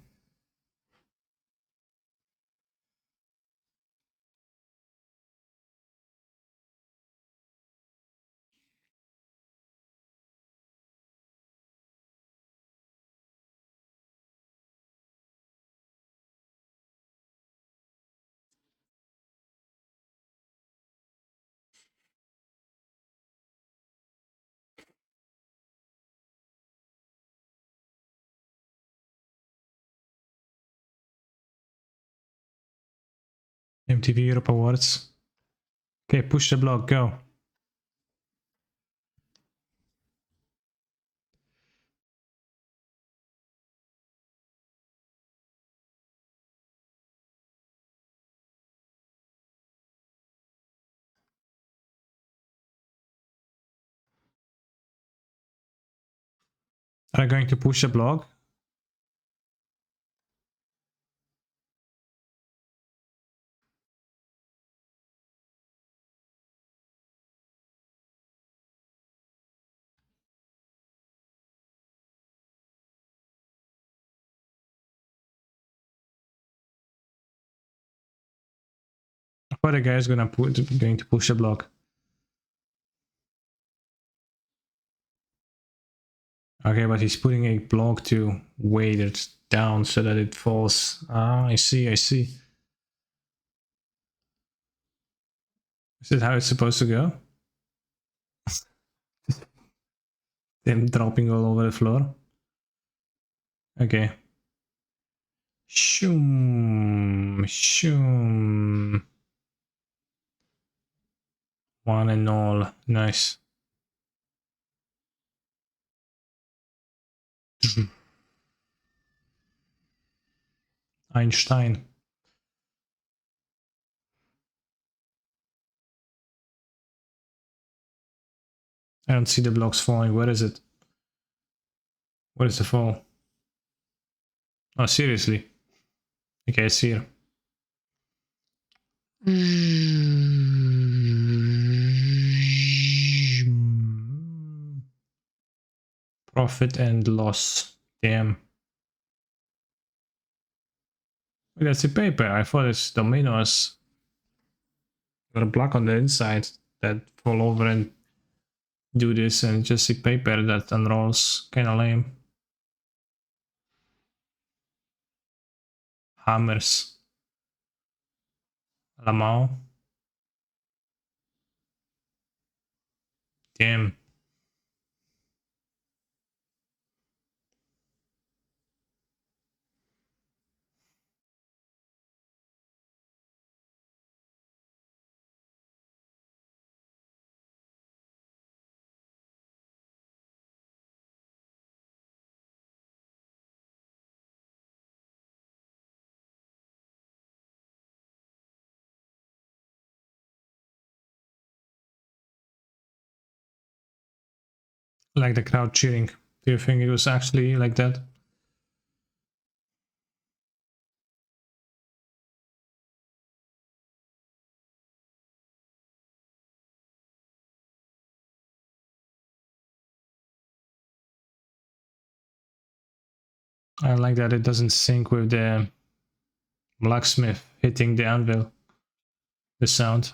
MTV Europe Awards. Okay, push the block, go. Are you going to push the block? I thought the guy is going to push the block. Okay, but he's putting a block to weight it down so that it falls. Ah, I see, I see. Is that how it's supposed to go? Them dropping all over the floor? Okay. Shoom, shoom. One and all. Nice. Einstein. I don't see the blocks falling. Where is it? Where is the fall? Oh, seriously? Okay, it's here. Profit and loss. Damn. That's a paper. I thought it's dominoes. Got a block on the inside that fall over and do this, and just a paper that unrolls. Kinda lame. Hammers. Lamau. Damn. Like the crowd cheering. Do you think it was actually like that? I like that it doesn't sync with the blacksmith hitting the anvil. The sound.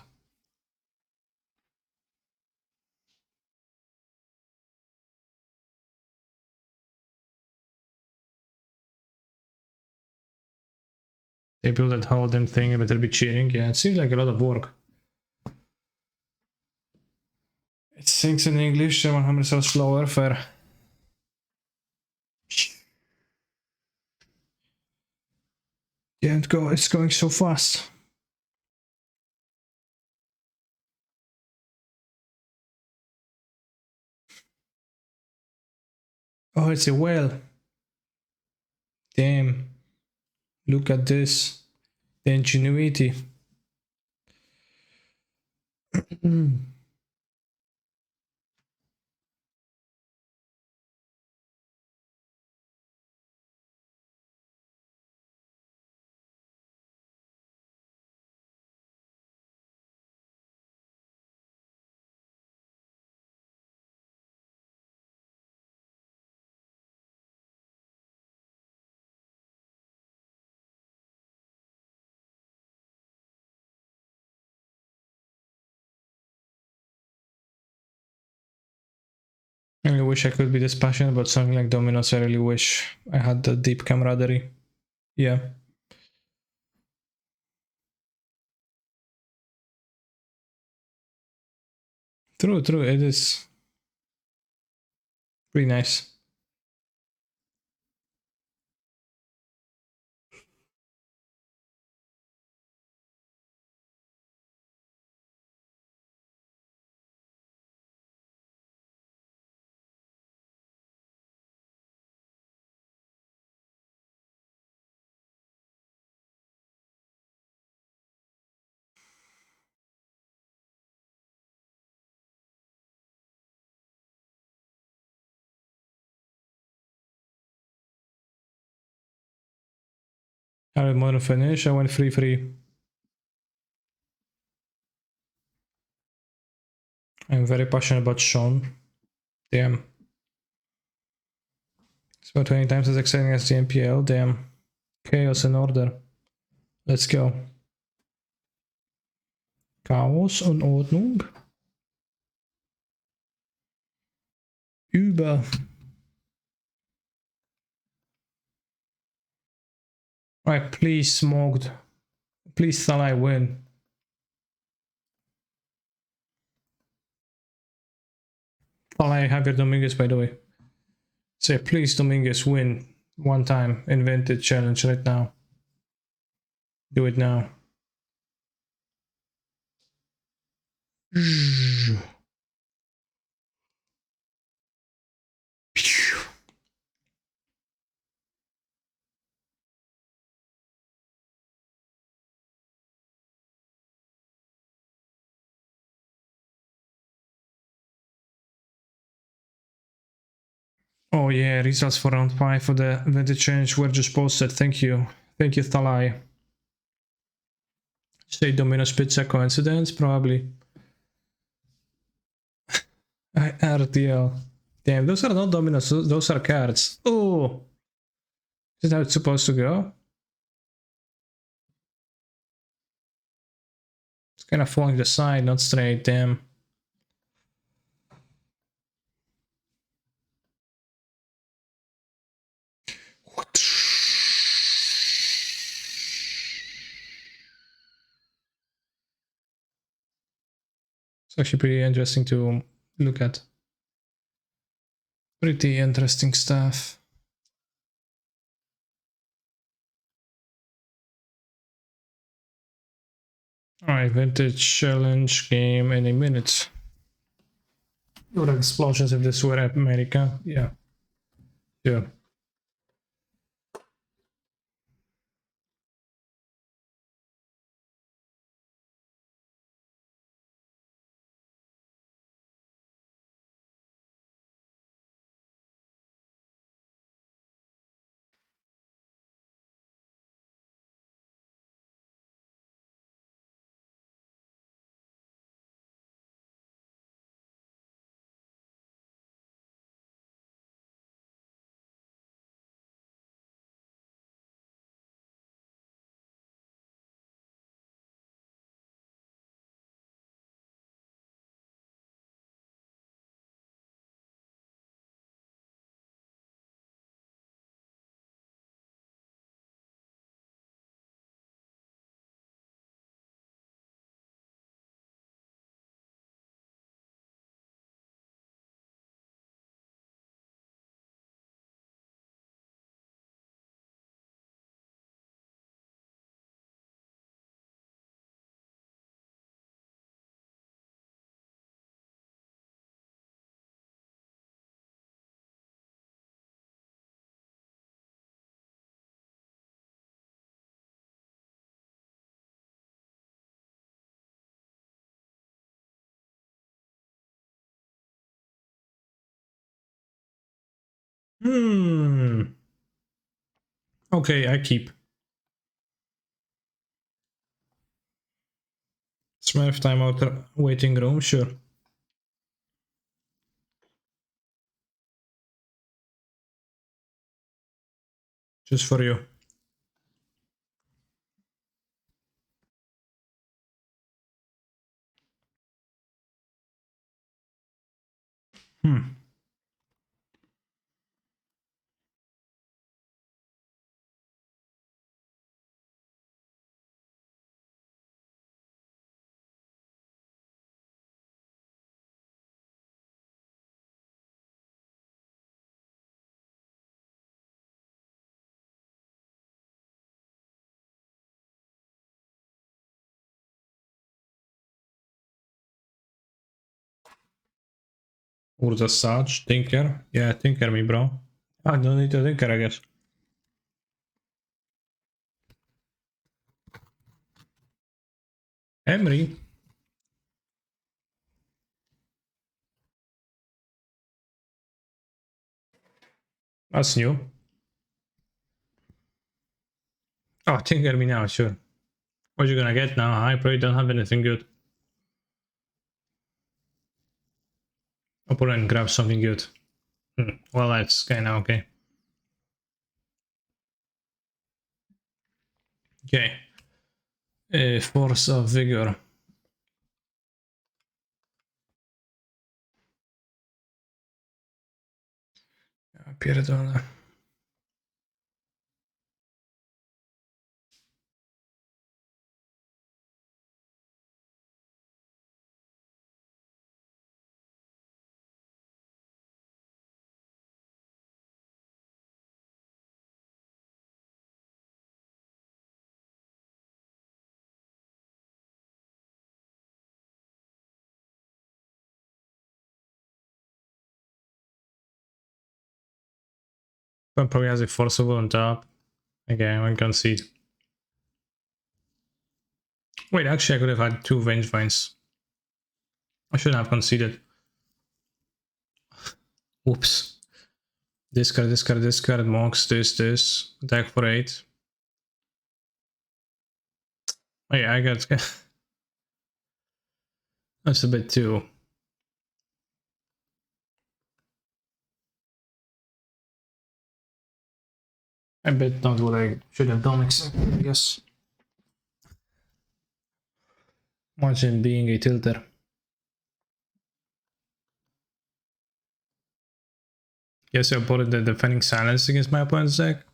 They built that whole damn thing, but they'll be cheering. Yeah, it seems like a lot of work. It syncs in English, 100 so slower for. Yeah, it's going so fast. Oh, it's a whale. Damn. Look at this. The ingenuity. I really wish I could be this passionate about something like Dominoes. I really wish I had the deep camaraderie. Yeah. True, it is pretty nice. I had more to finish. I went free. I'm very passionate about Sean. Damn. It's about 20 times as exciting as the MPL. Damn. Chaos in order. Let's go. Chaos und Ordnung. Über. Alright, please smoked. Please Thalai win. Thalai Javier Dominguez, by the way. Say, please Dominguez win one time in Vintage Challenge right now. Do it now. Oh yeah, results for round 5 for the Vintage Challenge were just posted. Thank you. Thank you, Thalai. Say Domino's Pizza coincidence? Probably. RTL. Damn, those are not Domino's, those are cards. Oh! Is that how it's supposed to go? It's kind of falling to the side, not straight, damn. It's actually pretty interesting to look at. Pretty interesting stuff. Alright, Vintage Challenge game in a minute. Your explosions if this were America. Yeah. Yeah. Okay, I keep. Smurf timeout waiting room, sure. Just for you. Urza Sarge, Tinker. Yeah, Tinker me, bro. I don't need to Tinker, I guess. Emery. That's new. Oh, Tinker me now, sure. What you gonna get now? I probably don't have anything good. Opponent grab something good. Well, that's kinda okay. Okay. Force of Vigor. Pierdolę. But probably has a forcible on top. Okay, I concede. Wait, actually I could have had 2 range vines. I shouldn't have conceded. Oops. Discard, discard, discard, monks, this. Attack for 8. Oh yeah, I got... That's a bit too... A bit not what I should have done exactly, I guess. Imagine being a tilter. Yes, I bought the defending silence against my opponent's deck.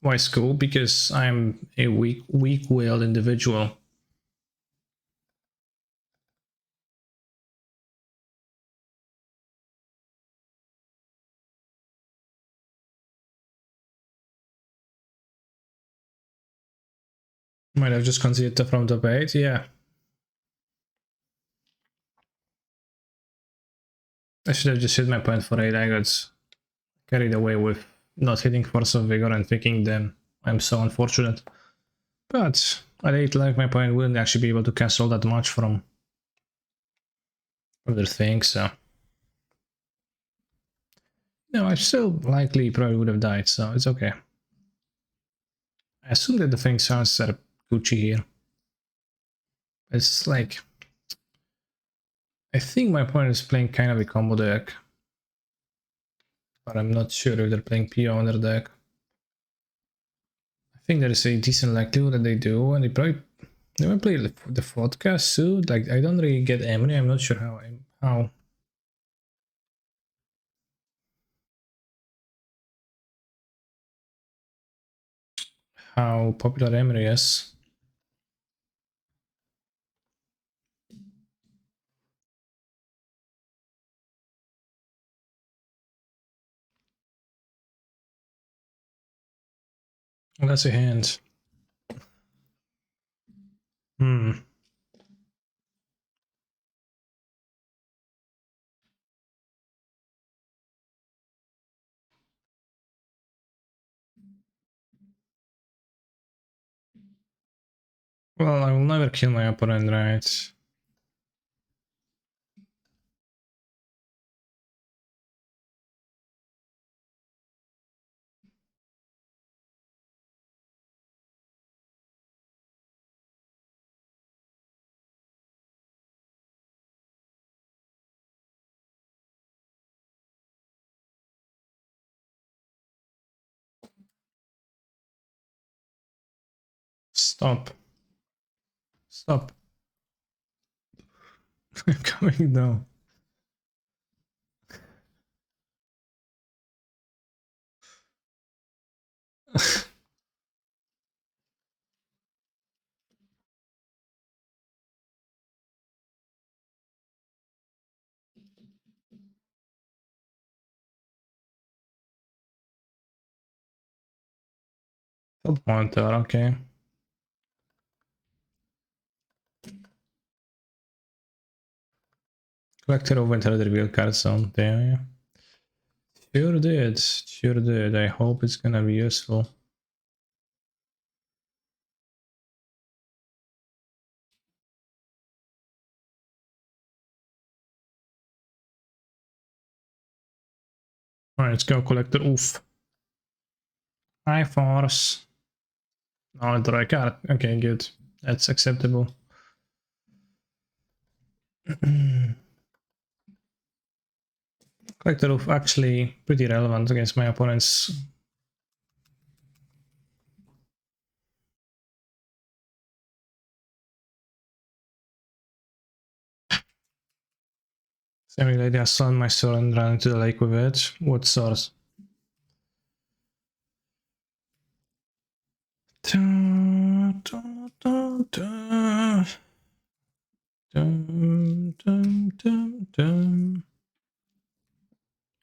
Why school? Because I'm a weak-willed individual. Might have just conceded from top 8, yeah. I should have just hit my point for 8, I got carried away with not hitting Force of Vigor and thinking then I'm so unfortunate. But at 8 life my point wouldn't actually be able to cancel that much from other things, so... No, I still likely probably would have died, so it's okay. I assume that the thing sounds are Gucci here. It's like... I think my opponent is playing kind of a combo deck. But I'm not sure if they're playing PO on their deck. I think there is a decent likelihood that they do, and they might play the vodka suit. Like, I don't really get Emery. I'm not sure how popular Emery is. Well, that's a hand. Hmm. Well, I will never kill my opponent, right? Stop. Stop. I'm coming down. Top monitor, okay. Collector of entered the reveal card zone. There, yeah. Sure did. Sure did. I hope it's gonna be useful. Alright, let's go, Collector. Oof. High force. Oh, draw a card. Okay, good. That's acceptable. Collector Oof actually pretty relevant against my opponents. Semi-lady, I summon my sword and run into the lake with it. What source? Dun, dun, dun, dun. Dun, dun, dun, dun.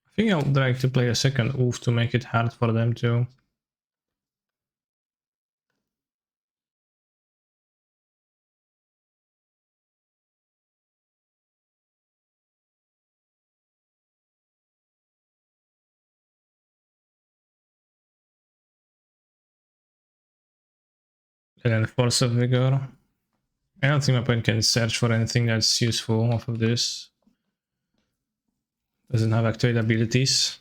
I think I would like to play a second Oof to make it hard for them to. And then Force of Vigor. I don't think my opponent can search for anything that's useful off of this. Doesn't have activate abilities.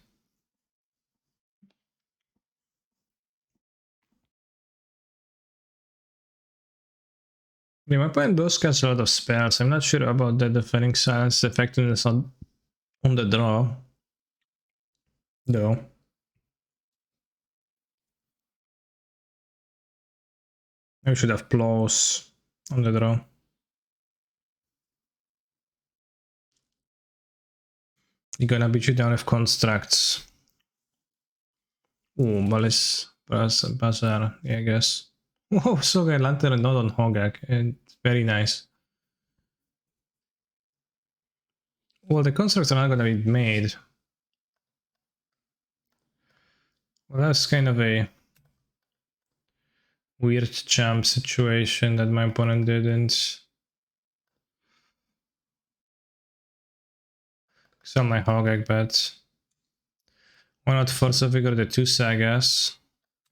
I mean, my opponent does cast a lot of spells. I'm not sure about the Defending Silence effectiveness on the draw, though. I should have Plows on the draw. You're gonna beat you down with Constructs. Ooh, Malice Bazaar, yeah, I guess. Whoa, so good, Lantern not on Hogaak, and very nice. Well, the constructs are not gonna be made. Well, that's kind of a weird jump situation that my opponent didn't. Sell my Hogaak bet. Why not Force of Vigor the 2 Sagas?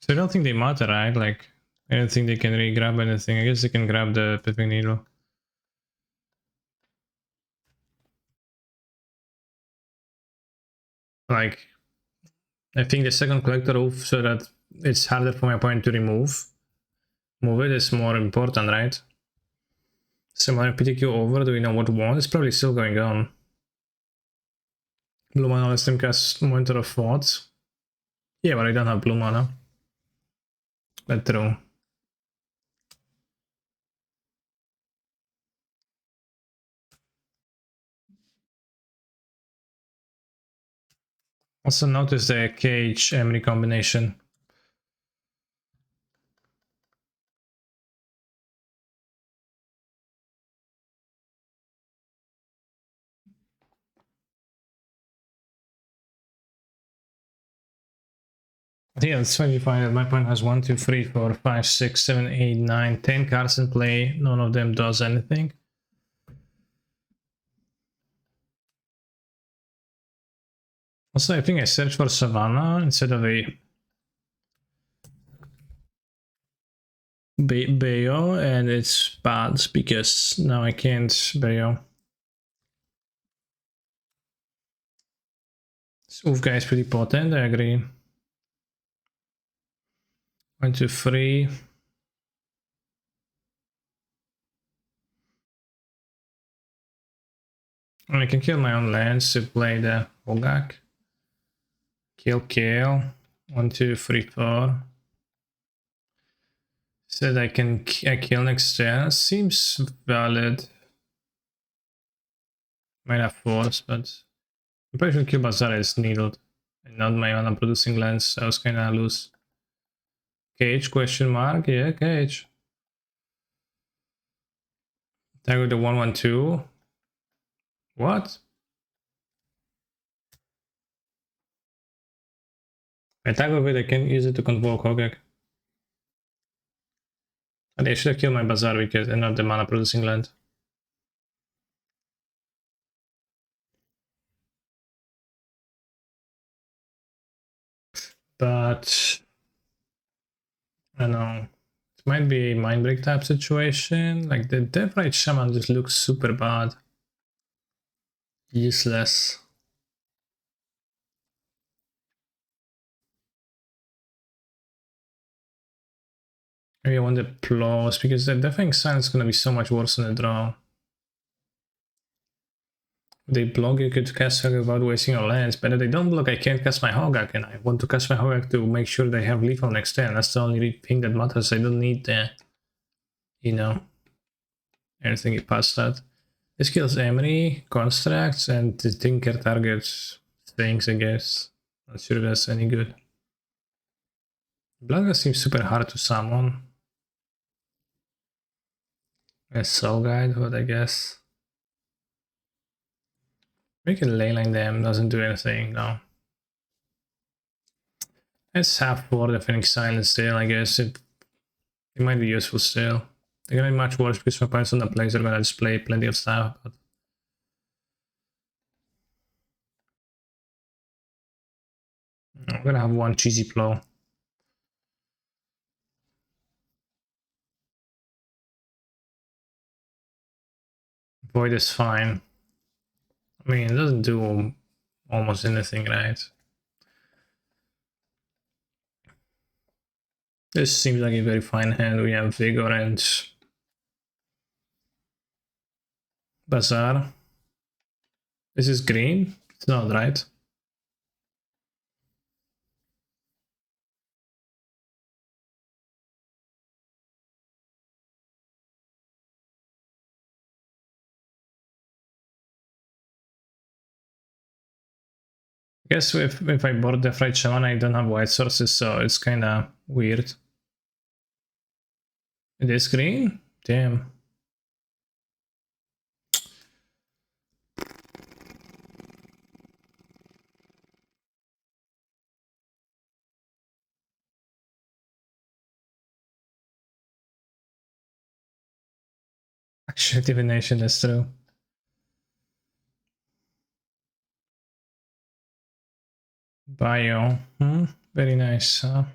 So I don't think they matter, right? Like, I don't think they can really grab anything. I guess they can grab the Pipping Needle. Like, I think the second collector off so that it's harder for my opponent to remove. Move it is more important, right? So my PTQ over, do we know what one? It's probably still going on. Blue mana lets them cast Monitor of Thoughts. Yeah, but I don't have blue mana. But true. Also notice the Cage Emery combination. Yeah, it's funny fine that my opponent has 1, 2, 3, 4, 5, 6, 7, 8, 9, 10 cards in play. None of them does anything. Also, I think I searched for Savannah instead of a Bayo, and it's bad because now I can't Bayo. This Hogaak is pretty potent, I agree. 1, 2, 3. I can kill my own lands to play the Hogaak. Kill. 1, 2, 3, 4. Said I kill next turn. Seems valid. Might have force, but I'm pretty sure kill Bazaar is needled. And not my mana producing lands. I was kinda loose. Cage question mark? Yeah, Cage. Tag with the 1/1/2. What? I tag with it, I can use it to convoke Hogaak. And I should have killed my Bazaar because and not the mana producing land. But I don't know. It might be a mind break type situation. Like the Deathrite Shaman just looks super bad. Useless. Maybe I want the Plows because the Deafening Silence is gonna be so much worse than the draw. They block, you could cast Hogaak without wasting your lands, but if they don't block, I can't cast my Hogaak, and I want to cast my Hogaak to make sure they have lethal next turn. That's the only thing that matters. I don't need the, you know, anything past that. This kills Emery, Constructs, and the Tinker targets things, I guess. Not sure if that's any good. Bloodgus seems super hard to summon. A Soul Guide, but I guess. We can leyline them, doesn't do anything, no. Let's have for the Phoenix Silence still, I guess. It might be useful still. They're gonna be much worse because my opponents on the place are gonna display plenty of stuff, but I'm gonna have one cheesy plow. Void is fine. I mean, it doesn't do almost anything, right? This seems like a very fine hand. We have Vigor and Bazaar. This is green? It's not, right? I guess if I board the Fright Shaman, I don't have white sources, so it's kinda weird. It is green? Damn. Actually, divination is true. Bio. Very nice. It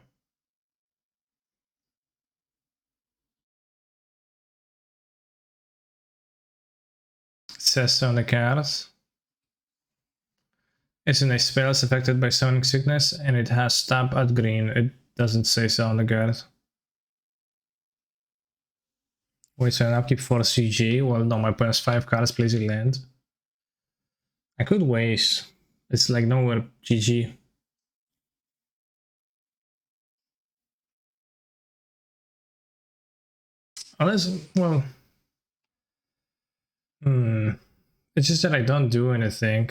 says so on the cards. Isn't a spell is affected by summoning sickness and it has stab at green. It doesn't say so on the card. Wait, so an upkeep for CG? Well, no, my opponent's 5 cards plays a land. I could waste. It's like nowhere GG. Unless, well... It's just that I don't do anything.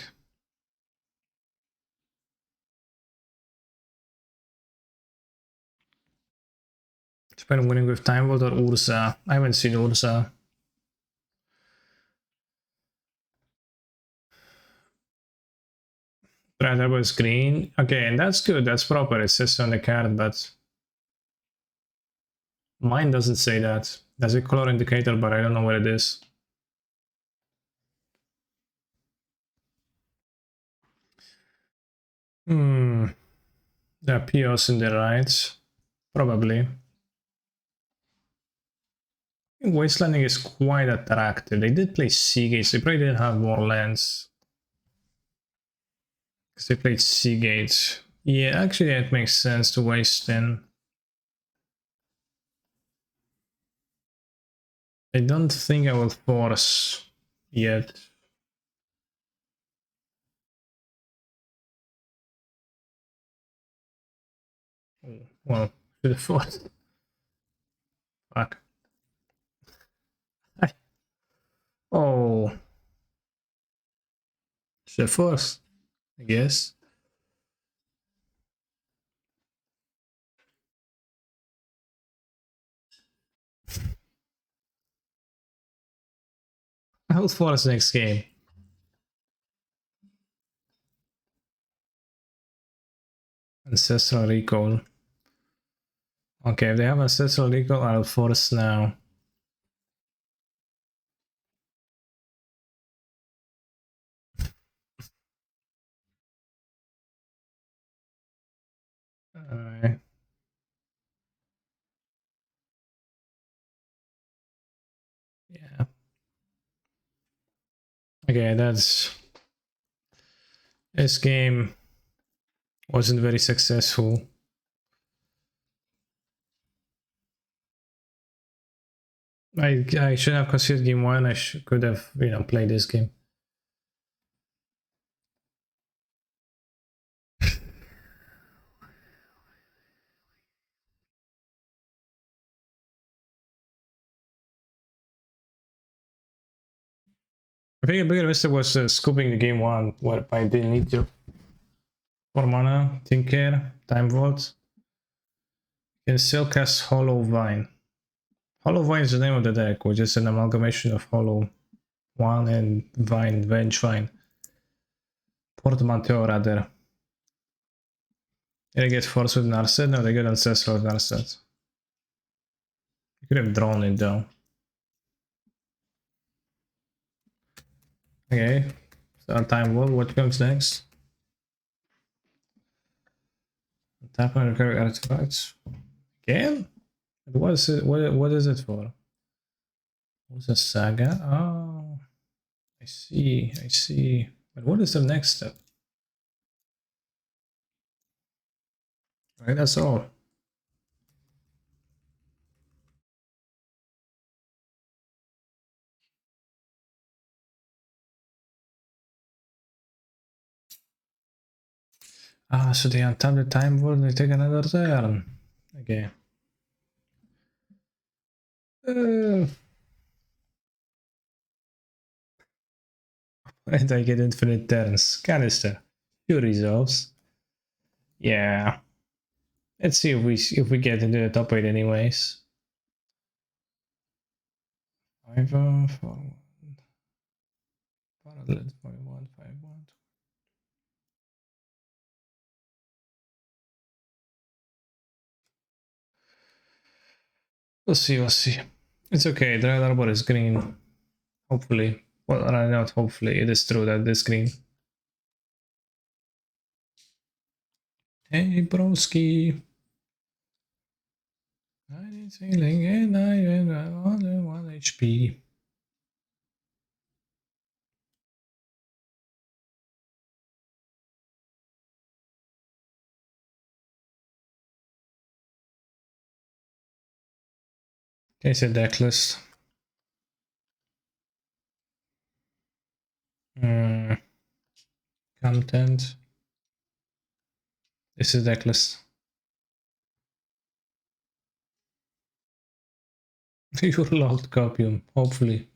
It's been winning with Time Vault or Ursa. I haven't seen Ursa. Right, that was green. Okay, and that's good. That's proper. It says on the card, but mine doesn't say that. There's a color indicator, but I don't know what it is. There are POs in the right. Probably. Wastelanding is quite attractive. They did play Seagates. They probably did have more lands. Because they played Seagate. Yeah, actually it makes sense to waste in. I don't think I will force yet. Well, should have forced. Fuck. Oh. Should have forced, I guess. I will force next game. Ancestral Recall. Okay, if they have Ancestral Recall, I'll force now. Alright. Yeah. Okay, that's... This game wasn't very successful. I should have considered game 1. I could have, played this game. I think a bigger mistake was scooping the game 1, what I didn't need to. 4 mana, Tinker, Time Vault. You can still cast Hollow Vine. Hollow Vine is the name of the deck, which is an amalgamation of Hollow 1 and Vine, Venge Vine. Portmanteau, rather. Did I get Force with Narset? No, they get Ancestral with Narset. You could have drawn it though. Okay, so Time Vault, what comes next? Tap on recurring artifacts. Again? What is it for? What's a saga? Oh. I see. But what is the next step? Right, that's all. Ah, so they untap the time word and they take another turn. Okay. And I get infinite turns. Canister. Few resolves. Yeah. Let's see if we get into the top 8 anyways. 5 4 1 5 1. We'll see, we'll see. It's okay, Dry Arbor is green. Hopefully. Well, not hopefully, it is true that it is green. Hey, broski. I need healing and I only 1 HP. Okay, so deck list. Content. This is deck list. You're logged copium, hopefully.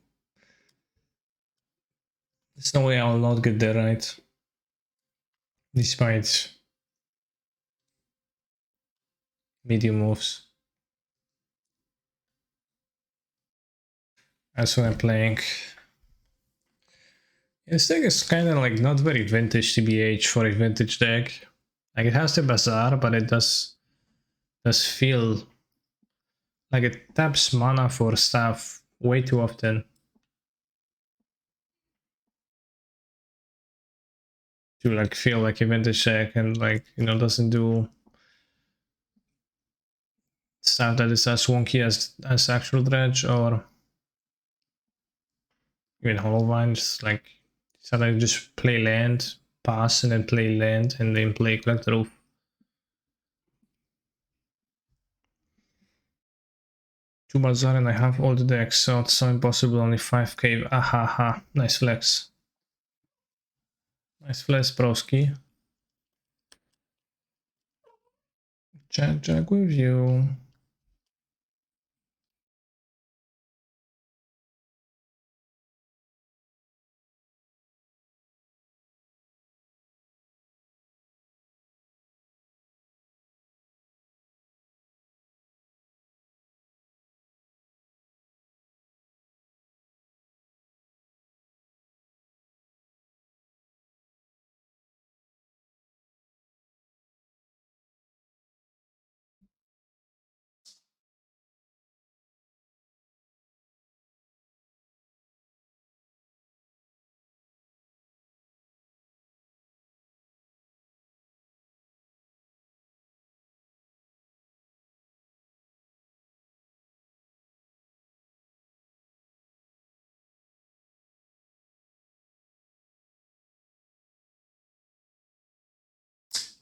There's no way I'll not get there, right? Despite medium moves. That's what I'm playing. This deck is kind of like not very vintage TBH for a vintage deck. Like it has the Bazaar, but it does feel like it taps mana for stuff way too often to like feel like a vintage deck, and like, you know, doesn't do stuff that is as wonky as actual dredge or even Hollowvine. Just like sometimes just play land, pass, and then play land, and then play collect roof. Two Bazaar and I have all the decks, so it's so impossible. Only 5 cave. Ahaha. Nice flex. Nice flex, broski. Jack with you.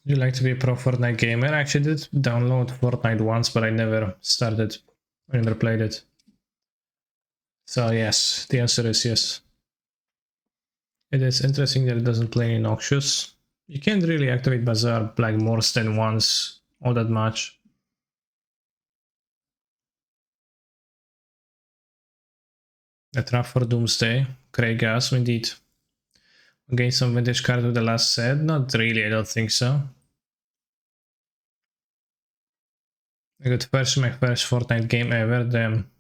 Would you like to be a pro Fortnite gamer? I actually did download Fortnite once, but I never started. I never played it. So yes, the answer is yes. It is interesting that it doesn't play in Noxious. You can't really activate Bazaar like more than once all that much. A trap for Doomsday. Kraygas, indeed. Against some vintage card with the last set? Not really, I don't think so. I got my first Fortnite game ever, damn.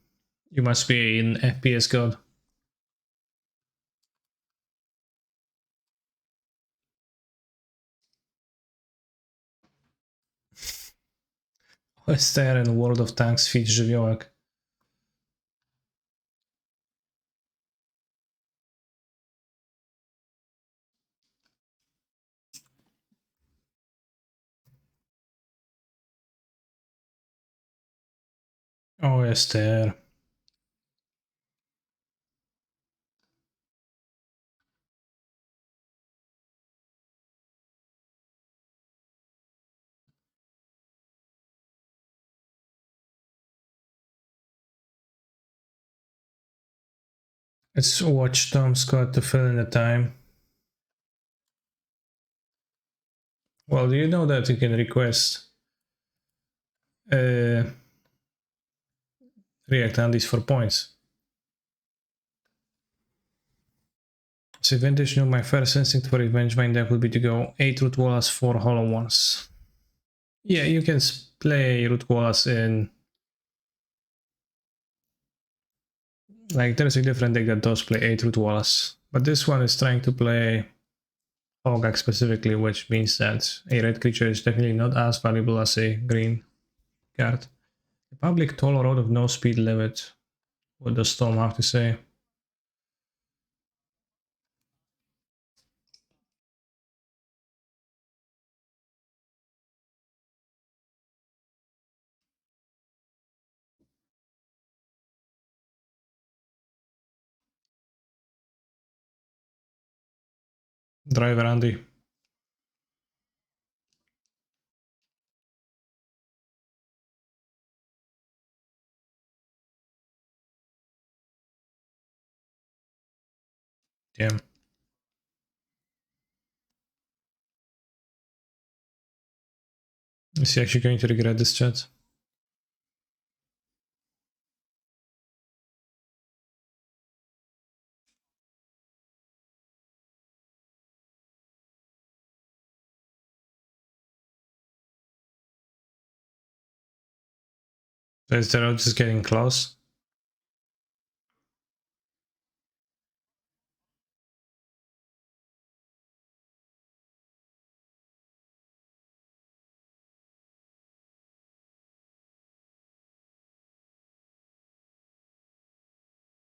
You must be an FPS god. OSTR and World of Tanks feat żywiołek. OSTR. Let's watch Tom Scott to fill in the time. Well, do you know that you can request React Undies for points? So vintage knew my first instinct for revenge mind deck would be to go 8 root wallas, 4 hollow ones. Yeah, you can play root wallas in... Like, there's a different deck that does play 8 root wallas. But this one is trying to play Hogaak specifically, which means that a red creature is definitely not as valuable as a green card. The public toll road of no speed limit. What does Tom have to say? Driver Andy. Damn. Is he actually going to regret this chat? Is the road just getting close?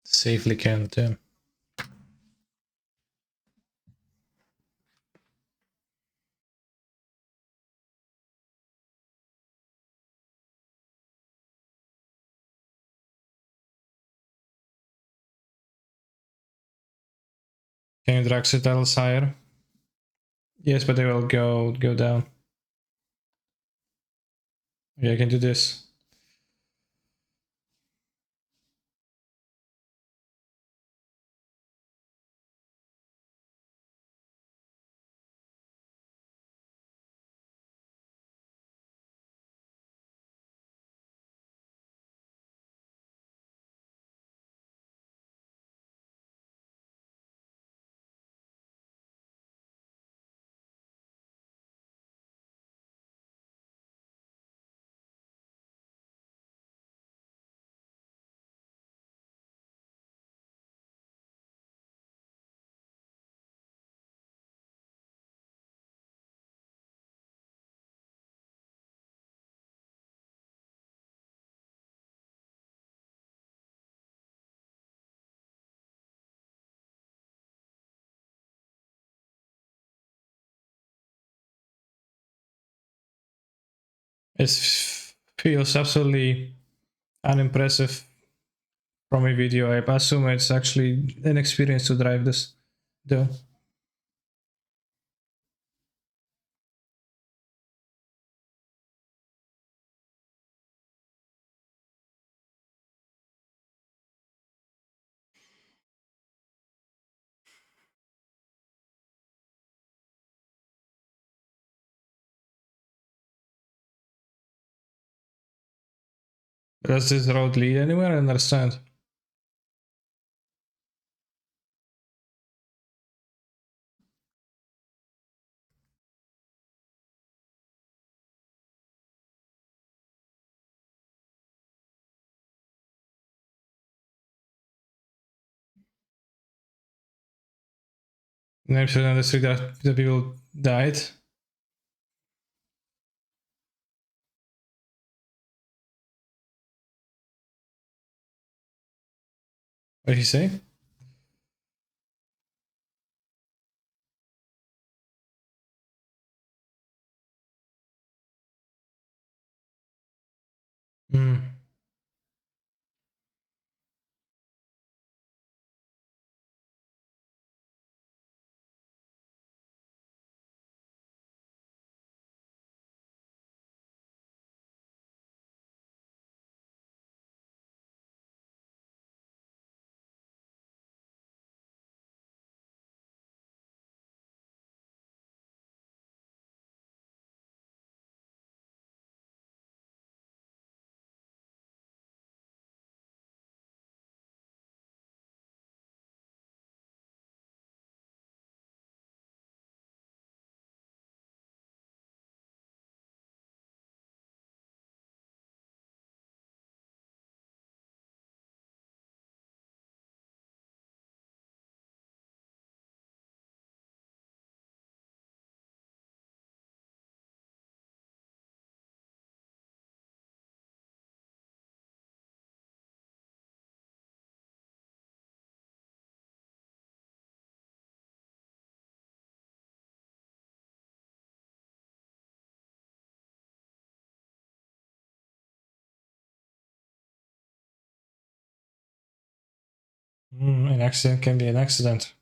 Safely can't, yeah. Can you drag citadels higher? Yes, but they will go down. Yeah, I can do this. It feels absolutely unimpressive from a video. I assume it's actually an experience to drive this, though. Does this road lead anywhere? I understand. Never should understood that the people died. What did he say? Hmm. An accident can be an accident.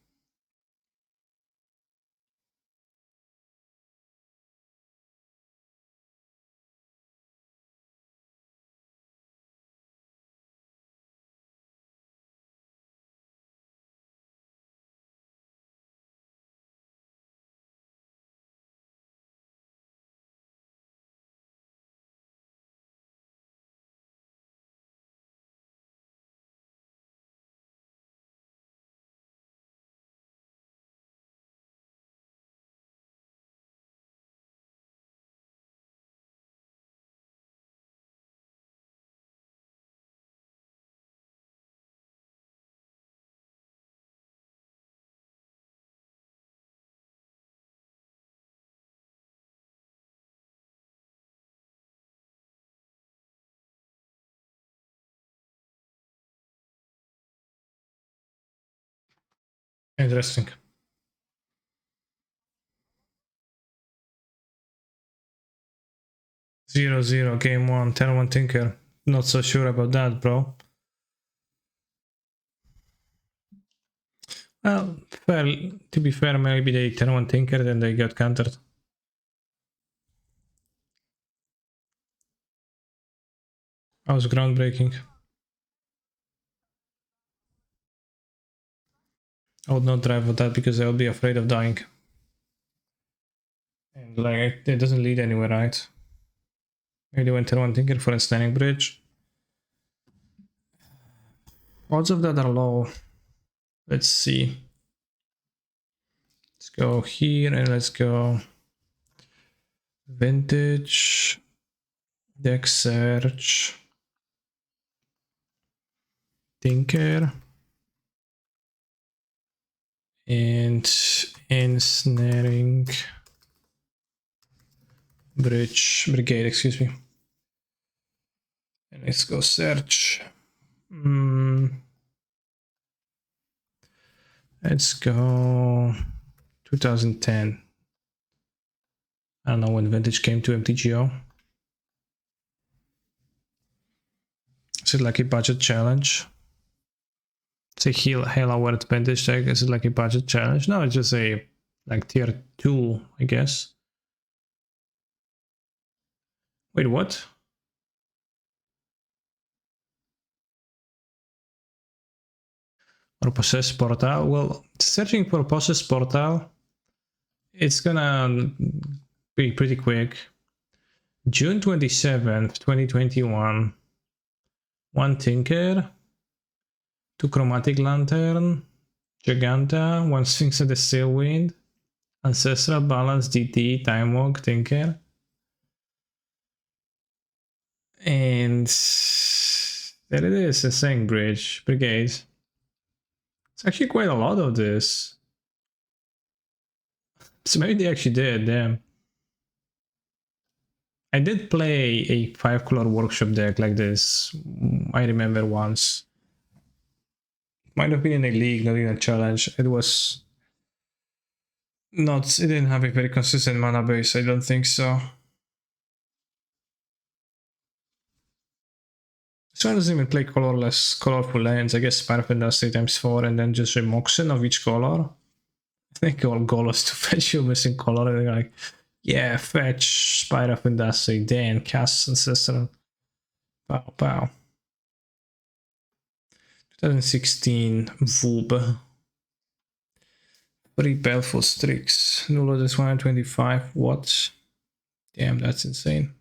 Interesting. 0-0, game 1, turn 1 Tinker. Not so sure about that, bro. Well, fair, to be fair, maybe they turn 1 Tinker, then they got countered. That was groundbreaking. I would not drive with that because I would be afraid of dying. And like, it doesn't lead anywhere, right? Maybe they went turn 1 Tinker for a standing bridge. Odds of that are low. Let's see. Let's go here and let's go vintage, deck search, tinker, and ensnaring brigade, excuse me. And let's go search. Let's go 2010. I don't know when vintage came to MTGO. Is it like a budget challenge? It's a Halo World vintage deck. Is it like a budget challenge? No, it's just a like tier 2, I guess. Wait, what? Or Possess Portal? Well, searching for Possess Portal, it's gonna be pretty quick. June 27th, 2021. 1 Tinker, 2 Chromatic Lantern, Giganta, 1 Sphinx of the Sailwind, Ancestral Balance, DT, Time Walk, Tinker. And there it is, a Saying Bridge, Brigade. It's actually quite a lot of this. So maybe they actually did, damn. I did play a 5-color workshop deck like this, I remember once. Might have been in a league, not in a challenge. It was not, it didn't have a very consistent mana base, I don't think so. So I doesn't even play colorful lands. I guess Spark Industry times 4 and then just a Moxen of each color. I think all goal is to fetch you missing color, and they're like, yeah, fetch Spire of Industry, then cast Ancestral. Pow pow. 2016 Voob. 3 Baleful Strix. Nulo is 125. What? Damn, that's insane.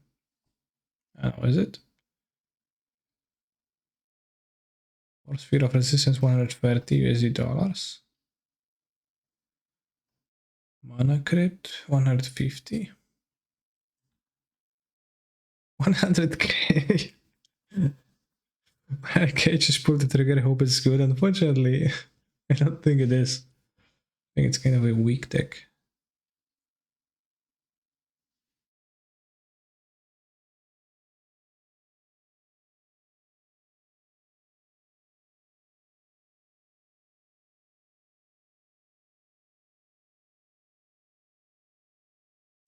I don't know, is it? Or Sphere of Resistance 130 USD dollars. Mana Crypt 150. 100k. Okay, just pull the trigger, hope it's good. Unfortunately, I don't think it is. I think it's kind of a weak deck.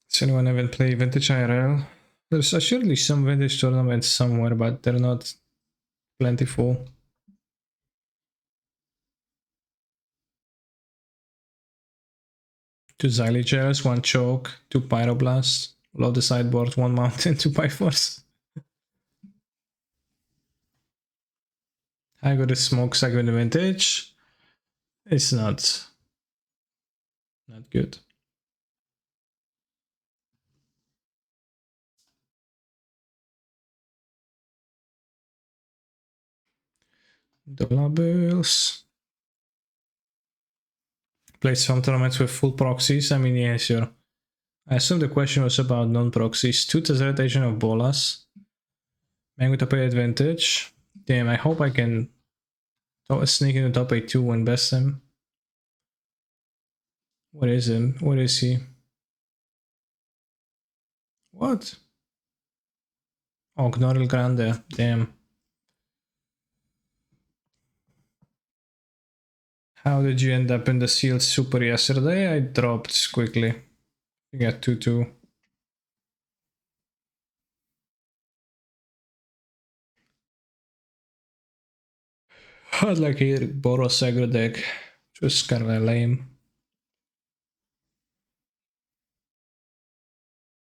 Does anyone ever play Vintage IRL? There's surely some Vintage tournaments somewhere, but they're not plentiful. 2 Xyligers, 1 Choke, 2 Pyroblast. Load the sideboard, 1 Mountain, 2 Pyforce. I got a Smoke Segment Vintage. It's not good. Dollar bills. Play some tournaments with full proxies. I mean, yeah, sure. I assume the question was about non-proxies. 2 Tezzeret Agent of Bolas. Mango top 8 advantage. Damn, I hope I can sneak in the top 8 too and best him. What is him? What is he? What? Oh, Gnorril Grande. Damn. How did you end up in the sealed super yesterday? I dropped quickly. You got 2-2. I'd like a Boros aggro deck. Just kind of lame.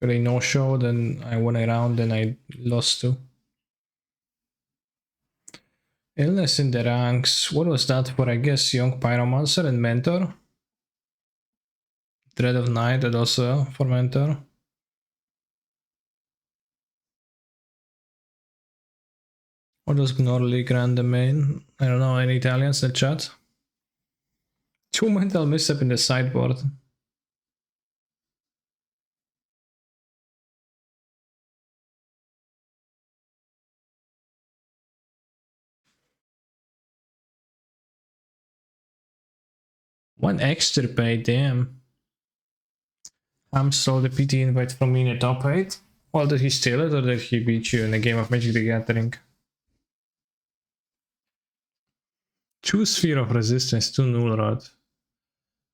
Got a no-show, then I won a round, then I lost 2. Illness in the ranks. What was that for? I guess Young Pyromancer and Mentor. Dread of Night, and also for Mentor. What does Gnorli Grande mean? I don't know, any Italians in the chat? 2 mental misstep in the sideboard. One extra pay, damn. I'm stole the PT invite from me in the top 8. Well, did he steal it or did he beat you in a game of Magic the Gathering? Choose Sphere of Resistance to Null Rod.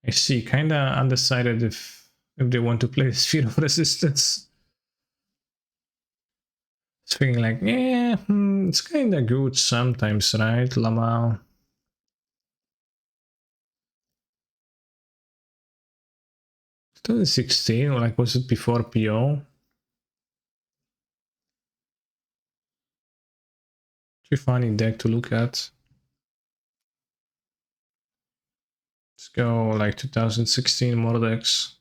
I see, kinda undecided if they want to play Sphere of Resistance. It's feeling like, yeah, it's kinda good sometimes, right, Lamau? It's 2016, like was it before PO? Pretty funny deck to look at. Let's go like 2016 more decks.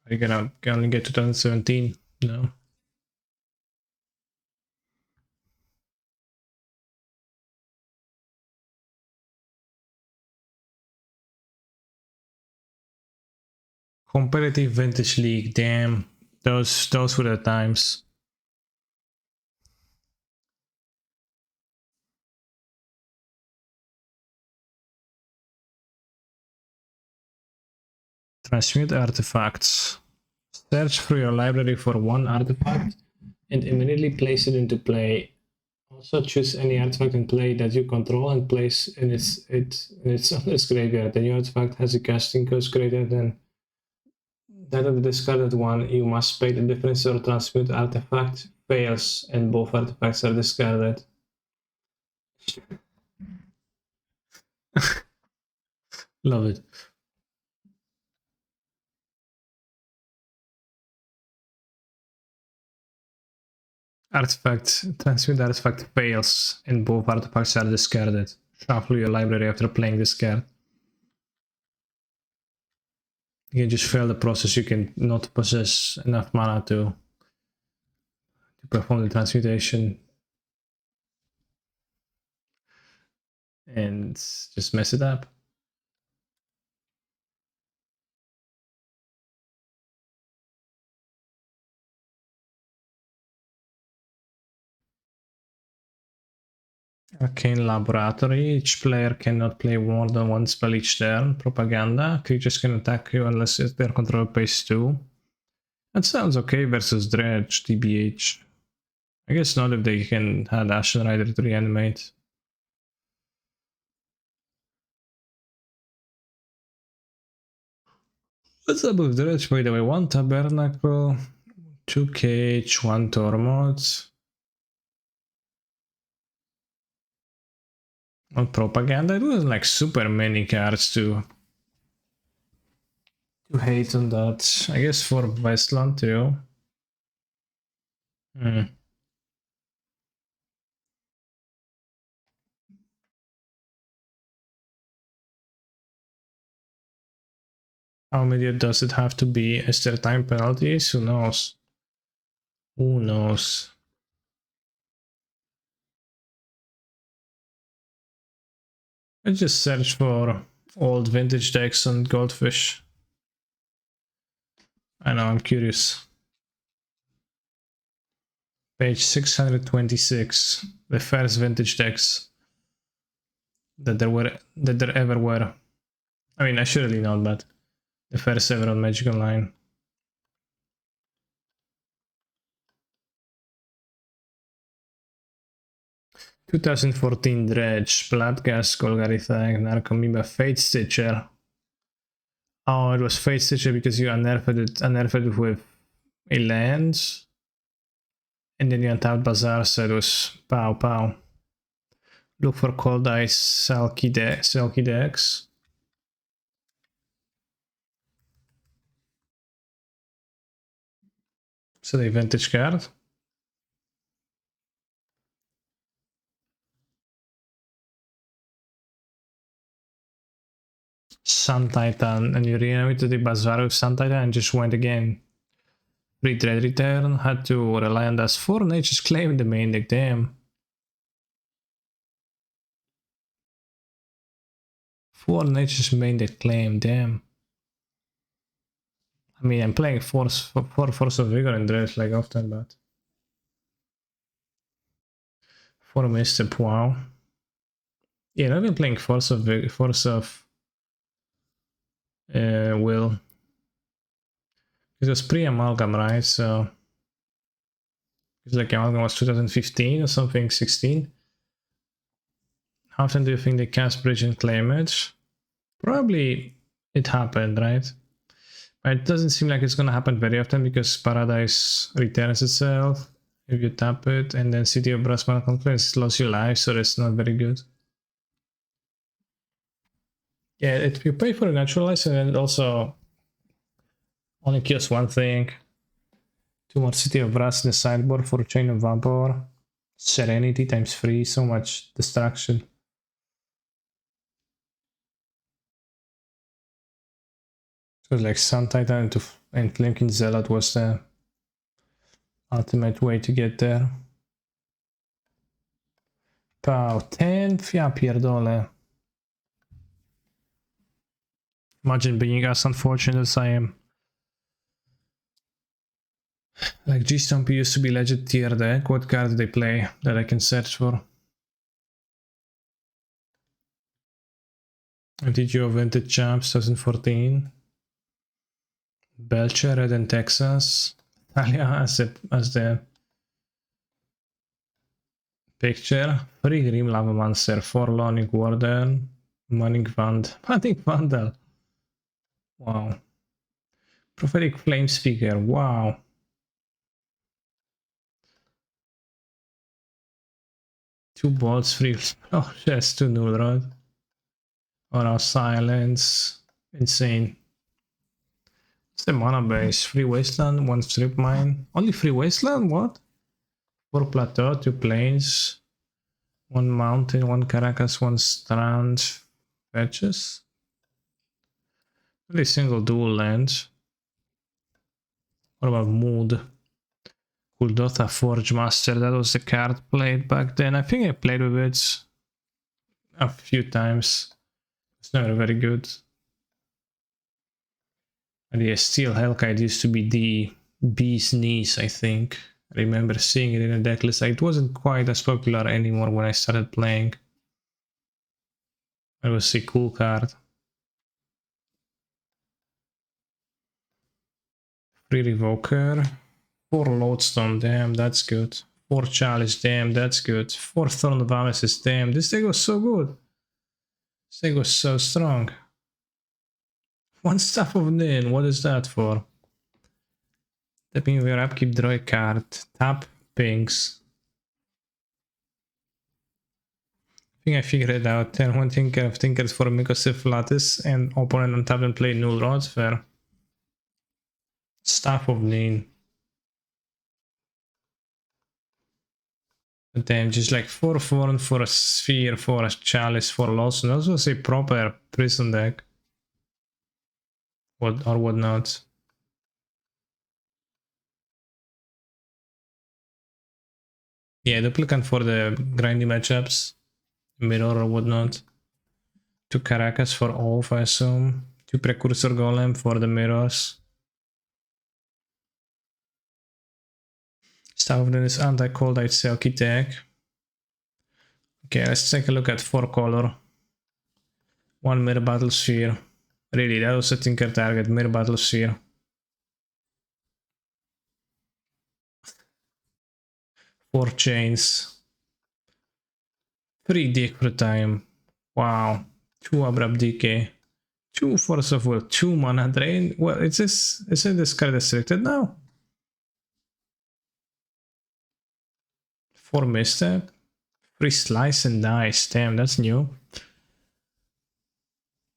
Are you gonna only get 2017? No. Competitive Vintage League, damn. Those were the times. Transmute artifacts. Search through your library for 1 artifact and immediately place it into play. Also choose any artifact in play that you control and place in its on its graveyard. The new artifact has a casting cost greater than that of the discarded one. You must pay the difference or transmute artifact fails and both artifacts are discarded. Love it. Transmute artifact fails and both artifacts are discarded. Shuffle your library after playing this card. You can just fail the process, you can not possess enough mana to perform the transmutation. And just mess it up. Arcane Laboratory. Each player cannot play more than 1 spell each turn. Propaganda. Creatures can attack you unless their control pays 2. That sounds okay versus Dredge, TBH. I guess not if they can add Ashen Rider to reanimate. What's up with Dredge, by the way? 1 Tabernacle, 2 Cage, 1 Tormod. On Propaganda, it wasn't like super many cards too. to hate on that. I guess for Westland too. How many does it have to be? Is there time penalties? Who knows? Who knows? I just search for old vintage decks on Goldfish. I know, I'm curious. Page 626. The first vintage decks that there ever were. I mean, I should really know, but the first ever on Magic Online. "2014 Dredge, Bloodghast, Golgari-Thag, Narcomoeba, Fate Stitcher." Oh, it was Fate Stitcher because you unnerfed it with a land, and then you untapped Bazaar, so it was pow pow. Look for Cold Ice Selkie decks. So the vintage card. Sun Titan, and you reanimated the Bazaar with Sun Titan and just went again. Dread Return, had to rely on that 4 Nature's Claim in the main deck, damn. 4 Nature's main deck claim, damn. I mean, I'm playing Force of Vigor and Dread like often, but 4 Misstep, wow. Yeah, I've been playing Force of Will. It was pre-Amalgam, right? So it's like Amalgam was 2015 or something, 16. How often do you think they cast Bridge and Claim Edge? Probably it happened, right? But it doesn't seem like it's gonna happen very often because Paradise returns itself if you tap it, and then City of Brass Mana Confluence slows your life, so it's not very good. Yeah, you pay for a Naturalize, and then it also only kills one thing. 2 more City of Brass in the sideboard for Chain of Vapor. Serenity times 3, so much destruction. So like Sun Titan and Flaming Zealot was the ultimate way to get there. Pow, 10, ja pierdolę. Imagine being as unfortunate as I am. Like G-Stomp used to be legit tier deck. What card do they play that I can search for? MTGO Vintage Champs 2014. Belcher, Red and Texas. Talia as the picture. Free Grim Lavamancer, Forlorn Warden, Manning Vandal. Wow. Prophetic Flame Speaker, wow. Two bolts, free. Oh, yes, 2 Null Rod. Or our Silence. Insane. What's the mana base? 3 Wasteland, 1 Strip Mine. Only 3 Wasteland? What? 4 Plateau, 2 Plains, 1 Mountain, 1 Caracas, 1 Strand. Fetches. Only single dual land. What about Mood? Kuldotha Forge Master, that was the card played back then. I think I played with it a few times. It's never very good. And yeah, Steel Hellkite used to be the bee's knees, I think. I remember seeing it in a deck list. It wasn't quite as popular anymore when I started playing. It was a cool card. Free Revoker. 4 Lodestone, damn, that's good. 4 Chalice, damn, that's good. 4 Thorn of Amethyst, damn, this deck was so good. This deck was so strong. 1 Staff of Nin, what is that for? Tapping your upkeep, draw a card. Tap, pings. I think I figured it out. Turn 1 Tinker of Tinkers for Mycosif Lattice and opponent untapped and play Null Rods, fair. Staff of Neen. Damn, just like 4 and for a sphere, for a chalice, for loss, and also a proper prison deck. What or whatnot. Yeah, duplicate for the grindy matchups, mirror or whatnot. 2 Caracas for off, I assume. 2 Precursor Golem for the mirrors. Staff of this anti-cold Eye Selkie deck. Okay, let's take a look at 4 color. 1 Mirror Battle Sphere. Really, that was a Tinker target, Mirror Battle Sphere. 4 Chains. 3 Dick for time. Wow. 2 Abrupt Decay. 2 Force of Will. 2 Mana Drain. Well, isn't this card restricted now? 4 Misstep. 3 Slice and Dice. Damn, that's new.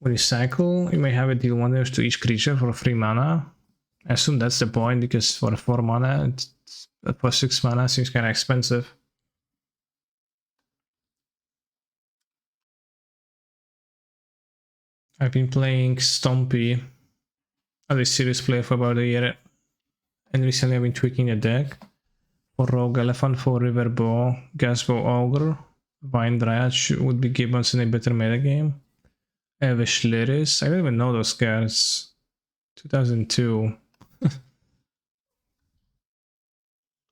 When you cycle, you may have it deal 1 damage to each creature for 3 mana. I assume that's the point, because for 4 mana, for 6 mana seems kinda expensive. I've been playing Stompy as a serious player for about a year, and recently I've been tweaking the deck. For Rogue Elephant, for Riverbow, Gasbow Ogre, Vine Dryad would be Gibbons in a better metagame. Elvish Lyris, I don't even know those cards. 2002.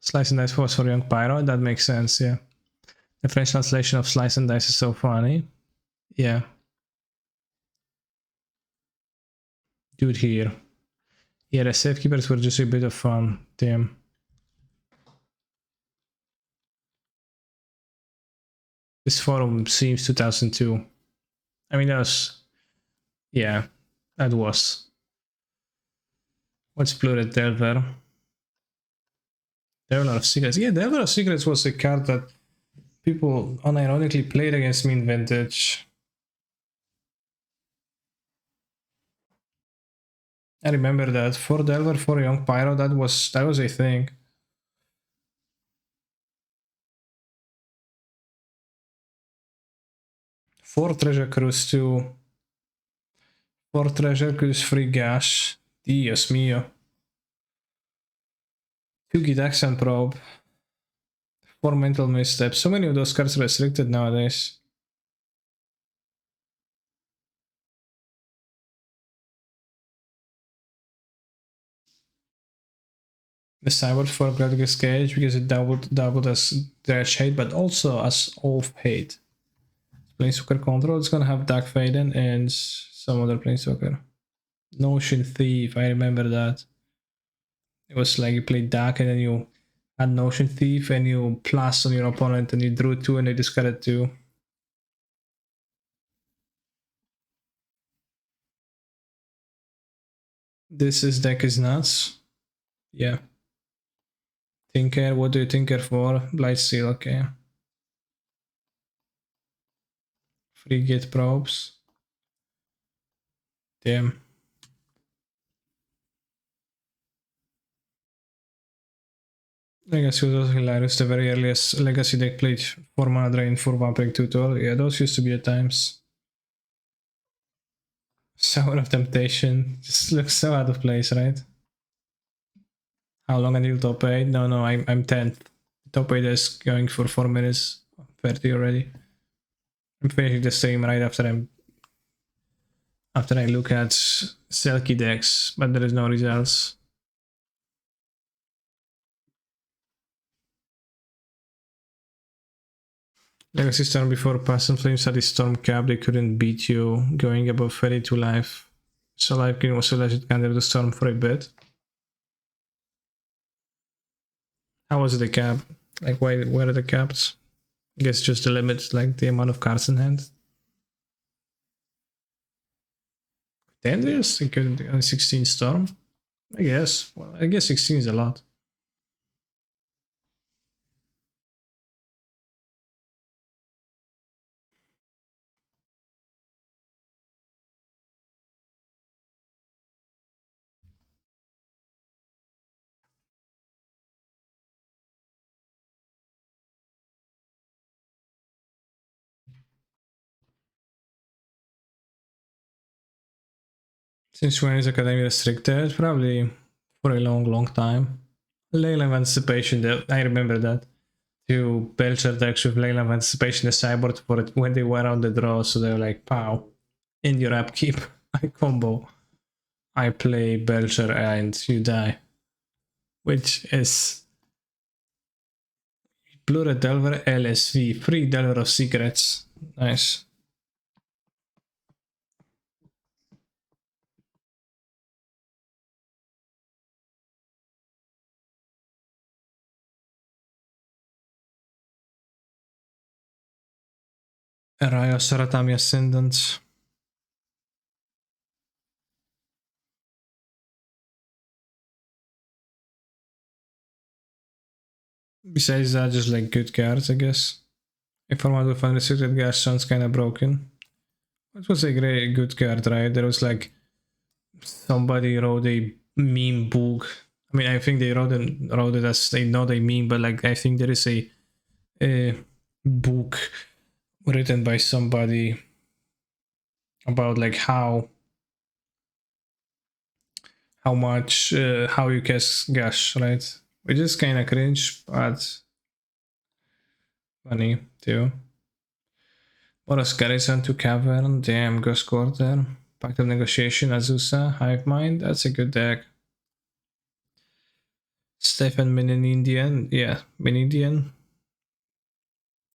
Slice and Dice Force for Young Pyro, that makes sense, yeah. The French translation of Slice and Dice is so funny. Yeah. Dude here. Yeah, the Safekeepers were just a bit of fun. Damn. This forum seems 2002. I mean, that was... Yeah, that was. What's Blurred Delver? Delver of Secrets. Yeah, Delver of Secrets was a card that people unironically played against me in Vintage. I remember that. For Delver, for Young Pyro, that was a thing. For Treasure Cruise 2. For Treasure Cruise Free Gash. Dios mío. 2 Gidax and Probe. 4 Mental Missteps. So many of those cards are restricted nowadays. The Cyber for Gladys Cage because it doubled as Dredge Hate, but also as Oath Hate. Planeswalker Control, it's gonna have Dark Faden and some other Planeswalker. Notion Thief, I remember that. It was like you played Dark and then you had Notion Thief and you plus on your opponent and you drew 2 and they discarded 2. This deck is nuts. Yeah. Tinker, what do you tinker for? Blightsteel, okay. Free Gate Probes. Damn. Legacy was also hilarious. The very earliest Legacy deck played 4 mana drain for Vampiric Tutor. Yeah, those used to be the times. Sour of Temptation. Just looks so out of place, right? How long until top 8? No, I'm 10th. Top 8 is going for 4 minutes 30 already. I'm finishing the stream right after I look at Selkie decks, but there is no results. Legacy Storm before Past and Flames had a Storm cap, they couldn't beat you going above 32 life. So Life Gain was a legit candidate to Storm for a bit. How was the cap? Like, why where are the caps? I guess just the limit, like the amount of cards in hand. 10 years? I could 16 Storm? I guess. Well, I guess 16 is a lot. Since when is Academy restricted? Probably for a long time. Leyland Anticipation, I remember that. Two Belcher decks with Leyland Anticipation, the sideboard for it when they were on the draw, so they were like, pow. In your upkeep, I combo. I play Belcher and you die. Which is Blue Red Delver LSV, free Delver of Secrets. Nice. Araya Saratami Ascendant. Besides that, just like good cards, I guess. If format with unrestricted gas sounds kinda broken. It was a great, good card, right? There was like somebody wrote a meme book. I mean, I think they wrote it as not a meme, but like I think there is a book written by somebody about like how much how you cast Gash, right? Which is kind of cringe, but funny too. Boros Garrison to Cavern, damn, Ghost Quarter, Pact of Negotiation, Azusa, Hive Mind, that's a good deck. Stefan Indian, yeah, Indian.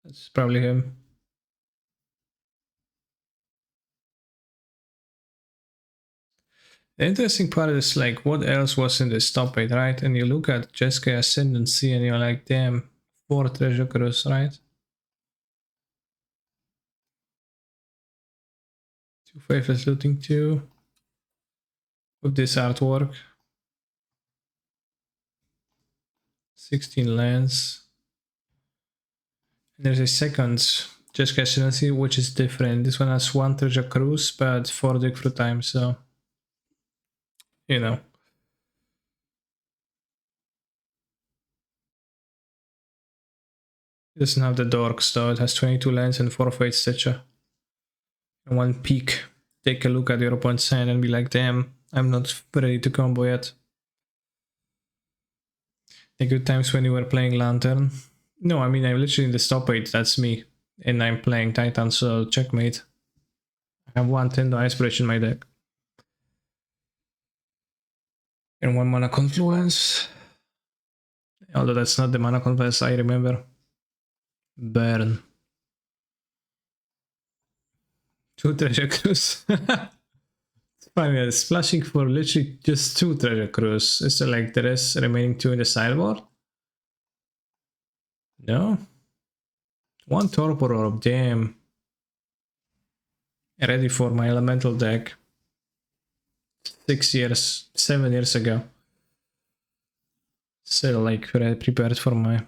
That's probably him. The interesting part is like what else was in this top 8, right? And you look at Jessica Ascendancy and you're like, damn, 4 Treasure Cruise, right? 2 Faithless Looting 2 with this artwork. 16 lands. And there's a second Jessica Ascendancy which is different. This one has 1 Treasure Cruise but 4 dig through time, so you know. It doesn't have the dorks though, it has 22 lands and 4 Fate Stitcher. And 1 peak. Take a look at your opponent's hand and be like, damn, I'm not ready to combo yet. The good times when you were playing Lantern. No, I mean, I'm literally in the top 8, that's me. And I'm playing Titan, so checkmate. I have 1 Tendo Inspiration in my deck. And 1 Mana Confluence. Although that's not the Mana Confluence I remember. Burn. 2 Treasure Cruise. It's funny, splashing for literally just 2 Treasure Cruise. Is there like the rest remaining 2 in the sideboard? No? 1 Torpor Orb, damn. Ready for my elemental deck. 7 years ago. Still like prepared for my...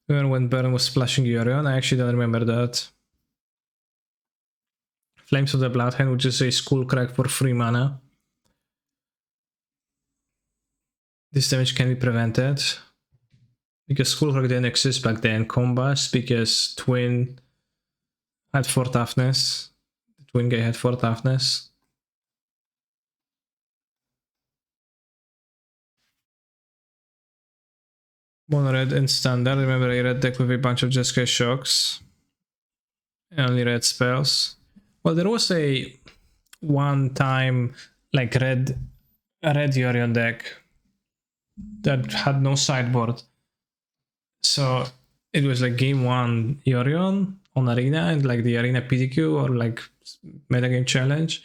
When Burn was splashing Yorion, I actually don't remember that. Flames of the Bloodhand, which is a Skullcrack for 3 mana. This damage can be prevented. Because Skullcrack didn't exist back then. Combust, because Twin had 4 toughness. The Twin guy had 4 toughness. Mono red and standard. Remember a red deck with a bunch of Jeskai Shocks. And only red spells. Well, there was a one time like red Yorion deck that had no sideboard. So it was like game 1 Yorion on Arena and like the Arena PTQ or like metagame challenge.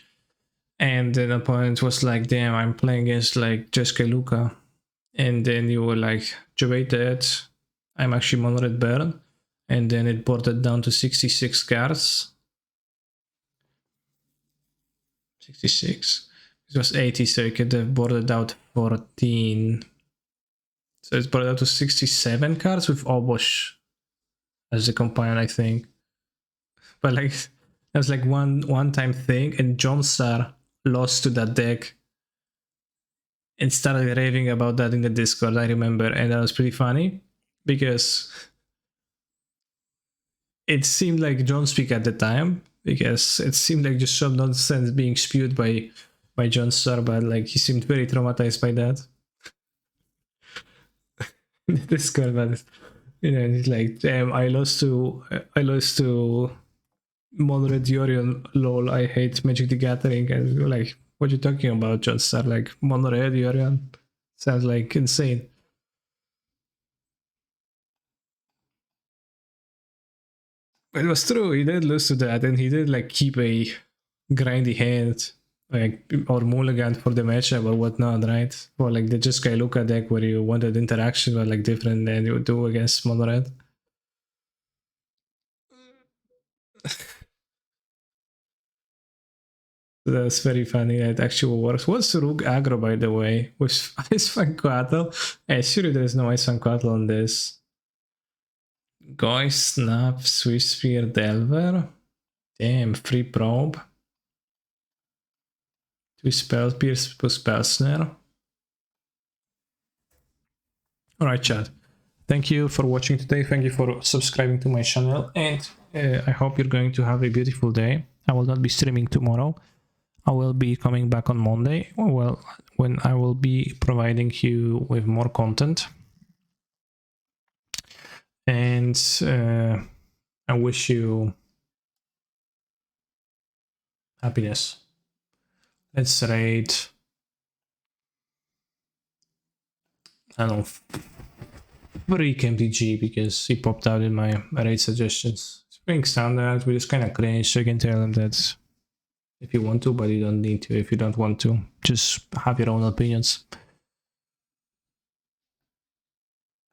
And then the opponent was like, damn, I'm playing against like Jeskai Luca. And then you were like, debated, I'm actually mono red Burn. And then it boarded down to 66 cards. 66. It was 80, so you could have boarded out 14. So it's boarded out to 67 cards with Obosh as the companion, I think. But like, that was like one time thing, and Johnstar lost to that deck and started raving about that in the Discord, I remember, and that was pretty funny because it seemed like John Speak at the time, because it seemed like just some nonsense being spewed by John Star, but like he seemed very traumatized by that. This guy, but he's like, damn, I lost to Monred Yorion, lol, I hate Magic the Gathering. And you're like, what are you talking about, John Star? Like, Monred Yorion sounds like insane. It was true, he did lose to that, and he did like keep a grindy hand, like, or mulligan for the matchup or whatnot, right? Or like the just Luka deck where you wanted interaction but like different than you would do against Monred. That's very funny. That actually works. What's Rook aggro, by the way? With Ice Fanquatl? Hey, surely there's no Ice Fanquatl on this. Goy, Snap, Swift Spear, Delver. Damn, free probe. 2 spell pierce plus spell snare. Alright, chat. Thank you for watching today. Thank you for subscribing to my channel. And I hope you're going to have a beautiful day. I will not be streaming tomorrow. I will be coming back on Monday, well, when I will be providing you with more content. And I wish you happiness. Let's raid, I don't know, Freak MTG, because he popped out in my raid suggestions. Spring Standard, we just kind of cringe, so you can tell him that if you want to, but you don't need to if you don't want to. Just have your own opinions.